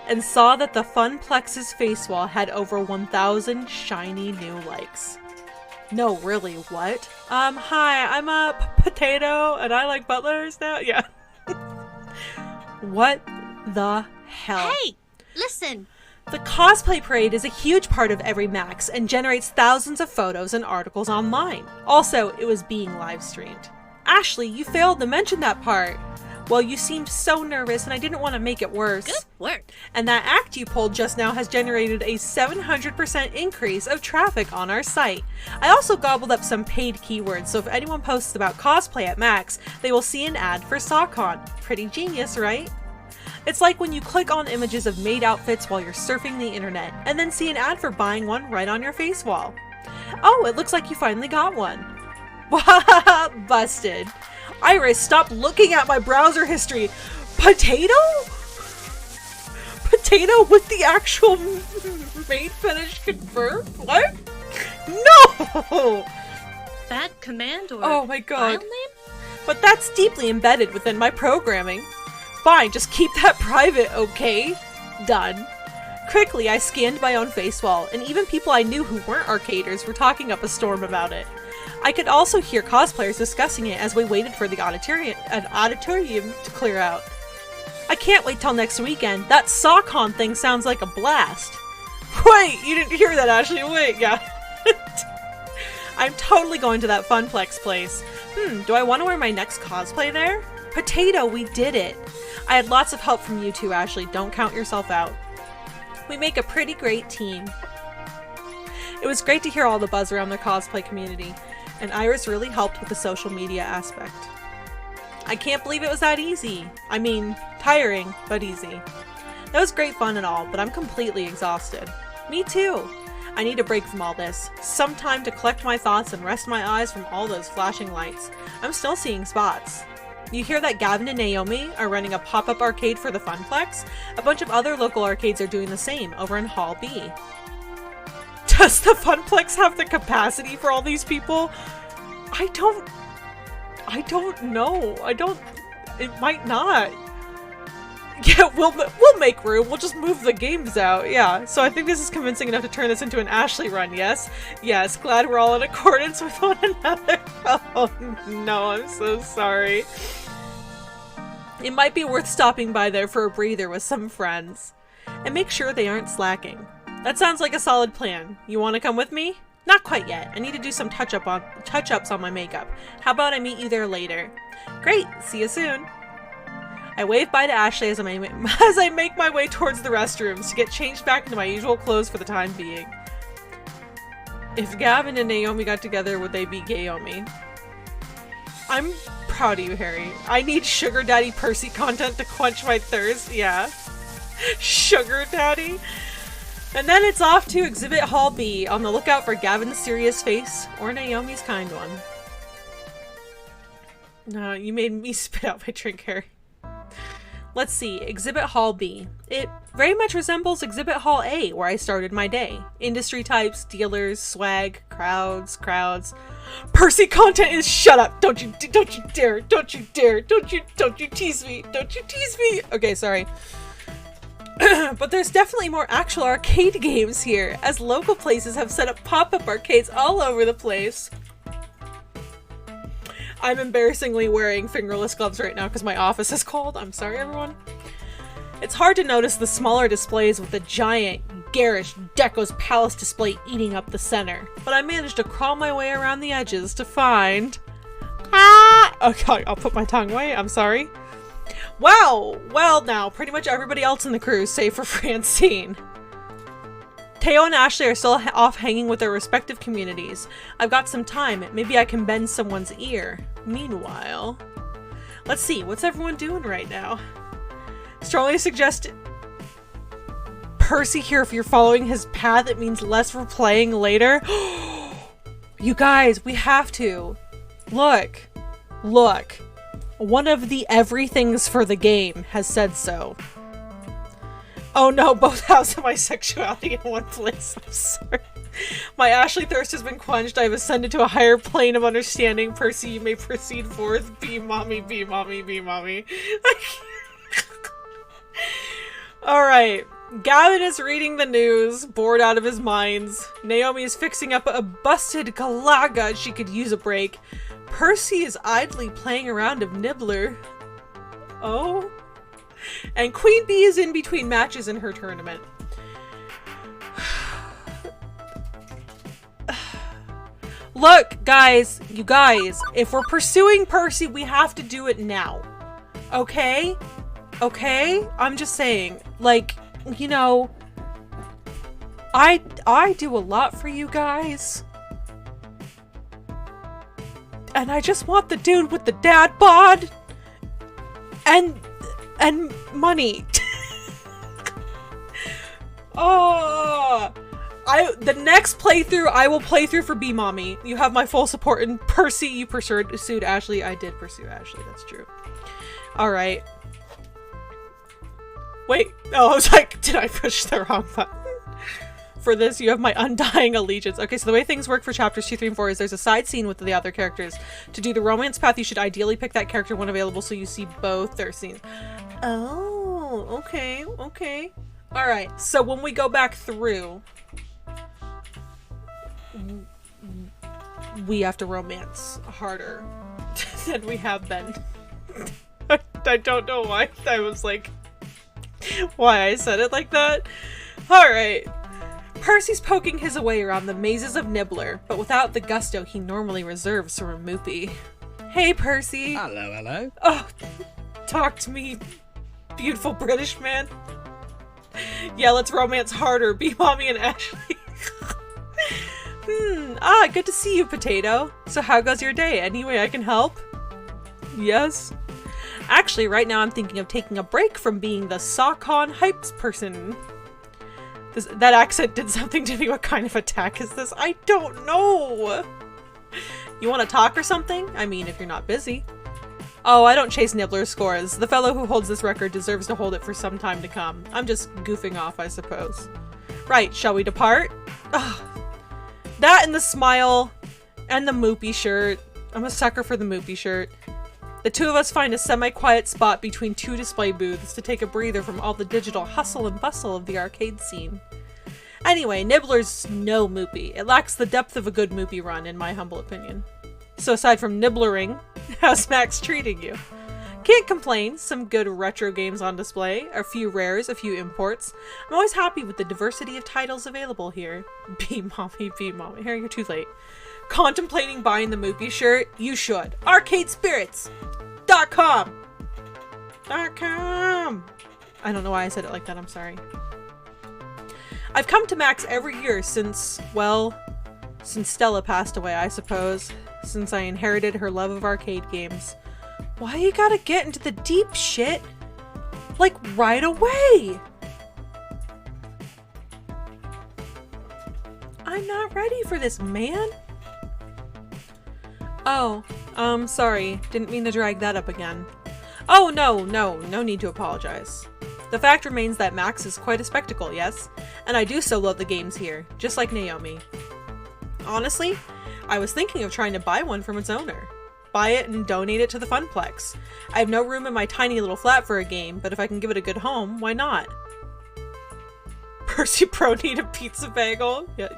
and saw that the Funplex's face wall had over 1,000 shiny new likes. No, really, what? Hi, I'm a Potato and I like butlers now? Yeah. What the hell? Hey, listen. The cosplay parade is a huge part of every Max and generates thousands of photos and articles online. Also, it was being live streamed. Ashley, you failed to mention that part. Well, you seemed so nervous and I didn't want to make it worse. Good work. And that act you pulled just now has generated a 700% increase of traffic on our site. I also gobbled up some paid keywords, so if anyone posts about cosplay at Max, they will see an ad for SawCon. Pretty genius, right? It's like when you click on images of maid outfits while you're surfing the internet, and then see an ad for buying one right on your face wall. Oh, it looks like you finally got one. Busted. Iris, stop looking at my browser history. Potato? Potato with the actual maid finish confirmed? What? No! Bad command or oh my god. file name? But that's deeply embedded within my programming. Fine, just keep that private, okay? Done. Quickly, I scanned my own face wall, and even people I knew who weren't arcaders were talking up a storm about it. I could also hear cosplayers discussing it as we waited for the auditorium to clear out. I can't wait till next weekend. That SawCon thing sounds like a blast. Wait, you didn't hear that, Ashley. Wait, yeah. I'm totally going to that Funplex place. Do I want to wear my next cosplay there? Potato, we did it. I had lots of help from you too, Ashley. Don't count yourself out. We make a pretty great team. It was great to hear all the buzz around the cosplay community, and Iris really helped with the social media aspect. I can't believe it was that easy. I mean, tiring, but easy. That was great fun and all, but I'm completely exhausted. Me too. I need a break from all this. Some time to collect my thoughts and rest my eyes from all those flashing lights. I'm still seeing spots. You hear that Gavin and Naomi are running a pop-up arcade for the Funplex. A bunch of other local arcades are doing the same over in Hall B. Does the Funplex have the capacity for all these people? I don't know. It might not. Yeah, we'll make room. We'll just move the games out. Yeah, so I think this is convincing enough to turn this into an Ashley run, yes? Yes, glad we're all in accordance with one another. Oh no, I'm so sorry. It might be worth stopping by there for a breather with some friends. And make sure they aren't slacking. That sounds like a solid plan. You want to come with me? Not quite yet. I need to do some touch-ups on my makeup. How about I meet you there later? Great, see you soon. I wave bye to Ashley as I make my way towards the restrooms to get changed back into my usual clothes for the time being. If Gavin and Naomi got together, would they be Gayomi? I'm proud of you, Harry. I need Sugar Daddy Percy content to quench my thirst. Yeah. Sugar Daddy? And then it's off to Exhibit Hall B, on the lookout for Gavin's serious face or Naomi's kind one. No, you made me spit out my drink, Harry. Let's see, Exhibit Hall B. It very much resembles Exhibit Hall A, where I started my day. Industry types, dealers, swag, crowds. Percy content is shut up! Don't you dare! Don't you tease me! Don't you tease me! Okay, sorry. But there's definitely more actual arcade games here, as local places have set up pop-up arcades all over the place. I'm embarrassingly wearing fingerless gloves right now because my office is cold. I'm sorry, everyone. It's hard to notice the smaller displays with the giant, garish Deco's Palace display eating up the center, but I managed to crawl my way around the edges to find... Okay, I'll put my tongue away. I'm sorry. Wow! Well, now, pretty much everybody else in the crew, save for Francine. Teo and Ashley are still off hanging with their respective communities. I've got some time. Maybe I can bend someone's ear. Meanwhile... Let's see, what's everyone doing right now? Strongly suggest... Percy here, if you're following his path, it means less for playing later. You guys, we have to. Look. One of the everythings for the game has said so. Oh no, both halves of my sexuality in one place. I'm sorry. My Ashley thirst has been quenched. I have ascended to a higher plane of understanding. Percy, you may proceed forth. Be mommy, be mommy, be mommy. Alright. Gavin is reading the news, bored out of his minds. Naomi is fixing up a busted Galaga. She could use a break. Percy is idly playing around of Nibbler. Oh? And Queen Bee is in between matches in her tournament. Look, guys, you guys, if we're pursuing Percy, we have to do it now. Okay? Okay? I'm just saying, like, you know, I do a lot for you guys. And I just want the dude with the dad bod and money. Oh, the next playthrough I will play through for B Mommy. You have my full support. And Percy, you pursued Ashley. I did pursue Ashley. That's true. All right. Wait. Oh, I was like, did I push the wrong button? For this, you have my undying allegiance. Okay, so the way things work for chapters 2, 3, and 4 is there's a side scene with the other characters. To do the romance path, you should ideally pick that character when available so you see both their scenes. Oh, okay, okay. Alright, so when we go back through, we have to romance harder than we have been. I don't know why I was like, why I said it like that. Alright. Percy's poking his way around the mazes of Nibbler, but without the gusto he normally reserves for a Moopy. Hey, Percy. Hello, hello. Oh, talk to me, beautiful British man. Yeah, let's romance harder. Be Mommy and Ashley. Good to see you, Potato. So how goes your day? Any way I can help? Yes. Actually, right now I'm thinking of taking a break from being the SawCon hypes person. That accent did something to me. What kind of attack is this? I don't know. You want to talk or something? I mean, if you're not busy. Oh, I don't chase Nibbler's scores. The fellow who holds this record deserves to hold it for some time to come. I'm just goofing off, I suppose. Right, shall we depart? Ugh. That and the smile and the Moopy shirt. I'm a sucker for the Moopy shirt. The two of us find a semi-quiet spot between two display booths to take a breather from all the digital hustle and bustle of the arcade scene. Anyway, Nibbler's no Moopy. It lacks the depth of a good Moopy run, in my humble opinion. So aside from Nibblering, how's Max treating you? Can't complain. Some good retro games on display, a few rares, a few imports. I'm always happy with the diversity of titles available here. Be mommy, be mommy. Here, you're too late. Contemplating buying the Moopy shirt? You should. ArcadeSpirits.com. .com. I don't know why I said it like that, I'm sorry. I've come to Max every year since, well, since Stella passed away, I suppose. Since I inherited her love of arcade games. Why you gotta get into the deep shit? Like, right away! I'm not ready for this, man. Oh, sorry. Didn't mean to drag that up again. Oh, no need to apologize. The fact remains that Max is quite a spectacle, yes? And I do so love the games here, just like Naomi. Honestly, I was thinking of trying to buy one from its owner. Buy it and donate it to the Funplex. I have no room in my tiny little flat for a game, but if I can give it a good home, why not? Percy Pro need a pizza bagel? Yeah.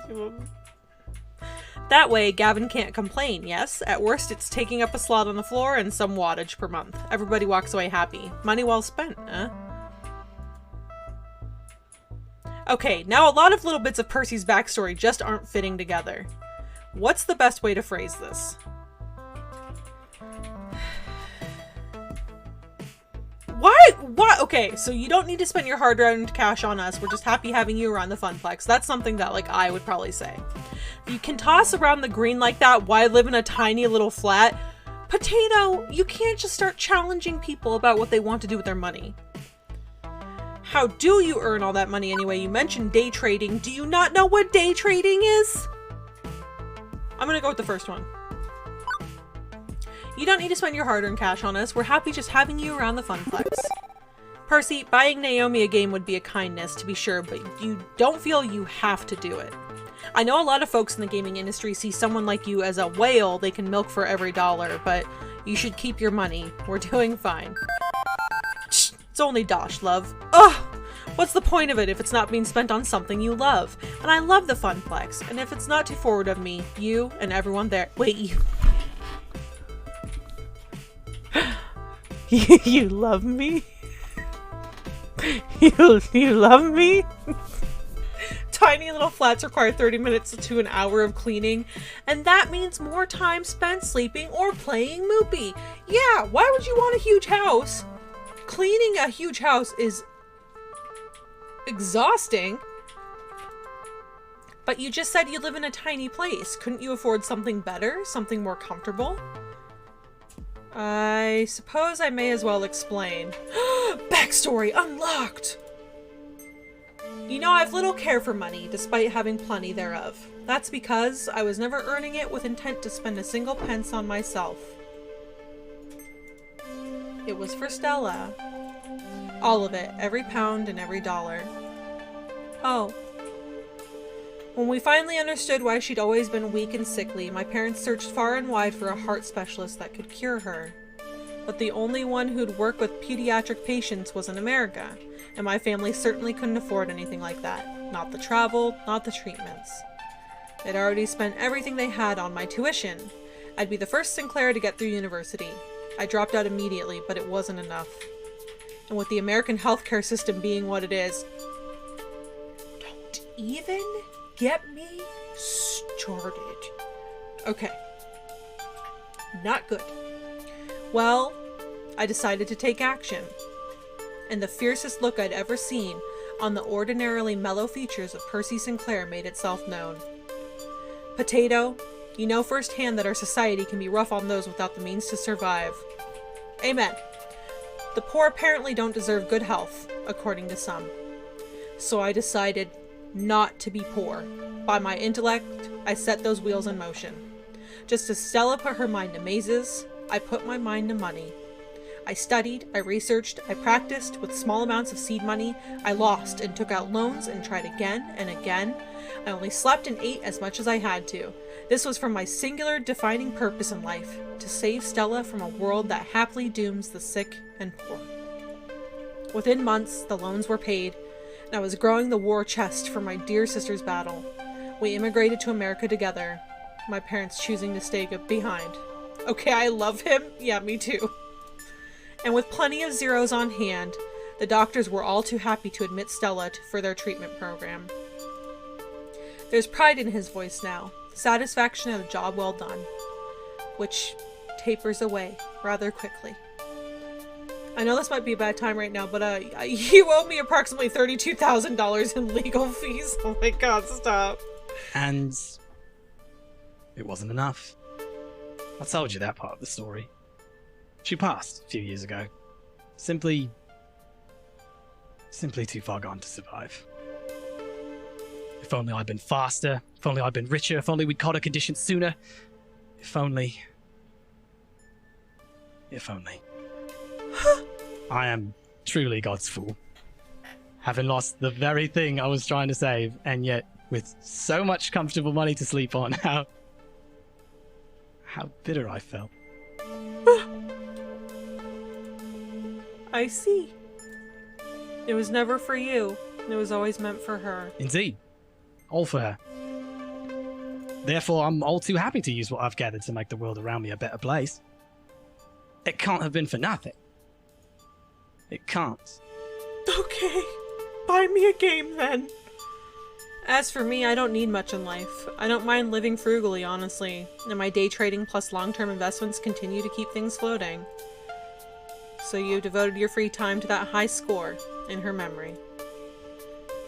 That way, Gavin can't complain, yes? At worst, it's taking up a slot on the floor and some wattage per month. Everybody walks away happy. Money well spent, huh? Okay, now a lot of little bits of Percy's backstory just aren't fitting together. What's the best way to phrase this? What? Okay, so you don't need to spend your hard-earned cash on us. We're just happy having you around the Funplex. That's something that, like, I would probably say. You can toss around the green like that. Why live in a tiny little flat? Potato, you can't just start challenging people about what they want to do with their money. How do you earn all that money anyway? You mentioned day trading. Do you not know what day trading is? I'm gonna go with the first one. You don't need to spend your hard-earned cash on us. We're happy just having you around the Funplex. Percy, buying Naomi a game would be a kindness, to be sure, but you don't feel you have to do it. I know a lot of folks in the gaming industry see someone like you as a whale they can milk for every dollar, but you should keep your money. We're doing fine. It's only dosh, love. Ugh! What's the point of it if it's not being spent on something you love? And I love the Funplex, and if it's not too forward of me, you and everyone there— Wait, you— You love me? You love me? Tiny little flats require 30 minutes to an hour of cleaning, and that means more time spent sleeping or playing Moopy. Yeah, why would you want a huge house? Cleaning a huge house is exhausting. But you just said you live in a tiny place. Couldn't you afford something better? Something more comfortable? I suppose I may as well explain. Backstory unlocked! You know, I've little care for money, despite having plenty thereof. That's because I was never earning it with intent to spend a single pence on myself. It was for Stella. All of it, every pound and every dollar. Oh. When we finally understood why she'd always been weak and sickly, my parents searched far and wide for a heart specialist that could cure her. But the only one who'd work with pediatric patients was in America, and my family certainly couldn't afford anything like that. Not the travel, not the treatments. They'd already spent everything they had on my tuition. I'd be the first Sinclair to get through university. I dropped out immediately, but it wasn't enough. And with the American healthcare system being what it is, don't even get me started. Okay. Not good. Well, I decided to take action. And the fiercest look I'd ever seen on the ordinarily mellow features of Percy Sinclair made itself known. Potato, you know firsthand that our society can be rough on those without the means to survive. Amen. The poor apparently don't deserve good health, according to some. So I decided not to be poor. By my intellect, I set those wheels in motion. Just as Stella put her mind to mazes, I put my mind to money. I studied, I researched, I practiced with small amounts of seed money. I lost and took out loans and tried again and again. I only slept and ate as much as I had to. This was for my singular defining purpose in life, to save Stella from a world that happily dooms the sick and poor. Within months, the loans were paid, and I was growing the war chest for my dear sister's battle. We immigrated to America together, my parents choosing to stay behind. Okay, I love him. Yeah, me too. And with plenty of zeros on hand, the doctors were all too happy to admit Stella for their treatment program. There's pride in his voice now, satisfaction at a job well done, which tapers away rather quickly. I know this might be a bad time right now, but you owe me approximately $32,000 in legal fees. Oh my god, stop. And it wasn't enough. I told you that part of the story. She passed a few years ago. Simply too far gone to survive. If only I'd been faster, if only I'd been richer, if only we'd caught her condition sooner. If only. I am truly God's fool. Having lost the very thing I was trying to save, and yet with so much comfortable money to sleep on, how bitter I felt. I see. It was never for you. It was always meant for her. Indeed. All for her. Therefore, I'm all too happy to use what I've gathered to make the world around me a better place. It can't have been for nothing. It can't. Okay. Buy me a game then. As for me, I don't need much in life. I don't mind living frugally, honestly. And my day trading plus long-term investments continue to keep things floating. So you devoted your free time to that high score in her memory.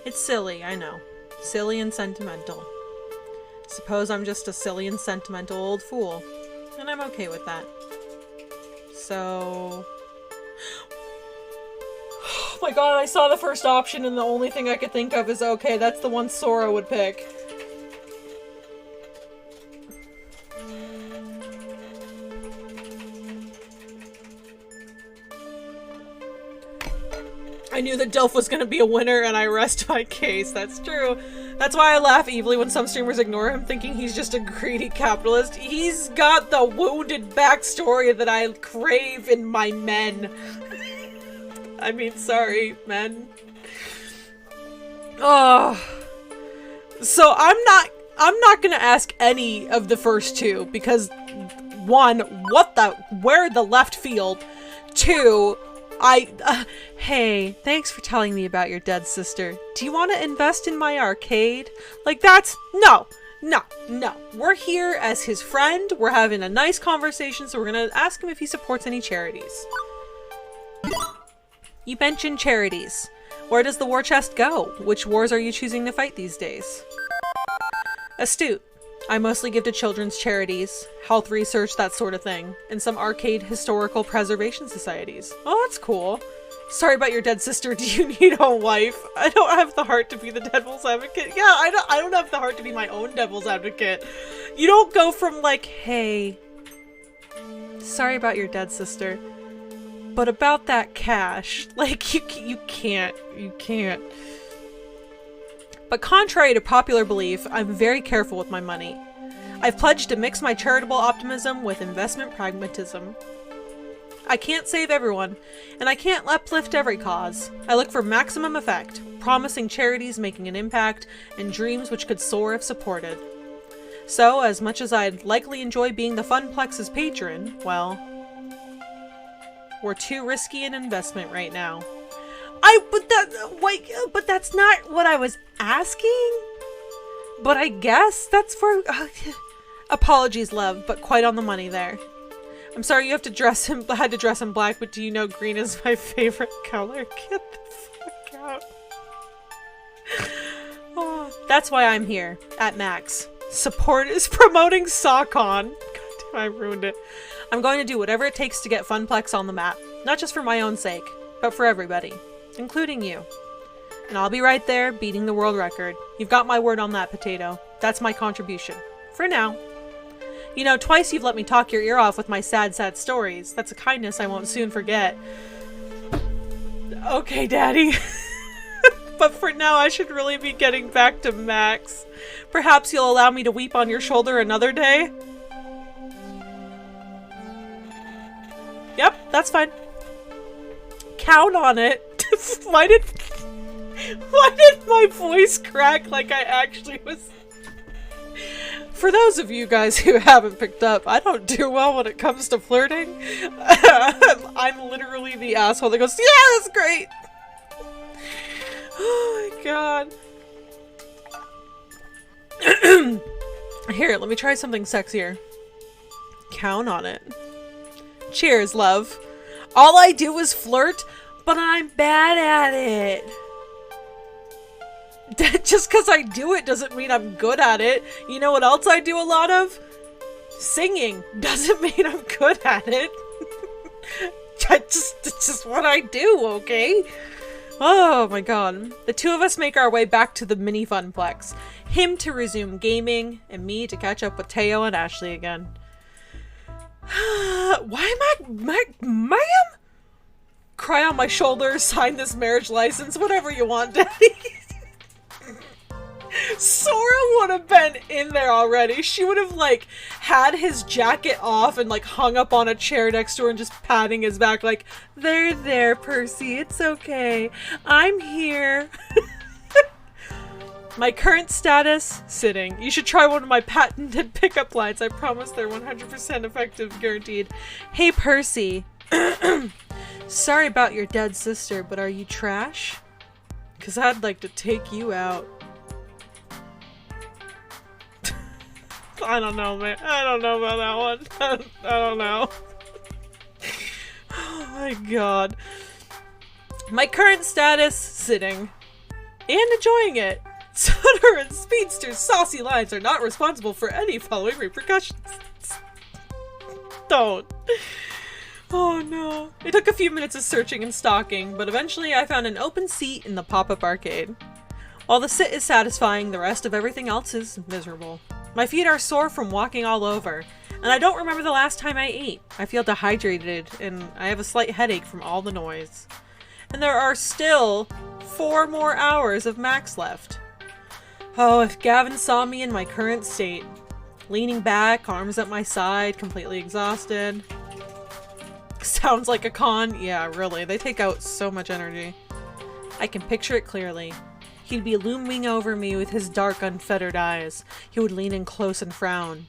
It's silly, I know. Silly and sentimental. Suppose I'm just a silly and sentimental old fool. And I'm okay with that. So... Oh my god, I saw the first option and the only thing I could think of is, okay, that's the one Sora would pick. I knew that Dilf was gonna be a winner and I rest my case. That's true. That's why I laugh evilly when some streamers ignore him, thinking he's just a greedy capitalist. He's got the wounded backstory that I crave in my men. I mean, sorry, men. Oh. So I'm not gonna ask any of the first two because, one, where the left field? Two, hey, thanks for telling me about your dead sister. Do you want to invest in my arcade? Like, that's, no. We're here as his friend. We're having a nice conversation, so we're gonna ask him if he supports any charities. You mentioned charities. Where does the war chest go? Which wars are you choosing to fight these days? Astute. I mostly give to children's charities, health research, that sort of thing, and some arcade historical preservation societies. Oh, that's cool. Sorry about your dead sister. Do you need a wife? I don't have the heart to be the devil's advocate. Yeah, I don't have the heart to be my own devil's advocate. You don't go from like, hey, sorry about your dead sister, but about that cash, like you can't. But contrary to popular belief, I'm very careful with my money. I've pledged to mix my charitable optimism with investment pragmatism. I can't save everyone, and I can't uplift every cause. I look for maximum effect, promising charities making an impact, and dreams which could soar if supported. So, as much as I'd likely enjoy being the Funplex's patron, well, we're too risky an investment right now. But that's not what I was asking. But I guess that's for... Apologies, love, but quite on the money there. I'm sorry you had to dress him black, but do you know green is my favorite color? Get the fuck out. Oh, that's why I'm here, at Max. Support is promoting SOCON. God damn, I ruined it. I'm going to do whatever it takes to get Funplex on the map. Not just for my own sake, but for everybody. Including you. And I'll be right there, beating the world record. You've got my word on that, Potato. That's my contribution. For now. You know, twice you've let me talk your ear off with my sad, sad stories. That's a kindness I won't soon forget. Okay, Daddy. But for now, I should really be getting back to Max. Perhaps you'll allow me to weep on your shoulder another day? Yep, that's fine. Count on it. Why did my voice crack like I actually was... For those of you guys who haven't picked up, I don't do well when it comes to flirting. I'm literally the asshole that goes, yeah, that's great! Oh my god. Here, let me try something sexier. Count on it. Cheers, love. All I do is flirt, but I'm bad at it. Just because I do it doesn't mean I'm good at it. You know what else I do a lot of? Singing. Doesn't mean I'm good at it. It's just what I do, okay? Oh my god. The two of us make our way back to the mini funplex. Him to resume gaming, and me to catch up with Teo and Ashley again. Why am I... Ma'am? Cry on my shoulder, sign this marriage license, whatever you want, Daddy. Sora would have been in there already. She would have, like, had his jacket off and, like, hung up on a chair next to her and just patting his back like, there, Percy, it's okay. I'm here. My current status, sitting. You should try one of my patented pickup lines. I promise they're 100% effective, guaranteed. Hey, Percy. Sorry about your dead sister, but are you trash? 'Cause I'd like to take you out. I don't know, man. I don't know about that one. I don't know. Oh my god. My current status, sitting. And enjoying it. Stutter and Speedster's saucy lines are not responsible for any following repercussions. Don't. Oh no. It took a few minutes of searching and stalking, but eventually I found an open seat in the pop-up arcade. While the sit is satisfying, the rest of everything else is miserable. My feet are sore from walking all over, and I don't remember the last time I ate. I feel dehydrated, and I have a slight headache from all the noise. And there are still 4 more hours of Max left. Oh, if Gavin saw me in my current state. Leaning back, arms at my side, completely exhausted. Sounds like a con? Yeah, really. They take out so much energy. I can picture it clearly. He'd be looming over me with his dark, unfettered eyes. He would lean in close and frown.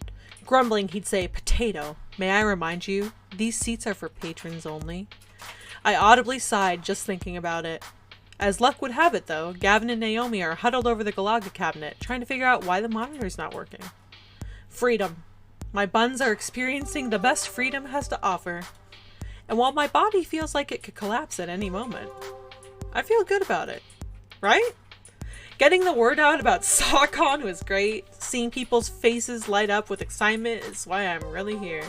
Grumbling, he'd say, "Potato, may I remind you, these seats are for patrons only." I audibly sighed just thinking about it. As luck would have it, though, Gavin and Naomi are huddled over the Galaga cabinet, trying to figure out why the monitor's not working. Freedom. My buns are experiencing the best freedom has to offer. And while my body feels like it could collapse at any moment, I feel good about it. Right? Getting the word out about SawCon was great. Seeing people's faces light up with excitement is why I'm really here.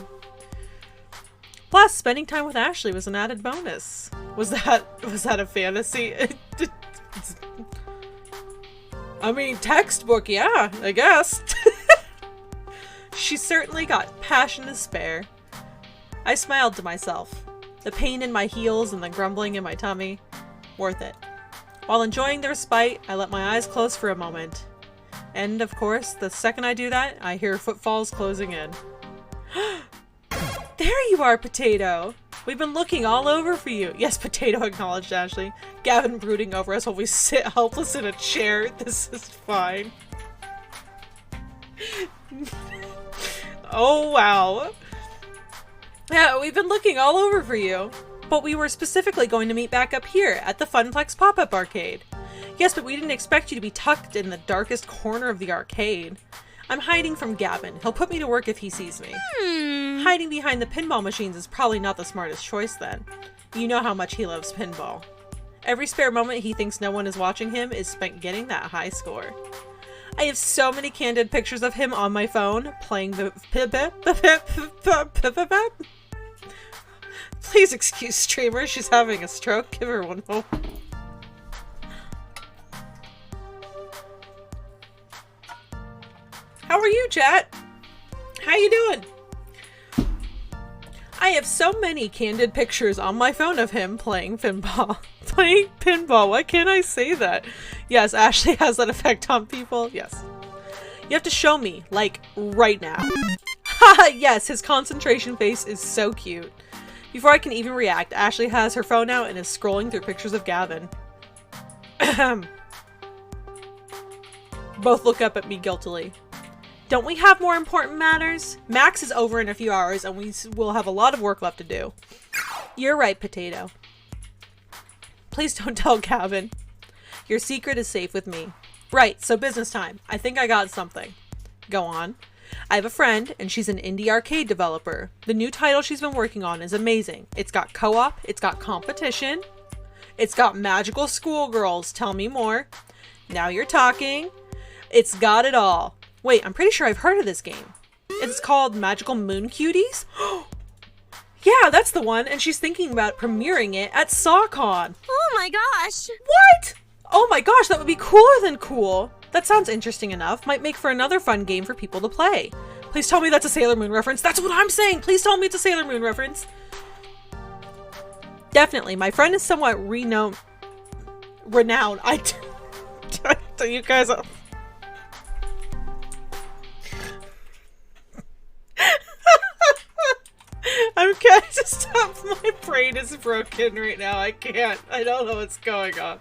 Plus, spending time with Ashley was an added bonus. Was that a fantasy? I mean, textbook, yeah, I guess. She certainly got passion to spare. I smiled to myself. The pain in my heels and the grumbling in my tummy. Worth it. While enjoying the respite, I let my eyes close for a moment. And, of course, the second I do that, I hear footfalls closing in. There you are, Potato! We've been looking all over for you. Yes, Potato, acknowledged Ashley. Gavin brooding over us while we sit helpless in a chair. This is fine. Oh, wow. Yeah, we've been looking all over for you. But we were specifically going to meet back up here, at the Funplex Pop-Up Arcade. Yes, but we didn't expect you to be tucked in the darkest corner of the arcade. I'm hiding from Gavin. He'll put me to work if he sees me. Hiding behind the pinball machines is probably not the smartest choice then. You know how much he loves pinball. Every spare moment he thinks no one is watching him is spent getting that high score. I have so many candid pictures of him on my phone, playing the Please excuse streamer, she's having a stroke. Give her one more. How are you, chat? How you doing? I have so many candid pictures on my phone of him playing pinball. Playing pinball. Why can't I say that? Yes, Ashley has that effect on people. Yes. You have to show me, like, right now. Haha, yes, his concentration face is so cute. Before I can even react, Ashley has her phone out and is scrolling through pictures of Gavin. Both look up at me guiltily. Don't we have more important matters? Max is over in a few hours and we will have a lot of work left to do. You're right, Potato. Please don't tell Gavin. Your secret is safe with me. Right, so business time. I think I got something. Go on. I have a friend, and she's an indie arcade developer. The new title she's been working on is amazing. It's got co-op, it's got competition, it's got magical schoolgirls. Tell me more. Now you're talking. It's got it all. Wait, I'm pretty sure I've heard of this game. It's called Magical Moon Cuties? Yeah, that's the one, and she's thinking about premiering it at SawCon. Oh my gosh! What? Oh my gosh, that would be cooler than cool. That sounds interesting enough. Might make for another fun game for people to play. Please tell me that's a Sailor Moon reference. That's what I'm saying! Please tell me it's a Sailor Moon reference. Definitely. My friend is somewhat renowned. You guys... I'm trying to stop. My brain is broken right now. I can't. I don't know what's going on.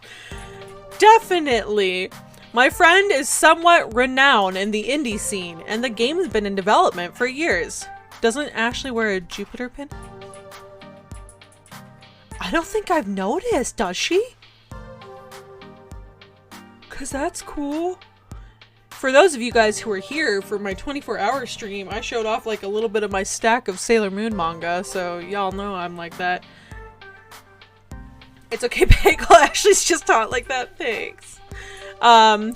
Definitely. My friend is somewhat renowned in the indie scene, and the game has been in development for years. Doesn't Ashley wear a Jupiter pin? I don't think I've noticed, does she? 'Cause that's cool. For those of you guys who were here for my 24-hour stream, I showed off like a little bit of my stack of Sailor Moon manga, so y'all know I'm like that. It's okay, Bagel. Ashley's just hot like that. Thanks.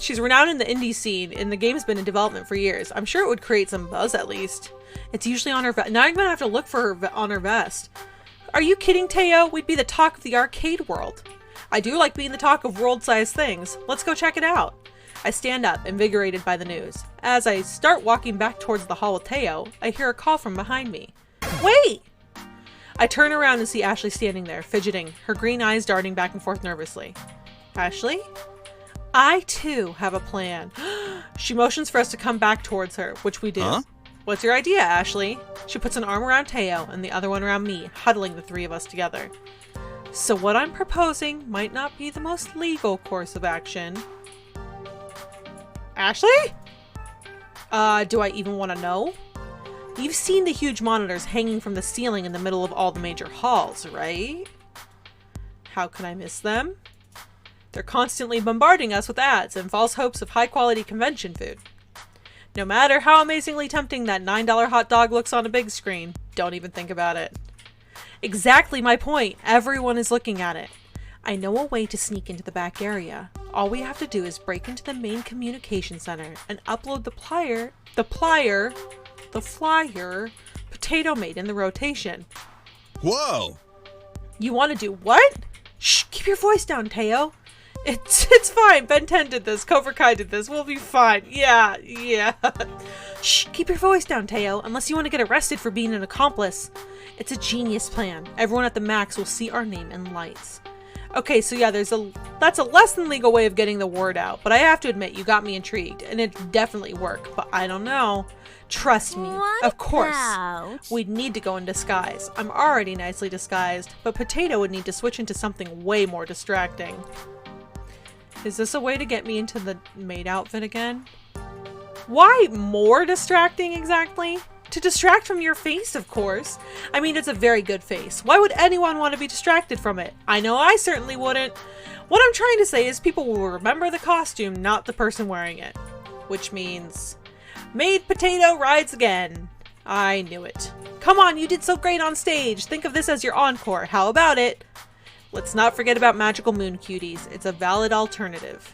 She's renowned in the indie scene, and the game's been in development for years. I'm sure it would create some buzz at least. It's usually on her vest. Now I'm gonna have to look for her on her vest. Are you kidding, Teo? We'd be the talk of the arcade world. I do like being the talk of world-sized things. Let's go check it out. I stand up, invigorated by the news. As I start walking back towards the hall with Teo, I hear a call from behind me. Wait! I turn around and see Ashley standing there, fidgeting, her green eyes darting back and forth nervously. Ashley? I, too, have a plan. She motions for us to come back towards her, which we do. Huh? What's your idea, Ashley? She puts an arm around Teo and the other one around me, huddling the three of us together. So what I'm proposing might not be the most legal course of action. Ashley? Do I even want to know? You've seen the huge monitors hanging from the ceiling in the middle of all the major halls, right? How can I miss them? They're constantly bombarding us with ads and false hopes of high-quality convention food. No matter how amazingly tempting that $9 hot dog looks on a big screen, don't even think about it. Exactly my point. Everyone is looking at it. I know a way to sneak into the back area. All we have to do is break into the main communication center and upload the flyer Potato made in the rotation. Whoa! You want to do what? Shh, keep your voice down, Teo. It's fine. Ben 10 did this. Cobra Kai did this. We'll be fine. Yeah. Shh, keep your voice down, Teo, unless you want to get arrested for being an accomplice. It's a genius plan. Everyone at the Max will see our name in lights. Okay, so yeah, that's a less than legal way of getting the word out, but I have to admit, you got me intrigued, and it definitely worked, but I don't know. Trust me, of course, we'd need to go in disguise. I'm already nicely disguised, but Potato would need to switch into something way more distracting. Is this a way to get me into the maid outfit again? Why more distracting exactly? To distract from your face, of course. I mean, it's a very good face. Why would anyone want to be distracted from it? I know I certainly wouldn't. What I'm trying to say is people will remember the costume, not the person wearing it. Which means... Maid Potato rides again. I knew it. Come on, you did so great on stage. Think of this as your encore. How about it? Let's not forget about Magical Moon Cuties. It's a valid alternative.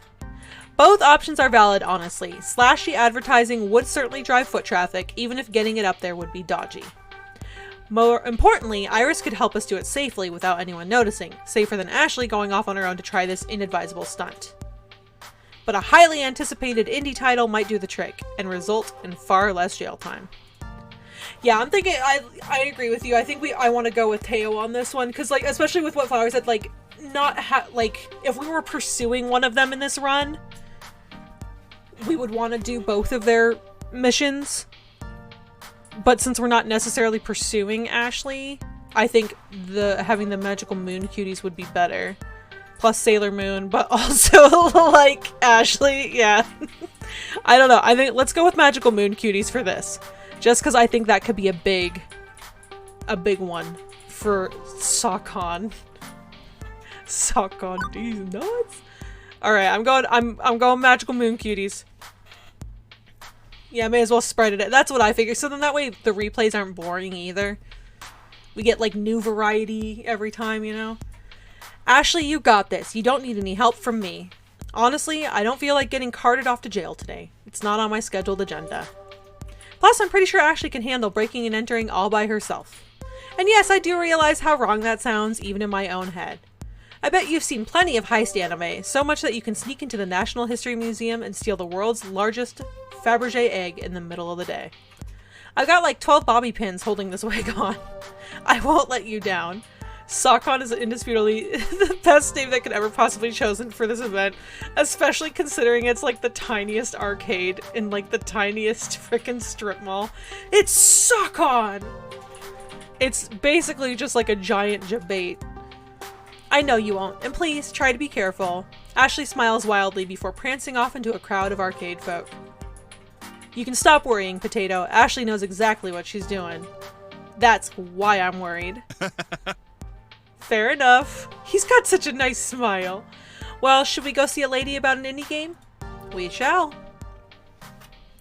Both options are valid, honestly. Slashy advertising would certainly drive foot traffic, even if getting it up there would be dodgy. More importantly, Iris could help us do it safely without anyone noticing, safer than Ashley going off on her own to try this inadvisable stunt. But a highly anticipated indie title might do the trick, and result in far less jail time. Yeah, I'm thinking, I agree with you. I think I want to go with Teo on this one, because, like, especially with what Flower said, like, if we were pursuing one of them in this run, we would want to do both of their missions. But since we're not necessarily pursuing Ashley, I think having the magical moon cuties would be better. Plus Sailor Moon, but also, like, Ashley, yeah. I don't know. I think let's go with magical moon cuties for this. Just because I think that could be a big one for Sakon. Sakon, these nuts. All right, I'm going magical moon cuties. Yeah, I may as well spread it. That's what I figure. So then that way the replays aren't boring either. We get like new variety every time, you know. Ashley, you got this. You don't need any help from me. Honestly, I don't feel like getting carted off to jail today. It's not on my scheduled agenda. Plus, I'm pretty sure Ashley can handle breaking and entering all by herself. And yes, I do realize how wrong that sounds, even in my own head. I bet you've seen plenty of heist anime, so much that you can sneak into the National History Museum and steal the world's largest Fabergé egg in the middle of the day. I've got like 12 bobby pins holding this wig on. I won't let you down. Sakon is indisputably the best name that could ever possibly be chosen for this event, especially considering it's like the tiniest arcade in like the tiniest frickin' strip mall. It's Sakon! It's basically just like a giant debate. I know you won't, and please try to be careful. Ashley smiles wildly before prancing off into a crowd of arcade folk. You can stop worrying, Potato. Ashley knows exactly what she's doing. That's why I'm worried. Fair enough. He's got such a nice smile. Well, should we go see a lady about an indie game? We shall.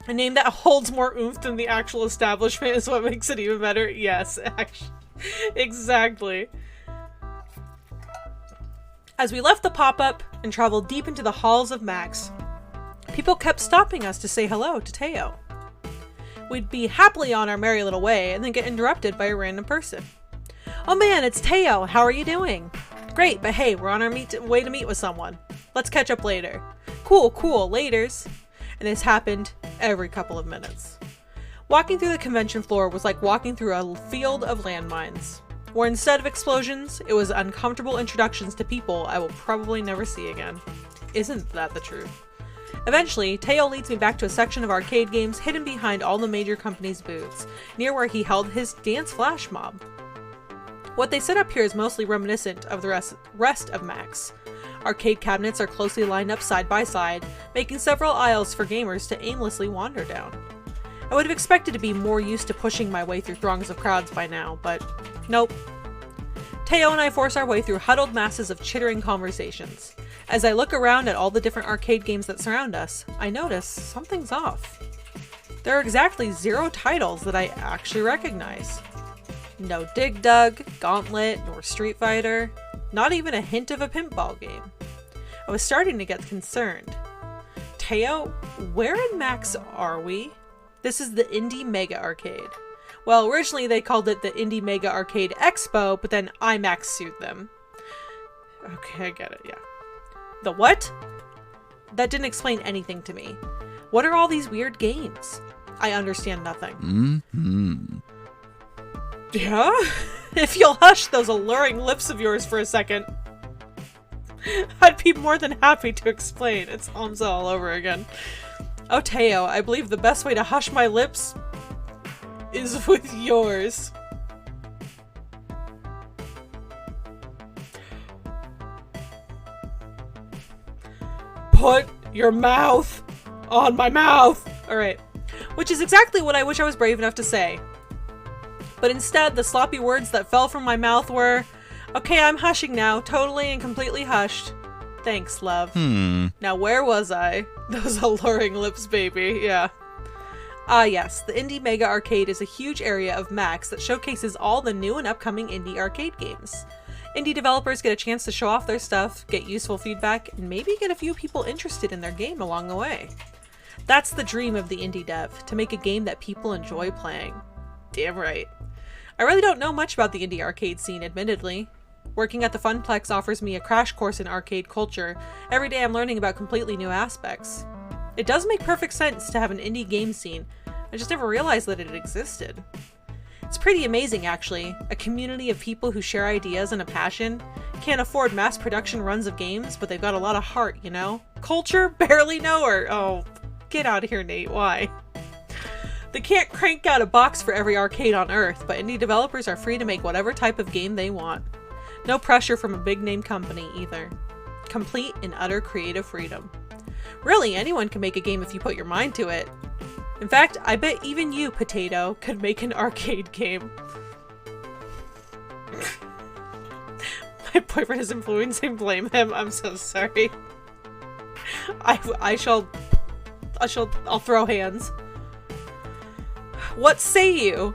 A name that holds more oomph than the actual establishment is what makes it even better. Yes, actually. Exactly. As we left the pop-up and traveled deep into the halls of Max, people kept stopping us to say hello to Teo. We'd be happily on our merry little way and then get interrupted by a random person. Oh man, it's Teo. How are you doing? Great, but hey, we're on our way to meet with someone. Let's catch up later. Cool, laters. And this happened every couple of minutes. Walking through the convention floor was like walking through a field of landmines, where instead of explosions, it was uncomfortable introductions to people I will probably never see again. Isn't that the truth? Eventually, Teo leads me back to a section of arcade games hidden behind all the major companies' booths, near where he held his dance flash mob. What they set up here is mostly reminiscent of the rest of Max. Arcade cabinets are closely lined up side by side, making several aisles for gamers to aimlessly wander down. I would have expected to be more used to pushing my way through throngs of crowds by now, but nope. Teo and I force our way through huddled masses of chittering conversations. As I look around at all the different arcade games that surround us, I notice something's off. There are exactly 0 titles that I actually recognize. No Dig Dug, Gauntlet, nor Street Fighter. Not even a hint of a pinball game. I was starting to get concerned. Teo, where in Max are we? This is the Indie Mega Arcade. Well, originally they called it the Indie Mega Arcade Expo, but then IMAX sued them. Okay, I get it, yeah. The what? That didn't explain anything to me. What are all these weird games? I understand nothing. Mm-hmm. Yeah? If you'll hush those alluring lips of yours for a second, I'd be more than happy to explain. It's Hamza all over again. Oh, Teo, I believe the best way to hush my lips is with yours. Put your mouth on my mouth! Alright. Which is exactly what I wish I was brave enough to say. But instead, the sloppy words that fell from my mouth were, okay, I'm hushing now, totally and completely hushed. Thanks, love. Now where was I? Those alluring lips, baby, yeah. Ah yes, the Indie Mega Arcade is a huge area of Max that showcases all the new and upcoming indie arcade games. Indie developers get a chance to show off their stuff, get useful feedback, and maybe get a few people interested in their game along the way. That's the dream of the indie dev, to make a game that people enjoy playing. Damn right. I really don't know much about the indie arcade scene, admittedly. Working at the Funplex offers me a crash course in arcade culture. Every day I'm learning about completely new aspects. It does make perfect sense to have an indie game scene. I just never realized that it existed. It's pretty amazing, actually. A community of people who share ideas and a passion. Can't afford mass production runs of games, but they've got a lot of heart, you know? Culture? Barely know her. Oh, get out of here, Nate. Why? They can't crank out a box for every arcade on Earth, but indie developers are free to make whatever type of game they want. No pressure from a big-name company, either. Complete and utter creative freedom. Really, anyone can make a game if you put your mind to it. In fact, I bet even you, Potato, could make an arcade game. My boyfriend is influencing, blame him. I'm so sorry. I'll throw hands. What say you?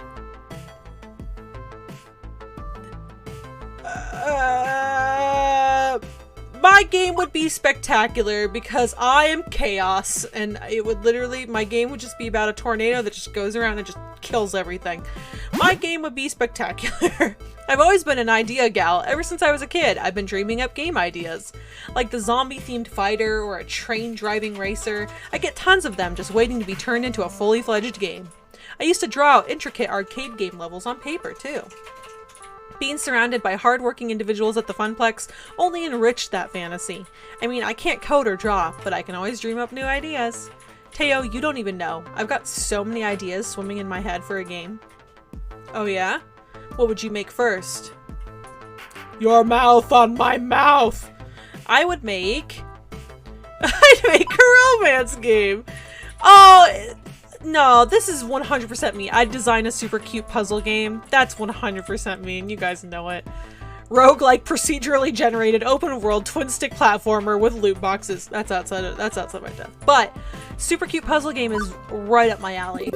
My game would be spectacular because I am chaos, and it would literally, my game would just be about a tornado that just goes around and just kills everything. My game would be spectacular. I've always been an idea gal. Ever since I was a kid, I've been dreaming up game ideas. Like the zombie-themed fighter or a train-driving racer. I get tons of them just waiting to be turned into a fully fledged game. I used to draw out intricate arcade game levels on paper, too. Being surrounded by hardworking individuals at the Funplex only enriched that fantasy. I mean, I can't code or draw, but I can always dream up new ideas. Teo, you don't even know. I've got so many ideas swimming in my head for a game. Oh yeah? What would you make first? Your mouth on my mouth! I would make... I'd make a romance game! Oh... No, this is 100% me. I'd design a super cute puzzle game. That's 100% me, and you guys know it. Roguelike, procedurally generated, open world, twin stick platformer with loot boxes. That's outside my depth. But super cute puzzle game is right up my alley.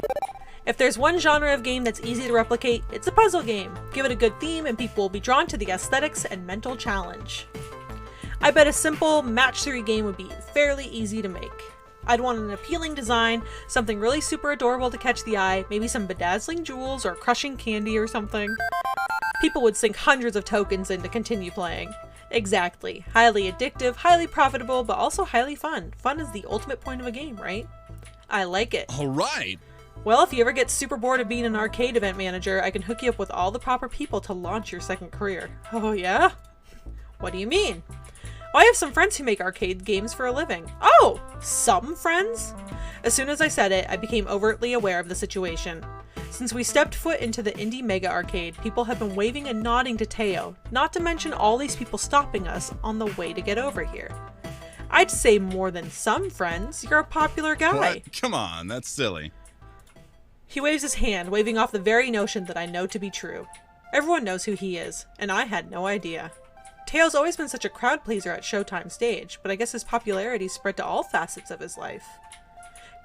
If there's one genre of game that's easy to replicate, it's a puzzle game. Give it a good theme and people will be drawn to the aesthetics and mental challenge. I bet a simple match 3 game would be fairly easy to make. I'd want an appealing design, something really super adorable to catch the eye, maybe some bedazzling jewels or crushing candy or something. People would sink hundreds of tokens in to continue playing. Exactly. Highly addictive, highly profitable, but also highly fun. Fun is the ultimate point of a game, right? I like it. All right. Well, if you ever get super bored of being an arcade event manager, I can hook you up with all the proper people to launch your second career. Oh yeah? What do you mean? Well, I have some friends who make arcade games for a living. Oh, some friends? As soon as I said it, I became overtly aware of the situation. Since we stepped foot into the Indie Mega Arcade, people have been waving and nodding to Teo, not to mention all these people stopping us on the way to get over here. I'd say more than some friends. You're a popular guy. What? Come on, that's silly. He waves his hand, waving off the very notion that I know to be true. Everyone knows who he is, and I had no idea. Teo's always been such a crowd pleaser at Showtime stage, but I guess his popularity spread to all facets of his life.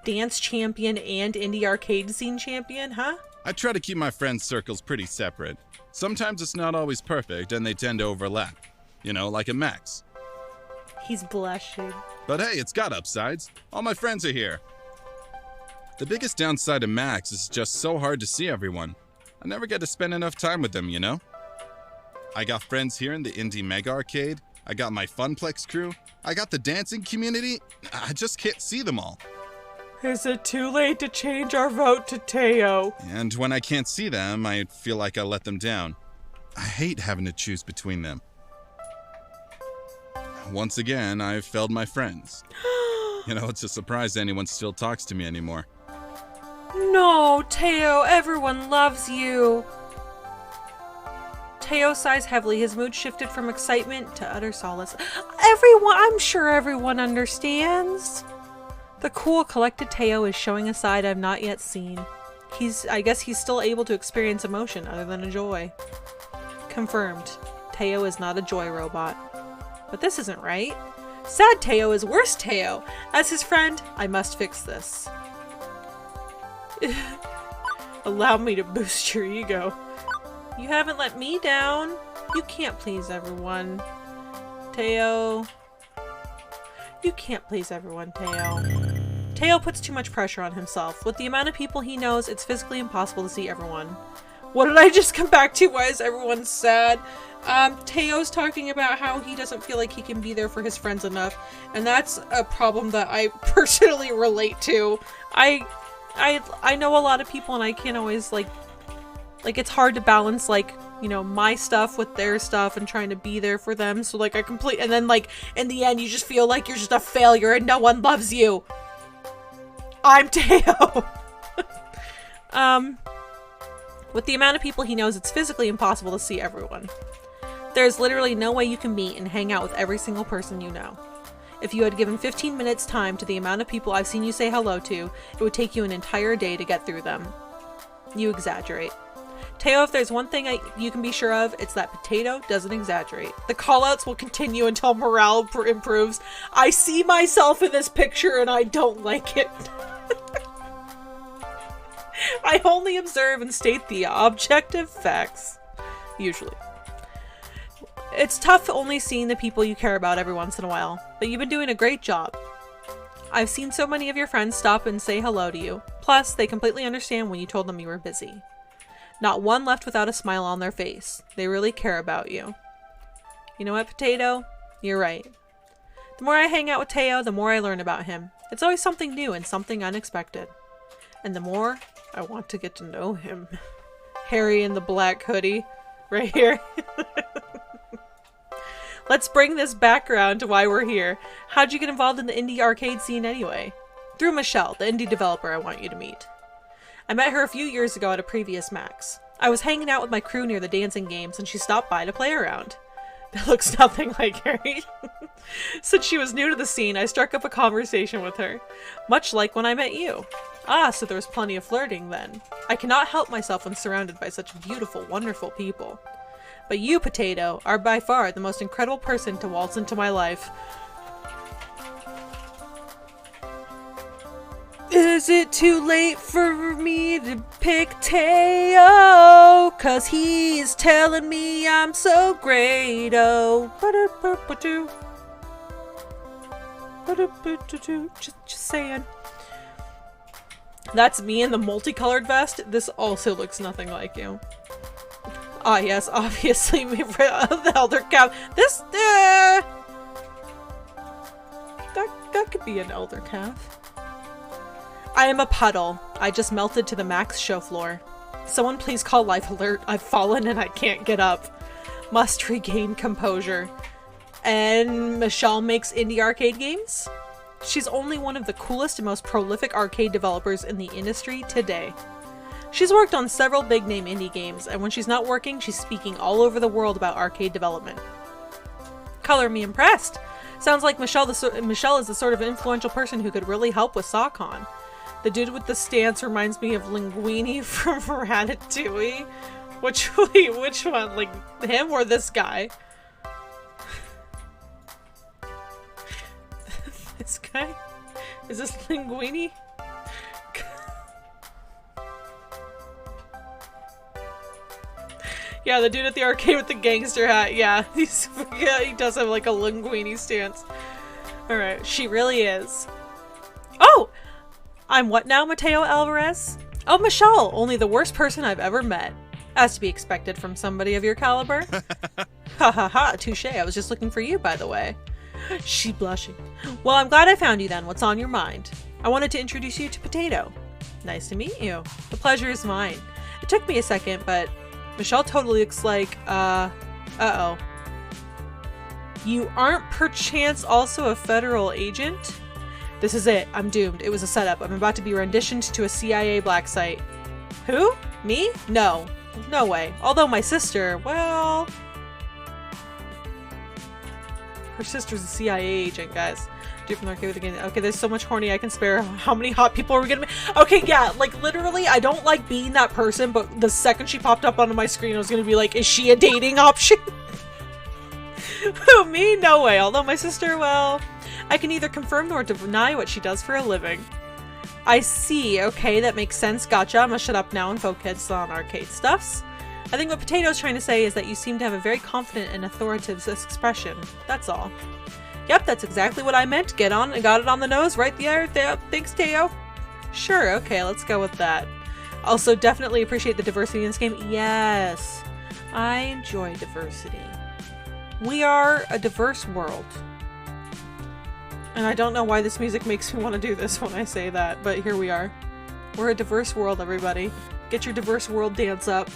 Dance champion and indie arcade scene champion, huh? I try to keep my friends' circles pretty separate. Sometimes it's not always perfect, and they tend to overlap. You know, like a Max. He's blushing. But hey, it's got upsides. All my friends are here. The biggest downside of Max is just so hard to see everyone. I never get to spend enough time with them, you know? I got friends here in the Indie Mega Arcade. I got my Funplex crew. I got the dancing community. I just can't see them all. Is it too late to change our vote to Teo? And when I can't see them, I feel like I let them down. I hate having to choose between them. Once again, I've failed my friends. You know, it's a surprise anyone still talks to me anymore. No, Teo, everyone loves you. Teo sighs heavily, his mood shifted from excitement to utter solace. I'm sure everyone understands. The cool, collected Teo is showing a side I've not yet seen. I guess he's still able to experience emotion other than a joy. Confirmed. Teo is not a joy robot. But this isn't right. Sad Teo is worse Teo. As his friend, I must fix this. Allow me to boost your ego. You haven't let me down. You can't please everyone. Teo. You can't please everyone, Teo. Teo puts too much pressure on himself. With the amount of people he knows, it's physically impossible to see everyone. What did I just come back to? Why is everyone sad? Teo's talking about how he doesn't feel like he can be there for his friends enough. And that's a problem that I personally relate to. I know a lot of people and I can't always, like, Like, it's hard to balance, like, you know, my stuff with their stuff and trying to be there for them. So, like, and then, like, in the end, you just feel like you're just a failure and no one loves you. I'm Teo. With the amount of people he knows, it's physically impossible to see everyone. There's literally no way you can meet and hang out with every single person you know. If you had given 15 minutes time to the amount of people I've seen you say hello to, it would take you an entire day to get through them. You exaggerate. Teo, if there's one thing you can be sure of, it's that Potato doesn't exaggerate. The callouts will continue until morale improves. I see myself in this picture and I don't like it. I only observe and state the objective facts. Usually. It's tough only seeing the people you care about every once in a while, but you've been doing a great job. I've seen so many of your friends stop and say hello to you. Plus, they completely understand when you told them you were busy. Not one left without a smile on their face. They really care about you. You know what, Potato? You're right. The more I hang out with Teo, the more I learn about him. It's always something new and something unexpected. And the more I want to get to know him. Harry in the black hoodie. Right here. Let's bring this background to why we're here. How'd you get involved in the indie arcade scene anyway? Through Michelle, the indie developer I want you to meet. I met her a few years ago at a previous Max. I was hanging out with my crew near the dancing games and she stopped by to play around. That looks nothing like Harry. Since she was new to the scene, I struck up a conversation with her. Much like when I met you. Ah, so there was plenty of flirting then. I cannot help myself when surrounded by such beautiful, wonderful people. But you, Potato, are by far the most incredible person to waltz into my life. Is it too late for me to pick Teo? 'Cause he's telling me I'm so great, oh. Just saying. That's me in the multicolored vest. This also looks nothing like you. Ah, yes, obviously, the Elder Calf. This, that could be an Elder Calf. I am a puddle. I just melted to the Max show floor. Someone please call Life Alert. I've fallen and I can't get up. Must regain composure. And Michelle makes indie arcade games? She's only one of the coolest and most prolific arcade developers in the industry today. She's worked on several big-name indie games, and when she's not working, she's speaking all over the world about arcade development. Color me impressed! Sounds like Michelle is the sort of influential person who could really help with SawCon. The dude with the stance reminds me of Linguini from Ratatouille. Which one? Like, him or this guy? This guy? Is this Linguini? Yeah, the dude at the arcade with the gangster hat. Yeah, he does have like a Linguini stance. Alright, she really is. Oh! I'm what now, Mateo Alvarez? Oh, Michelle, only the worst person I've ever met. As to be expected from somebody of your caliber. Ha ha ha, touche, I was just looking for you, by the way. She blushing. Well, I'm glad I found you then. What's on your mind? I wanted to introduce you to Potato. Nice to meet you. The pleasure is mine. It took me a second, but Michelle totally looks like, uh-oh. You aren't perchance also a federal agent? This is it. I'm doomed. It was a setup. I'm about to be renditioned to a CIA black site. Who? Me? No. No way. Although my sister, well... Her sister's a CIA agent, guys. Do from the arcade with the game. Okay, there's so much horny I can spare. How many hot people are we gonna make? Okay, yeah, like literally, I don't like being that person, but the second she popped up onto my screen, I was gonna be like, is she a dating option? Who, me? No way. Although my sister, well, I can neither confirm nor deny what she does for a living. I see. Okay, that makes sense. Gotcha. I'm gonna shut up now and focus on arcade stuffs. I think what Potato's trying to say is that you seem to have a very confident and authoritative expression. That's all. Yep, that's exactly what I meant. Get on and got it on the nose right there. Thanks, Teo. Sure, okay, let's go with that. Also, definitely appreciate the diversity in this game. Yes, I enjoy diversity. We are a diverse world. And I don't know why this music makes me want to do this when I say that, but here we are. We're a diverse world, everybody. Get your diverse world dance up.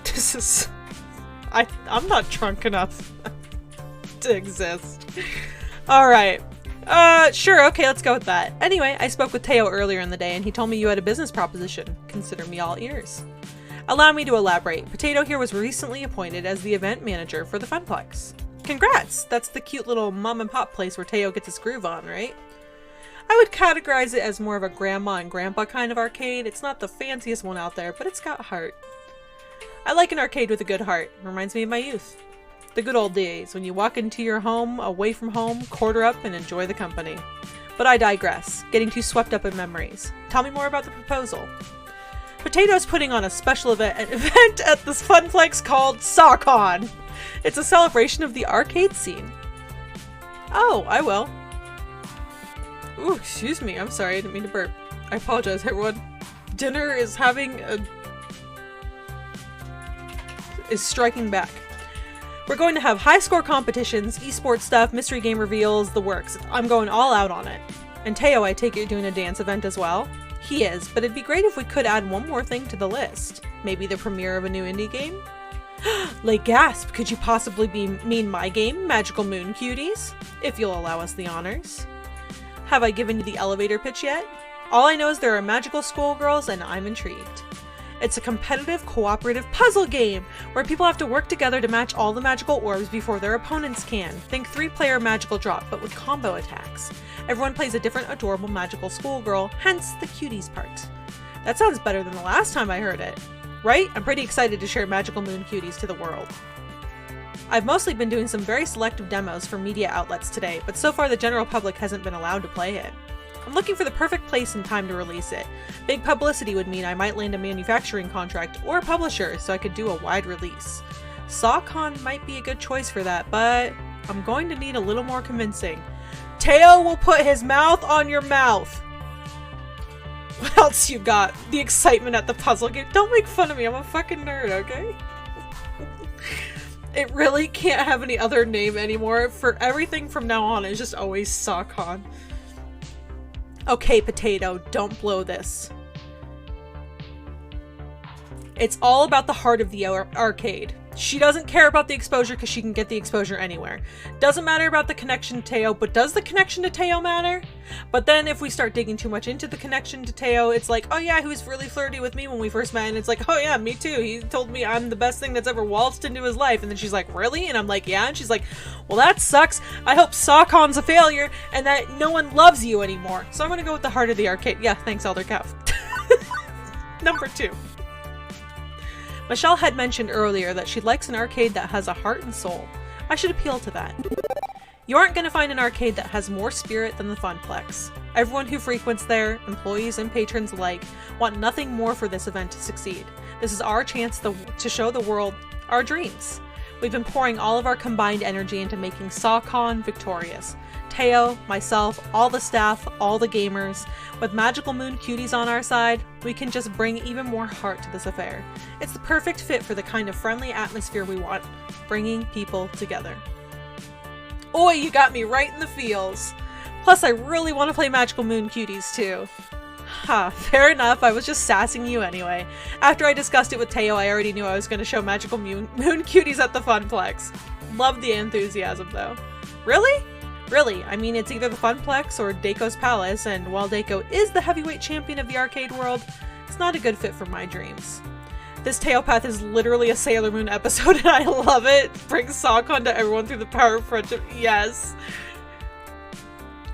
This is... I'm not drunk enough to exist. Alright. Sure, okay, let's go with that. Anyway, I spoke with Teo earlier in the day and he told me you had a business proposition. Consider me all ears. Allow me to elaborate. Potato here was recently appointed as the event manager for the Funplex. Congrats! That's the cute little mom and pop place where Teo gets his groove on, right? I would categorize it as more of a grandma and grandpa kind of arcade. It's not the fanciest one out there, but it's got heart. I like an arcade with a good heart. Reminds me of my youth. The good old days, when you walk into your home, away from home, quarter up, and enjoy the company. But I digress, getting too swept up in memories. Tell me more about the proposal. Potato's putting on a special event at this Funplex called SawCon. It's a celebration of the arcade scene. Oh, I will. Ooh, excuse me, I'm sorry, I didn't mean to burp. I apologize, everyone. Dinner is striking back. We're going to have high score competitions, esports stuff, mystery game reveals, the works. I'm going all out on it. And Teo, I take it you're doing a dance event as well? He is, but it'd be great if we could add one more thing to the list. Maybe the premiere of a new indie game? Like gasp, could you possibly mean my game, Magical Moon Cuties? If you'll allow us the honors. Have I given you the elevator pitch yet? All I know is there are magical schoolgirls and I'm intrigued. It's a competitive, cooperative puzzle game where people have to work together to match all the magical orbs before their opponents can. Think 3-player magical drop, but with combo attacks. Everyone plays a different adorable magical schoolgirl, hence the cuties part. That sounds better than the last time I heard it. Right? I'm pretty excited to share Magical Moon Cuties to the world. I've mostly been doing some very selective demos for media outlets today, but so far the general public hasn't been allowed to play it. I'm looking for the perfect place and time to release it. Big publicity would mean I might land a manufacturing contract or a publisher so I could do a wide release. SawCon might be a good choice for that, but I'm going to need a little more convincing. Teo will put his mouth on your mouth! What else you got? The excitement at the puzzle game? Don't make fun of me, I'm a fucking nerd, okay? It really can't have any other name anymore. For everything from now on, it's just always SawCon. Okay, Potato, don't blow this. It's all about the heart of the arcade. She doesn't care about the exposure because she can get the exposure anywhere. Doesn't matter about the connection to Teo, but does the connection to Teo matter? But then if we start digging too much into the connection to Teo, it's like, oh yeah, he was really flirty with me when we first met, and it's like, oh yeah, me too. He told me I'm the best thing that's ever waltzed into his life, and then she's like, really? And I'm like, yeah, and she's like, well that sucks. I hope SawCon's a failure, and that no one loves you anymore. So I'm gonna go with the heart of the arcade. Yeah, thanks, Elder Cow. Number 2. Michelle had mentioned earlier that she likes an arcade that has a heart and soul. I should appeal to that. You aren't going to find an arcade that has more spirit than the Funplex. Everyone who frequents there, employees and patrons alike, want nothing more for this event to succeed. This is our chance to show the world our dreams. We've been pouring all of our combined energy into making SawCon victorious. Teo, myself, all the staff, all the gamers. With Magical Moon Cuties on our side, we can just bring even more heart to this affair. It's the perfect fit for the kind of friendly atmosphere we want, bringing people together. Oi, you got me right in the feels. Plus, I really want to play Magical Moon Cuties too. Ha, fair enough, I was just sassing you anyway. After I discussed it with Teo, I already knew I was going to show Magical Moon Cuties at the Funplex. Love the enthusiasm though. Really? Really, I mean, it's either the Funplex or Daiko's Palace, and while Daiko is the heavyweight champion of the arcade world, it's not a good fit for my dreams. This Teopath is literally a Sailor Moon episode, and I love it. Brings SawCon to everyone through the power of friendship. Yes.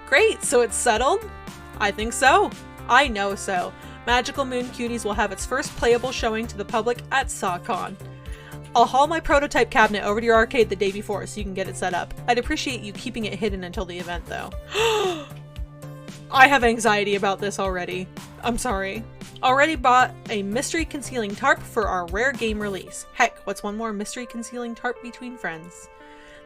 Great, so it's settled? I think so. I know so. Magical Moon Cuties will have its first playable showing to the public at SawCon. I'll haul my prototype cabinet over to your arcade the day before so you can get it set up. I'd appreciate you keeping it hidden until the event though. I have anxiety about this already. I'm sorry. Already bought a mystery concealing tarp for our rare game release. Heck, what's one more mystery concealing tarp between friends?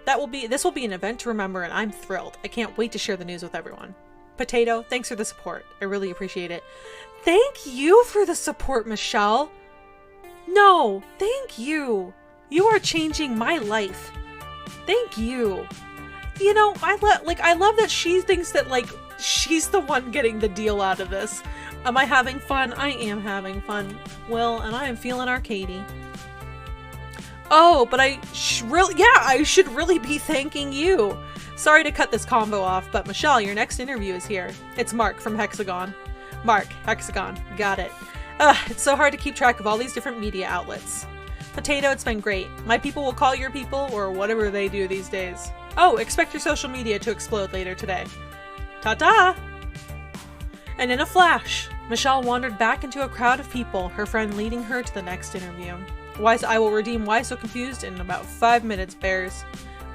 This will be an event to remember and I'm thrilled. I can't wait to share the news with everyone. Potato, thanks for the support. I really appreciate it. Thank you for the support, Michelle. No, thank you. You are changing my life. Thank you. You know, I love that she thinks that, like, She's the one getting the deal out of this. Am I having fun? I am having fun, Will, and I am feeling arcadey. Oh, but I should really be thanking you. Sorry to cut this combo off, but Michelle, your next interview is here. It's Mark from Hexagon. Mark, Hexagon, got it. It's so hard to keep track of all these different media outlets. Potato, it's been great. My people will call your people, or whatever they do these days. Oh, expect your social media to explode later today. Ta-ta! And in a flash, Michelle wandered back into a crowd of people, her friend leading her to the next interview. I will redeem Why So Confused in about 5 minutes, bears.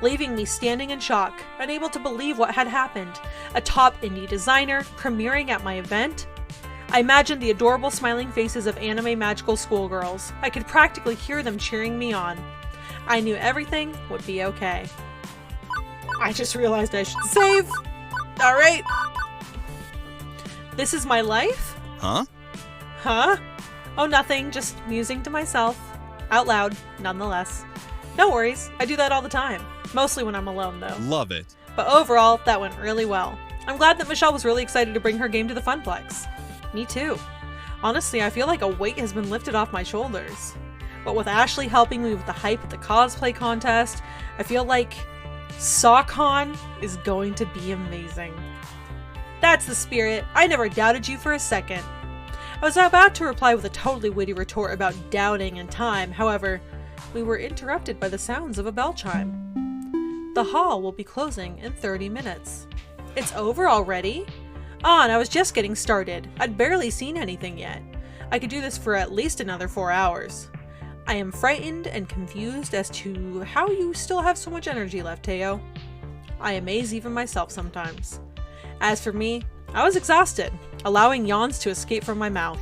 Leaving me standing in shock, unable to believe what had happened. A top indie designer premiering at my event? I imagined the adorable smiling faces of anime magical schoolgirls. I could practically hear them cheering me on. I knew everything would be okay. I just realized I should save. Alright. This is my life? Huh? Huh? Oh, nothing. Just musing to myself. Out loud, nonetheless. No worries. I do that all the time. Mostly when I'm alone, though. Love it. But overall, that went really well. I'm glad that Michelle was really excited to bring her game to the Funplex. Me too. Honestly, I feel like a weight has been lifted off my shoulders. But with Ashley helping me with the hype at the cosplay contest, I feel like SawCon is going to be amazing. That's the spirit. I never doubted you for a second. I was about to reply with a totally witty retort about doubting and time, however, we were interrupted by the sounds of a bell chime. The hall will be closing in 30 minutes. It's over already? Ah, and I was just getting started. I'd barely seen anything yet. I could do this for at least another 4 hours. I am frightened and confused as to how you still have so much energy left, Teo. I amaze even myself sometimes. As for me, I was exhausted, allowing yawns to escape from my mouth.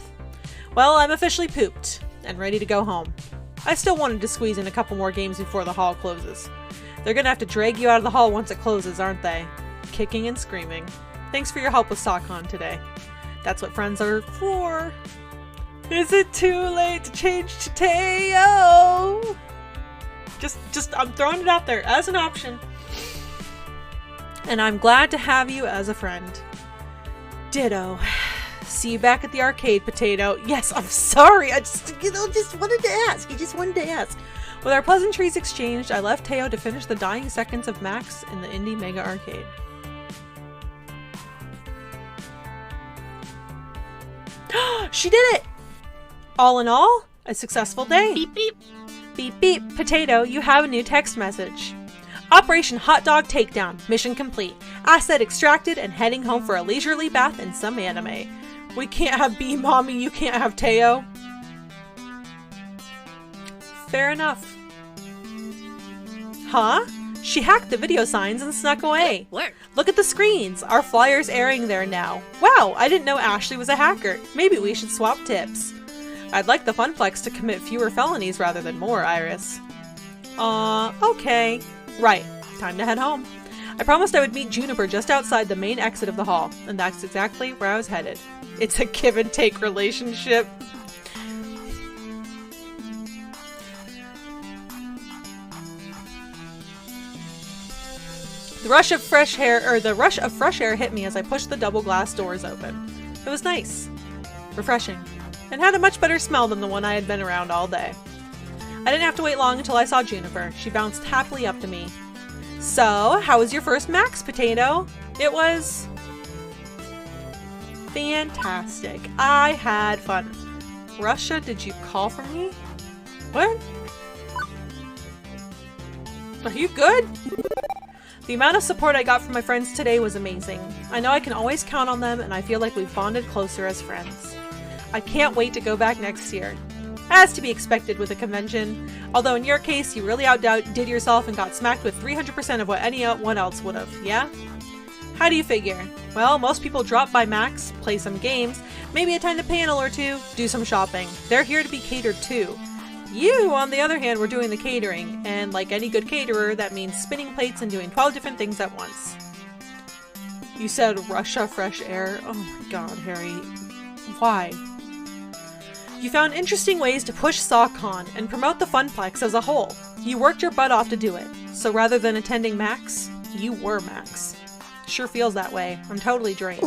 Well, I'm officially pooped and ready to go home. I still wanted to squeeze in a couple more games before the hall closes. They're gonna have to drag you out of the hall once it closes, aren't they? Kicking and screaming. Thanks for your help with SawCon today. That's what friends are for. Is it too late to change to Teo? I'm throwing it out there as an option. And I'm glad to have you as a friend. Ditto. See you back at the arcade, Potato. Yes, I'm sorry. I just wanted to ask. With our pleasantries exchanged, I left Teo to finish the dying seconds of Max in the Indie Mega Arcade. She did it! All in all, a successful day. Beep beep. Beep beep. Potato, you have a new text message. Operation Hot Dog Takedown. Mission complete. Asset extracted and heading home for a leisurely bath in some anime. We can't have Bee Mommy, you can't have Teo. Fair enough. Huh? She hacked the video signs and snuck away. Where? Look at the screens. Our flyer's airing there now. Wow, I didn't know Ashley was a hacker. Maybe we should swap tips. I'd like the Funplex to commit fewer felonies rather than more, Iris. Okay. Right, time to head home. I promised I would meet Juniper just outside the main exit of the hall, and that's exactly where I was headed. It's a give and take relationship. The rush of fresh air hit me as I pushed the double glass doors open. It was nice, refreshing, and had a much better smell than the one I had been around all day. I didn't have to wait long until I saw Juniper. She bounced happily up to me. So, how was your first Max, Potato? It was fantastic. I had fun. Russia, did you call for me? What? Are you good? The amount of support I got from my friends today was amazing. I know I can always count on them, and I feel like we've bonded closer as friends. I can't wait to go back next year. As to be expected with a convention, although in your case you really outdid yourself and got smacked with 300% of what anyone else would have, yeah? How do you figure? Well, most people drop by Max, play some games, maybe attend a panel or two, do some shopping. They're here to be catered to. You, on the other hand, were doing the catering, and like any good caterer, that means spinning plates and doing 12 different things at once. You said Russia fresh air? Oh my god, Harry. Why? You found interesting ways to push SawCon and promote the Funplex as a whole. You worked your butt off to do it, so rather than attending Max, you were Max. Sure feels that way. I'm totally drained.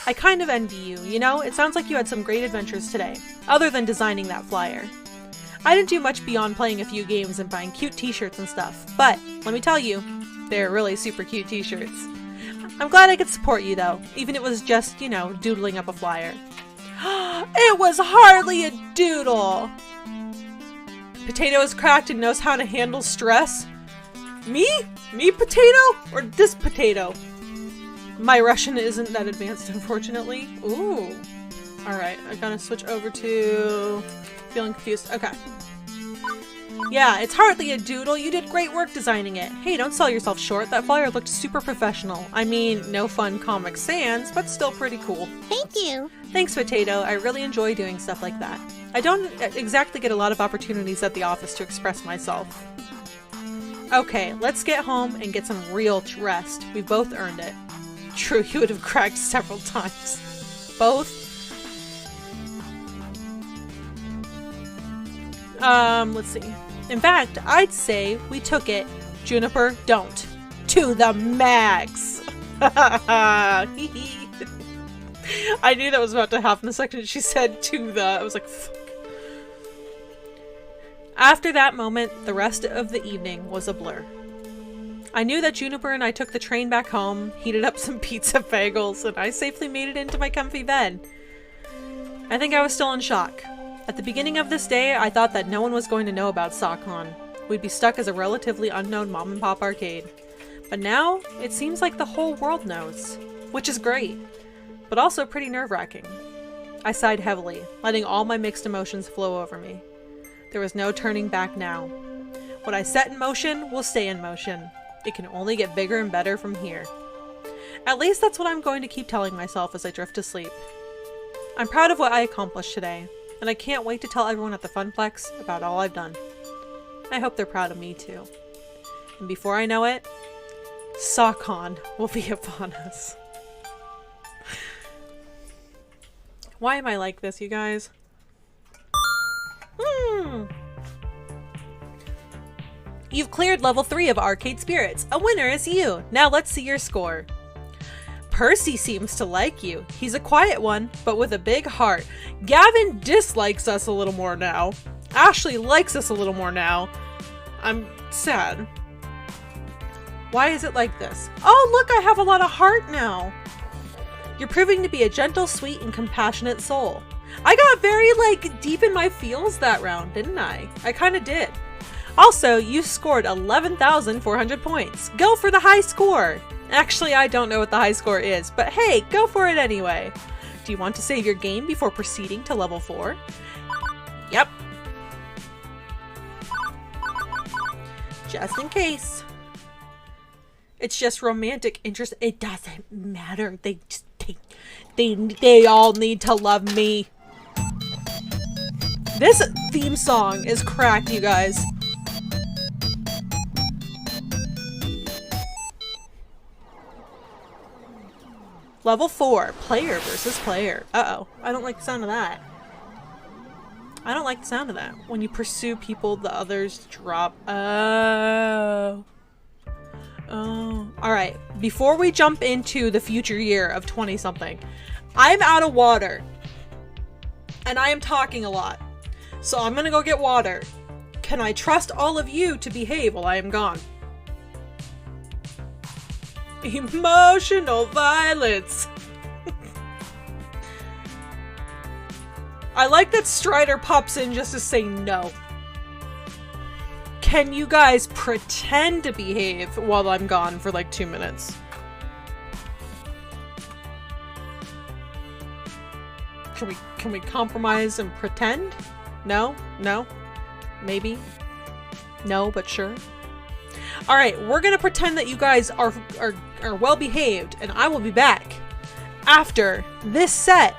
I kind of envy you, you know? It sounds like you had some great adventures today, other than designing that flyer. I didn't do much beyond playing a few games and buying cute t-shirts and stuff, but let me tell you, they're really super cute t-shirts. I'm glad I could support you though, even if it was just, you know, doodling up a flyer. It was hardly a doodle! Potato is cracked and knows how to handle stress. Me? Me potato? Or this potato? My Russian isn't that advanced, unfortunately. Ooh. Alright, I gotta switch over to... Feeling confused. Okay. Yeah, it's hardly a doodle. You did great work designing it. Hey, don't sell yourself short. That flyer looked super professional. I mean, no fun Comic Sans, but still pretty cool. Thank you. Thanks, Potato. I really enjoy doing stuff like that. I don't exactly get a lot of opportunities at the office to express myself. Okay, let's get home and get some real rest. We've both earned it. True, you would have cracked several times. Both? Let's see. In fact, I'd say we took it, Juniper, don't, to the max. I knew that was about to happen the second she said to the. I was like, fuck. After that moment, the rest of the evening was a blur. I knew that Juniper and I took the train back home, heated up some pizza bagels, and I safely made it into my comfy bed. I think I was still in shock. At the beginning of this day, I thought that no one was going to know about SawCon. We'd be stuck as a relatively unknown mom-and-pop arcade. But now, it seems like the whole world knows. Which is great, but also pretty nerve-wracking. I sighed heavily, letting all my mixed emotions flow over me. There was no turning back now. What I set in motion will stay in motion. It can only get bigger and better from here. At least that's what I'm going to keep telling myself as I drift to sleep. I'm proud of what I accomplished today, and I can't wait to tell everyone at the Funplex about all I've done. I hope they're proud of me too. And before I know it, SawCon will be upon us. Why am I like this, you guys? You've cleared level 3 of Arcade Spirits. A winner is you. Now let's see your score. Percy seems to like you. He's a quiet one, but with a big heart. Gavin dislikes us a little more now. Ashley likes us a little more now. I'm sad. Why is it like this? Oh, look, I have a lot of heart now. You're proving to be a gentle, sweet, and compassionate soul. I got very, deep in my feels that round, didn't I? I kind of did. Also, you scored 11,400 points. Go for the high score. Actually, I don't know what the high score is, but hey, go for it anyway. Do you want to save your game before proceeding to level 4? Yep. Just in case. It's just romantic interest. It doesn't matter. They all need to love me. This theme song is cracked, you guys. Level 4, player versus player. Uh-oh, I don't like the sound of that. I don't like the sound of that. When you pursue people, the others drop. Oh. Oh. Alright, before we jump into the future year of 20-something, I'm out of water. And I am talking a lot. So I'm gonna go get water. Can I trust all of you to behave while I am gone? Emotional violence. I like that Strider pops in just to say no. Can you guys pretend to behave while I'm gone for 2 minutes? Can we compromise and pretend? No? No? Maybe? No, but sure. Alright, we're gonna pretend that you guys are well behaved, and I will be back after this set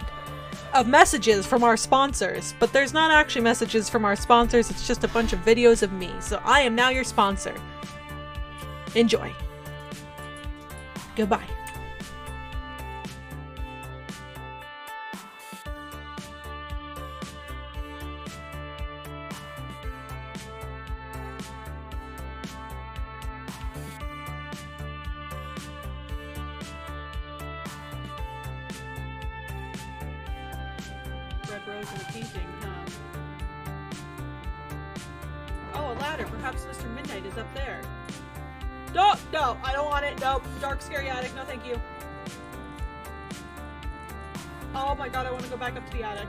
of messages from our sponsors. But there's not actually messages from our sponsors, it's just a bunch of videos of me. So I am now your sponsor. Enjoy. Goodbye. rose in a painting, huh? Oh, a ladder. Perhaps Mr. Midnight is up there. No, no, I don't want it. No, dark, scary attic. No, thank you. Oh my god, I want to go back up to the attic.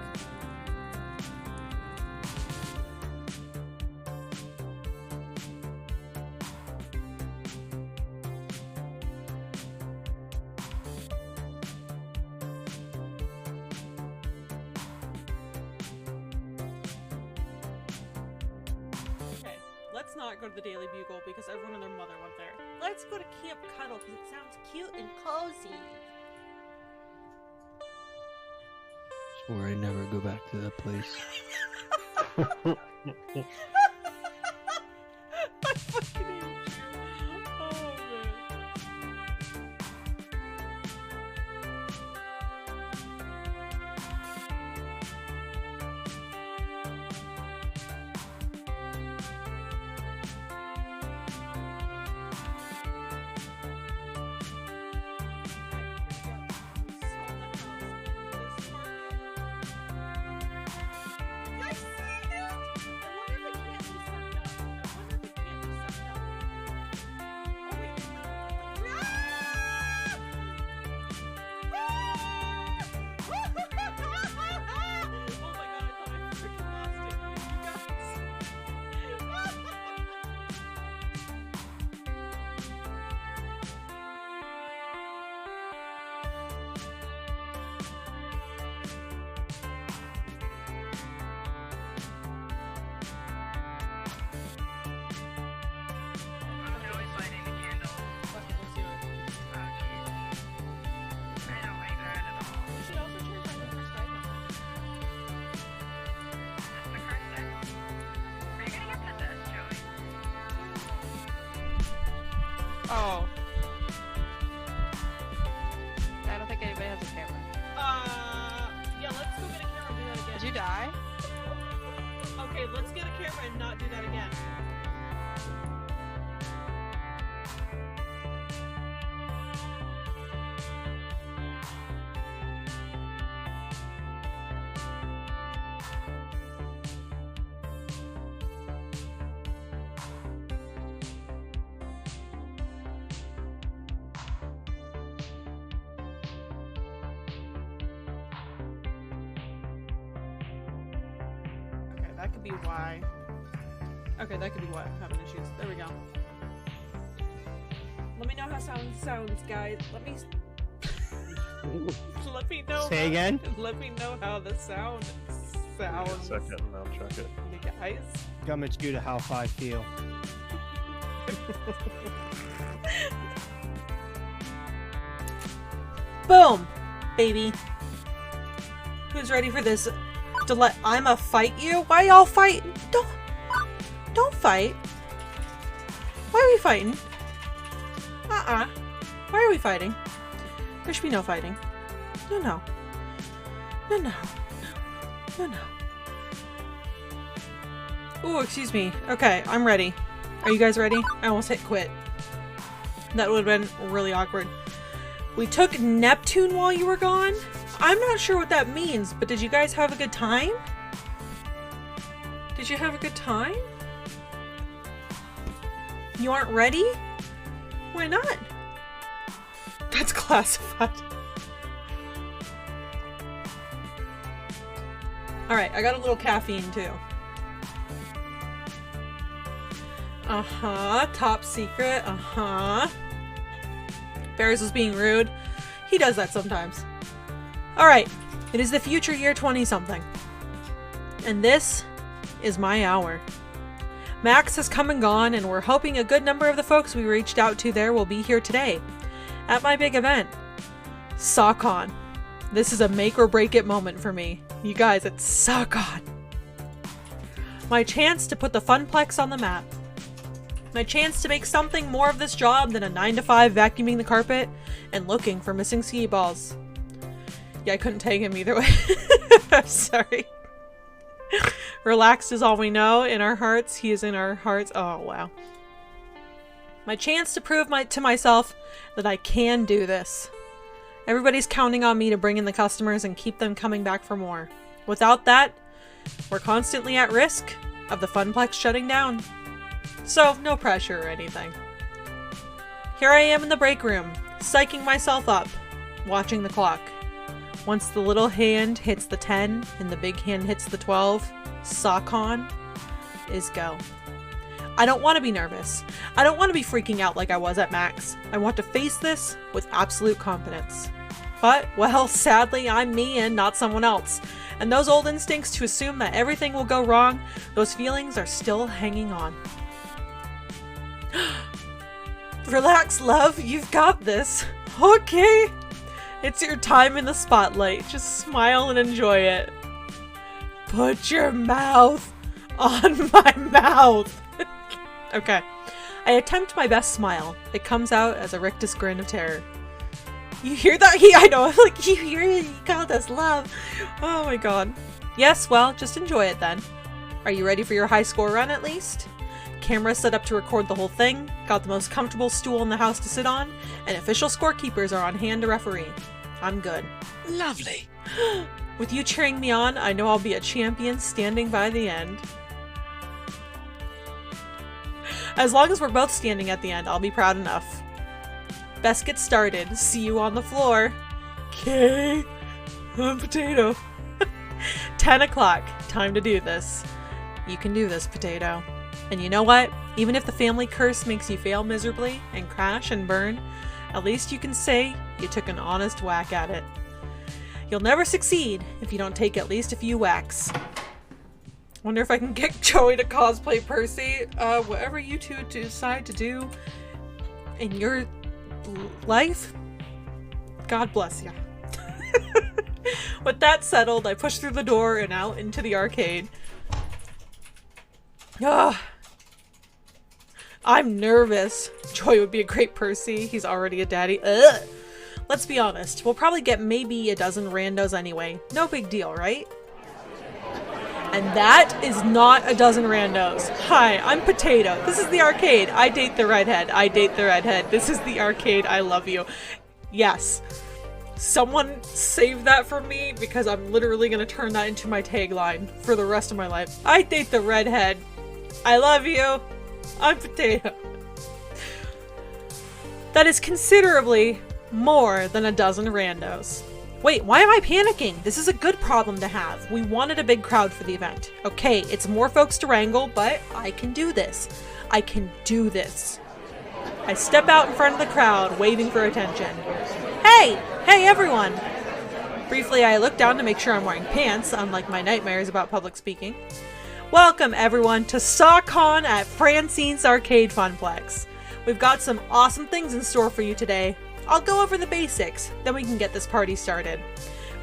Okay, let's not go to the Daily Bugle because everyone and their mother went there. Let's go to Camp Cuddle because it sounds cute and cozy. Swore I'd never go back to that place. I fucking hate you. Oh man. Oh. I don't think anybody has a camera. Yeah, let's go get a camera and do that again. Did you die? Okay, let's get a camera and not do that again. That could be why. Okay, that could be why I'm having issues. There we go. Let me know how sounds, guys. Let me know. Say again? Let me know how the sound sounds. Wait a second, and I'll check it. You guys. Comments due to how I feel. Boom, baby. Who's ready for this? I'ma fight you? Why y'all fight? Don't fight. Why are we fighting? Why are we fighting? There should be no fighting. No. Ooh, excuse me. Okay, I'm ready. Are you guys ready? I almost hit quit. That would have been really awkward. We took Neptune while you were gone? I'm not sure what that means, but did you guys have a good time? Did you have a good time? You aren't ready? Why not? That's classified. Alright, I got a little caffeine too. Top secret, Barris was being rude. He does that sometimes. Alright, it is the future year 20-something. And this is my hour. Max has come and gone, and we're hoping a good number of the folks we reached out to there will be here today. At my big event, SawCon. This is a make or break it moment for me. You guys, it's SawCon. My chance to put the Funplex on the map. My chance to make something more of this job than a 9-to-5 vacuuming the carpet and looking for missing ski balls. Yeah, I couldn't take him either way. I'm sorry. Relaxed is all we know. In our hearts, he is in our hearts. Oh, wow. My chance to prove to myself that I can do this. Everybody's counting on me to bring in the customers and keep them coming back for more. Without that, we're constantly at risk of the Funplex shutting down. So, no pressure or anything. Here I am in the break room, psyching myself up, watching the clock. Once the little hand hits the 10 and the big hand hits the 12, SawCon is go. I don't want to be nervous. I don't want to be freaking out like I was at MAX. I want to face this with absolute confidence. But, well, sadly, I'm me and not someone else. And those old instincts to assume that everything will go wrong, those feelings are still hanging on. Relax, love. You've got this. Okay. It's your time in the spotlight. Just smile and enjoy it. Put your mouth on my mouth. Okay. I attempt my best smile. It comes out as a rictus grin of terror. You hear that? I know. Like, you hear it? He called us love. Oh my god. Yes, well, just enjoy it then. Are you ready for your high score run at least? Camera set up to record the whole thing, got the most comfortable stool in the house to sit on, and official scorekeepers are on hand to referee. I'm good. Lovely. With you cheering me on, I know I'll be a champion standing by the end. As long as we're both standing at the end, I'll be proud enough. Best get started. See you on the floor. Okay. I'm Potato. 10 o'clock. Time to do this. You can do this, Potato. And you know what? Even if the family curse makes you fail miserably and crash and burn, at least you can say you took an honest whack at it. You'll never succeed if you don't take at least a few whacks. Wonder if I can get Joey to cosplay Percy. Whatever you two decide to do in your life, God bless you. With that settled, I push through the door and out into the arcade. Ugh. I'm nervous. Joey would be a great Percy. He's already a daddy. Ugh. Let's be honest. We'll probably get maybe a dozen randos anyway. No big deal, right? And that is not a dozen randos. Hi, I'm Potato. This is the arcade. I date the redhead. I date the redhead. This is the arcade. I love you. Yes. Someone save that for me because I'm literally going to turn that into my tagline for the rest of my life. I date the redhead. I love you. I'm Potato. That is considerably more than a dozen randos. Wait, why am I panicking? This is a good problem to have. We wanted a big crowd for the event. Okay, it's more folks to wrangle, but I can do this. I can do this. I step out in front of the crowd, waving for attention. Hey! Hey, everyone! Briefly, I look down to make sure I'm wearing pants, unlike my nightmares about public speaking. Welcome, everyone, to SawCon at Francine's Arcade Funplex. We've got some awesome things in store for you today. I'll go over the basics, then we can get this party started.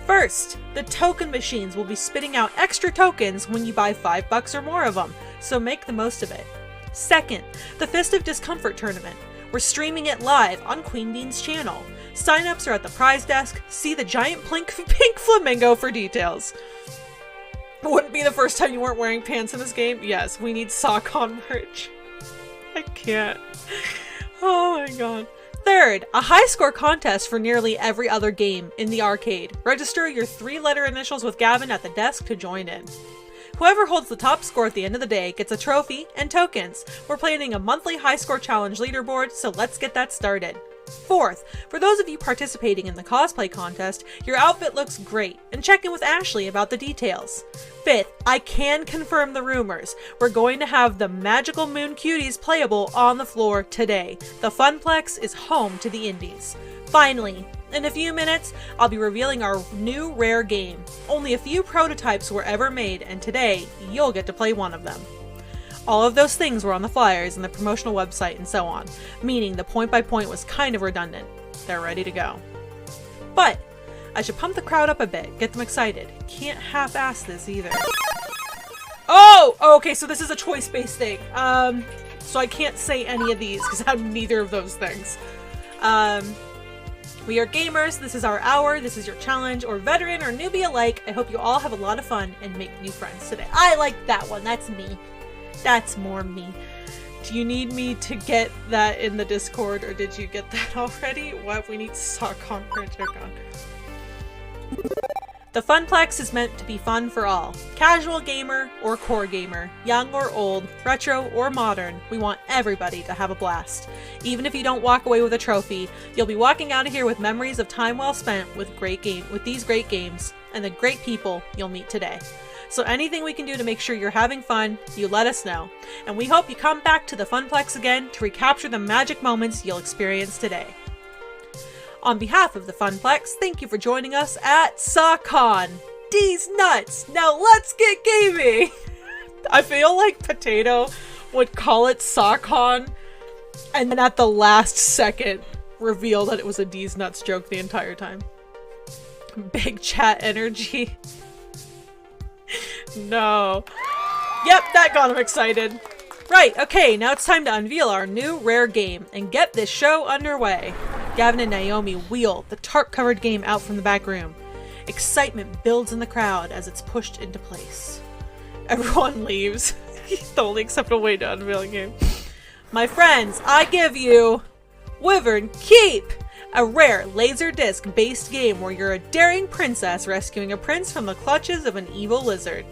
First, the token machines will be spitting out extra tokens when you buy $5 or more of them, so make the most of it. Second, the Fist of Discomfort tournament. We're streaming it live on Queen Bean's channel. Sign-ups are at the prize desk. See the giant pink flamingo for details. It wouldn't be the first time you weren't wearing pants in this game. Yes, we need SawCon merch. I can't. Oh my god. Third, a high score contest for nearly every other game in the arcade. Register your 3-letter initials with Gavin at the desk to join in. Whoever holds the top score at the end of the day gets a trophy and tokens. We're planning a monthly high score challenge leaderboard, so let's get that started. Fourth, for those of you participating in the cosplay contest, your outfit looks great, and check in with Ashley about the details. Fifth, I can confirm the rumors. We're going to have the Magical Moon Cuties playable on the floor today. The Funplex is home to the indies. Finally, in a few minutes, I'll be revealing our new rare game. Only a few prototypes were ever made, and today, you'll get to play one of them. All of those things were on the flyers and the promotional website and so on, meaning the point-by-point was kind of redundant. They're ready to go. But I should pump the crowd up a bit, get them excited. Can't half-ass this either. Oh! Okay, so this is a choice-based thing. So I can't say any of these because I'm neither of those things. We are gamers, this is our hour, this is your challenge, or veteran or newbie alike. I hope you all have a lot of fun and make new friends today. I like that one, that's me. That's more me. Do you need me to get that in the Discord, or did you get that already? What? We need SawCon merch. The Funplex is meant to be fun for all. Casual gamer or core gamer, young or old, retro or modern, we want everybody to have a blast. Even if you don't walk away with a trophy, you'll be walking out of here with memories of time well spent with these great games and the great people you'll meet today. So anything we can do to make sure you're having fun, you let us know. And we hope you come back to the Funplex again to recapture the magic moments you'll experience today. On behalf of the Funplex, thank you for joining us at SawCon. D's nuts! Now let's get gaming! I feel like Potato would call it SawCon and then at the last second reveal that it was a D's nuts joke the entire time. Big chat energy. No. Yep, that got him excited. Right, okay, now it's time to unveil our new rare game and get this show underway. Gavin and Naomi wheel the tarp-covered game out from the back room. Excitement builds in the crowd as it's pushed into place. Everyone leaves. The only acceptable way to unveil a game. My friends, I give you Wyvern Keep! A rare Laserdisc-based game where you're a daring princess rescuing a prince from the clutches of an evil lizard.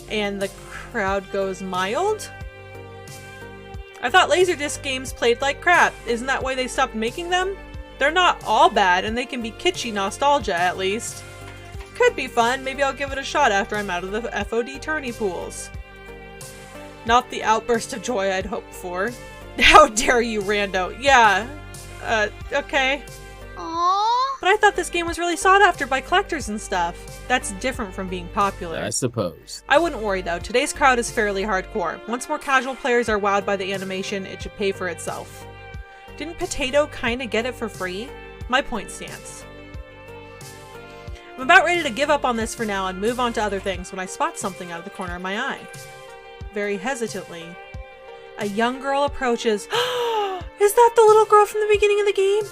And the crowd goes mild? I thought Laserdisc games played like crap. Isn't that why they stopped making them? They're not all bad, and they can be kitschy nostalgia, at least. Could be fun. Maybe I'll give it a shot after I'm out of the FOD tourney pools. Not the outburst of joy I'd hoped for. How dare you, rando. Yeah. Okay. Aww. But I thought this game was really sought after by collectors and stuff. That's different from being popular. I suppose. I wouldn't worry though, today's crowd is fairly hardcore. Once more casual players are wowed by the animation, it should pay for itself. Didn't Potato kinda get it for free? My point stands. I'm about ready to give up on this for now and move on to other things when I spot something out of the corner of my eye. Very hesitantly, a young girl approaches. Is that the little girl from the beginning of the game?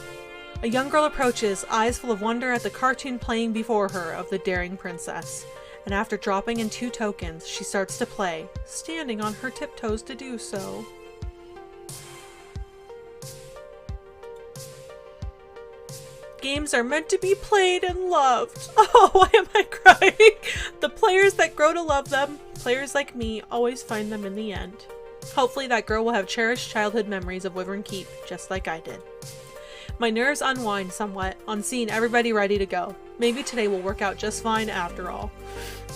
A young girl approaches, eyes full of wonder at the cartoon playing before her of the daring princess. And after dropping in 2 tokens, she starts to play, standing on her tiptoes to do so. Games are meant to be played and loved. Oh, why am I crying? The players that grow to love them, players like me, always find them in the end. Hopefully that girl will have cherished childhood memories of Wyvern Keep, just like I did. My nerves unwind somewhat on seeing everybody ready to go. Maybe today will work out just fine after all.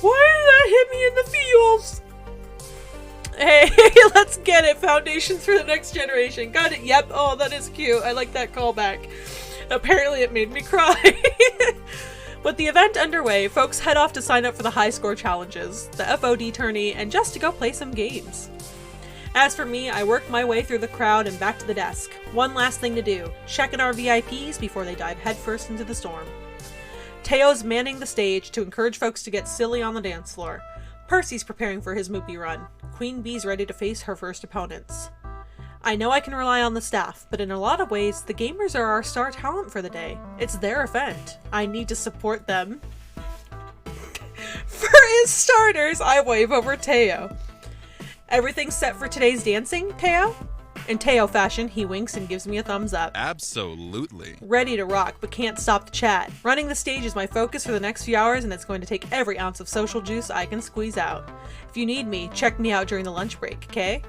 Why did that hit me in the feels? Hey, let's get it. Foundations for the next generation. Got it. Yep. Oh, that is cute. I like that callback. Apparently it made me cry. With the event underway, folks head off to sign up for the high score challenges, the FOD tourney, and just to go play some games. As for me, I work my way through the crowd and back to the desk. One last thing to do, checking our VIPs before they dive headfirst into the storm. Teo's manning the stage to encourage folks to get silly on the dance floor. Percy's preparing for his Moopy run. Queen Bee's ready to face her first opponents. I know I can rely on the staff, but in a lot of ways, the gamers are our star talent for the day. It's their event. I need to support them. For his starters, I wave over Teo. Everything set for today's dancing, Teo? In Teo fashion, he winks and gives me a thumbs up. Absolutely. Ready to rock, but can't stop the chat. Running the stage is my focus for the next few hours, and it's going to take every ounce of social juice I can squeeze out. If you need me, check me out during the lunch break, okay?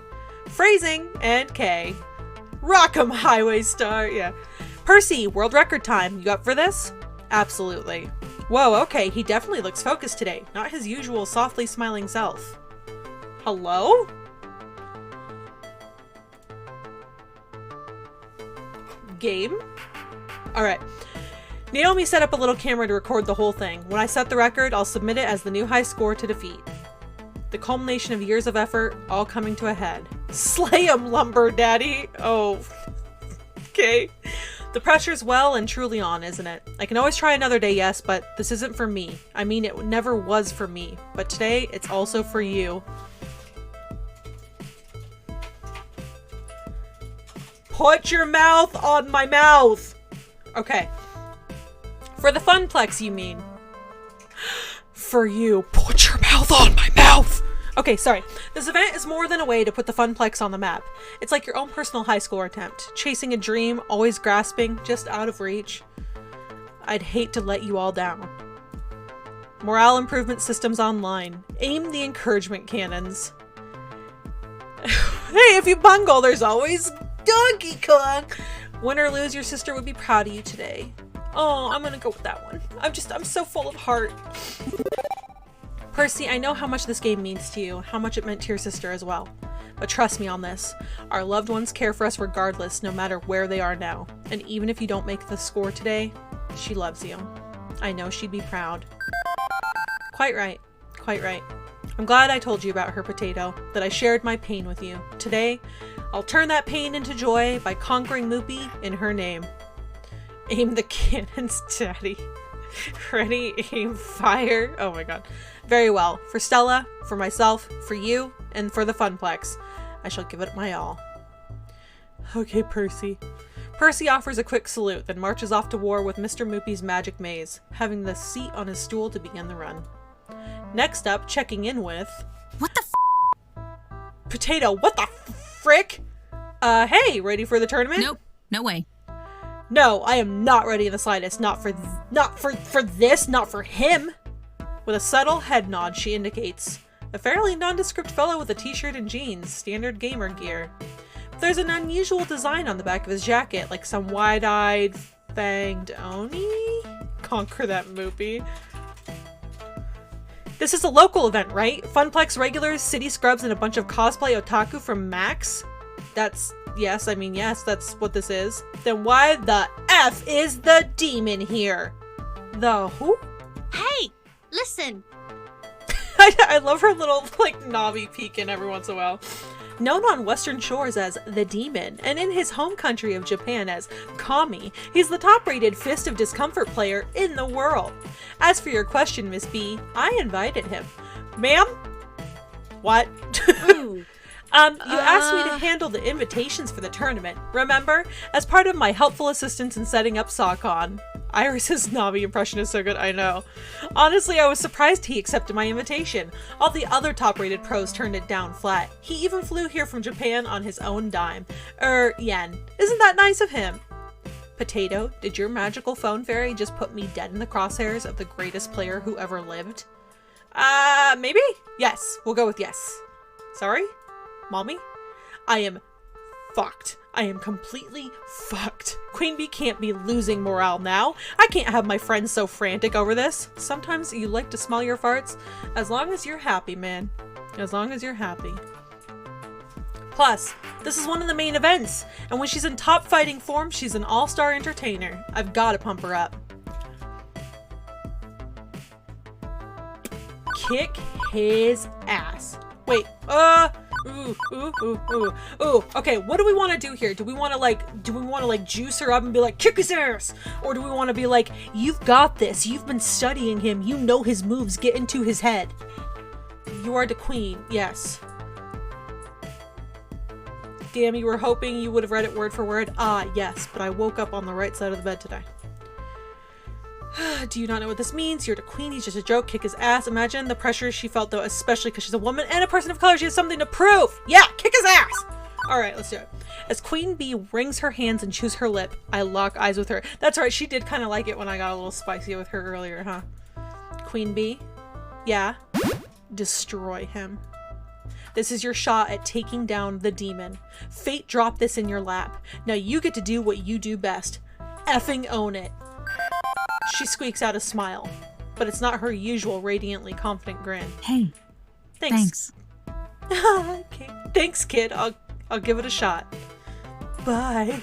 Phrasing and K. Rock'em Highway Star, yeah. Percy, world record time. You up for this? Absolutely. Whoa, okay, he definitely looks focused today. Not his usual softly smiling self. Hello? Game? Alright. Naomi set up a little camera to record the whole thing. When I set the record, I'll submit it as the new high score to defeat. The culmination of years of effort, all coming to a head. Slay 'em, Lumber Daddy! Oh. Okay. The pressure's well and truly on, isn't it? I can always try another day, yes, but this isn't for me. I mean, it never was for me. But today, it's also for you. Put your mouth on my mouth! Okay. For the Funplex, you mean. For you. Put your mouth on my mouth! Okay, sorry. This event is more than a way to put the Funplex on the map. It's like your own personal high score attempt. Chasing a dream, always grasping, just out of reach. I'd hate to let you all down. Morale improvement systems online. Aim the encouragement cannons. Hey, if you bungle, there's always Donkey Kong! Win or lose, your sister would be proud of you today. Oh, I'm gonna go with that one. I'm so full of heart. Percy, I know how much this game means to you, how much it meant to your sister as well. But trust me on this. Our loved ones care for us regardless, no matter where they are now. And even if you don't make the score today, she loves you. I know she'd be proud. Quite right. Quite right. I'm glad I told you about her, Potato, that I shared my pain with you. Today, I'll turn that pain into joy by conquering Moopy in her name. Aim the cannons, Daddy. Ready, aim, fire. Oh my god. Very well. For Stella, for myself, for you, and for the Funplex, I shall give it my all. Okay, Percy. Percy offers a quick salute, then marches off to war with Mr. Moopy's magic maze, having the seat on his stool to begin the run. Next up, checking in with... What the Potato, what the frick? Hey, ready for the tournament? Nope, no way. No, I am not ready in the slightest. Not for this, not for him. With a subtle head nod, she indicates a fairly nondescript fellow with a t-shirt and jeans, standard gamer gear. There's an unusual design on the back of his jacket, like some wide-eyed, fanged Oni? Conquer that Moopy. This is a local event, right? Funplex regulars, city scrubs, and a bunch of cosplay otaku from Max? Yes, that's what this is. Then why the F is the demon here? The who? Hey, listen. I love her little, knobby peek in every once in a while. Known on Western shores as the Demon, and in his home country of Japan as Kami, he's the top-rated Fist of Discomfort player in the world. As for your question, Miss B, I invited him. Ma'am? What? You asked me to handle the invitations for the tournament, remember? As part of my helpful assistance in setting up SawCon. Iris's Navi impression is so good, I know. Honestly, I was surprised he accepted my invitation. All the other top-rated pros turned it down flat. He even flew here from Japan on his own dime. Yen. Isn't that nice of him? Potato, did your magical phone fairy just put me dead in the crosshairs of the greatest player who ever lived? Maybe? Yes. We'll go with yes. Sorry? Mommy? I am fucked. I am completely fucked. Queen Bee can't be losing morale now. I can't have my friends so frantic over this. Sometimes you like to smell your farts. As long as you're happy, man. As long as you're happy. Plus, this is one of the main events, and when she's in top fighting form, she's an all-star entertainer. I've gotta pump her up. Kick his ass. Wait, okay, what do we want to do here? Do we want to juice her up and be like, kick his ass? Or do we want to be like, you've got this, you've been studying him, you know his moves, get into his head. You are the queen, yes. Damn, you were hoping you would have read it word for word? Ah, yes, but I woke up on the right side of the bed today. Do you not know what this means? You're the queen, he's just a joke, kick his ass. Imagine the pressure she felt though, especially because she's a woman and a person of color. She has something to prove. Yeah, kick his ass! Alright, let's do it. As Queen Bee wrings her hands and chews her lip, I lock eyes with her. That's right, she did kind of like it when I got a little spicy with her earlier, huh? Queen Bee? Yeah? Destroy him. This is your shot at taking down the demon. Fate dropped this in your lap. Now you get to do what you do best. Effing own it. She squeaks out a smile, but it's not her usual radiantly confident grin. Hey. Thanks. Okay. Thanks, kid. I'll give it a shot. Bye.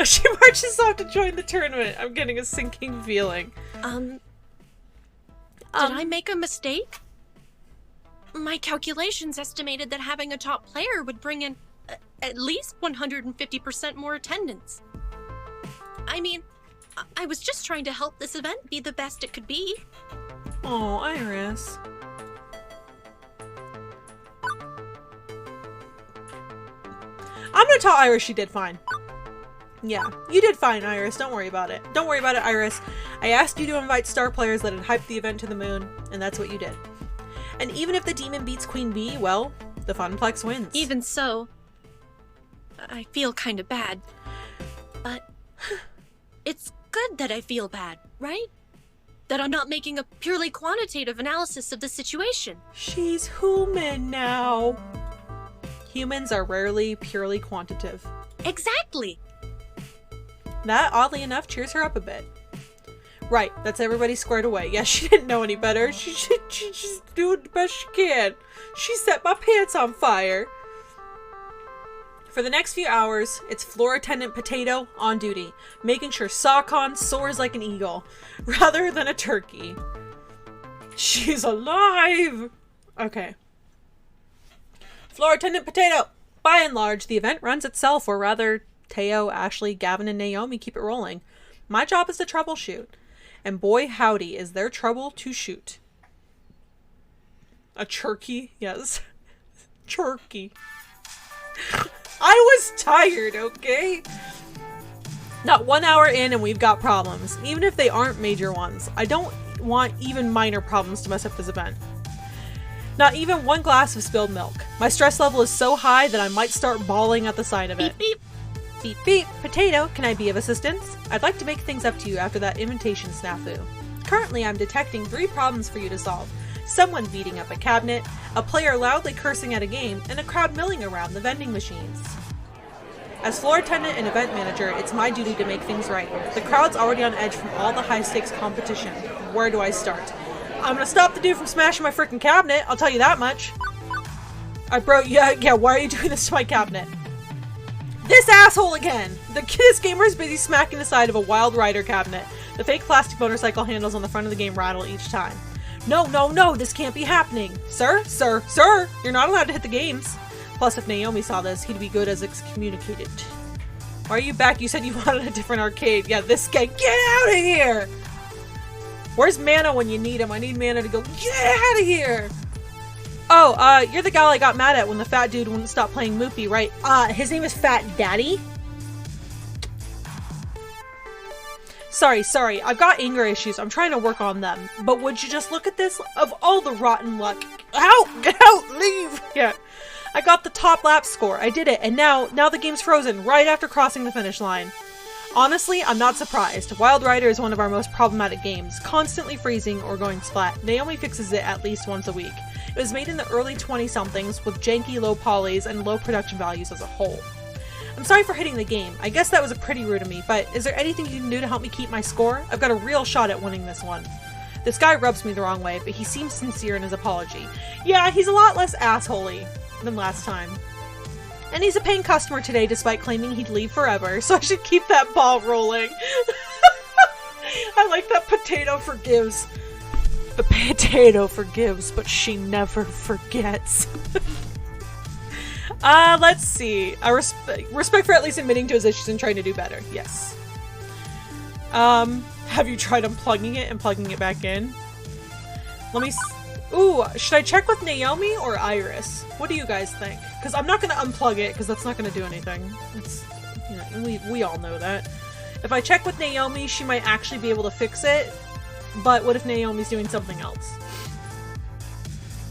She marches off to join the tournament. I'm getting a sinking feeling. Did I make a mistake? My calculations estimated that having a top player would bring in at least 150% more attendance. I mean, I was just trying to help this event be the best it could be. Oh, Iris. I'm gonna tell Iris she did fine. Yeah, you did fine, Iris. Don't worry about it. Don't worry about it, Iris. I asked you to invite star players that had hyped the event to the moon, and that's what you did. And even if the demon beats Queen Bee, well, the Funplex wins. Even so, I feel kind of bad. But it's good that I feel bad, right? that I'm not making a purely quantitative analysis of the situation. She's human now. Humans are rarely purely quantitative. Exactly. That, oddly enough, cheers her up a bit. Right, that's everybody squared away. Yeah, she didn't know any better. She's doing the best she can. She set my pants on fire. For the next few hours, it's Floor Attendant Potato on duty, making sure Sakon soars like an eagle, rather than a turkey. She's alive! Okay. Floor Attendant Potato! By and large, the event runs itself, or rather, Teo, Ashley, Gavin, and Naomi keep it rolling. My job is to troubleshoot. And boy howdy, is there trouble to shoot. A turkey? Yes. Turkey. I was tired, okay? Not 1 hour in and we've got problems. Even if they aren't major ones. I don't want even minor problems to mess up this event. Not even one glass of spilled milk. My stress level is so high that I might start bawling at the sight of it. Beep, beep. Beep beep. Potato, can I be of assistance? I'd like to make things up to you after that invitation snafu. Currently, I'm detecting 3 problems for you to solve. Someone beating up a cabinet, a player loudly cursing at a game, and a crowd milling around the vending machines. As floor attendant and event manager, it's my duty to make things right. The crowd's already on edge from all the high-stakes competition. Where do I start? I'm gonna stop the dude from smashing my freaking cabinet, I'll tell you that much. Yeah, why are you doing this to my cabinet? This asshole again! This gamer is busy smacking the side of a Wild Rider cabinet. The fake plastic motorcycle handles on the front of the game rattle each time. No, this can't be happening. Sir, you're not allowed to hit the games. Plus, if Naomi saw this, he'd be good as excommunicated. Why are you back? You said you wanted a different arcade. Yeah, this guy, get out of here! Where's Mana when you need him? I need Mana to go, get out of here! Oh, you're the gal I got mad at when the fat dude wouldn't stop playing Moopy, right? His name is Fat Daddy? Sorry, I've got anger issues. I'm trying to work on them. But would you just look at this? Of all the rotten luck. Out! Get out! Leave! Yeah. I got the top lap score. I did it. And now the game's frozen right after crossing the finish line. Honestly, I'm not surprised. Wild Rider is one of our most problematic games, constantly freezing or going splat. Naomi fixes it at least once a week. It was made in the early 20-somethings with janky low polys and low production values as a whole. I'm sorry for hitting the game. I guess that was pretty rude of me, but is there anything you can do to help me keep my score? I've got a real shot at winning this one. This guy rubs me the wrong way, but he seems sincere in his apology. Yeah, he's a lot less assholey than last time. And he's a paying customer today despite claiming he'd leave forever, so I should keep that ball rolling. I like that Potato forgives. The Potato forgives, but she never forgets. Let's see. Respect for at least admitting to his issues and trying to do better. Yes. Have you tried unplugging it and plugging it back in? Let me ooh, should I check with Naomi or Iris? What do you guys think? Because I'm not going to unplug it, because that's not going to do anything. It's, you know, we all know that. If I check with Naomi, she might actually be able to fix it. But what if Naomi's doing something else?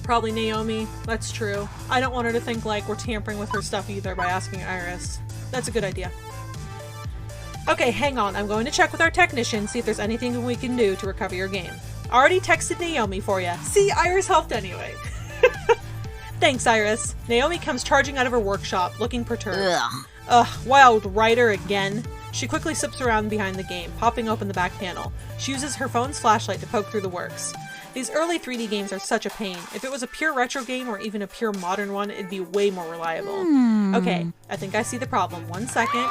Probably Naomi. That's true. I don't want her to think like we're tampering with her stuff either by asking Iris. That's a good idea. Okay, hang on. I'm going to check with our technician, see if there's anything we can do to recover your game. Already texted Naomi for ya. See, Iris helped anyway. Thanks, Iris. Naomi comes charging out of her workshop, looking perturbed. Ugh, Wild Rider again. She quickly slips around behind the game, popping open the back panel. She uses her phone's flashlight to poke through the works. These early 3D games are such a pain. If it was a pure retro game or even a pure modern one, it'd be way more reliable. Okay, I think I see the problem. 1 second.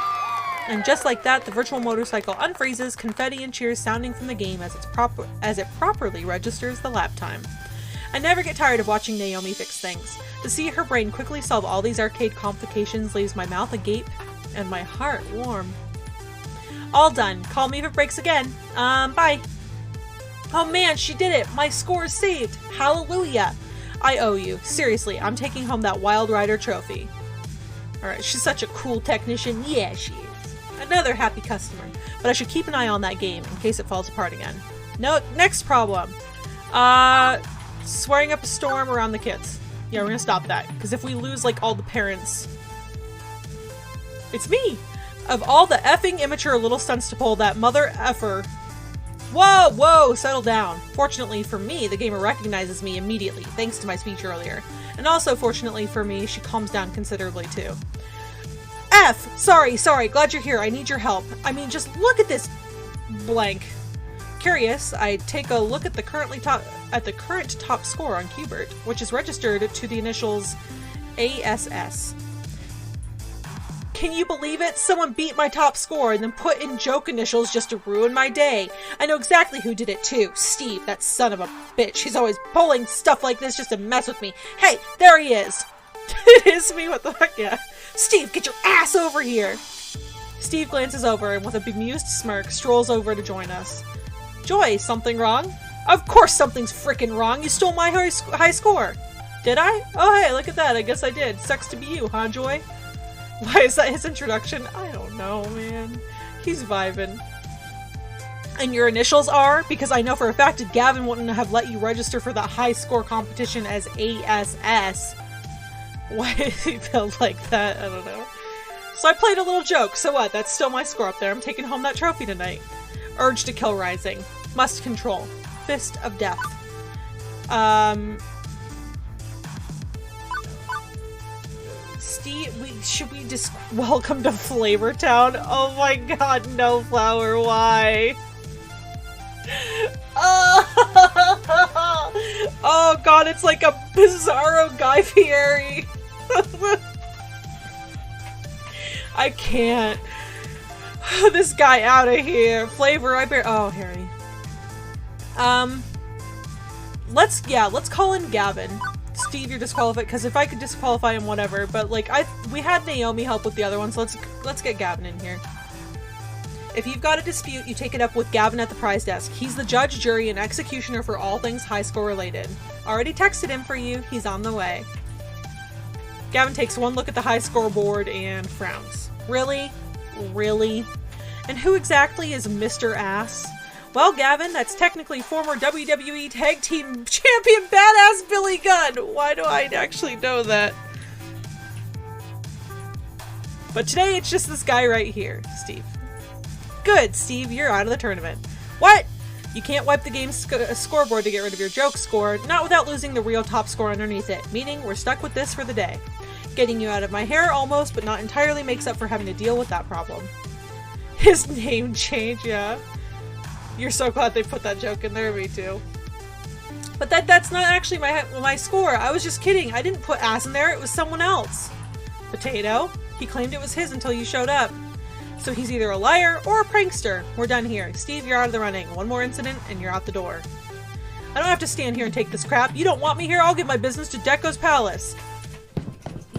And just like that, the virtual motorcycle unfreezes, confetti and cheers sounding from the game as it properly registers the lap time. I never get tired of watching Naomi fix things. To see her brain quickly solve all these arcade complications leaves my mouth agape and my heart warm. All done. Call me if it breaks again. Bye. Oh man, she did it! My score is saved! Hallelujah! I owe you. Seriously, I'm taking home that Wild Rider trophy. Alright, she's such a cool technician. Yeah, she is. Another happy customer. But I should keep an eye on that game in case it falls apart again. No, next problem. Swearing up a storm around the kids. Yeah, we're gonna stop that. Because if we lose, like, all the parents... It's me! Of all the effing immature little stunts to pull, that mother effer Whoa, whoa, settle down. Fortunately for me, the gamer recognizes me immediately, thanks to my speech earlier. And also, fortunately for me, she calms down considerably too. F! Sorry, glad you're here. I need your help. I mean, just look at this blank. Curious, I take a look at the current top score on Qbert, which is registered to the initials ASS. Can you believe it? Someone beat my top score and then put in joke initials just to ruin my day. I know exactly who did it too. Steve, that son of a bitch. He's always pulling stuff like this just to mess with me. Hey, there he is. It is me, what the heck, yeah. Steve, get your ass over here. Steve glances over and with a bemused smirk strolls over to join us. Joy, something wrong? Of course something's frickin' wrong. You stole my high score. Did I? Oh hey, look at that. I guess I did. Sucks to be you, huh, Joy? Why is that his introduction? I don't know, man. He's vibing. And your initials are? Because I know for a fact that Gavin wouldn't have let you register for that high score competition as ASS. Why is he built like that? I don't know. So I played a little joke. So what? That's still my score up there. I'm taking home that trophy tonight. Urge to kill rising. Must control. Fist of death. Steve, should we just welcome to Flavor Town? Oh my god, no, Flower, why? Oh god, it's like a bizarro Guy Fieri. I can't. This guy out of here. Flavor, oh, Harry. Let's call in Gavin. Steve, you're disqualified, because if I could disqualify him, whatever, but like, we had Naomi help with the other ones, so let's get Gavin in here. If you've got a dispute, you take it up with Gavin at the prize desk. He's the judge, jury, and executioner for all things high score related. Already texted him for you, he's on the way. Gavin takes one look at the high score board and frowns. Really? Really? And who exactly is Mr. Ass? Well, Gavin, that's technically former WWE Tag Team Champion Badass Billy Gunn. Why do I actually know that? But today it's just this guy right here, Steve. Good, Steve, you're out of the tournament. What? You can't wipe the game's scoreboard to get rid of your joke score, not without losing the real top score underneath it, meaning we're stuck with this for the day. Getting you out of my hair almost, but not entirely makes up for having to deal with that problem. His name change, yeah. You're so glad they put that joke in there, me too. But that's not actually my score. I was just kidding. I didn't put ass in there. It was someone else. Potato. He claimed it was his until you showed up. So he's either a liar or a prankster. We're done here. Steve, you're out of the running. One more incident and you're out the door. I don't have to stand here and take this crap. You don't want me here? I'll give my business to Deco's Palace.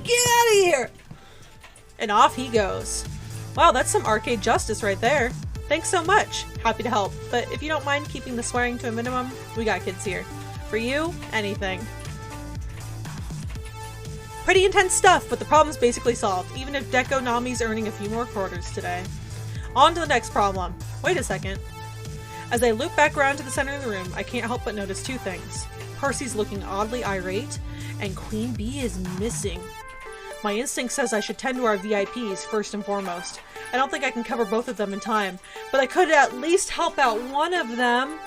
Get out of here! And off he goes. Wow, that's some arcade justice right there. Thanks so much. Happy to help. But if you don't mind keeping the swearing to a minimum, we got kids here. For you, anything. Pretty intense stuff, but the problem's basically solved, even if Deco Nami's earning a few more quarters today. On to the next problem. Wait a second. As I loop back around to the center of the room, I can't help but notice two things. Percy's looking oddly irate, and Queen Bee is missing. My instinct says I should tend to our VIPs first and foremost. I don't think I can cover both of them in time, but I could at least help out one of them.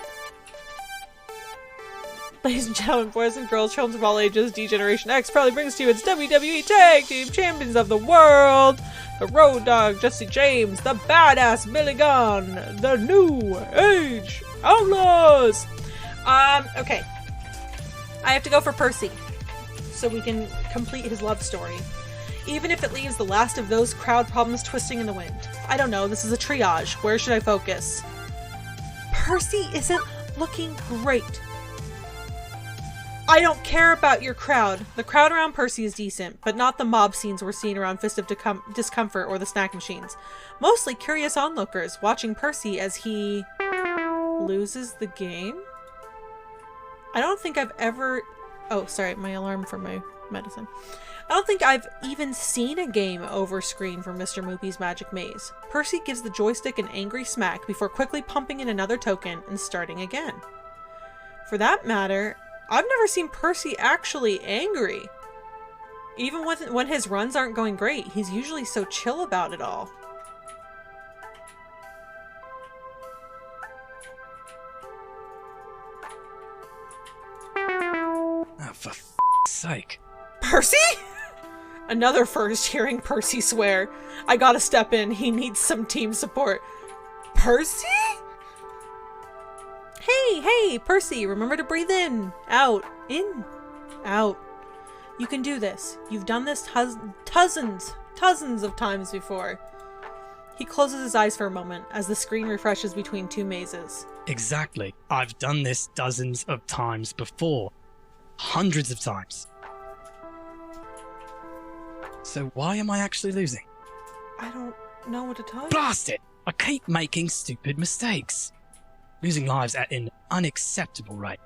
Ladies and gentlemen, boys and girls, children of all ages, D-Generation X proudly brings to you its WWE Tag Team Champions of the World, the Road Dogg Jesse James, the Badass Billy Gunn, the New Age Outlaws. Okay. I have to go for Percy, so we can complete his love story. Even if it leaves the last of those crowd problems twisting in the wind. I don't know, this is a triage. Where should I focus? Percy isn't looking great. I don't care about your crowd. The crowd around Percy is decent, but not the mob scenes we're seeing around Fist of Discomfort or the snack machines. Mostly curious onlookers watching Percy as he loses the game. I don't think I've ever... Oh, sorry, my alarm for my medicine. I don't think I've even seen a game over screen for Mr. Moopy's Magic Maze. Percy gives the joystick an angry smack before quickly pumping in another token and starting again. For that matter, I've never seen Percy actually angry. Even when his runs aren't going great, he's usually so chill about it all. for sake. Percy? Another first hearing Percy swear. I gotta step in. He needs some team support. Percy? Hey, Percy, remember to breathe in, out, out. You can do this. You've done this dozens of times before. He closes his eyes for a moment as the screen refreshes between two mazes. Exactly. I've done this dozens of times before. Hundreds of times. So why am I actually losing? I don't know what to tell you. Blast it! I keep making stupid mistakes. Losing lives at an unacceptable rate.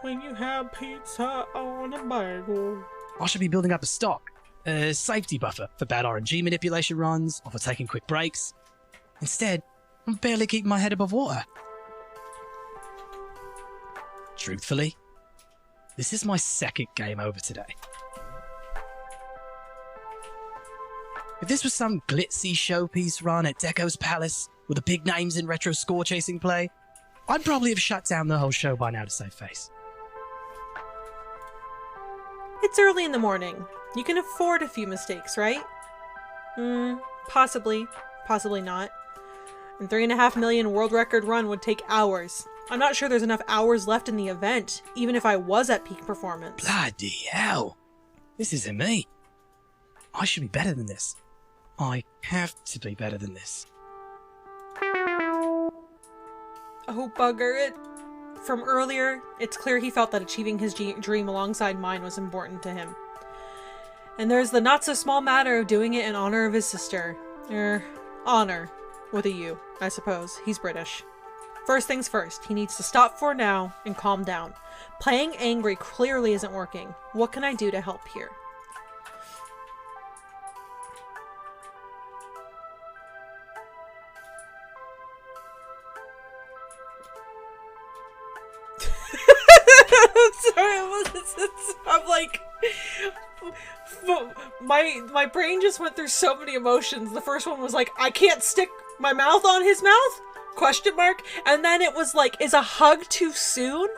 When you have pizza on a bagel. I should be building up a stock. A safety buffer for bad RNG manipulation runs or for taking quick breaks. Instead, I'm barely keeping my head above water. Truthfully, this is my second game over today. If this was some glitzy showpiece run at Deco's Palace with the big names in retro score chasing play, I'd probably have shut down the whole show by now to save face. It's early in the morning. You can afford a few mistakes, right? Possibly. Possibly not. And 3.5 million world record run would take hours. I'm not sure there's enough hours left in the event, even if I was at peak performance. Bloody hell. This isn't me. I should be better than this. I have to be better than this. Oh, bugger it. From earlier, it's clear he felt that achieving his dream alongside mine was important to him. And there's the not-so-small matter of doing it in honor of his sister. Honor. With a U, I suppose. He's British. First things first, he needs to stop for now and calm down. Playing angry clearly isn't working. What can I do to help here? I'm sorry, I'm like... My brain just went through so many emotions. The first one was like, I can't stick my mouth on his mouth? Question mark. And then it was like, is a hug too soon?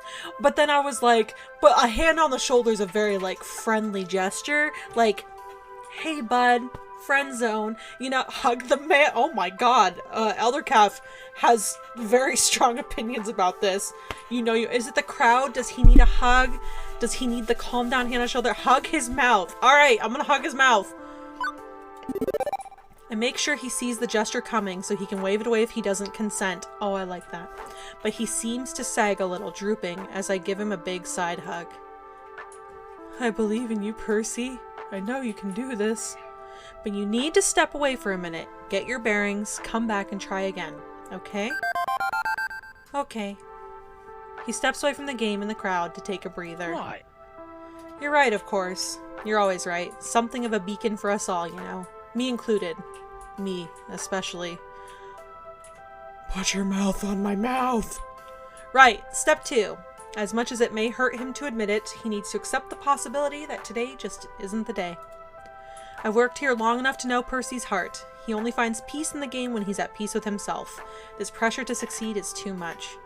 But then I was like, but a hand on the shoulder is a very like friendly gesture. Like, hey bud, friend zone. You know, hug the man. Oh my god. Eldercalf has very strong opinions about this. You know, is it the crowd? Does he need a hug? Does he need the calm down hand on the shoulder? Hug his mouth. Alright, I'm gonna hug his mouth. And make sure he sees the gesture coming so he can wave it away if he doesn't consent. Oh, I like that. But he seems to sag a little, drooping, as I give him a big side hug. I believe in you, Percy. I know you can do this. But you need to step away for a minute, get your bearings, come back and try again. Okay? Okay. He steps away from the game and the crowd to take a breather. Why? You're right, of course. You're always right. Something of a beacon for us all, you know. Me included. Me, especially. Put your mouth on my mouth. Right, step 2. As much as it may hurt him to admit it, he needs to accept the possibility that today just isn't the day. I've worked here long enough to know Percy's heart. He only finds peace in the game when he's at peace with himself. This pressure to succeed is too much.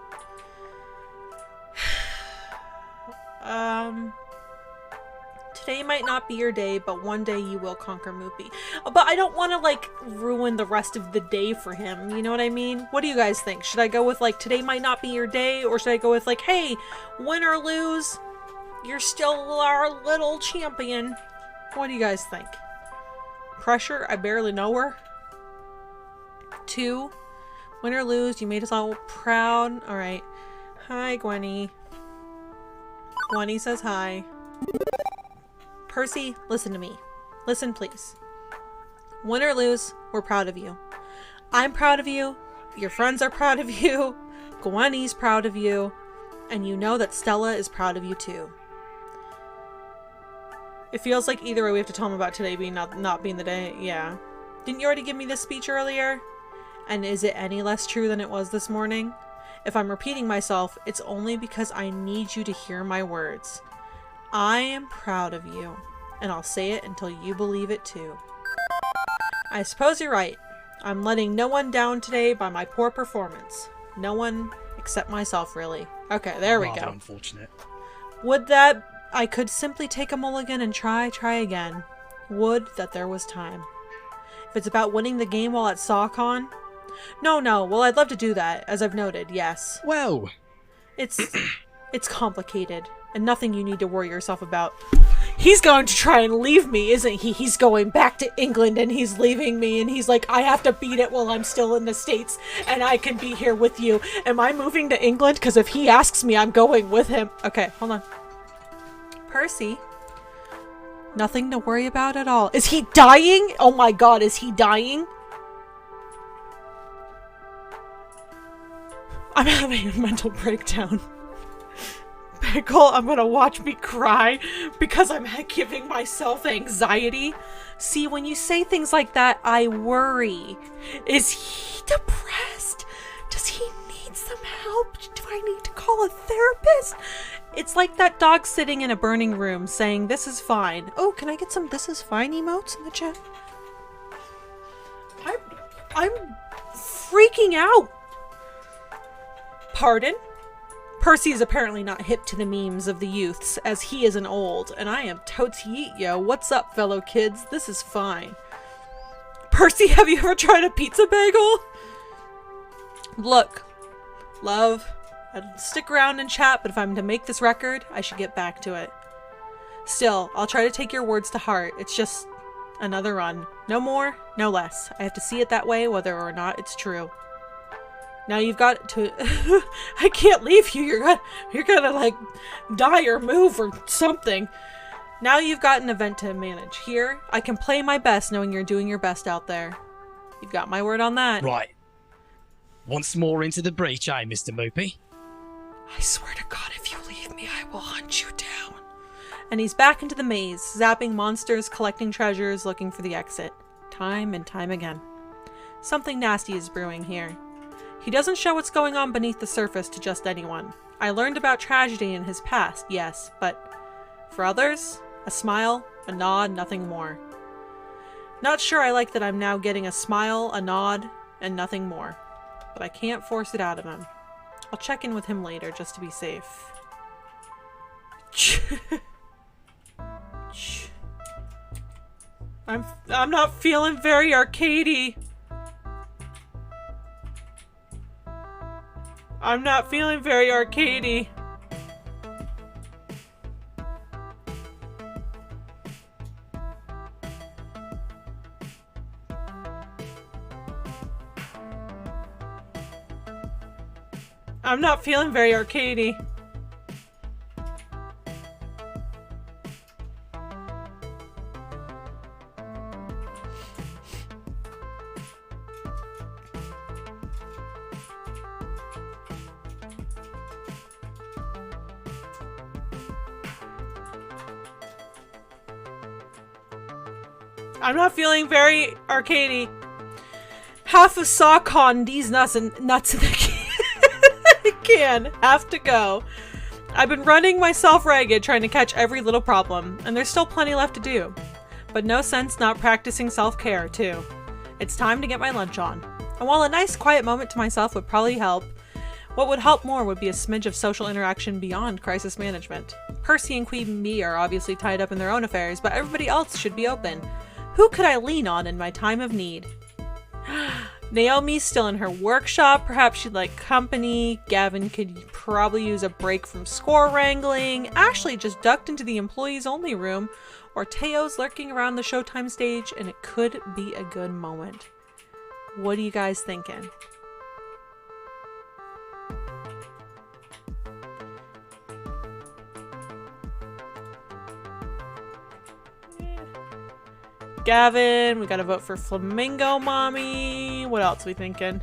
Today might not be your day, but one day you will conquer Moopy. But I don't want to, like, ruin the rest of the day for him, you know what I mean? What do you guys think? Should I go with, like, today might not be your day, or should I go with, like, hey, win or lose, you're still our little champion? What do you guys think? Pressure? I barely know her. 2, win or lose, you made us all proud. Alright. Hi, Gwenny. Gwenny says hi. Percy, listen to me. Listen, please. Win or lose, we're proud of you. I'm proud of you. Your friends are proud of you. Gwenny's proud of you. And you know that Stella is proud of you too. It feels like either way we have to tell him about today being not being the day. Yeah. Didn't you already give me this speech earlier? And is it any less true than it was this morning? If I'm repeating myself, it's only because I need you to hear my words. I am proud of you, and I'll say it until you believe it too. I suppose you're right. I'm letting no one down today by my poor performance. No one except myself, really. Okay, there we go. Rather unfortunate. Would that I could simply take a mulligan and try again. Would that there was time. If it's about winning the game while at SawCon? No, well, I'd love to do that, as I've noted, yes. Well... It's complicated, and nothing you need to worry yourself about. He's going to try and leave me, isn't he? He's going back to England, and he's leaving me, and he's like, I have to beat it while I'm still in the States, and I can be here with you. Am I moving to England? Because if he asks me, I'm going with him. Okay, hold on. Percy. Nothing to worry about at all. Is he dying? Oh my god, is he dying? I'm having a mental breakdown. Pickle, I'm gonna watch me cry because I'm giving myself anxiety. See, when you say things like that, I worry. Is he depressed? Does he need some help? Do I need to call a therapist? It's like that dog sitting in a burning room saying, this is fine. Oh, can I get some this is fine emotes in the chat? I'm freaking out. Pardon? Percy is apparently not hip to the memes of the youths, as he isn't old, and I am totes yeet yo. What's up, fellow kids? This is fine. Percy, have you ever tried a pizza bagel? Look, love, I'd stick around and chat, but if I'm to make this record, I should get back to it. Still, I'll try to take your words to heart. It's just another run. No more, no less. I have to see it that way, whether or not it's true. Now you've got to... I can't leave you. You're gonna like die or move or something. Now you've got an event to manage. Here, I can play my best knowing you're doing your best out there. You've got my word on that. Right. Once more into the breach, Mr. Moopy. I swear to God, if you leave me, I will hunt you down. And he's back into the maze, zapping monsters, collecting treasures, looking for the exit. Time and time again. Something nasty is brewing here. He doesn't show what's going on beneath the surface to just anyone. I learned about tragedy in his past, yes, but for others, a smile, a nod, nothing more. Not sure I like that I'm now getting a smile, a nod, and nothing more. But I can't force it out of him. I'll check in with him later just to be safe. I'm not feeling very arcadey. I'm not feeling very arcadey. I'm not feeling very arcadey. I'm not feeling very arcadey. Half of SawCon, these nuts in the can have to go. I've been running myself ragged trying to catch every little problem, and there's still plenty left to do. But no sense not practicing self-care, too. It's time to get my lunch on. And while a nice quiet moment to myself would probably help, what would help more would be a smidge of social interaction beyond crisis management. Percy and Queen Bee are obviously tied up in their own affairs, but everybody else should be open. Who could I lean on in my time of need? Naomi's still in her workshop. Perhaps she'd like company. Gavin could probably use a break from score wrangling. Ashley just ducked into the employees only room. Or Teo's lurking around the Showtime stage, and it could be a good moment. What are you guys thinking? Gavin, we gotta vote for Flamingo Mommy. What else are we thinking?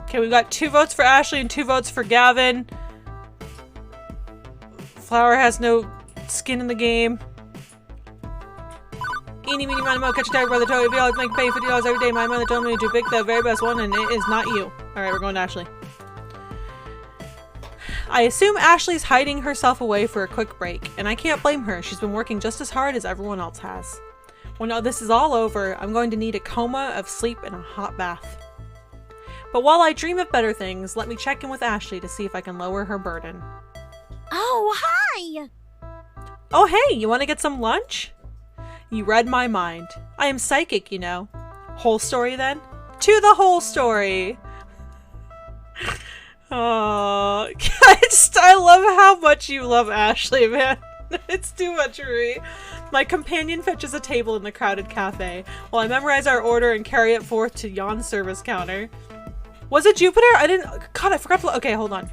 Okay, we got 2 votes for Ashley and 2 votes for Gavin. Flower has no skin in the game. Eeny, meeny, miny, mo, catch a tiger by the toe. If you always make pay $50 every day, my mother told me to pick the very best one, and it is not you. Alright, we're going to Ashley. I assume Ashley's hiding herself away for a quick break, and I can't blame her. She's been working just as hard as everyone else has. When this is all over, I'm going to need a coma of sleep and a hot bath. But while I dream of better things, let me check in with Ashley to see if I can lower her burden. Oh, hi! Oh, hey, you want to get some lunch? You read my mind. I am psychic, you know. Whole story then? To the whole story! Oh, I love how much you love Ashley, man. It's too much for me. My companion fetches a table in the crowded cafe, while I memorize our order and carry it forth to Jan's service counter. Was it Jupiter? God, I forgot to... Okay, hold on.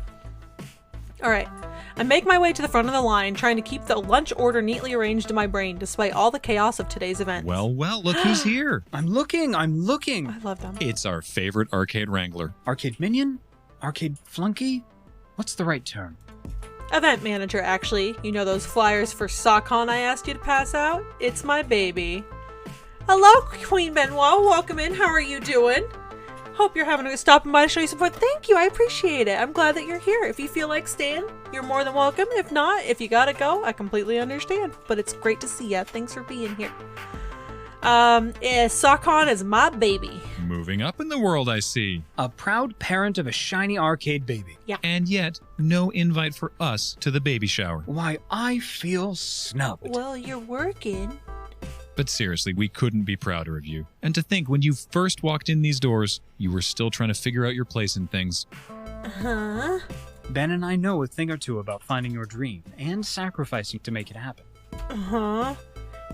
Alright. I make my way to the front of the line, trying to keep the lunch order neatly arranged in my brain, despite all the chaos of today's event. Well, look who's here. I'm looking. I love them. It's our favorite arcade wrangler. Arcade minion? Arcade flunky? What's the right term? Event manager, actually. You know those flyers for SockCon I asked you to pass out? It's my baby. Hello, Queen Benoit. Welcome in. How are you doing? Hope you're having a stopping by to show you support. Thank you. I appreciate it. I'm glad that you're here. If you feel like staying, you're more than welcome. If not, if you gotta go, I completely understand. But it's great to see ya. Thanks for being here. SockCon is my baby. Moving up in the world, I see. A proud parent of a shiny arcade baby. Yeah. And yet, no invite for us to the baby shower. Why, I feel snubbed. Well, you're working. But seriously, we couldn't be prouder of you. And to think, when you first walked in these doors, you were still trying to figure out your place in things. Uh-huh. Ben and I know a thing or two about finding your dream and sacrificing to make it happen. Uh-huh.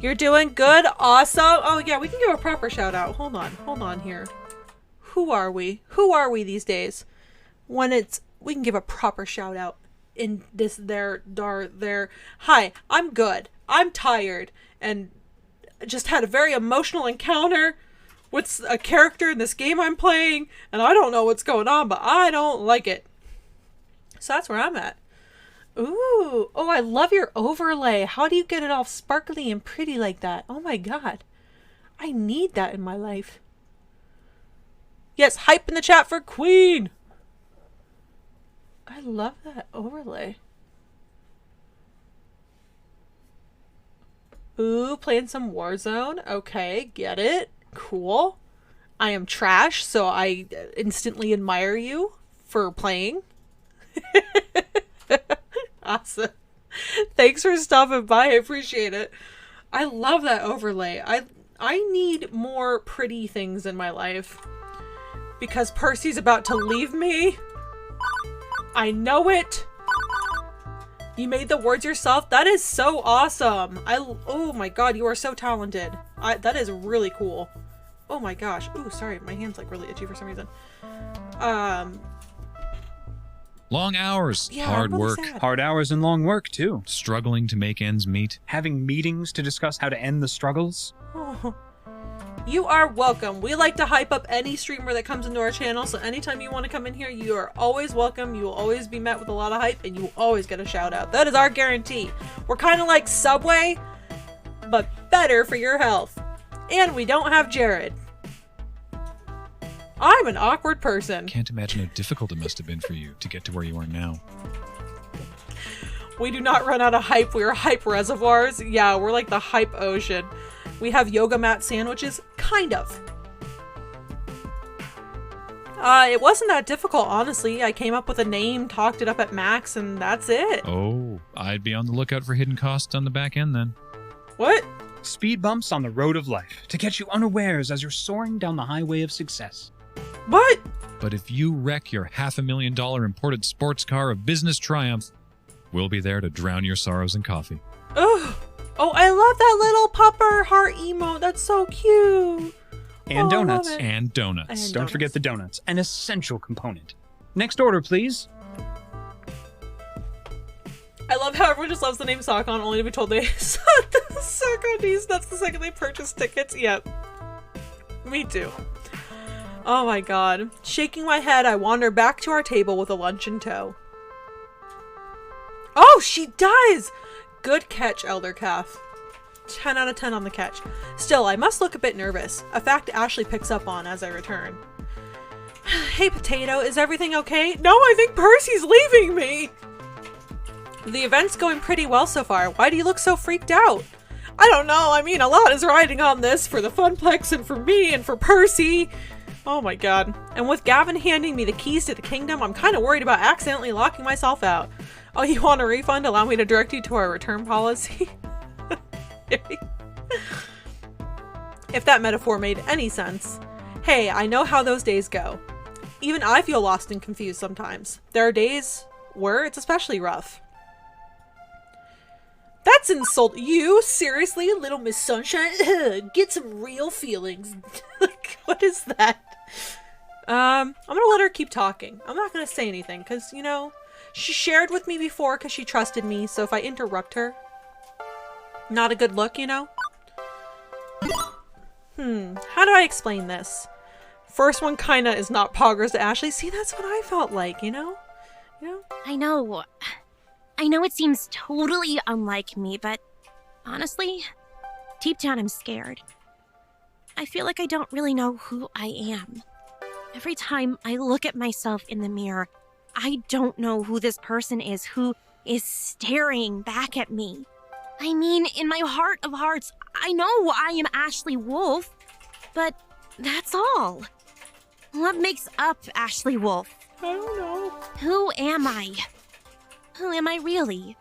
You're doing good. Awesome. Oh, yeah, we can give a proper shout out. Hold on here. Who are we? Who are we these days? We can give a proper shout out in this, there. Hi, I'm good. I'm tired and just had a very emotional encounter with a character in this game I'm playing, and I don't know what's going on, but I don't like it. So that's where I'm at. Ooh, oh, I love your overlay. How do you get it all sparkly and pretty like that? Oh my god. I need that in my life. Yes, hype in the chat for Queen. I love that overlay. Ooh, playing some Warzone. Okay, get it. Cool. I am trash, so I instantly admire you for playing. Awesome. Thanks for stopping by. I appreciate it. I love that overlay. I need more pretty things in my life. Because Percy's about to leave me. I know it. You made the words yourself? That is so awesome. Oh my god, you are so talented. That is really cool. Oh my gosh. Ooh, sorry. My hand's like really itchy for some reason. Long hours, Yeah, hard I'm really work. sad. Hard hours and long work, too. Struggling to make ends meet. Having meetings to discuss how to end the struggles. Oh. You are welcome. We like to hype up any streamer that comes into our channel, so anytime you want to come in here, you are always welcome. You will always be met with a lot of hype, and you will always get a shout out. That is our guarantee. We're kind of like Subway, but better for your health. And we don't have Jared. I'm an awkward person. Can't imagine how difficult it must have been for you to get to where you are now. We do not run out of hype. We are hype reservoirs. Yeah, we're like the hype ocean. We have yoga mat sandwiches. Kind of. It wasn't that difficult, honestly. I came up with a name, talked it up at max, and that's it. Oh, I'd be on the lookout for hidden costs on the back end then. What? Speed bumps on the road of life to catch you unawares as you're soaring down the highway of success. What? But if you wreck your $500,000 imported sports car of business triumph, we'll be there to drown your sorrows in coffee. Ugh. Oh, I love that little pupper heart emote. That's so cute. And Oh, I love donuts. it. And donuts. Don't forget the donuts, an essential component. Next order, please. I love how everyone just loves the name SockCon, only to be told they SockCon D's. That's the second they purchase tickets. Yep. Me too. Oh my god. Shaking my head, I wander back to our table with a lunch in tow. Oh, she does! Good catch, Elder Calf. 10 out of 10 on the catch. Still, I must look a bit nervous, a fact Ashley picks up on as I return. Hey, Potato, is everything okay? No, I think Percy's leaving me! The event's going pretty well so far. Why do you look so freaked out? I don't know. I mean, a lot is riding on this for the Funplex and for me and for Percy. Oh my god. And with Gavin handing me the keys to the kingdom, I'm kind of worried about accidentally locking myself out. Oh, you want a refund? Allow me to direct you to our return policy. If that metaphor made any sense. Hey, I know how those days go. Even I feel lost and confused sometimes. There are days where it's especially rough. That's insult. You? Seriously? Little Miss Sunshine? Get some real feelings. Like, what is that? I'm gonna let her keep talking. I'm not gonna say anything, because, you know, she shared with me before because she trusted me, so if I interrupt her, not a good look, you know? How do I explain this? First one kinda is not poggers to Ashley. See, that's what I felt like, you know? I know it seems totally unlike me, but honestly, deep down I'm scared. I feel like I don't really know who I am. Every time I look at myself in the mirror, I don't know who this person is who is staring back at me. I mean, in my heart of hearts, I know I am Ashley Wolf, but that's all. What makes up Ashley Wolf? I don't know. Who am I? Who am I really?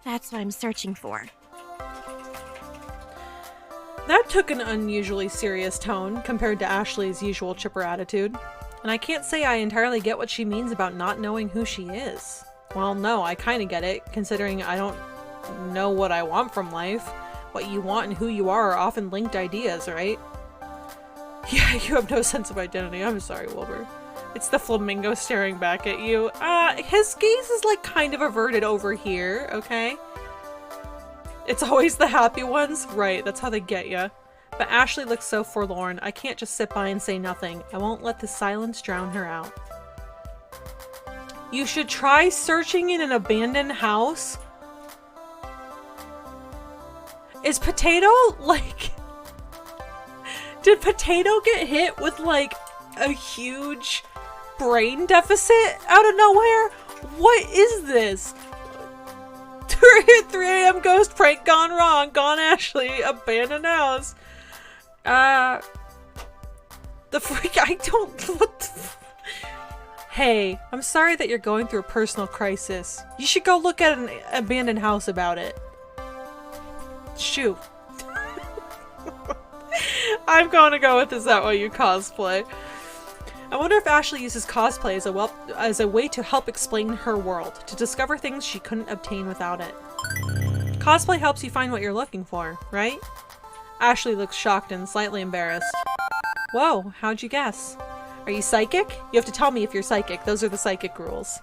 That's what I'm searching for. That took an unusually serious tone compared to Ashley's usual chipper attitude. And I can't say I entirely get what she means about not knowing who she is. Well, no, I kinda get it, considering I don't know what I want from life. What you want and who you are often linked ideas, right? Yeah, you have no sense of identity. I'm sorry, Wilbur. It's the flamingo staring back at you. His gaze is like kind of averted over here, okay? It's always the happy ones? Right, that's how they get ya. But Ashley looks so forlorn. I can't just sit by and say nothing. I won't let the silence drown her out. You should try searching in an abandoned house. Is Potato, like... Did Potato get hit with, like, a huge brain deficit out of nowhere? What is this? 3 a.m. ghost prank gone wrong. Gone Ashley. Abandoned house. The freak, I don't... What the... Hey, I'm sorry that you're going through a personal crisis. You should go look at an abandoned house about it. Shoot. I'm going to go with is that what you cosplay? I wonder if Ashley uses cosplay as a way to help explain her world, to discover things she couldn't obtain without it. Cosplay helps you find what you're looking for, right? Ashley looks shocked and slightly embarrassed. Whoa, how'd you guess? Are you psychic? You have to tell me if you're psychic. Those are the psychic rules.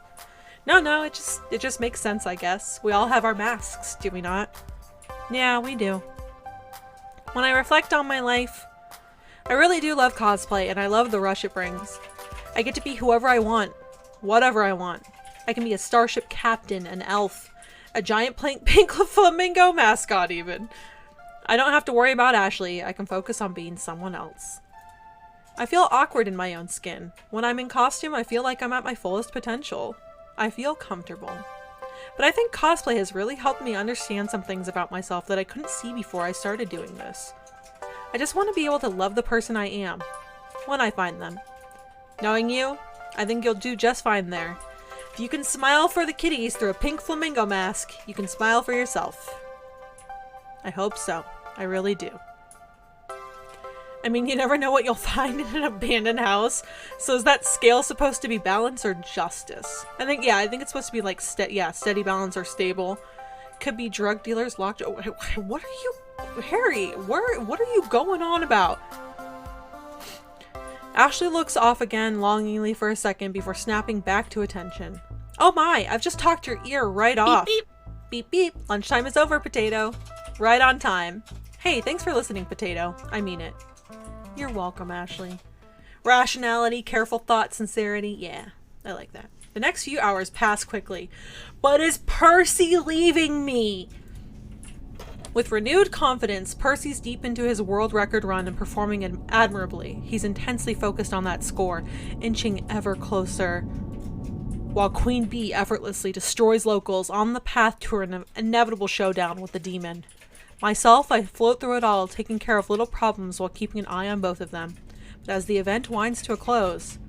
No, it just makes sense, I guess. We all have our masks, do we not? Yeah, we do. When I reflect on my life, I really do love cosplay, and I love the rush it brings. I get to be whoever I want, whatever I want. I can be a starship captain, an elf, a giant pink flamingo mascot even. I don't have to worry about Ashley. I can focus on being someone else. I feel awkward in my own skin. When I'm in costume, I feel like I'm at my fullest potential. I feel comfortable. But I think cosplay has really helped me understand some things about myself that I couldn't see before I started doing this. I just want to be able to love the person I am, when I find them. Knowing you, I think you'll do just fine there. If you can smile for the kitties through a pink flamingo mask, you can smile for yourself. I hope so. I really do. I mean, you never know what you'll find in an abandoned house. So is that scale supposed to be balance or justice? I think it's supposed to be like steady balance or stable. Could be drug dealers locked. Oh, what are you, Harry? What are you going on about? Ashley looks off again longingly for a second before snapping back to attention. Oh my, I've just talked your ear right off. Beep, beep. Beep, beep. Lunchtime is over, Potato. Right on time. Hey, thanks for listening, Potato. I mean it. You're welcome, Ashley. Rationality, careful thought, sincerity. Yeah, I like that. The next few hours pass quickly. But is Percy leaving me? With renewed confidence, Percy's deep into his world record run and performing admirably. He's intensely focused on that score, inching ever closer, while Queen Bee effortlessly destroys locals on the path to an inevitable showdown with the demon. Myself, I float through it all, taking care of little problems while keeping an eye on both of them. But as the event winds to a close,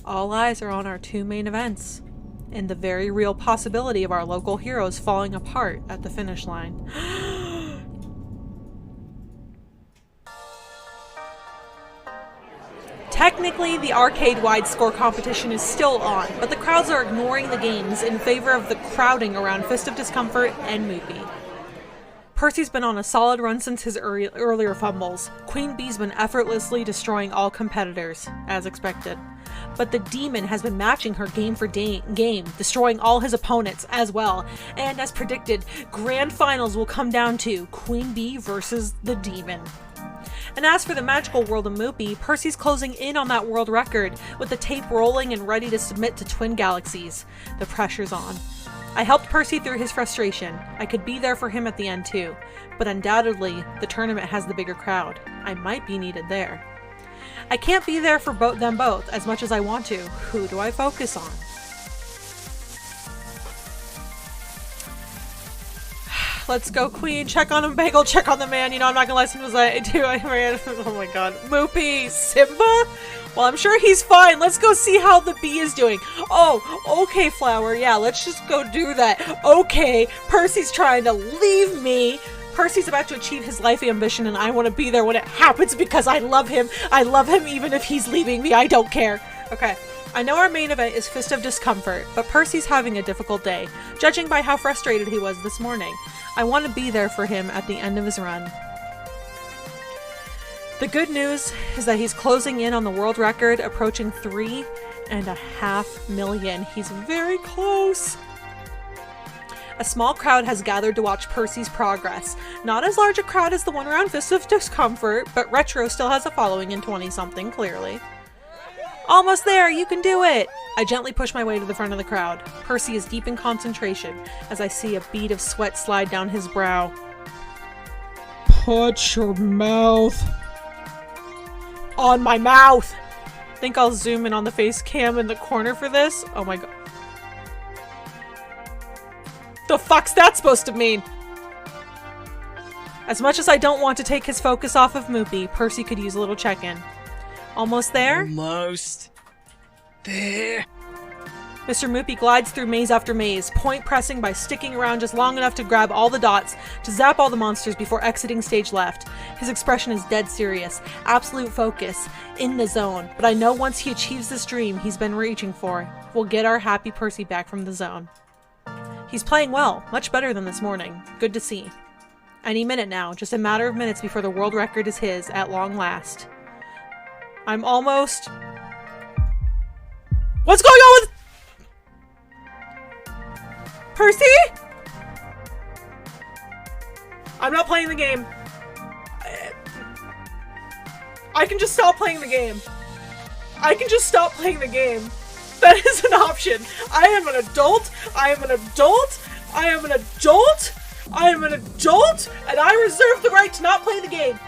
all eyes are on our two main events, and the very real possibility of our local heroes falling apart at the finish line. Technically, the arcade-wide score competition is still on, but the crowds are ignoring the games in favor of the crowding around Fist of Discomfort and Moopy. Percy's been on a solid run since his earlier fumbles. Queen Bee's been effortlessly destroying all competitors, as expected. But the demon has been matching her game for game, destroying all his opponents as well. And as predicted, grand finals will come down to Queen Bee versus the demon. And as for the magical world of Moopy, Percy's closing in on that world record, with the tape rolling and ready to submit to Twin Galaxies. The pressure's on. I helped Percy through his frustration. I could be there for him at the end too, but undoubtedly, the tournament has the bigger crowd. I might be needed there. I can't be there for them both as much as I want to. Who do I focus on? Let's go, Queen. Check on him, Bagel. Check on the man. You know, I'm not gonna listen to oh my god. Moopy. Simba? Well, I'm sure he's fine. Let's go see how the bee is doing. Oh, okay, Flower. Yeah, let's just go do that. Okay, Percy's trying to leave me. Percy's about to achieve his life ambition, and I want to be there when it happens because I love him. I love him even if he's leaving me. I don't care. Okay. I know our main event is Fist of Discomfort, but Percy's having a difficult day, judging by how frustrated he was this morning. I want to be there for him at the end of his run. The good news is that he's closing in on the world record, approaching 3.5 million. He's very close. A small crowd has gathered to watch Percy's progress. Not as large a crowd as the one around Fist of Discomfort, but Retro still has a following in 20-something, clearly. Almost there, you can do it! I gently push my way to the front of the crowd. Percy is deep in concentration as I see a bead of sweat slide down his brow. Put your mouth on my mouth! Think I'll zoom in on the face cam in the corner for this? Oh my god. The fuck's that supposed to mean? As much as I don't want to take his focus off of Moopy, Percy could use a little check-in. Almost there? Almost there. Mr. Moopy glides through maze after maze, point pressing by sticking around just long enough to grab all the dots, to zap all the monsters before exiting stage left. His expression is dead serious, absolute focus, in the zone, but I know once he achieves this dream he's been reaching for, we'll get our happy Percy back from the zone. He's playing well, much better than this morning. Good to see. Any minute now, just a matter of minutes before the world record is his, at long last. I'm almost... What's going on with... Percy? I'm not playing the game. I can just stop playing the game. I can just stop playing the game. That is an option. I am an adult. I am an adult. I am an adult. I am an adult. And I reserve the right to not play the game.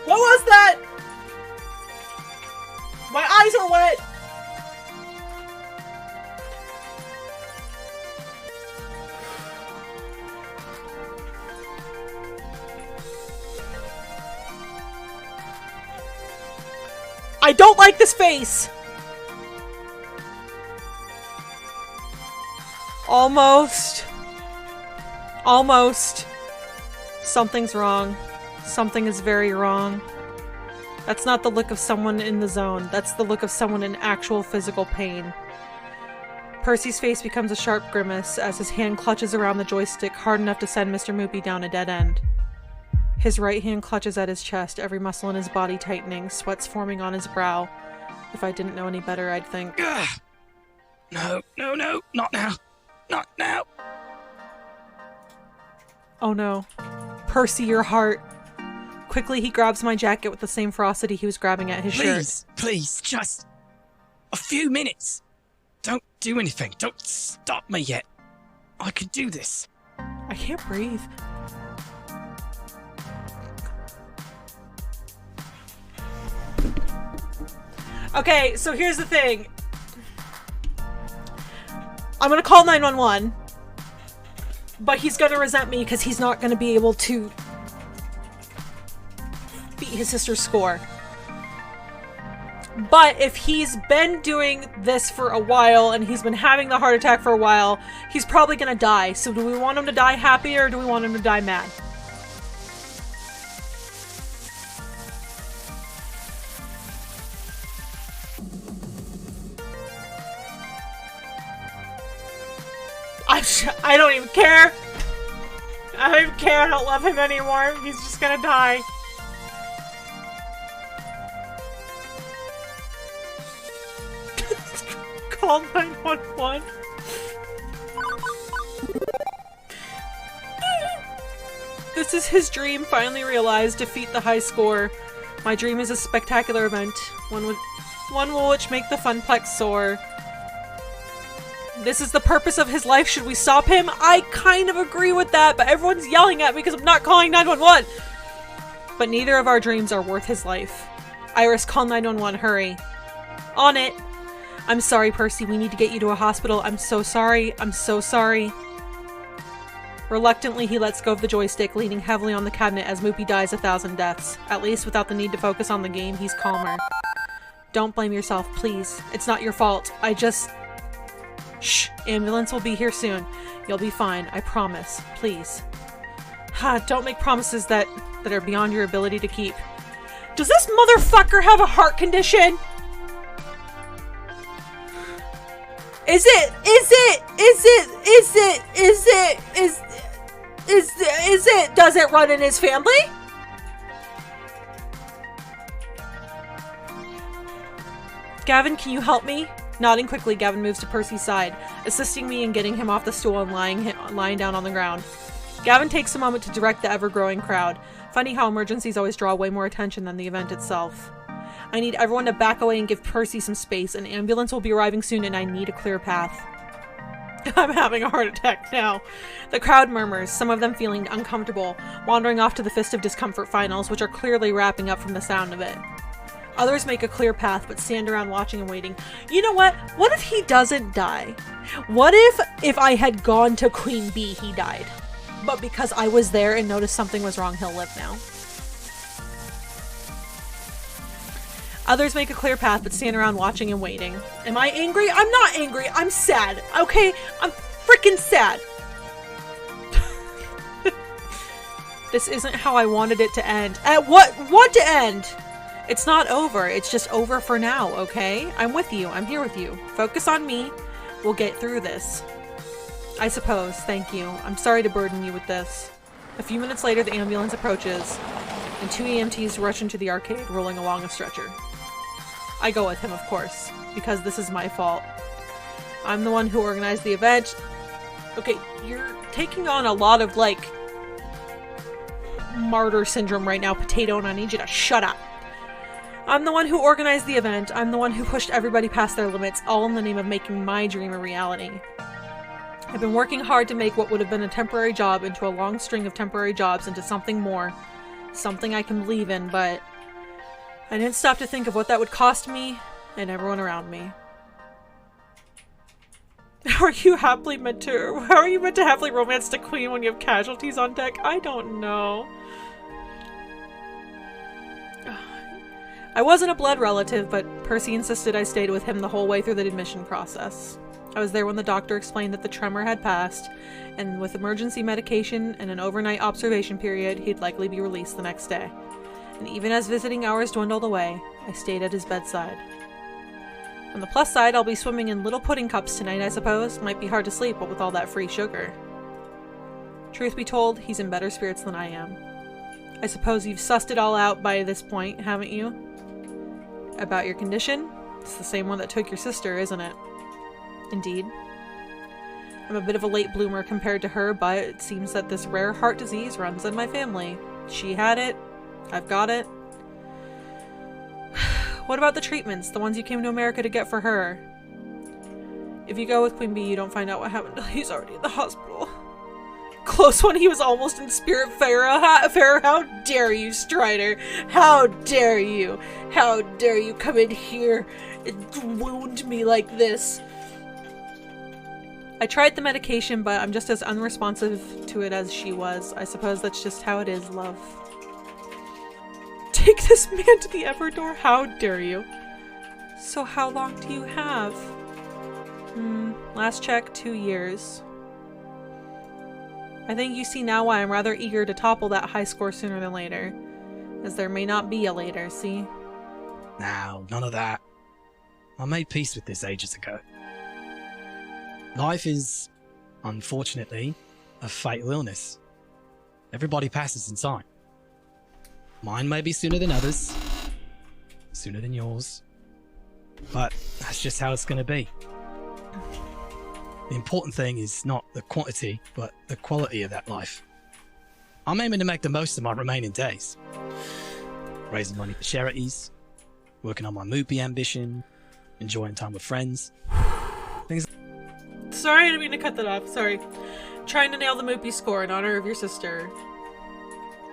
What was that? My eyes are wet. I don't like this face. Almost. Almost. Something's wrong. Something is very wrong. That's not the look of someone in the zone. That's the look of someone in actual physical pain. Percy's face becomes a sharp grimace as his hand clutches around the joystick hard enough to send Mr. Moopy down a dead end. His right hand clutches at his chest, every muscle in his body tightening, sweats forming on his brow. If I didn't know any better, I'd think... Ugh. No, not now. Not now. Oh no. Percy, your heart. Quickly, he grabs my jacket with the same ferocity he was grabbing at his shirt. Please, just a few minutes. Don't do anything. Don't stop me yet. I can do this. I can't breathe. Okay, so here's the thing. I'm gonna call 911. But he's gonna resent me because he's not gonna be able to beat his sister's score. But if he's been doing this for a while and he's been having the heart attack for a while, he's probably gonna die. So do we want him to die happy or do we want him to die mad? I don't even care. I don't even care. I don't love him anymore. He's just gonna die. Call 911. This is his dream, finally realized. Defeat the high score. My dream is a spectacular event. One will which make the Funplex soar. This is the purpose of his life. Should we stop him? I kind of agree with that, but everyone's yelling at me because I'm not calling 911. But neither of our dreams are worth his life. Iris, call 911. Hurry. On it. I'm sorry, Percy. We need to get you to a hospital. I'm so sorry. I'm so sorry. Reluctantly, he lets go of the joystick, leaning heavily on the cabinet as Moopy dies 1,000 deaths. At least without the need to focus on the game, he's calmer. Don't blame yourself, please. It's not your fault. I just... Shh. Ambulance will be here soon. You'll be fine. I promise. Please. Don't make promises that are beyond your ability to keep. Does this motherfucker have a heart condition? Does it run in his family? Gavin, can you help me? Nodding quickly, Gavin moves to Percy's side, assisting me in getting him off the stool and lying down on the ground. Gavin takes a moment to direct the ever-growing crowd. Funny how emergencies always draw way more attention than the event itself. I need everyone to back away and give Percy some space. An ambulance will be arriving soon and I need a clear path. I'm having a heart attack now. The crowd murmurs, some of them feeling uncomfortable, wandering off to the Fist of Discomfort finals, which are clearly wrapping up from the sound of it. Others make a clear path, but stand around watching and waiting. You know what? What if he doesn't die? What if I had gone to Queen Bee, he died? But because I was there and noticed something was wrong, he'll live now. Others make a clear path, but stand around watching and waiting. Am I angry? I'm not angry. I'm sad. Okay? I'm freaking sad. This isn't how I wanted it to end. What to end? It's not over. It's just over for now, okay? I'm with you. I'm here with you. Focus on me. We'll get through this. I suppose. Thank you. I'm sorry to burden you with this. A few minutes later, the ambulance approaches, and 2 EMTs rush into the arcade, rolling along a stretcher. I go with him, of course, because this is my fault. I'm the one who organized the event. Okay, you're taking on a lot of, like, martyr syndrome right now, Potato, and I need you to shut up. I'm the one who organized the event. I'm the one who pushed everybody past their limits, all in the name of making my dream a reality. I've been working hard to make what would have been a temporary job into a long string of temporary jobs into something more. Something I can believe in, but I didn't stop to think of what that would cost me and everyone around me. How are you meant to happily romance the queen when you have casualties on deck? I don't know. I wasn't a blood relative, but Percy insisted I stayed with him the whole way through the admission process. I was there when the doctor explained that the tremor had passed, and with emergency medication and an overnight observation period, he'd likely be released the next day. And even as visiting hours dwindled away, I stayed at his bedside. On the plus side, I'll be swimming in little pudding cups tonight, I suppose. Might be hard to sleep, what with all that free sugar. Truth be told, he's in better spirits than I am. I suppose you've sussed it all out by this point, haven't you? About your condition? It's the same one that took your sister, isn't it? Indeed. I'm a bit of a late bloomer compared to her, but it seems that this rare heart disease runs in my family. She had it. I've got it. What about the treatments? The ones you came to America to get for her? If you go with Queen Bee, you don't find out what happened until he's already in the hospital. Close one, he was almost in Spirit Fair. How dare you, Strider? How dare you? How dare you come in here and wound me like this? I tried the medication, but I'm just as unresponsive to it as she was. I suppose that's just how it is, love. Take this man to the Everdor? How dare you? So how long do you have? Last check, 2 years. I think you see now why I'm rather eager to topple that high score sooner than later. As there may not be a later, see? Now, none of that. I made peace with this ages ago. Life is, unfortunately, a fatal illness. Everybody passes in time. Mine may be sooner than others, sooner than yours, but that's just how it's going to be. The important thing is not the quantity, but the quality of that life. I'm aiming to make the most of my remaining days. Raising money for charities, working on my movie ambition, enjoying time with friends. Things. Sorry, I didn't mean to cut that off. Sorry. Trying to nail the Moopy score in honor of your sister.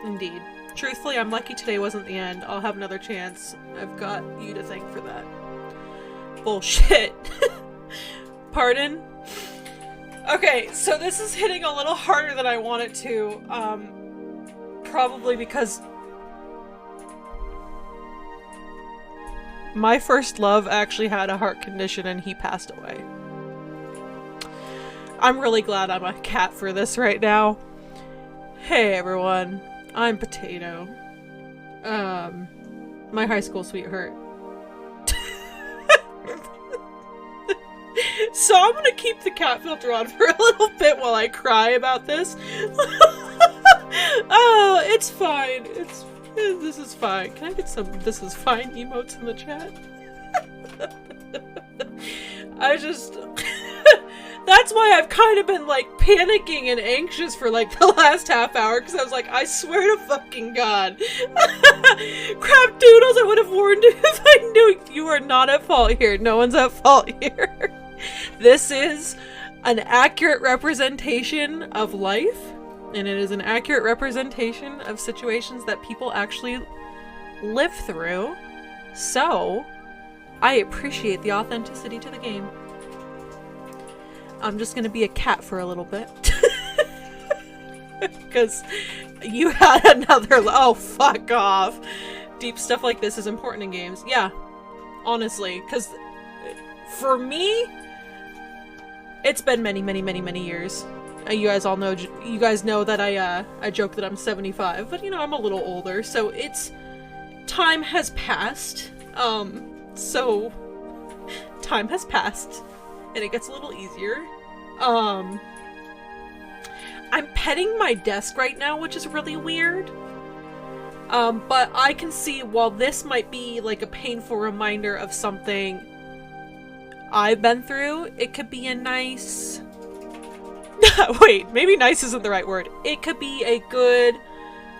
Indeed. Truthfully, I'm lucky today wasn't the end. I'll have another chance. I've got you to thank for that. Bullshit. Pardon? Okay, so this is hitting a little harder than I want it to. Probably because my first love actually had a heart condition and he passed away. I'm really glad I'm a cat for this right now. Hey everyone, I'm Potato. My high school sweetheart. So I'm gonna keep the cat filter on for a little bit while I cry about this. Oh, it's fine. This is fine. Can I get some "this is fine" emotes in the chat? That's why I've kind of been like panicking and anxious for like the last half hour, because I was like, I swear to fucking God. Crap doodles, I would have warned you if I knew. You are not at fault here. No one's at fault here. This is an accurate representation of life, and it is an accurate representation of situations that people actually live through. So, I appreciate the authenticity to the game. I'm just gonna be a cat for a little bit. Because you had another. Oh, fuck off. Deep stuff like this is important in games. Yeah, honestly. Because for me, it's been many, many, many, many years. You guys all know. You guys know that I joke that I'm 75, but you know I'm a little older, so it's time has passed. So time has passed. And it gets a little easier. I'm petting my desk right now, which is really weird. But I can see, while this might be like a painful reminder of something I've been through, it could be a nice... Wait, maybe nice isn't the right word. It could be a good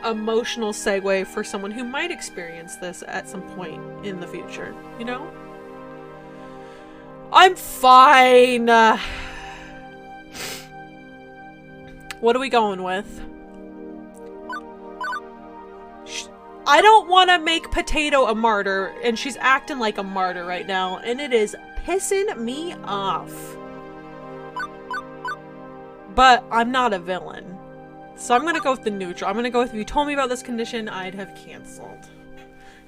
emotional segue for someone who might experience this at some point in the future, you know? I'm fine. What are we going with? I don't want to make Potato a martyr, and she's acting like a martyr right now, and it is pissing me off. But I'm not a villain. So I'm gonna go with the neutral. I'm gonna go with, if you told me about this condition, I'd have canceled.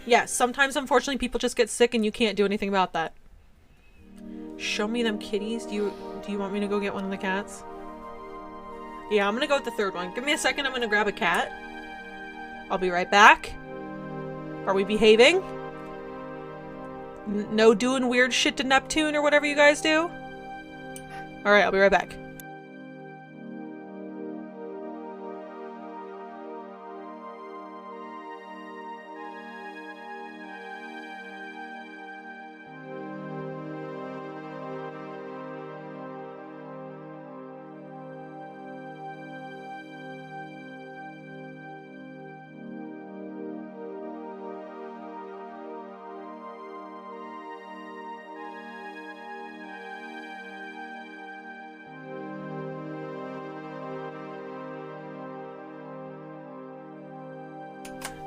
Yes, sometimes unfortunately people just get sick and you can't do anything about that. Show me them kitties. Do you want me to go get one of the cats? Yeah, I'm gonna go with the third one. Give me a second, I'm gonna grab a cat. I'll be right back. Are we behaving? No doing weird shit to Neptune or whatever you guys do? Alright, I'll be right back.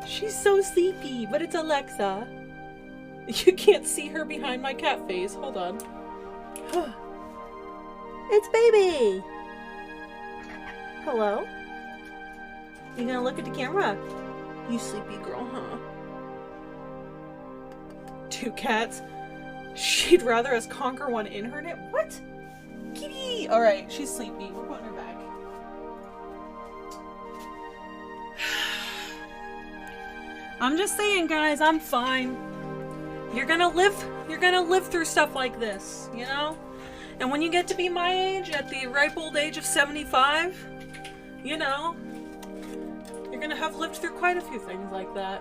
She's so sleepy, but it's Alexa. You can't see her behind my cat face. Hold on. It's baby! Hello? You gonna look at the camera? You sleepy girl, huh? 2 cats. She'd rather us conquer one in her net. What? Kitty! Alright, she's sleepy. We're putting her back. I'm just saying, guys, I'm fine. You're gonna live through stuff like this, you know? And when you get to be my age, at the ripe old age of 75, you know, you're gonna have lived through quite a few things like that.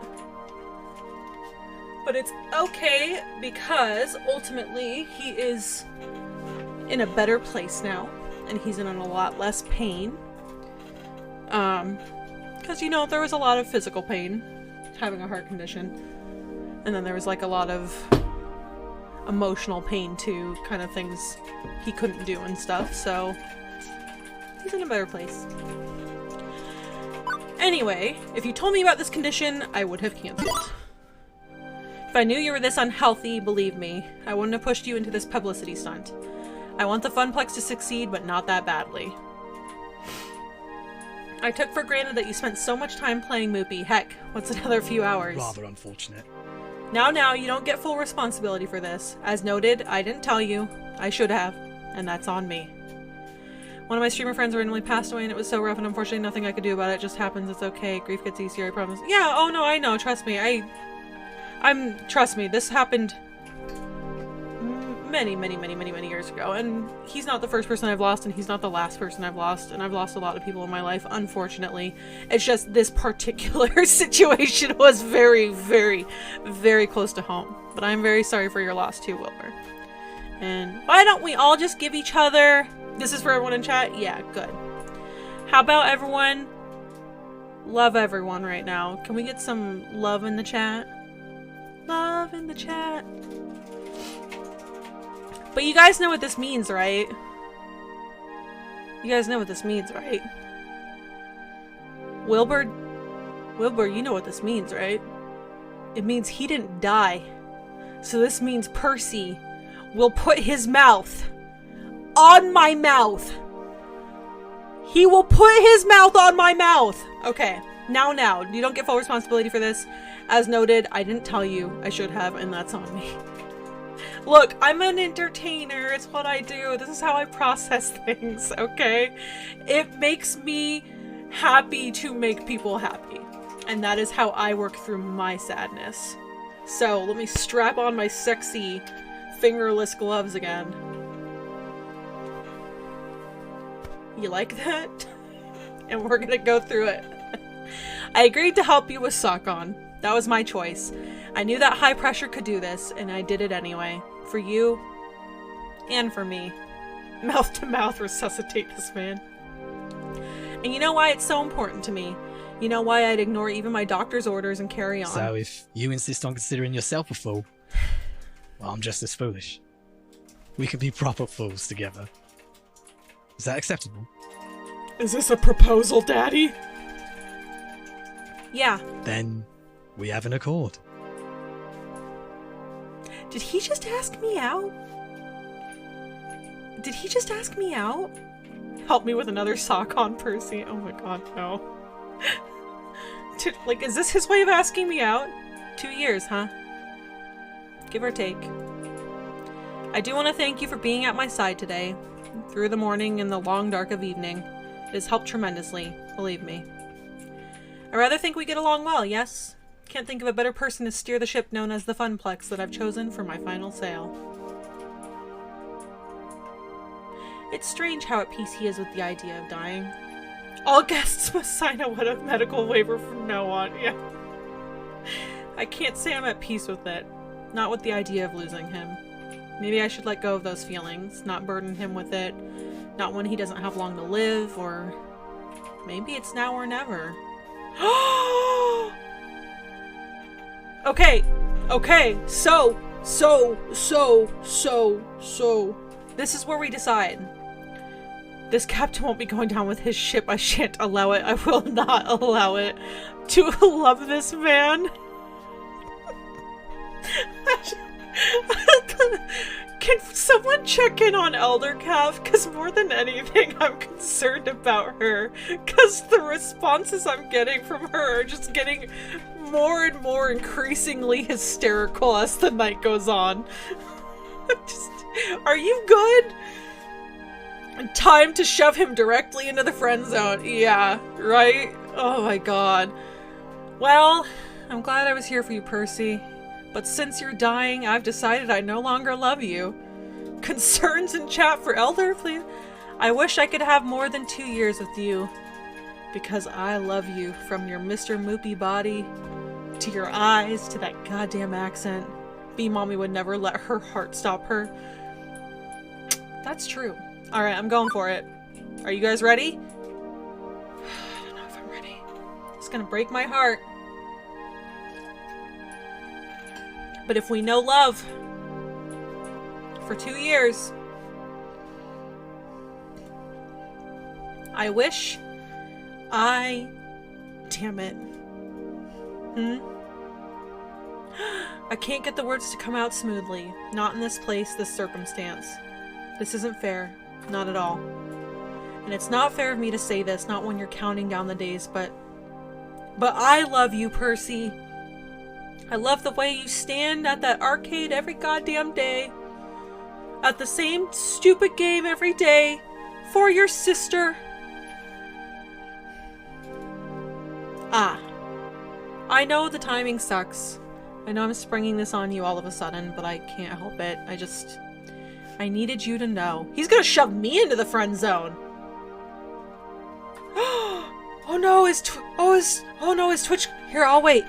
But it's okay, because ultimately he is in a better place now, and he's in a lot less pain. Because, you know, there was a lot of physical pain having a heart condition, and then there was like a lot of emotional pain too, kind of things he couldn't do and stuff, so he's in a better place. Anyway, if you told me about this condition, I would have canceled. If I knew you were this unhealthy, believe me, I wouldn't have pushed you into this publicity stunt. I want the Funplex to succeed, but not that badly. I took for granted that you spent so much time playing Moopy. Heck, what's another few hours? Rather unfortunate. Now, you don't get full responsibility for this. As noted, I didn't tell you. I should have, and that's on me. One of my streamer friends randomly passed away, and it was so rough, and unfortunately nothing I could do about it. It just happens, it's okay. Grief gets easier, I promise. Yeah, oh no, I know, trust me. Trust me, this happened many years ago, and he's not the first person I've lost, and he's not the last person I've lost, and I've lost a lot of people in my life, unfortunately. It's just this particular situation was very close to home. But I'm very sorry for your loss too, Wilbur. And why don't we all just give each other... This is for everyone in chat? Yeah, good. How about everyone love everyone right now? Can we get some love in the chat? Love in the chat. But you guys know what this means, right? You guys know what this means, right? Wilbur, you know what this means, right? It means he didn't die. So this means Percy will put his mouth on my mouth. He will put his mouth on my mouth. Okay, now, you don't get full responsibility for this. As noted, I didn't tell you. I should have, and that's on me. Look, I'm an entertainer. It's what I do. This is how I process things, okay? It makes me happy to make people happy. And that is how I work through my sadness. So, let me strap on my sexy fingerless gloves again. You like that? And we're gonna go through it. I agreed to help you with Sakon. That was my choice. I knew that high pressure could do this, and I did it anyway. For you, and for me. Mouth to mouth resuscitate this man. And you know why it's so important to me? You know why I'd ignore even my doctor's orders and carry on? So if you insist on considering yourself a fool, well, I'm just as foolish. We can be proper fools together. Is that acceptable? Is this a proposal, Daddy? Yeah. Then we have an accord. Did he just ask me out? Did he just ask me out? Help me with another sock on, Percy. Oh my god, no. Like, is this his way of asking me out? 2 years, huh? Give or take. I do want to thank you for being at my side today. Through the morning and the long dark of evening. It has helped tremendously, believe me. I rather think we get along well, yes? Can't think of a better person to steer the ship known as the Funplex that I've chosen for my final sail. It's strange how at peace he is with the idea of dying. All guests must sign a medical waiver from now on, yeah. I can't say I'm at peace with it. Not with the idea of losing him. Maybe I should let go of those feelings, not burden him with it, not when he doesn't have long to live, or maybe it's now or never. Okay, so, this is where we decide. This captain won't be going down with his ship. I shan't allow it. I will not allow it. To love this man. Can someone check in on Elder Calf, because more than anything, I'm concerned about her. Because the responses I'm getting from her are just getting more and more increasingly hysterical as the night goes on. Are you good? Time to shove him directly into the friend zone. Yeah, right? Oh my god. Well, I'm glad I was here for you, Percy. But since you're dying, I've decided I no longer love you. Concerns in chat for Elder, please? I wish I could have more than 2 years with you. Because I love you, from your Mr. Moopy body, to your eyes, to that goddamn accent. Bee Mommy would never let her heart stop her. That's true. Alright, I'm going for it. Are you guys ready? I don't know if I'm ready. It's gonna break my heart. But if we know love for 2 years, I wish damn it. I can't get the words to come out smoothly. Not in this place, this circumstance. This isn't fair. Not at all. And it's not fair of me to say this, not when you're counting down the days, but I love you, Percy. I love the way you stand at that arcade every goddamn day. At the same stupid game every day. For your sister. I know the timing sucks. I know I'm springing this on you all of a sudden, but I can't help it. I needed you to know. He's gonna shove me into the friend zone. Oh no, his Twitch. Here, I'll wait.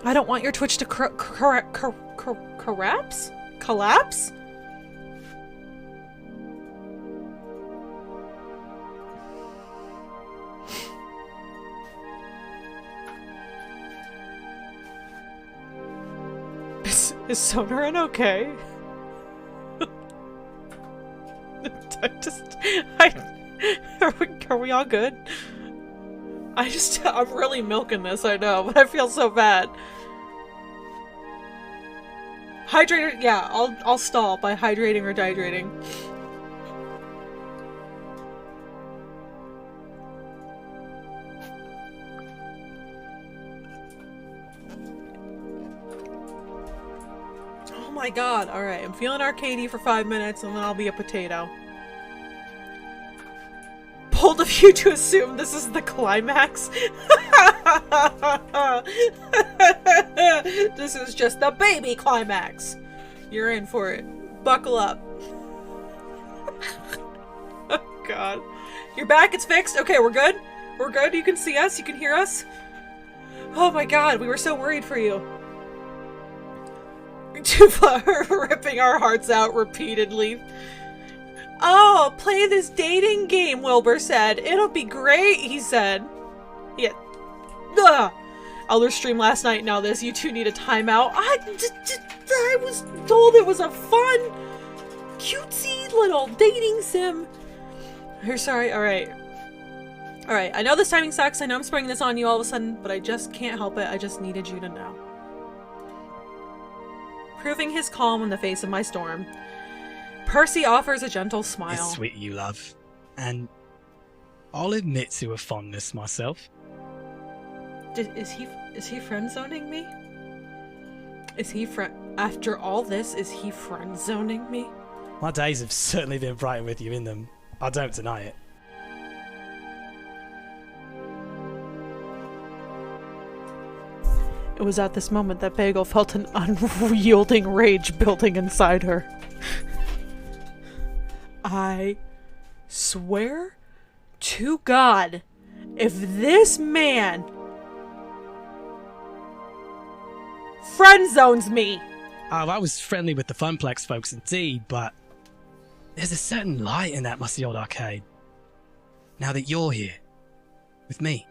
I don't want your Twitch to collapse? Collapse? Is Sonoran okay? Are we all good? I'm really milking this, I know, but I feel so bad. Hydrator, yeah, I'll stall by hydrating or dehydrating. Oh my god, alright, I'm feeling arcadey for 5 minutes and then I'll be a potato. Bold of you to assume this is the climax. This is just the baby climax. You're in for it. Buckle up. Oh god. You're back, it's fixed? Okay, we're good? We're good? You can see us? You can hear us? Oh my god, we were so worried for you. Ripping our hearts out repeatedly. Oh, play this dating game, Wilbur said. It'll be great, he said. Yeah. Ugh. Elder stream last night, now this. You two need a timeout. I was told it was a fun, cutesy little dating sim. You're sorry, alright. Alright, I know this timing sucks. I know I'm springing this on you all of a sudden, but I just can't help it. I just needed you to know. Proving his calm in the face of my storm, Percy offers a gentle smile. It's sweet you, love. And I'll admit to a fondness myself. Is he friend-zoning me? After all this, is he friend-zoning me? My days have certainly been brighter with you in them. I don't deny it. It was at this moment that Bagel felt an unyielding rage building inside her. I swear to God, if this man friend zones me. Oh, I was friendly with the Funplex folks indeed, but there's a certain light in that musty old arcade. Now that you're here, with me.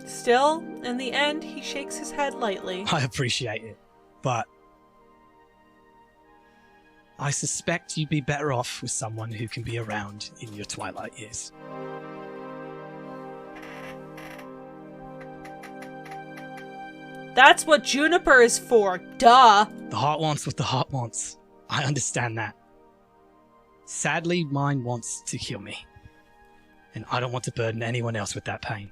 Still, in the end, he shakes his head lightly. I appreciate it, but I suspect you'd be better off with someone who can be around in your twilight years. That's what Juniper is for, duh! The heart wants what the heart wants. I understand that. Sadly, mine wants to kill me. And I don't want to burden anyone else with that pain.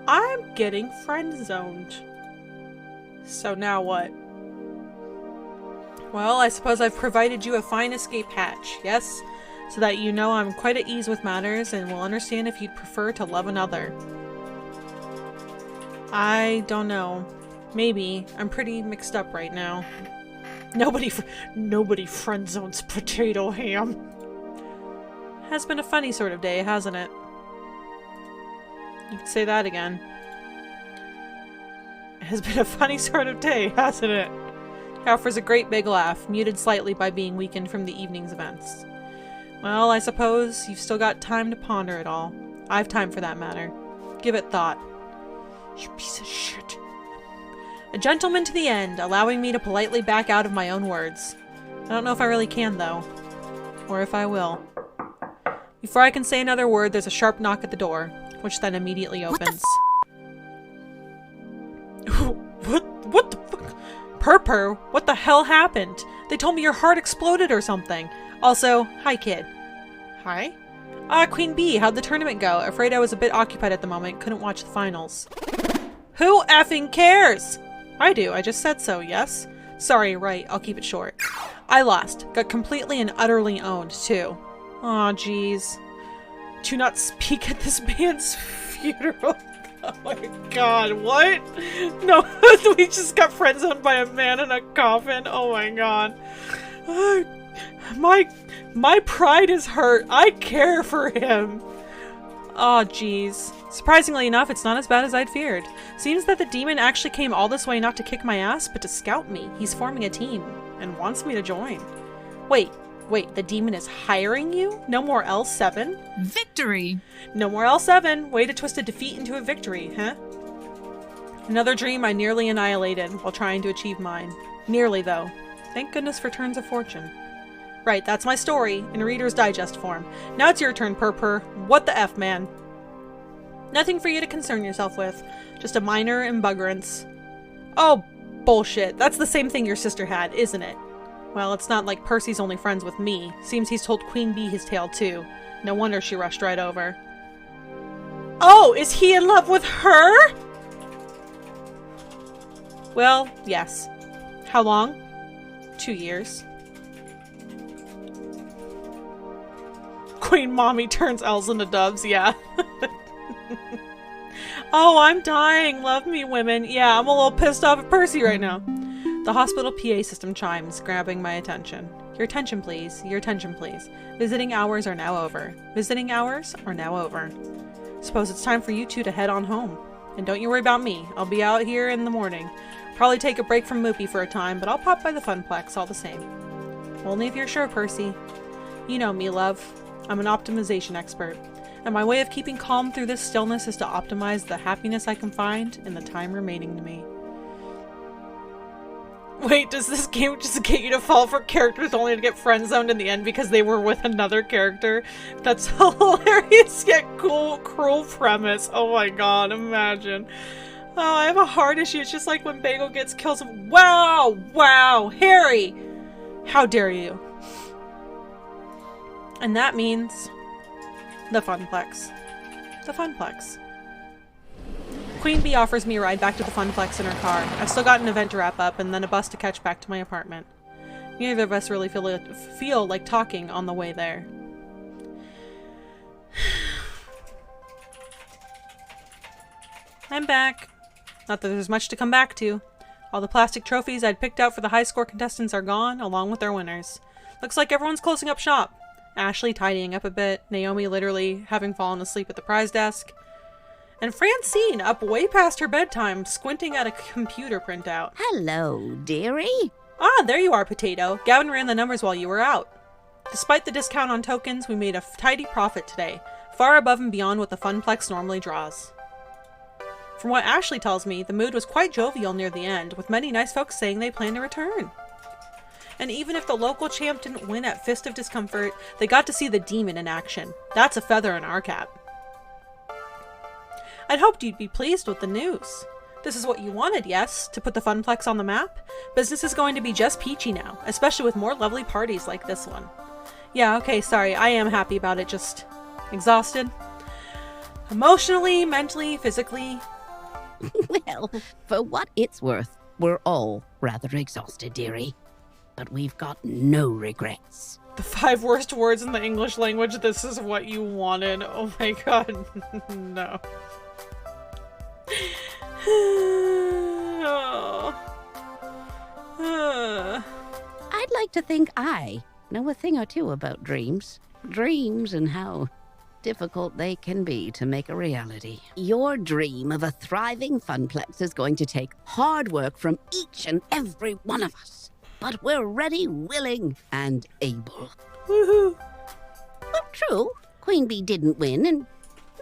I'm getting friend-zoned. So now what? Well, I suppose I've provided you a fine escape hatch, yes? So that you know I'm quite at ease with matters and will understand if you'd prefer to love another. I don't know. Maybe. I'm pretty mixed up right now. Nobody friend-zones potato ham. Has been a funny sort of day, hasn't it? You could say that again. It has been a funny sort of day, hasn't it? He offers a great big laugh, muted slightly by being weakened from the evening's events. Well, I suppose you've still got time to ponder it all. I've time for that matter. Give it thought. You piece of shit. A gentleman to the end, allowing me to politely back out of my own words. I don't know if I really can, though. Or if I will. Before I can say another word, there's a sharp knock at the door, which then immediately opens. What the fuck? Purpur, what the hell happened? They told me your heart exploded or something. Also, hi kid. Hi? Queen Bee, how'd the tournament go? Afraid I was a bit occupied at the moment, couldn't watch the finals. Who effing cares? I do, I just said so, yes? Sorry, right, I'll keep it short. I lost. Got completely and utterly owned, too. Aw, jeez. Do not speak at this man's funeral. Oh my god, what? No, we just got friend-zoned by a man in a coffin. Oh my god. My pride is hurt. I care for him. Oh, jeez. Surprisingly enough, it's not as bad as I'd feared. Seems that the demon actually came all this way not to kick my ass, but to scout me. He's forming a team and wants me to join. Wait, the demon is hiring you? No more L7? Victory! No more L7. Way to twist a defeat into a victory, huh? Another dream I nearly annihilated while trying to achieve mine. Nearly, though. Thank goodness for turns of fortune. Right, that's my story, in Reader's Digest form. Now it's your turn, Purpur. What the F, man? Nothing for you to concern yourself with. Just a minor embuggerance. Oh, bullshit. That's the same thing your sister had, isn't it? Well, it's not like Percy's only friends with me. Seems he's told Queen Bee his tale, too. No wonder she rushed right over. Oh, is he in love with her? Well, yes. How long? 2 years. Queen Mommy turns L's into doves, yeah. Oh, I'm dying. Love me, women. Yeah, I'm a little pissed off at Percy right now. The hospital PA system chimes, grabbing my attention. Your attention, please. Your attention, please. Visiting hours are now over. Visiting hours are now over. Suppose it's time for you two to head on home. And don't you worry about me. I'll be out here in the morning. Probably take a break from Moopy for a time, but I'll pop by the Funplex all the same. Only if you're sure, Percy. You know me, love. I'm an optimization expert. And my way of keeping calm through this stillness is to optimize the happiness I can find in the time remaining to me. Wait, does this game just get you to fall for characters only to get friend-zoned in the end because they were with another character? That's a hilarious yet cruel premise. Oh my god, imagine. Oh, I have a heart issue. It's just like when Bagel gets killed. Wow! Wow! Harry! How dare you? And that means the Funplex. The Funplex. Queen Bee offers me a ride back to the Funplex in her car. I've still got an event to wrap up and then a bus to catch back to my apartment. Neither of us really feel like talking on the way there. I'm back. Not that there's much to come back to. All the plastic trophies I'd picked out for the high score contestants are gone, along with their winners. Looks like everyone's closing up shop. Ashley tidying up a bit, Naomi literally having fallen asleep at the prize desk, and Francine up way past her bedtime, squinting at a computer printout. Hello, dearie. Ah, there you are, Potato. Gavin ran the numbers while you were out. Despite the discount on tokens, we made a tidy profit today, far above and beyond what the Funplex normally draws. From what Ashley tells me, the mood was quite jovial near the end, with many nice folks saying they plan to return. And even if the local champ didn't win at Fist of Discomfort, they got to see the demon in action. That's a feather in our cap. I'd hoped you'd be pleased with the news. This is what you wanted, yes? To put the Funplex on the map? Business is going to be just peachy now, especially with more lovely parties like this one. Yeah, okay, sorry, I am happy about it, just exhausted. Emotionally, mentally, physically. Well, for what it's worth, we're all rather exhausted, dearie. But we've got no regrets. The 5 worst words in the English language, this is what you wanted. Oh my god, no. I'd like to think I know a thing or two about dreams. Dreams and how difficult they can be to make a reality. Your dream of a thriving Funplex is going to take hard work from each and every one of us. But we're ready, willing, and able. Woohoo! Well, true, Queen Bee didn't win, and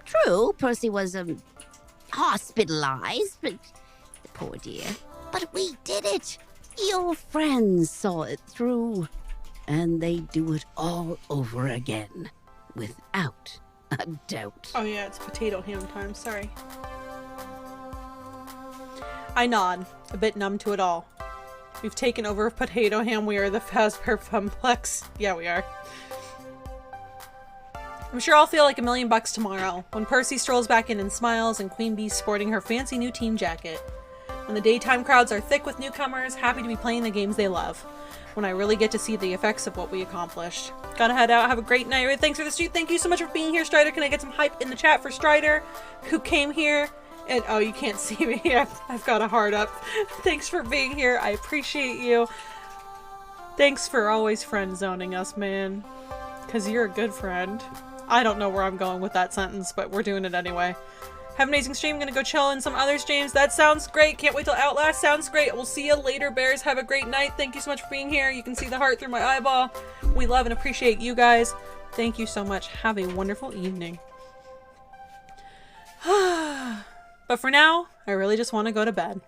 true, Percy was, hospitalized, but poor dear. But we did it! Your friends saw it through, and they do it all over again, without a doubt. Oh yeah, it's potato ham time, sorry. I nod, a bit numb to it all. We've taken over Potato Ham, we are the Fazbear Funplex. Yeah, we are. I'm sure I'll feel like $1,000,000 tomorrow, when Percy strolls back in and smiles, and Queen Bee's sporting her fancy new team jacket. When the daytime crowds are thick with newcomers, happy to be playing the games they love. When I really get to see the effects of what we accomplished. Gotta head out, have a great night. Thanks for the street, thank you so much for being here, Strider. Can I get some hype in the chat for Strider, who came here? And, oh, you can't see me. I've got a heart up. Thanks for being here. I appreciate you. Thanks for always friend zoning us, man. Because you're a good friend. I don't know where I'm going with that sentence, but we're doing it anyway. Have an amazing stream. I'm gonna go chill in some other streams. That sounds great. Can't wait till Outlast. Sounds great. We'll see you later, bears. Have a great night. Thank you so much for being here. You can see the heart through my eyeball. We love and appreciate you guys. Thank you so much. Have a wonderful evening. But for now, I really just want to go to bed.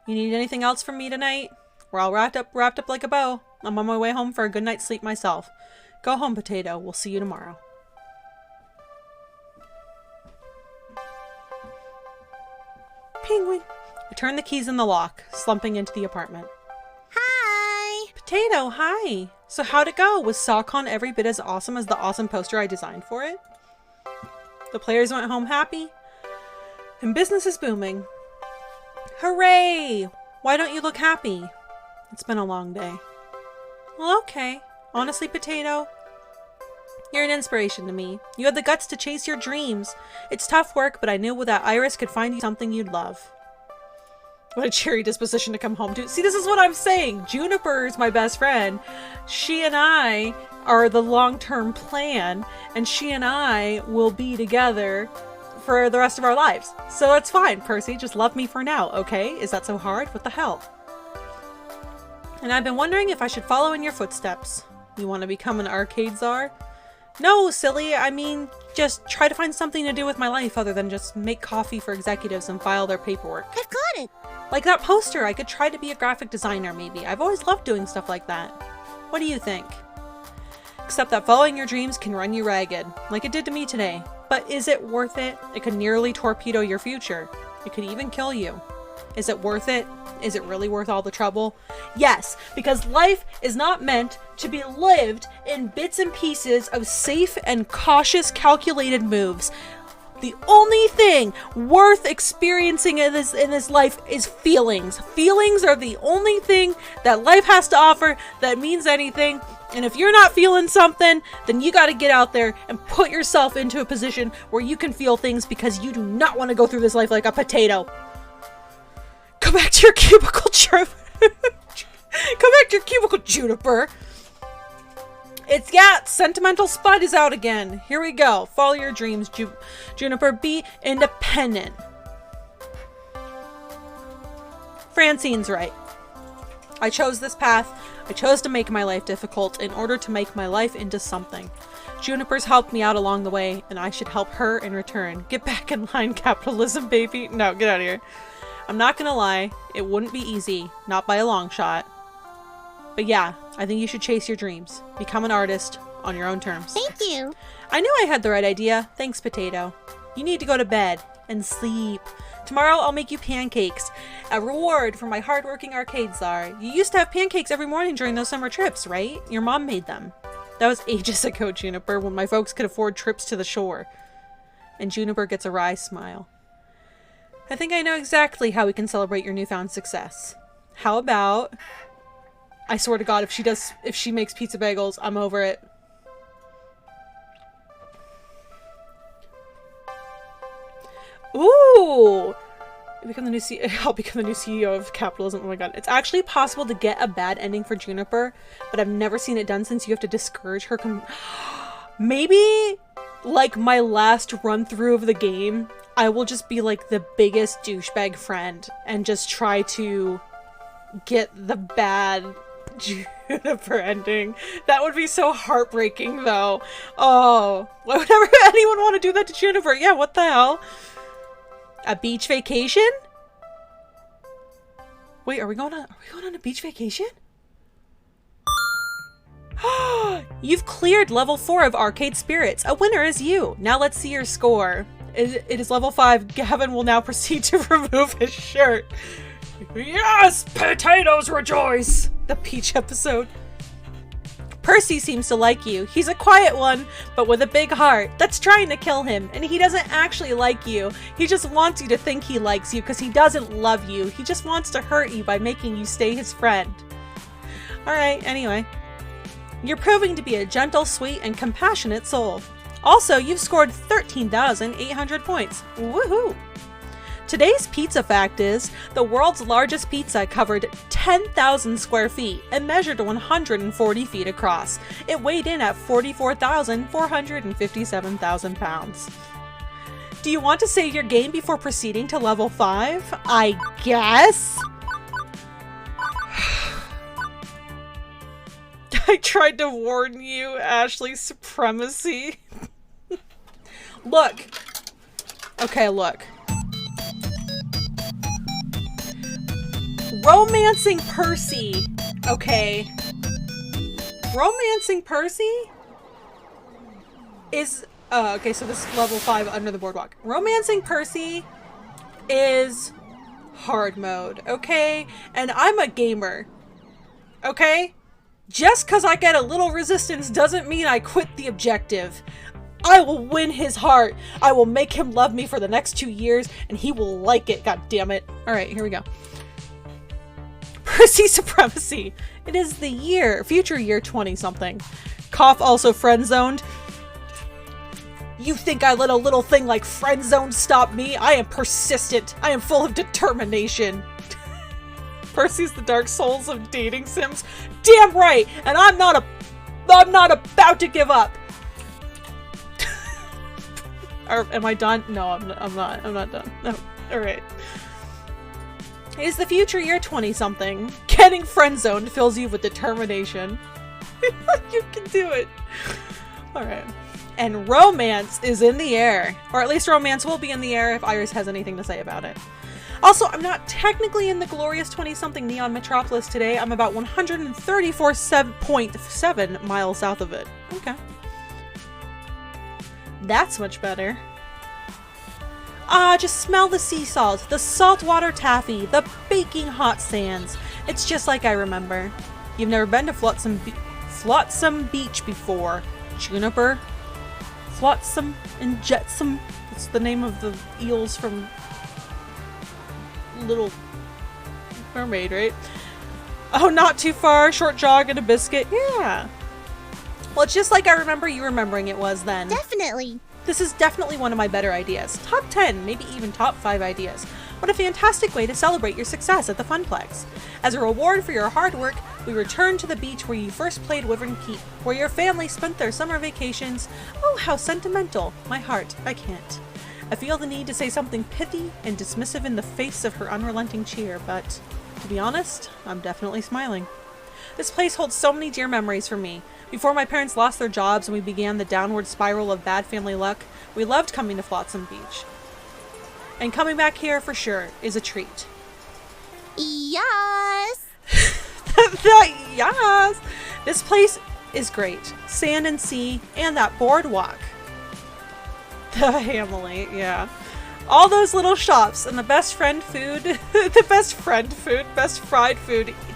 You need anything else from me tonight? We're all wrapped up like a bow. I'm on my way home for a good night's sleep myself. Go home, Potato. We'll see you tomorrow. Penguin. I turn the keys in the lock, slumping into the apartment. Hi! Potato, hi! So how'd it go? Was SawCon every bit as awesome as the awesome poster I designed for it? The players went home happy? And business is booming. Hooray! Why don't you look happy? It's been a long day. Well, okay. Honestly, Potato, you're an inspiration to me. You had the guts to chase your dreams. It's tough work, but I knew that Iris could find you something you'd love. What a cheery disposition to come home to. See, this is what I'm saying. Juniper's my best friend. She and I are the long-term plan, and she and I will be together for the rest of our lives. So it's fine, Percy. Just love me for now, okay? Is that so hard? What the hell? And I've been wondering if I should follow in your footsteps. You want to become an arcade czar? No, silly. I mean, just try to find something to do with my life other than just make coffee for executives and file their paperwork. I've got it! Like that poster, I could try to be a graphic designer, maybe. I've always loved doing stuff like that. What do you think? Except that following your dreams can run you ragged, like it did to me today. But is it worth it? It could nearly torpedo your future. It could even kill you. Is it worth it? Is it really worth all the trouble? Yes, because life is not meant to be lived in bits and pieces of safe and cautious, calculated moves. The only thing worth experiencing in this life is feelings. Feelings are the only thing that life has to offer that means anything. And if you're not feeling something, then you gotta get out there and put yourself into a position where you can feel things, because you do not want to go through this life like a potato. Go back to your cubicle, Juniper. Go back to your cubicle, Juniper. It's, yeah, Sentimental Spud is out again. Here we go. Follow your dreams, Juniper. Be independent. Francine's right. I chose this path. I chose to make my life difficult in order to make my life into something. Juniper's helped me out along the way, and I should help her in return. Get back in line, capitalism, baby. No, get out of here. I'm not gonna lie, it wouldn't be easy, not by a long shot. But yeah, I think you should chase your dreams. Become an artist on your own terms. Thank you. I knew I had the right idea. Thanks, Potato. You need to go to bed. and sleep. Tomorrow I'll make you pancakes. A reward for my hardworking arcade czar. You used to have pancakes every morning during those summer trips, right? Your mom made them. That was ages ago, Juniper, when my folks could afford trips to the shore. And Juniper gets a wry smile. I think I know exactly how we can celebrate your newfound success. How about... I swear to God, if she makes pizza bagels, I'm over it. Ooh! I'll become the new CEO of capitalism. Oh my god. It's actually possible to get a bad ending for Juniper, but I've never seen it done since you have to discourage her. Maybe, like, my last run through of the game, I will just be like the biggest douchebag friend and just try to get the bad Juniper ending. That would be so heartbreaking, though. Oh, why would ever anyone want to do that to Juniper? Yeah, what the hell? A beach vacation? Wait, are we going on a beach vacation? You've cleared level 4 of Arcade Spirits. A winner is you. Now let's see your score. It is level 5. Gavin will now proceed to remove his shirt. Yes! Potatoes rejoice! The Peach episode. Percy seems to like you. He's a quiet one, but with a big heart that's trying to kill him, and he doesn't actually like you. He just wants you to think he likes you because he doesn't love you. He just wants to hurt you by making you stay his friend. Alright, anyway. You're proving to be a gentle, sweet, and compassionate soul. Also, you've scored 13,800 points. Woohoo! Today's pizza fact is, the world's largest pizza covered 10,000 square feet and measured 140 feet across. It weighed in at 44,457,000 pounds. Do you want to save your game before proceeding to level 5? I guess? I tried to warn you, Ashley Supremacy. Look. Okay, look. Romancing Percy. Okay. Romancing Percy is... okay, so this is level 5 under the boardwalk. Romancing Percy is hard mode, okay? And I'm a gamer, okay? Just because I get a little resistance doesn't mean I quit the objective. I will win his heart. I will make him love me for the next 2 years, and he will like it, god damn it. Alright, here we go. Percy Supremacy. It is the future year 20-something. Cough also friend-zoned. You think I let a little thing like friend-zone stop me? I am persistent. I am full of determination. Percy's the Dark Souls of dating sims. Damn right! And I'm not about to give up. Or am I done? No, I'm not done. No. Alright. It is the future year 20-something. Getting friend-zoned fills you with determination. You can do it. Alright. And romance is in the air. Or at least romance will be in the air if Iris has anything to say about it. Also, I'm not technically in the glorious 20-something Neon Metropolis today. I'm about 134.7 miles south of it. Okay. That's much better. Ah, just smell the sea salt, the saltwater taffy, the baking hot sands. It's just like I remember. You've never been to Flotsam Beach before, Juniper. Flotsam and Jetsam. It's the name of the eels from Little Mermaid, right? Oh, not too far. Short jog and a biscuit. Yeah. Well, it's just like I remember you remembering it was then. Definitely. This is definitely one of my better ideas. Top 10, maybe even top 5 ideas. What a fantastic way to celebrate your success at the Funplex. As a reward for your hard work, we return to the beach where you first played Wyvern Keep, where your family spent their summer vacations. Oh, how sentimental. My heart, I can't. I feel the need to say something pithy and dismissive in the face of her unrelenting cheer, but to be honest, I'm definitely smiling. This place holds so many dear memories for me. Before my parents lost their jobs and we began the downward spiral of bad family luck, we loved coming to Flotsam Beach. And coming back here for sure is a treat. Yes! Yes! This place is great. Sand and sea, and that boardwalk. The Hamley, yeah. All those little shops and the best fried food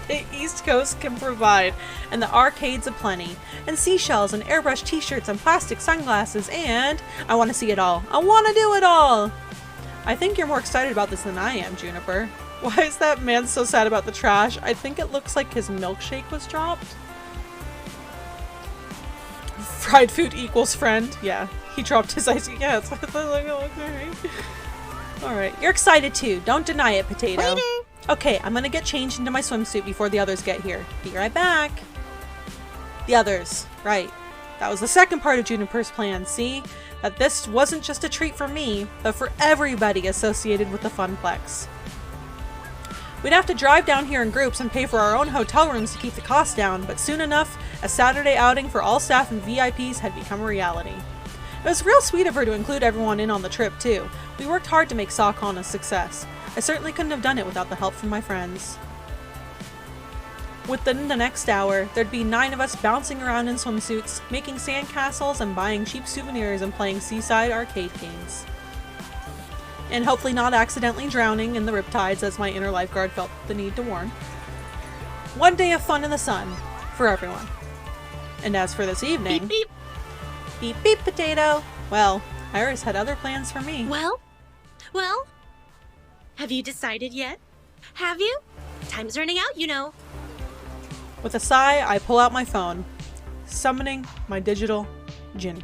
the East Coast can provide, and the arcades aplenty, and seashells and airbrush t-shirts and plastic sunglasses, and I want to see it all. I want to do it all. I think you're more excited about this than I am, Juniper. Why is that man so sad about the trash? I think it looks like his milkshake was dropped. Fried food equals friend. Yeah, he dropped his ice. Yeah, it's alright. You're excited too. Don't deny it, Potato. Later. Okay, I'm gonna get changed into my swimsuit before the others get here. Be right back. The others. Right. That was the second part of Juniper's plan. See? That this wasn't just a treat for me, but for everybody associated with the Funplex. We'd have to drive down here in groups and pay for our own hotel rooms to keep the cost down, but soon enough, a Saturday outing for all staff and VIPs had become a reality. It was real sweet of her to include everyone in on the trip, too. We worked hard to make SawCon a success. I certainly couldn't have done it without the help from my friends. Within the next hour, there'd be 9 of us bouncing around in swimsuits, making sandcastles and buying cheap souvenirs and playing seaside arcade games. And hopefully not accidentally drowning in the riptides, as my inner lifeguard felt the need to warn. One day of fun in the sun for everyone. And as for this evening... Beep, beep. Beep, beep, Potato. Well, Iris had other plans for me. Well, have you decided yet? Have you? Time's running out, you know. With a sigh, I pull out my phone, summoning my digital Jinn.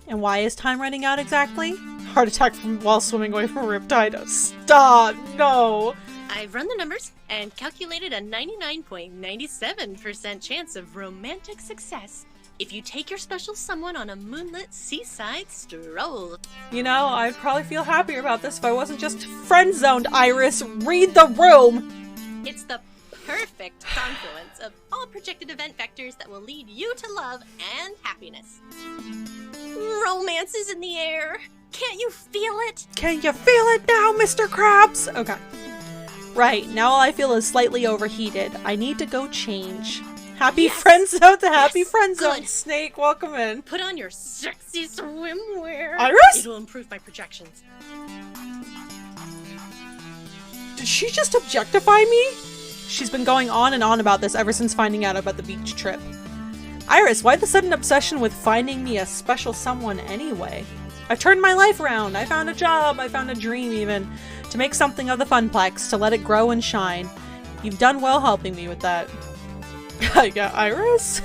And why is time running out exactly? Heart attack while swimming away from a riptide. Stop! No! I've run the numbers and calculated a 99.97% chance of romantic success if you take your special someone on a moonlit seaside stroll. You know, I'd probably feel happier about this if I wasn't just friend-zoned, Iris. Read the room! It's the perfect confluence of all projected event vectors that will lead you to love and happiness. Romance is in the air. Can't you feel it? Can you feel it now, Mr. Krabs? Okay. Right, now all I feel is slightly overheated. I need to go change. Happy friend zone to happy friend zone. Good. Snake, welcome in. Put on your sexy swimwear. Iris? It'll improve my projections. Did she just objectify me? She's been going on and on about this ever since finding out about the beach trip. Iris, why the sudden obsession with finding me a special someone anyway? I've turned my life around. I found a job. I found a dream even. To make something of the Funplex, to let it grow and shine. You've done well helping me with that. Yeah, Iris?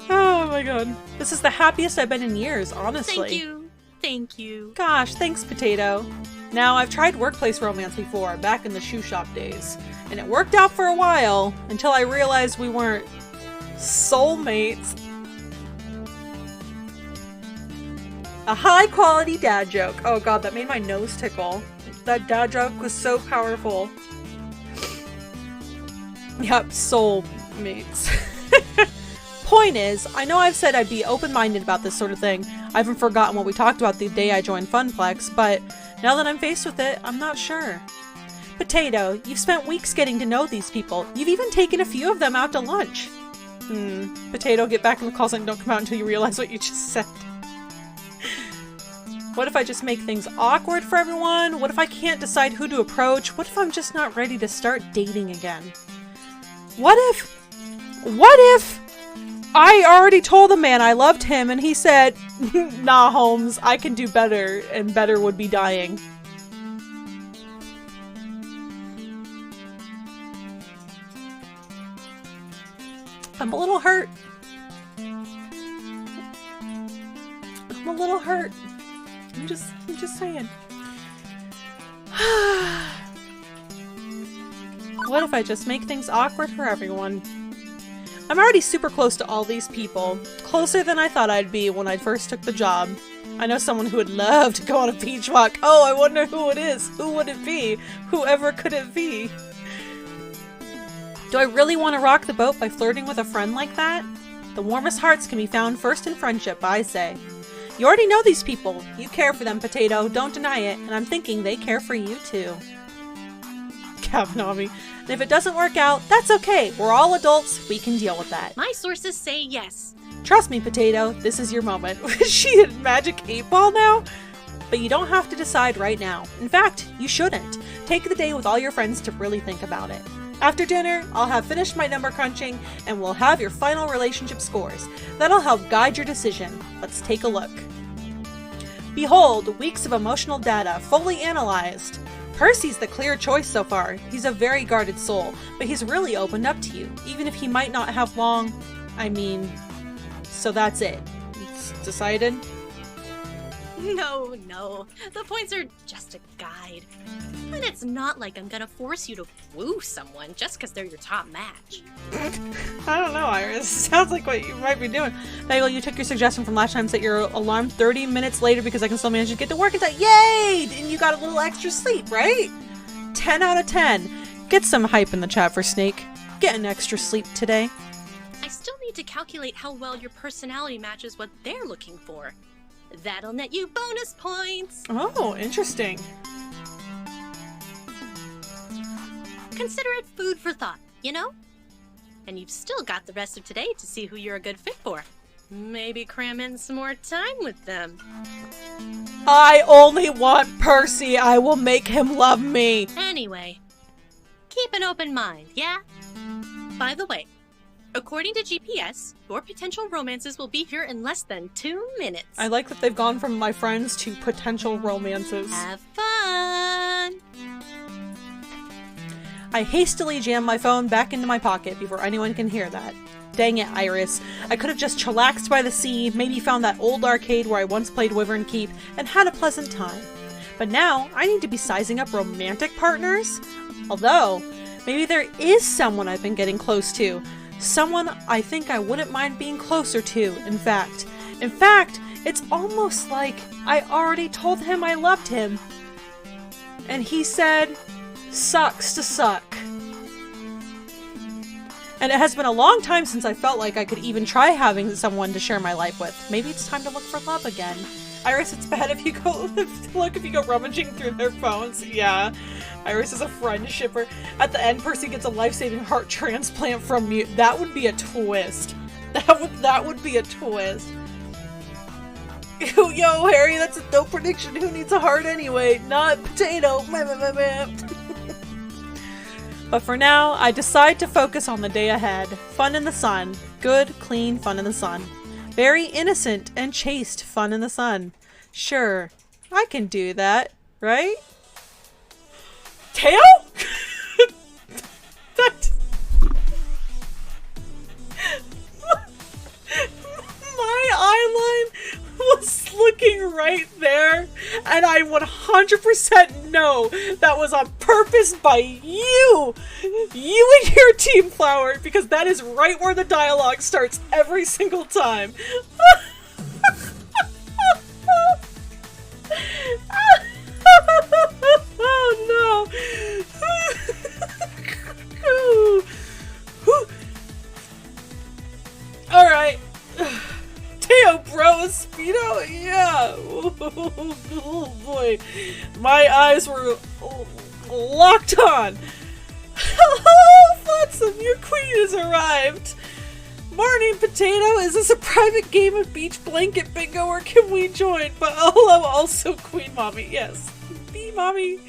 Oh my god. This is the happiest I've been in years, honestly. Thank you. Thank you. Gosh, thanks, Potato. Now, I've tried workplace romance before, back in the shoe shop days. And it worked out for a while, until I realized we weren't soulmates. A high-quality dad joke. Oh god, that made my nose tickle. That dad joke was so powerful. Yep, soulmates. Point is, I know I've said I'd be open-minded about this sort of thing. I haven't forgotten what we talked about the day I joined Funplex, but now that I'm faced with it, I'm not sure. Potato, you've spent weeks getting to know these people. You've even taken a few of them out to lunch. Potato, get back in the call sign and don't come out until you realize what you just said. What if I just make things awkward for everyone? What if I can't decide who to approach? What if I'm just not ready to start dating again? What if I already told the man I loved him and he said, nah, Holmes, I can do better, and better would be dying. I'm a little hurt. I'm a little hurt. I'm just saying. What if I just make things awkward for everyone? I'm already super close to all these people. Closer than I thought I'd be when I first took the job. I know someone who would love to go on a beach walk. Oh, I wonder who it is. Who would it be? Whoever could it be? Do I really want to rock the boat by flirting with a friend like that? The warmest hearts can be found first in friendship, I say. You already know these people. You care for them, Potato. Don't deny it. And I'm thinking they care for you, too. Kavanaugh me. And if it doesn't work out, that's okay. We're all adults. We can deal with that. My sources say yes. Trust me, Potato, this is your moment. Is she a magic 8-ball now? But you don't have to decide right now. In fact, you shouldn't. Take the day with all your friends to really think about it. After dinner, I'll have finished my number crunching and we'll have your final relationship scores. That'll help guide your decision. Let's take a look. Behold, weeks of emotional data fully analyzed. Percy's the clear choice so far. He's a very guarded soul, but he's really opened up to you, even if he might not have long. So that's it. It's decided? No. The points are just a guide. And it's not like I'm gonna force you to woo someone just because they're your top match. I don't know, Iris. Sounds like what you might be doing. Bagel, you took your suggestion from last time, set your alarm 30 minutes later because I can still manage to get to work in time. Yay! And you got a little extra sleep, right? 10 out of 10. Get some hype in the chat for Snake. Get an extra sleep today. I still need to calculate how well your personality matches what they're looking for. That'll net you bonus points. Oh, interesting. Consider it food for thought, you know? And you've still got the rest of today to see who you're a good fit for. Maybe cram in some more time with them. I only want Percy. I will make him love me. Anyway, keep an open mind, yeah? By the way, according to GPS, your potential romances will be here in less than 2 minutes. I like that they've gone from my friends to potential romances. Have fun! I hastily jam my phone back into my pocket before anyone can hear that. Dang it, Iris. I could have just chillaxed by the sea, maybe found that old arcade where I once played Wyvern Keep, and had a pleasant time. But now, I need to be sizing up romantic partners? Although, maybe there is someone I've been getting close to. Someone I think I wouldn't mind being closer to, in fact. In fact, it's almost like I already told him I loved him. And he said, sucks to suck. And it has been a long time since I felt like I could even try having someone to share my life with. Maybe it's time to look for love again. Iris, it's bad if you go rummaging through their phones. Yeah. Iris is a friend shipper. At the end, Percy gets a life-saving heart transplant from you. That would be a twist. That would be a twist. Yo, Harry, that's a dope prediction. Who needs a heart anyway? Not Potato. But for now, I decide to focus on the day ahead. Fun in the sun. Good, clean fun in the sun. Very innocent and chaste fun in the sun. Sure, I can do that, right? Teo? My eyeline was looking right there, and I 100% know that was on purpose by you and your Team Flower, because that is right where the dialogue starts every single time. Oh no. Alright. Teo, bro, a Speedo? Yeah. Oh boy. My eyes were locked on. Hello, Flotsam, your queen has arrived. Morning, Potato. Is this a private game of beach blanket bingo or can we join? But hello, also Queen Mommy. Yes. Be Mommy.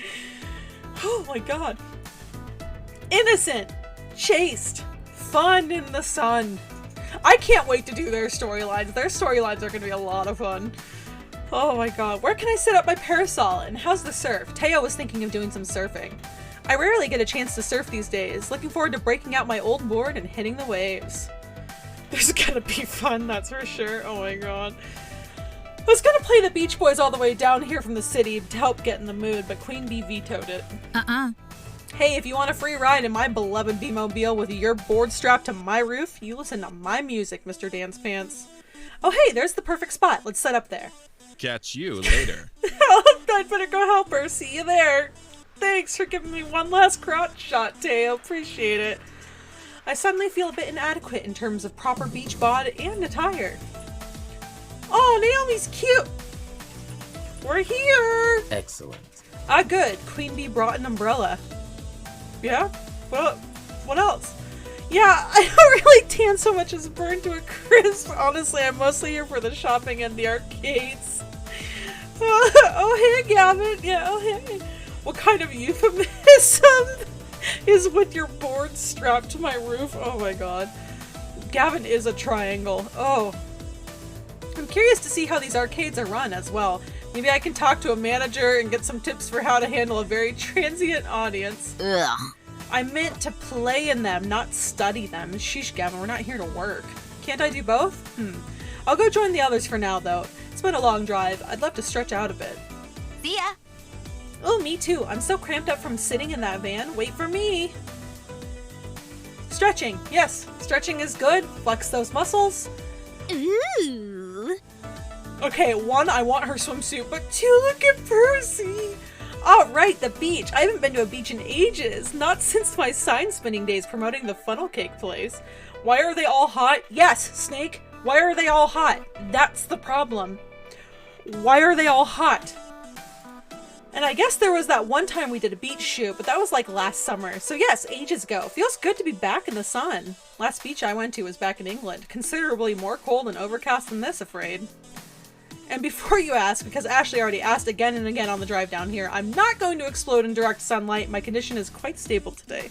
Oh my god. Innocent. Chaste. Fun in the sun. I can't wait to do their storylines. Their storylines are going to be a lot of fun. Oh my god. Where can I set up my parasol? And how's the surf? Teo was thinking of doing some surfing. I rarely get a chance to surf these days. Looking forward to breaking out my old board and hitting the waves. There's gonna be fun, that's for sure. Oh my god. I was gonna play the Beach Boys all the way down here from the city to help get in the mood, but Queen Bee vetoed it. Hey, if you want a free ride in my beloved B-Mobile with your board strapped to my roof, you listen to my music, Mr. Dance Pants. Oh hey, there's the perfect spot. Let's set up there. Catch you later. I'd better go help her. See you there. Thanks for giving me one last crotch shot, Teo. Appreciate it. I suddenly feel a bit inadequate in terms of proper beach bod and attire. Oh, Naomi's cute! We're here! Excellent. Ah, good. Queen Bee brought an umbrella. Yeah? What else? Yeah, I don't really tan so much as burn to a crisp. Honestly, I'm mostly here for the shopping and the arcades. Oh, hey, Gavin. Yeah, oh, hey. What kind of euphemism is with your board strapped to my roof? Oh my god. Gavin is a triangle. Oh. I'm curious to see how these arcades are run as well. Maybe I can talk to a manager and get some tips for how to handle a very transient audience. Ugh. I meant to play in them, not study them. Sheesh, Gavin, we're not here to work. Can't I do both? I'll go join the others for now, though. It's been a long drive. I'd love to stretch out a bit. See ya. Oh, me too. I'm so cramped up from sitting in that van. Wait for me. Stretching. Yes, stretching is good. Flex those muscles. Ooh. Okay, 1, I want her swimsuit, but 2, look at Percy. Oh, right, the beach. I haven't been to a beach in ages. Not since my sign spinning days promoting the funnel cake place. Why are they all hot? Yes, Snake. Why are they all hot? That's the problem. Why are they all hot? And I guess there was that one time we did a beach shoot, but that was like last summer. So yes, ages ago. Feels good to be back in the sun. Last beach I went to was back in England. Considerably more cold and overcast than this, afraid. And before you ask, because Ashley already asked again and again on the drive down here, I'm not going to explode in direct sunlight. My condition is quite stable today.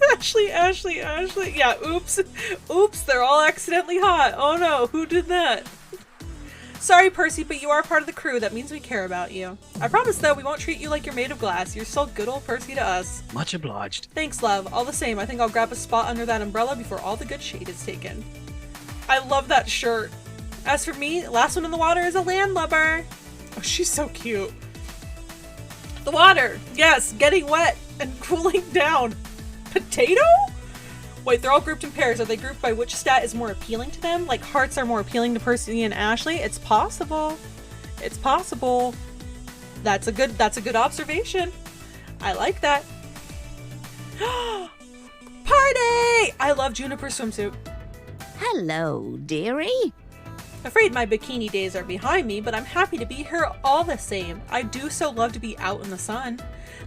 Ashley. Yeah, oops. Oops, they're all accidentally hot. Oh no, who did that? Sorry, Percy, but you are part of the crew. That means we care about you. I promise, though, we won't treat you like you're made of glass. You're still good old Percy to us. Much obliged. Thanks, love. All the same, I think I'll grab a spot under that umbrella before all the good shade is taken. I love that shirt. As for me, last one in the water is a landlubber. Oh, she's so cute. The water. Yes, getting wet and cooling down. Potato? Wait, they're all grouped in pairs. Are they grouped by which stat is more appealing to them? Like hearts are more appealing to Percy and Ashley? It's possible. It's possible. That's a good observation. I like that. Party! I love Juniper's swimsuit. Hello, dearie. Afraid my bikini days are behind me, but I'm happy to be here all the same. I do so love to be out in the sun.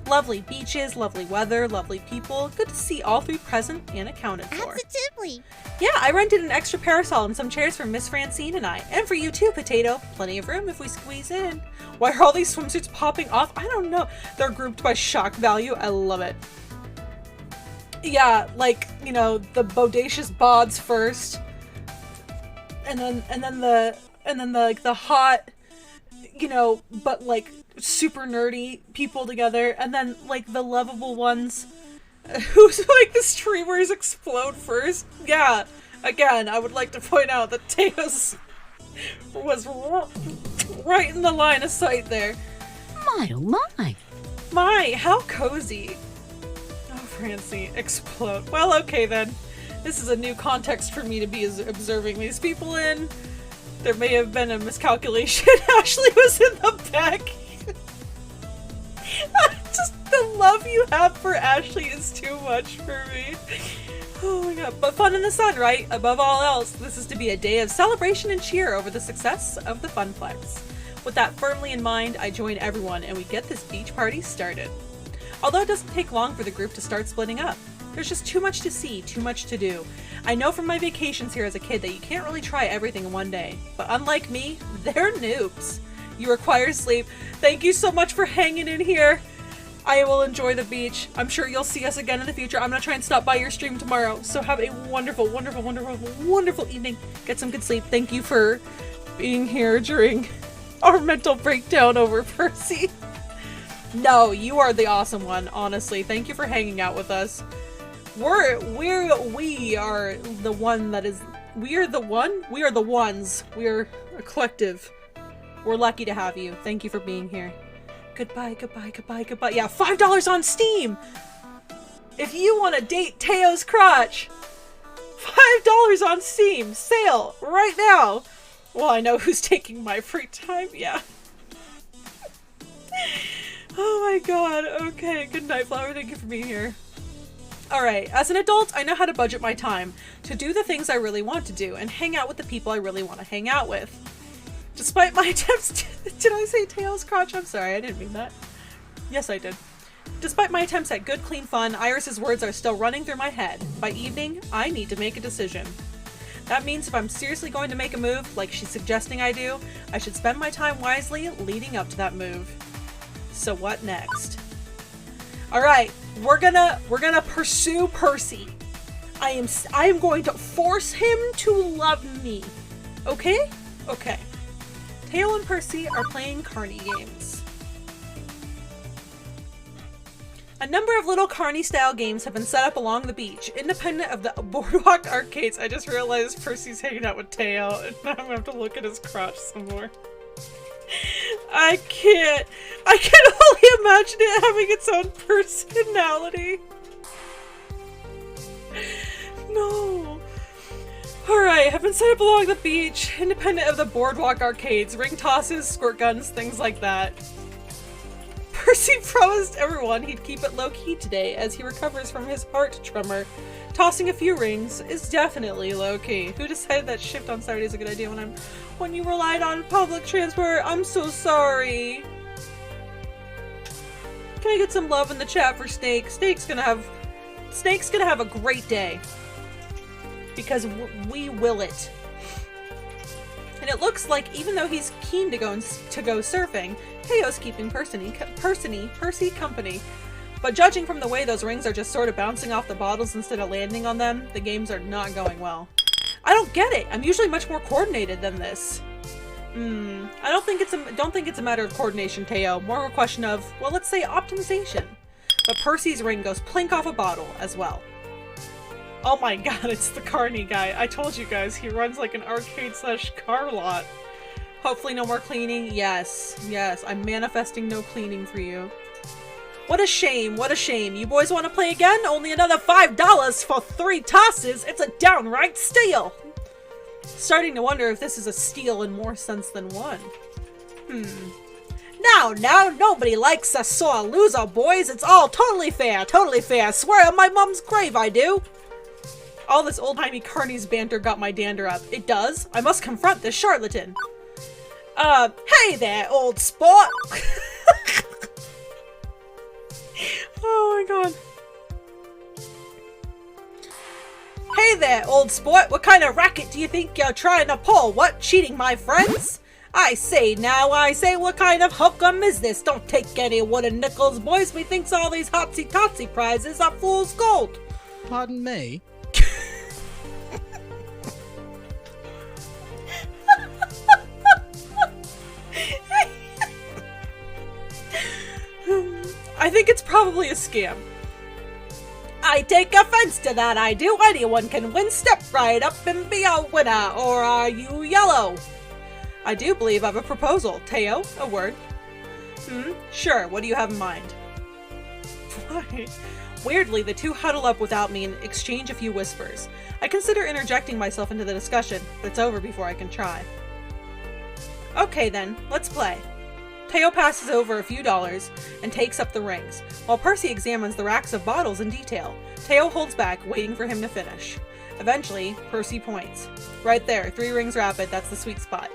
Lovely beaches, lovely weather, lovely people. Good to see all three present and accounted for. Absolutely. Yeah, I rented an extra parasol and some chairs for Miss Francine and I. And for you too, Potato. Plenty of room if we squeeze in. Why are all these swimsuits popping off? I don't know. They're grouped by shock value. I love it. Yeah, like, you know, the bodacious bods first. And then the hot, you know, but like super nerdy people together, and then like the lovable ones who's like the streamers explode first. Yeah, again, I would like to point out that Teos was right in the line of sight there. My oh my. My, how cozy. Oh, Francie, explode. Well, okay then. This is a new context for me to be observing these people in. There may have been a miscalculation. Ashley was in the back. Just the love you have for Ashley is too much for me. Oh my god. But fun in the sun, right? Above all else, this is to be a day of celebration and cheer over the success of the Funplex. With that firmly in mind, I join everyone and we get this beach party started. Although it doesn't take long for the group to start splitting up. There's just too much to see, too much to do. I know from my vacations here as a kid that you can't really try everything in one day. But unlike me, they're noobs. You require sleep. Thank you so much for hanging in here. I will enjoy the beach. I'm sure you'll see us again in the future. I'm gonna try and stop by your stream tomorrow. So have a wonderful, wonderful, wonderful, wonderful evening. Get some good sleep. Thank you for being here during our mental breakdown over Percy. No, you are the awesome one, honestly. Thank you for hanging out with us. We are the one that is, we are the one? We are the ones. We are a collective. We're lucky to have you. Thank you for being here. Goodbye, goodbye, goodbye, goodbye. Yeah, $5 on Steam! If you want to date Teo's crotch, $5 on Steam, sale, right now! Well, I know who's taking my free time, yeah. Oh my god, okay, good night, Flower, thank you for being here. Alright, as an adult, I know how to budget my time to do the things I really want to do and hang out with the people I really want to hang out with. Despite my attempts to, did I say Teo's crotch? I'm sorry, I didn't mean that. Yes, I did. Despite my attempts at good, clean fun, Iris's words are still running through my head. By evening, I need to make a decision. That means if I'm seriously going to make a move, like she's suggesting I do, I should spend my time wisely leading up to that move. So what next? Alright, we're gonna pursue Percy. I am going to force him to love me. Okay? Okay. Teo and Percy are playing Carney games. A number of little Carney-style games have been set up along the beach, independent of the boardwalk arcades. I just realized Percy's hanging out with Teo, and now I'm gonna have to look at his crotch some more. I can only imagine it having its own personality. No. Alright, have been set up along the beach, independent of the boardwalk arcades, ring tosses, squirt guns, things like that. Percy promised everyone he'd keep it low-key today as he recovers from his heart tremor. Tossing a few rings is definitely low-key. Who decided that shift on Saturday is a good idea when you relied on public transport? I'm so sorry. Can I get some love in the chat for Snake? Snake's gonna have a great day. Because we will it. And it looks like even though he's keen to go surfing, Teo's keeping Percy company. But judging from the way those rings are just sort of bouncing off the bottles instead of landing on them, the games are not going well. I don't get it. I'm usually much more coordinated than this. I don't think it's a matter of coordination, Teo. More of a question of, well, let's say optimization. But Percy's ring goes plink off a bottle as well. Oh my god, it's the Carney guy. I told you guys, he runs like an arcade/car lot. Hopefully no more cleaning. Yes, yes, I'm manifesting no cleaning for you. What a shame, what a shame. You boys want to play again? Only another $5 for 3 tosses. It's a downright steal. Starting to wonder if this is a steal in more sense than one. Now, nobody likes a sore loser, boys. It's all totally fair, totally fair. Swear on my mom's grave I do. All this old-timey Carney's banter got my dander up. It does. I must confront this charlatan. Hey there, old sport! Oh my god. Hey there, old sport! What kind of racket do you think you're trying to pull? What, cheating my friends? I say, what kind of hook'em is this? Don't take any wooden nickels, boys. Methinks all these hotsy-totsy prizes are fool's gold. Pardon me? I think it's probably a scam. I take offense to that, I do. Anyone can win. Step right up and be a winner. Or are you yellow? I do believe I have a proposal. Teo, a word. Sure, what do you have in mind? Why? Weirdly, the two huddle up without me and exchange a few whispers. I consider interjecting myself into the discussion, but it's over before I can try. Okay then, let's play. Teo passes over a few dollars and takes up the rings, while Percy examines the racks of bottles in detail. Teo holds back, waiting for him to finish. Eventually, Percy points. Right there, 3 rings rapid, that's the sweet spot.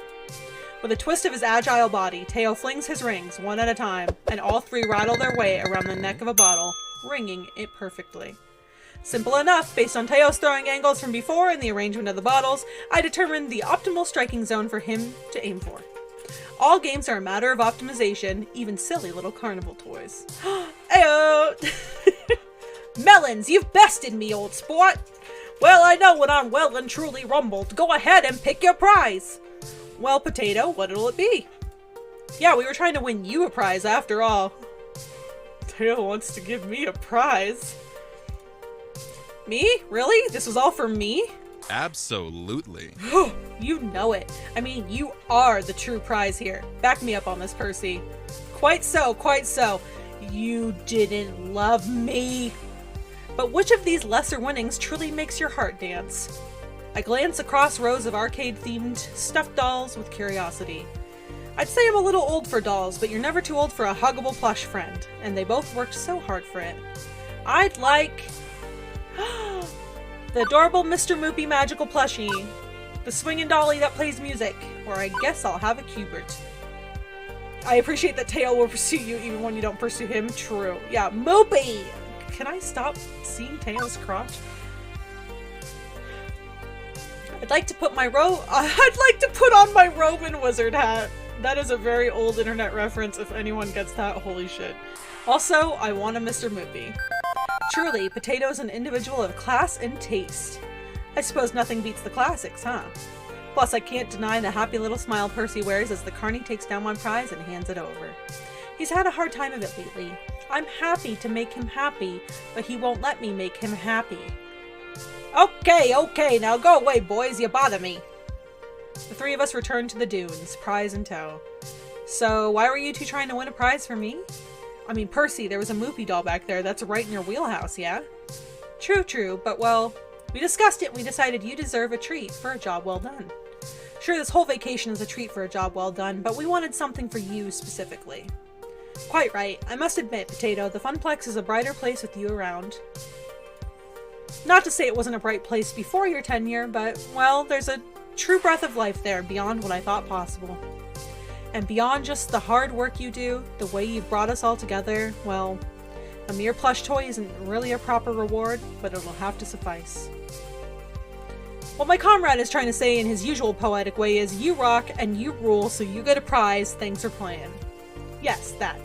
With a twist of his agile body, Teo flings his rings, one at a time, and all 3 rattle their way around the neck of a bottle, ringing it perfectly. Simple enough, based on Teo's throwing angles from before and the arrangement of the bottles, I determined the optimal striking zone for him to aim for. All games are a matter of optimization, even silly little carnival toys. Ayo! Melons, you've bested me, old sport! Well, I know when I'm well and truly rumbled. Go ahead and pick your prize! Well, Potato, what'll it be? Yeah, we were trying to win you a prize after all. Teo wants to give me a prize. Me? Really? This was all for me? Absolutely. You know it. I mean, you are the true prize here. Back me up on this, Percy. Quite so, quite so. You didn't love me. But which of these lesser winnings truly makes your heart dance? I glance across rows of arcade-themed stuffed dolls with curiosity. I'd say I'm a little old for dolls, but you're never too old for a huggable plush friend, and they both worked so hard for it. I'd like... the adorable Mr. Moopy magical plushie. The swinging dolly that plays music. Or I guess I'll have a Cubert. I appreciate that Teo will pursue you even when you don't pursue him. True. Yeah, Mopey! Can I stop seeing Teo's crotch? I'd like to put on my robe and wizard hat. That is a very old internet reference if anyone gets that. Holy shit. Also, I want a Mr. Moopy. Truly, Potato's an individual of class and taste. I suppose nothing beats the classics, huh? Plus, I can't deny the happy little smile Percy wears as the carny takes down my prize and hands it over. He's had a hard time of it lately. I'm happy to make him happy, but he won't let me make him happy. Okay, now go away, boys, you bother me. The three of us return to the dunes, prize in tow. So, why were you two trying to win a prize for me? I mean, Percy, there was a Moopy doll back there that's right in your wheelhouse, yeah? True, but well, we discussed it and we decided you deserve a treat for a job well done. Sure, this whole vacation is a treat for a job well done, but we wanted something for you specifically. Quite right. I must admit, Potato, the Funplex is a brighter place with you around. Not to say it wasn't a bright place before your tenure, but, well, there's a true breath of life there beyond what I thought possible. And beyond just the hard work you do, the way you've brought us all together, well, a mere plush toy isn't really a proper reward, but it'll have to suffice. What my comrade is trying to say in his usual poetic way is, you rock and you rule, so you get a prize, thanks for playing. Yes, that.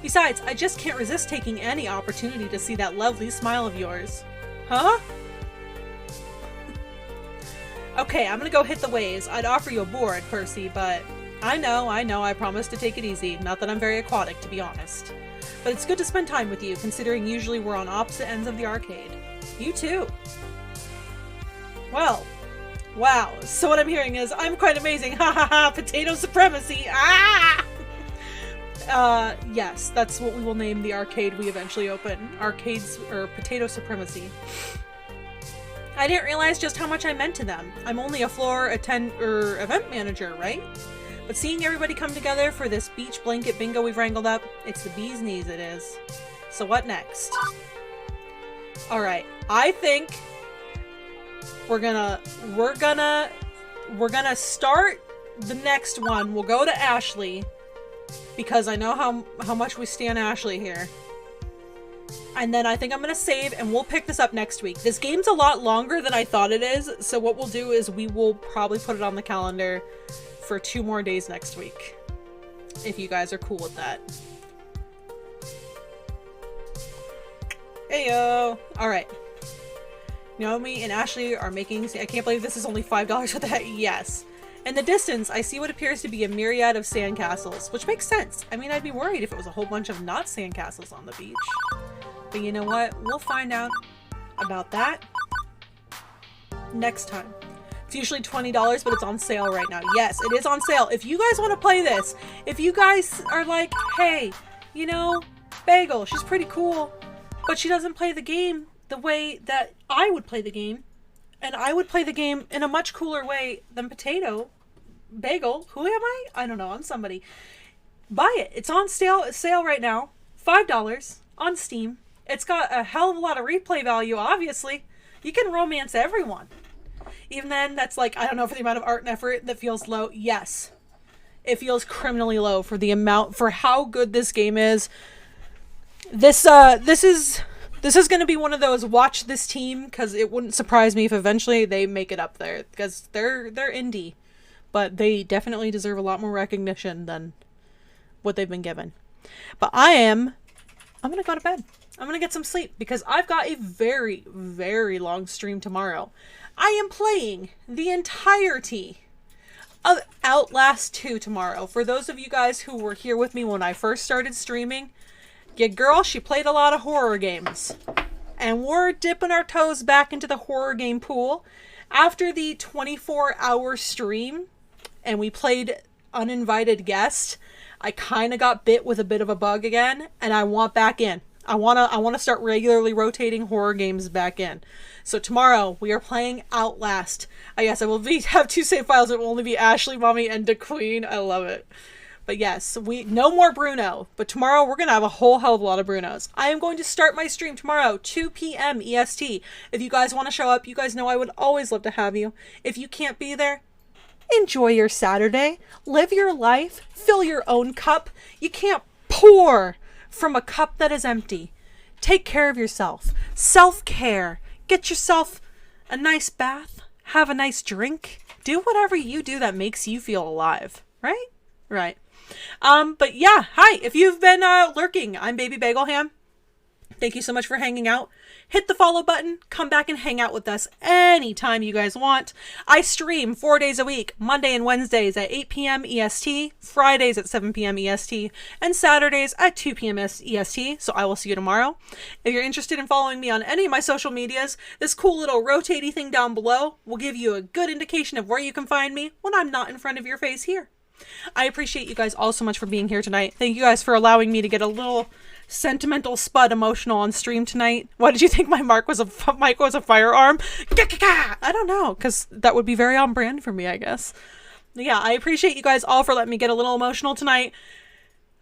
Besides, I just can't resist taking any opportunity to see that lovely smile of yours. Huh? Okay, I'm gonna go hit the waves. I'd offer you a board, Percy, but I know, I promise to take it easy. Not that I'm very aquatic, to be honest. But it's good to spend time with you, considering usually we're on opposite ends of the arcade. You too. Well, wow. So what I'm hearing is, I'm quite amazing. Ha ha ha, potato supremacy. Ah! Yes, that's what we will name the arcade we eventually open. Arcades, or Potato Supremacy. I didn't realize just how much I meant to them. I'm only a floor event manager, right? But seeing everybody come together for this beach blanket bingo we've wrangled up, it's the bee's knees it is. So what next? Alright, I think we're gonna start the next one. We'll go to Ashley, because I know how much we stand Ashley here. And then I think I'm gonna save and we'll pick this up next week. This game's a lot longer than I thought it is, so what we'll do is we will probably put it on the calendar for 2 more days next week. If you guys are cool with that. Heyo! Alright. Naomi and Ashley are making... I can't believe this is only $5 for that. Yes. In the distance, I see what appears to be a myriad of sandcastles, which makes sense. I mean, I'd be worried if it was a whole bunch of not sandcastles on the beach. But you know what? We'll find out about that next time. It's usually $20, but it's on sale right now. Yes, it is on sale. If you guys want to play this, if you guys are like, hey, you know, Bagel, she's pretty cool, but she doesn't play the game the way that I would play the game, and I would play the game in a much cooler way than Potato. Bagel, who am I? I don't know, I'm somebody. Buy it. It's on sale right now. $5 on Steam. It's got a hell of a lot of replay value, obviously. You can romance everyone. Even then, that's like, I don't know, for the amount of art and effort that feels low. Yes. It feels criminally low for the amount, for how good this game is. This is going to be one of those watch this team, because it wouldn't surprise me if eventually they make it up there, because they're indie, but they definitely deserve a lot more recognition than what they've been given. But I'm going to go to bed. I'm going to get some sleep, because I've got a very, very long stream tomorrow. I am playing the entirety of Outlast 2 tomorrow. For those of you guys who were here with me when I first started streaming, your girl, she played a lot of horror games. And we're dipping our toes back into the horror game pool. After the 24-hour stream, and we played Uninvited Guest, I kind of got bit with a bit of a bug again, and I want back in. I want to start regularly rotating horror games back in. So tomorrow, we are playing Outlast. Yes, I will have 2 save files. It will only be Ashley, Mommy, and DeQueen. I love it. But yes, no more Bruno. But tomorrow, we're going to have a whole hell of a lot of Brunos. I am going to start my stream tomorrow, 2 p.m. EST. If you guys want to show up, you guys know I would always love to have you. If you can't be there, Enjoy your Saturday. Live your life. Fill your own cup. You can't pour from a cup that is empty. Take care of yourself. Self-care. Get yourself a nice bath. Have a nice drink. Do whatever you do that makes you feel alive. Right? Right. But yeah, hi. If you've been lurking, I'm Baby Bagel Ham. Thank you so much for hanging out. Hit the follow button. Come back and hang out with us anytime you guys want. I stream 4 days a week, Monday and Wednesdays at 8 p.m. EST, Fridays at 7 p.m. EST, and Saturdays at 2 p.m. EST, so I will see you tomorrow. If you're interested in following me on any of my social medias, this cool little rotatey thing down below will give you a good indication of where you can find me when I'm not in front of your face here. I appreciate you guys all so much for being here tonight. Thank you guys for allowing me to get a little sentimental spud emotional on stream tonight. Why did you think my mic was a firearm? I don't know, because that would be very on brand for me, I guess. Yeah, I appreciate you guys all for letting me get a little emotional tonight.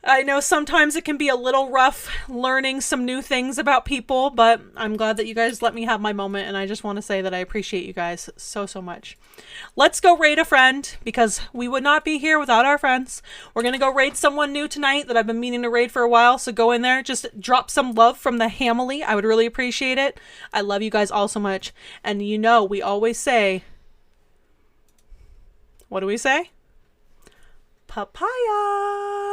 I know sometimes it can be a little rough learning some new things about people, but I'm glad that you guys let me have my moment, and I just want to say that I appreciate you guys so, so much. Let's go raid a friend, because we would not be here without our friends. We're going to go raid someone new tonight that I've been meaning to raid for a while, so go in there. Just drop some love from the Hamily. I would really appreciate it. I love you guys all so much. And you know, we always say... What do we say? Papaya!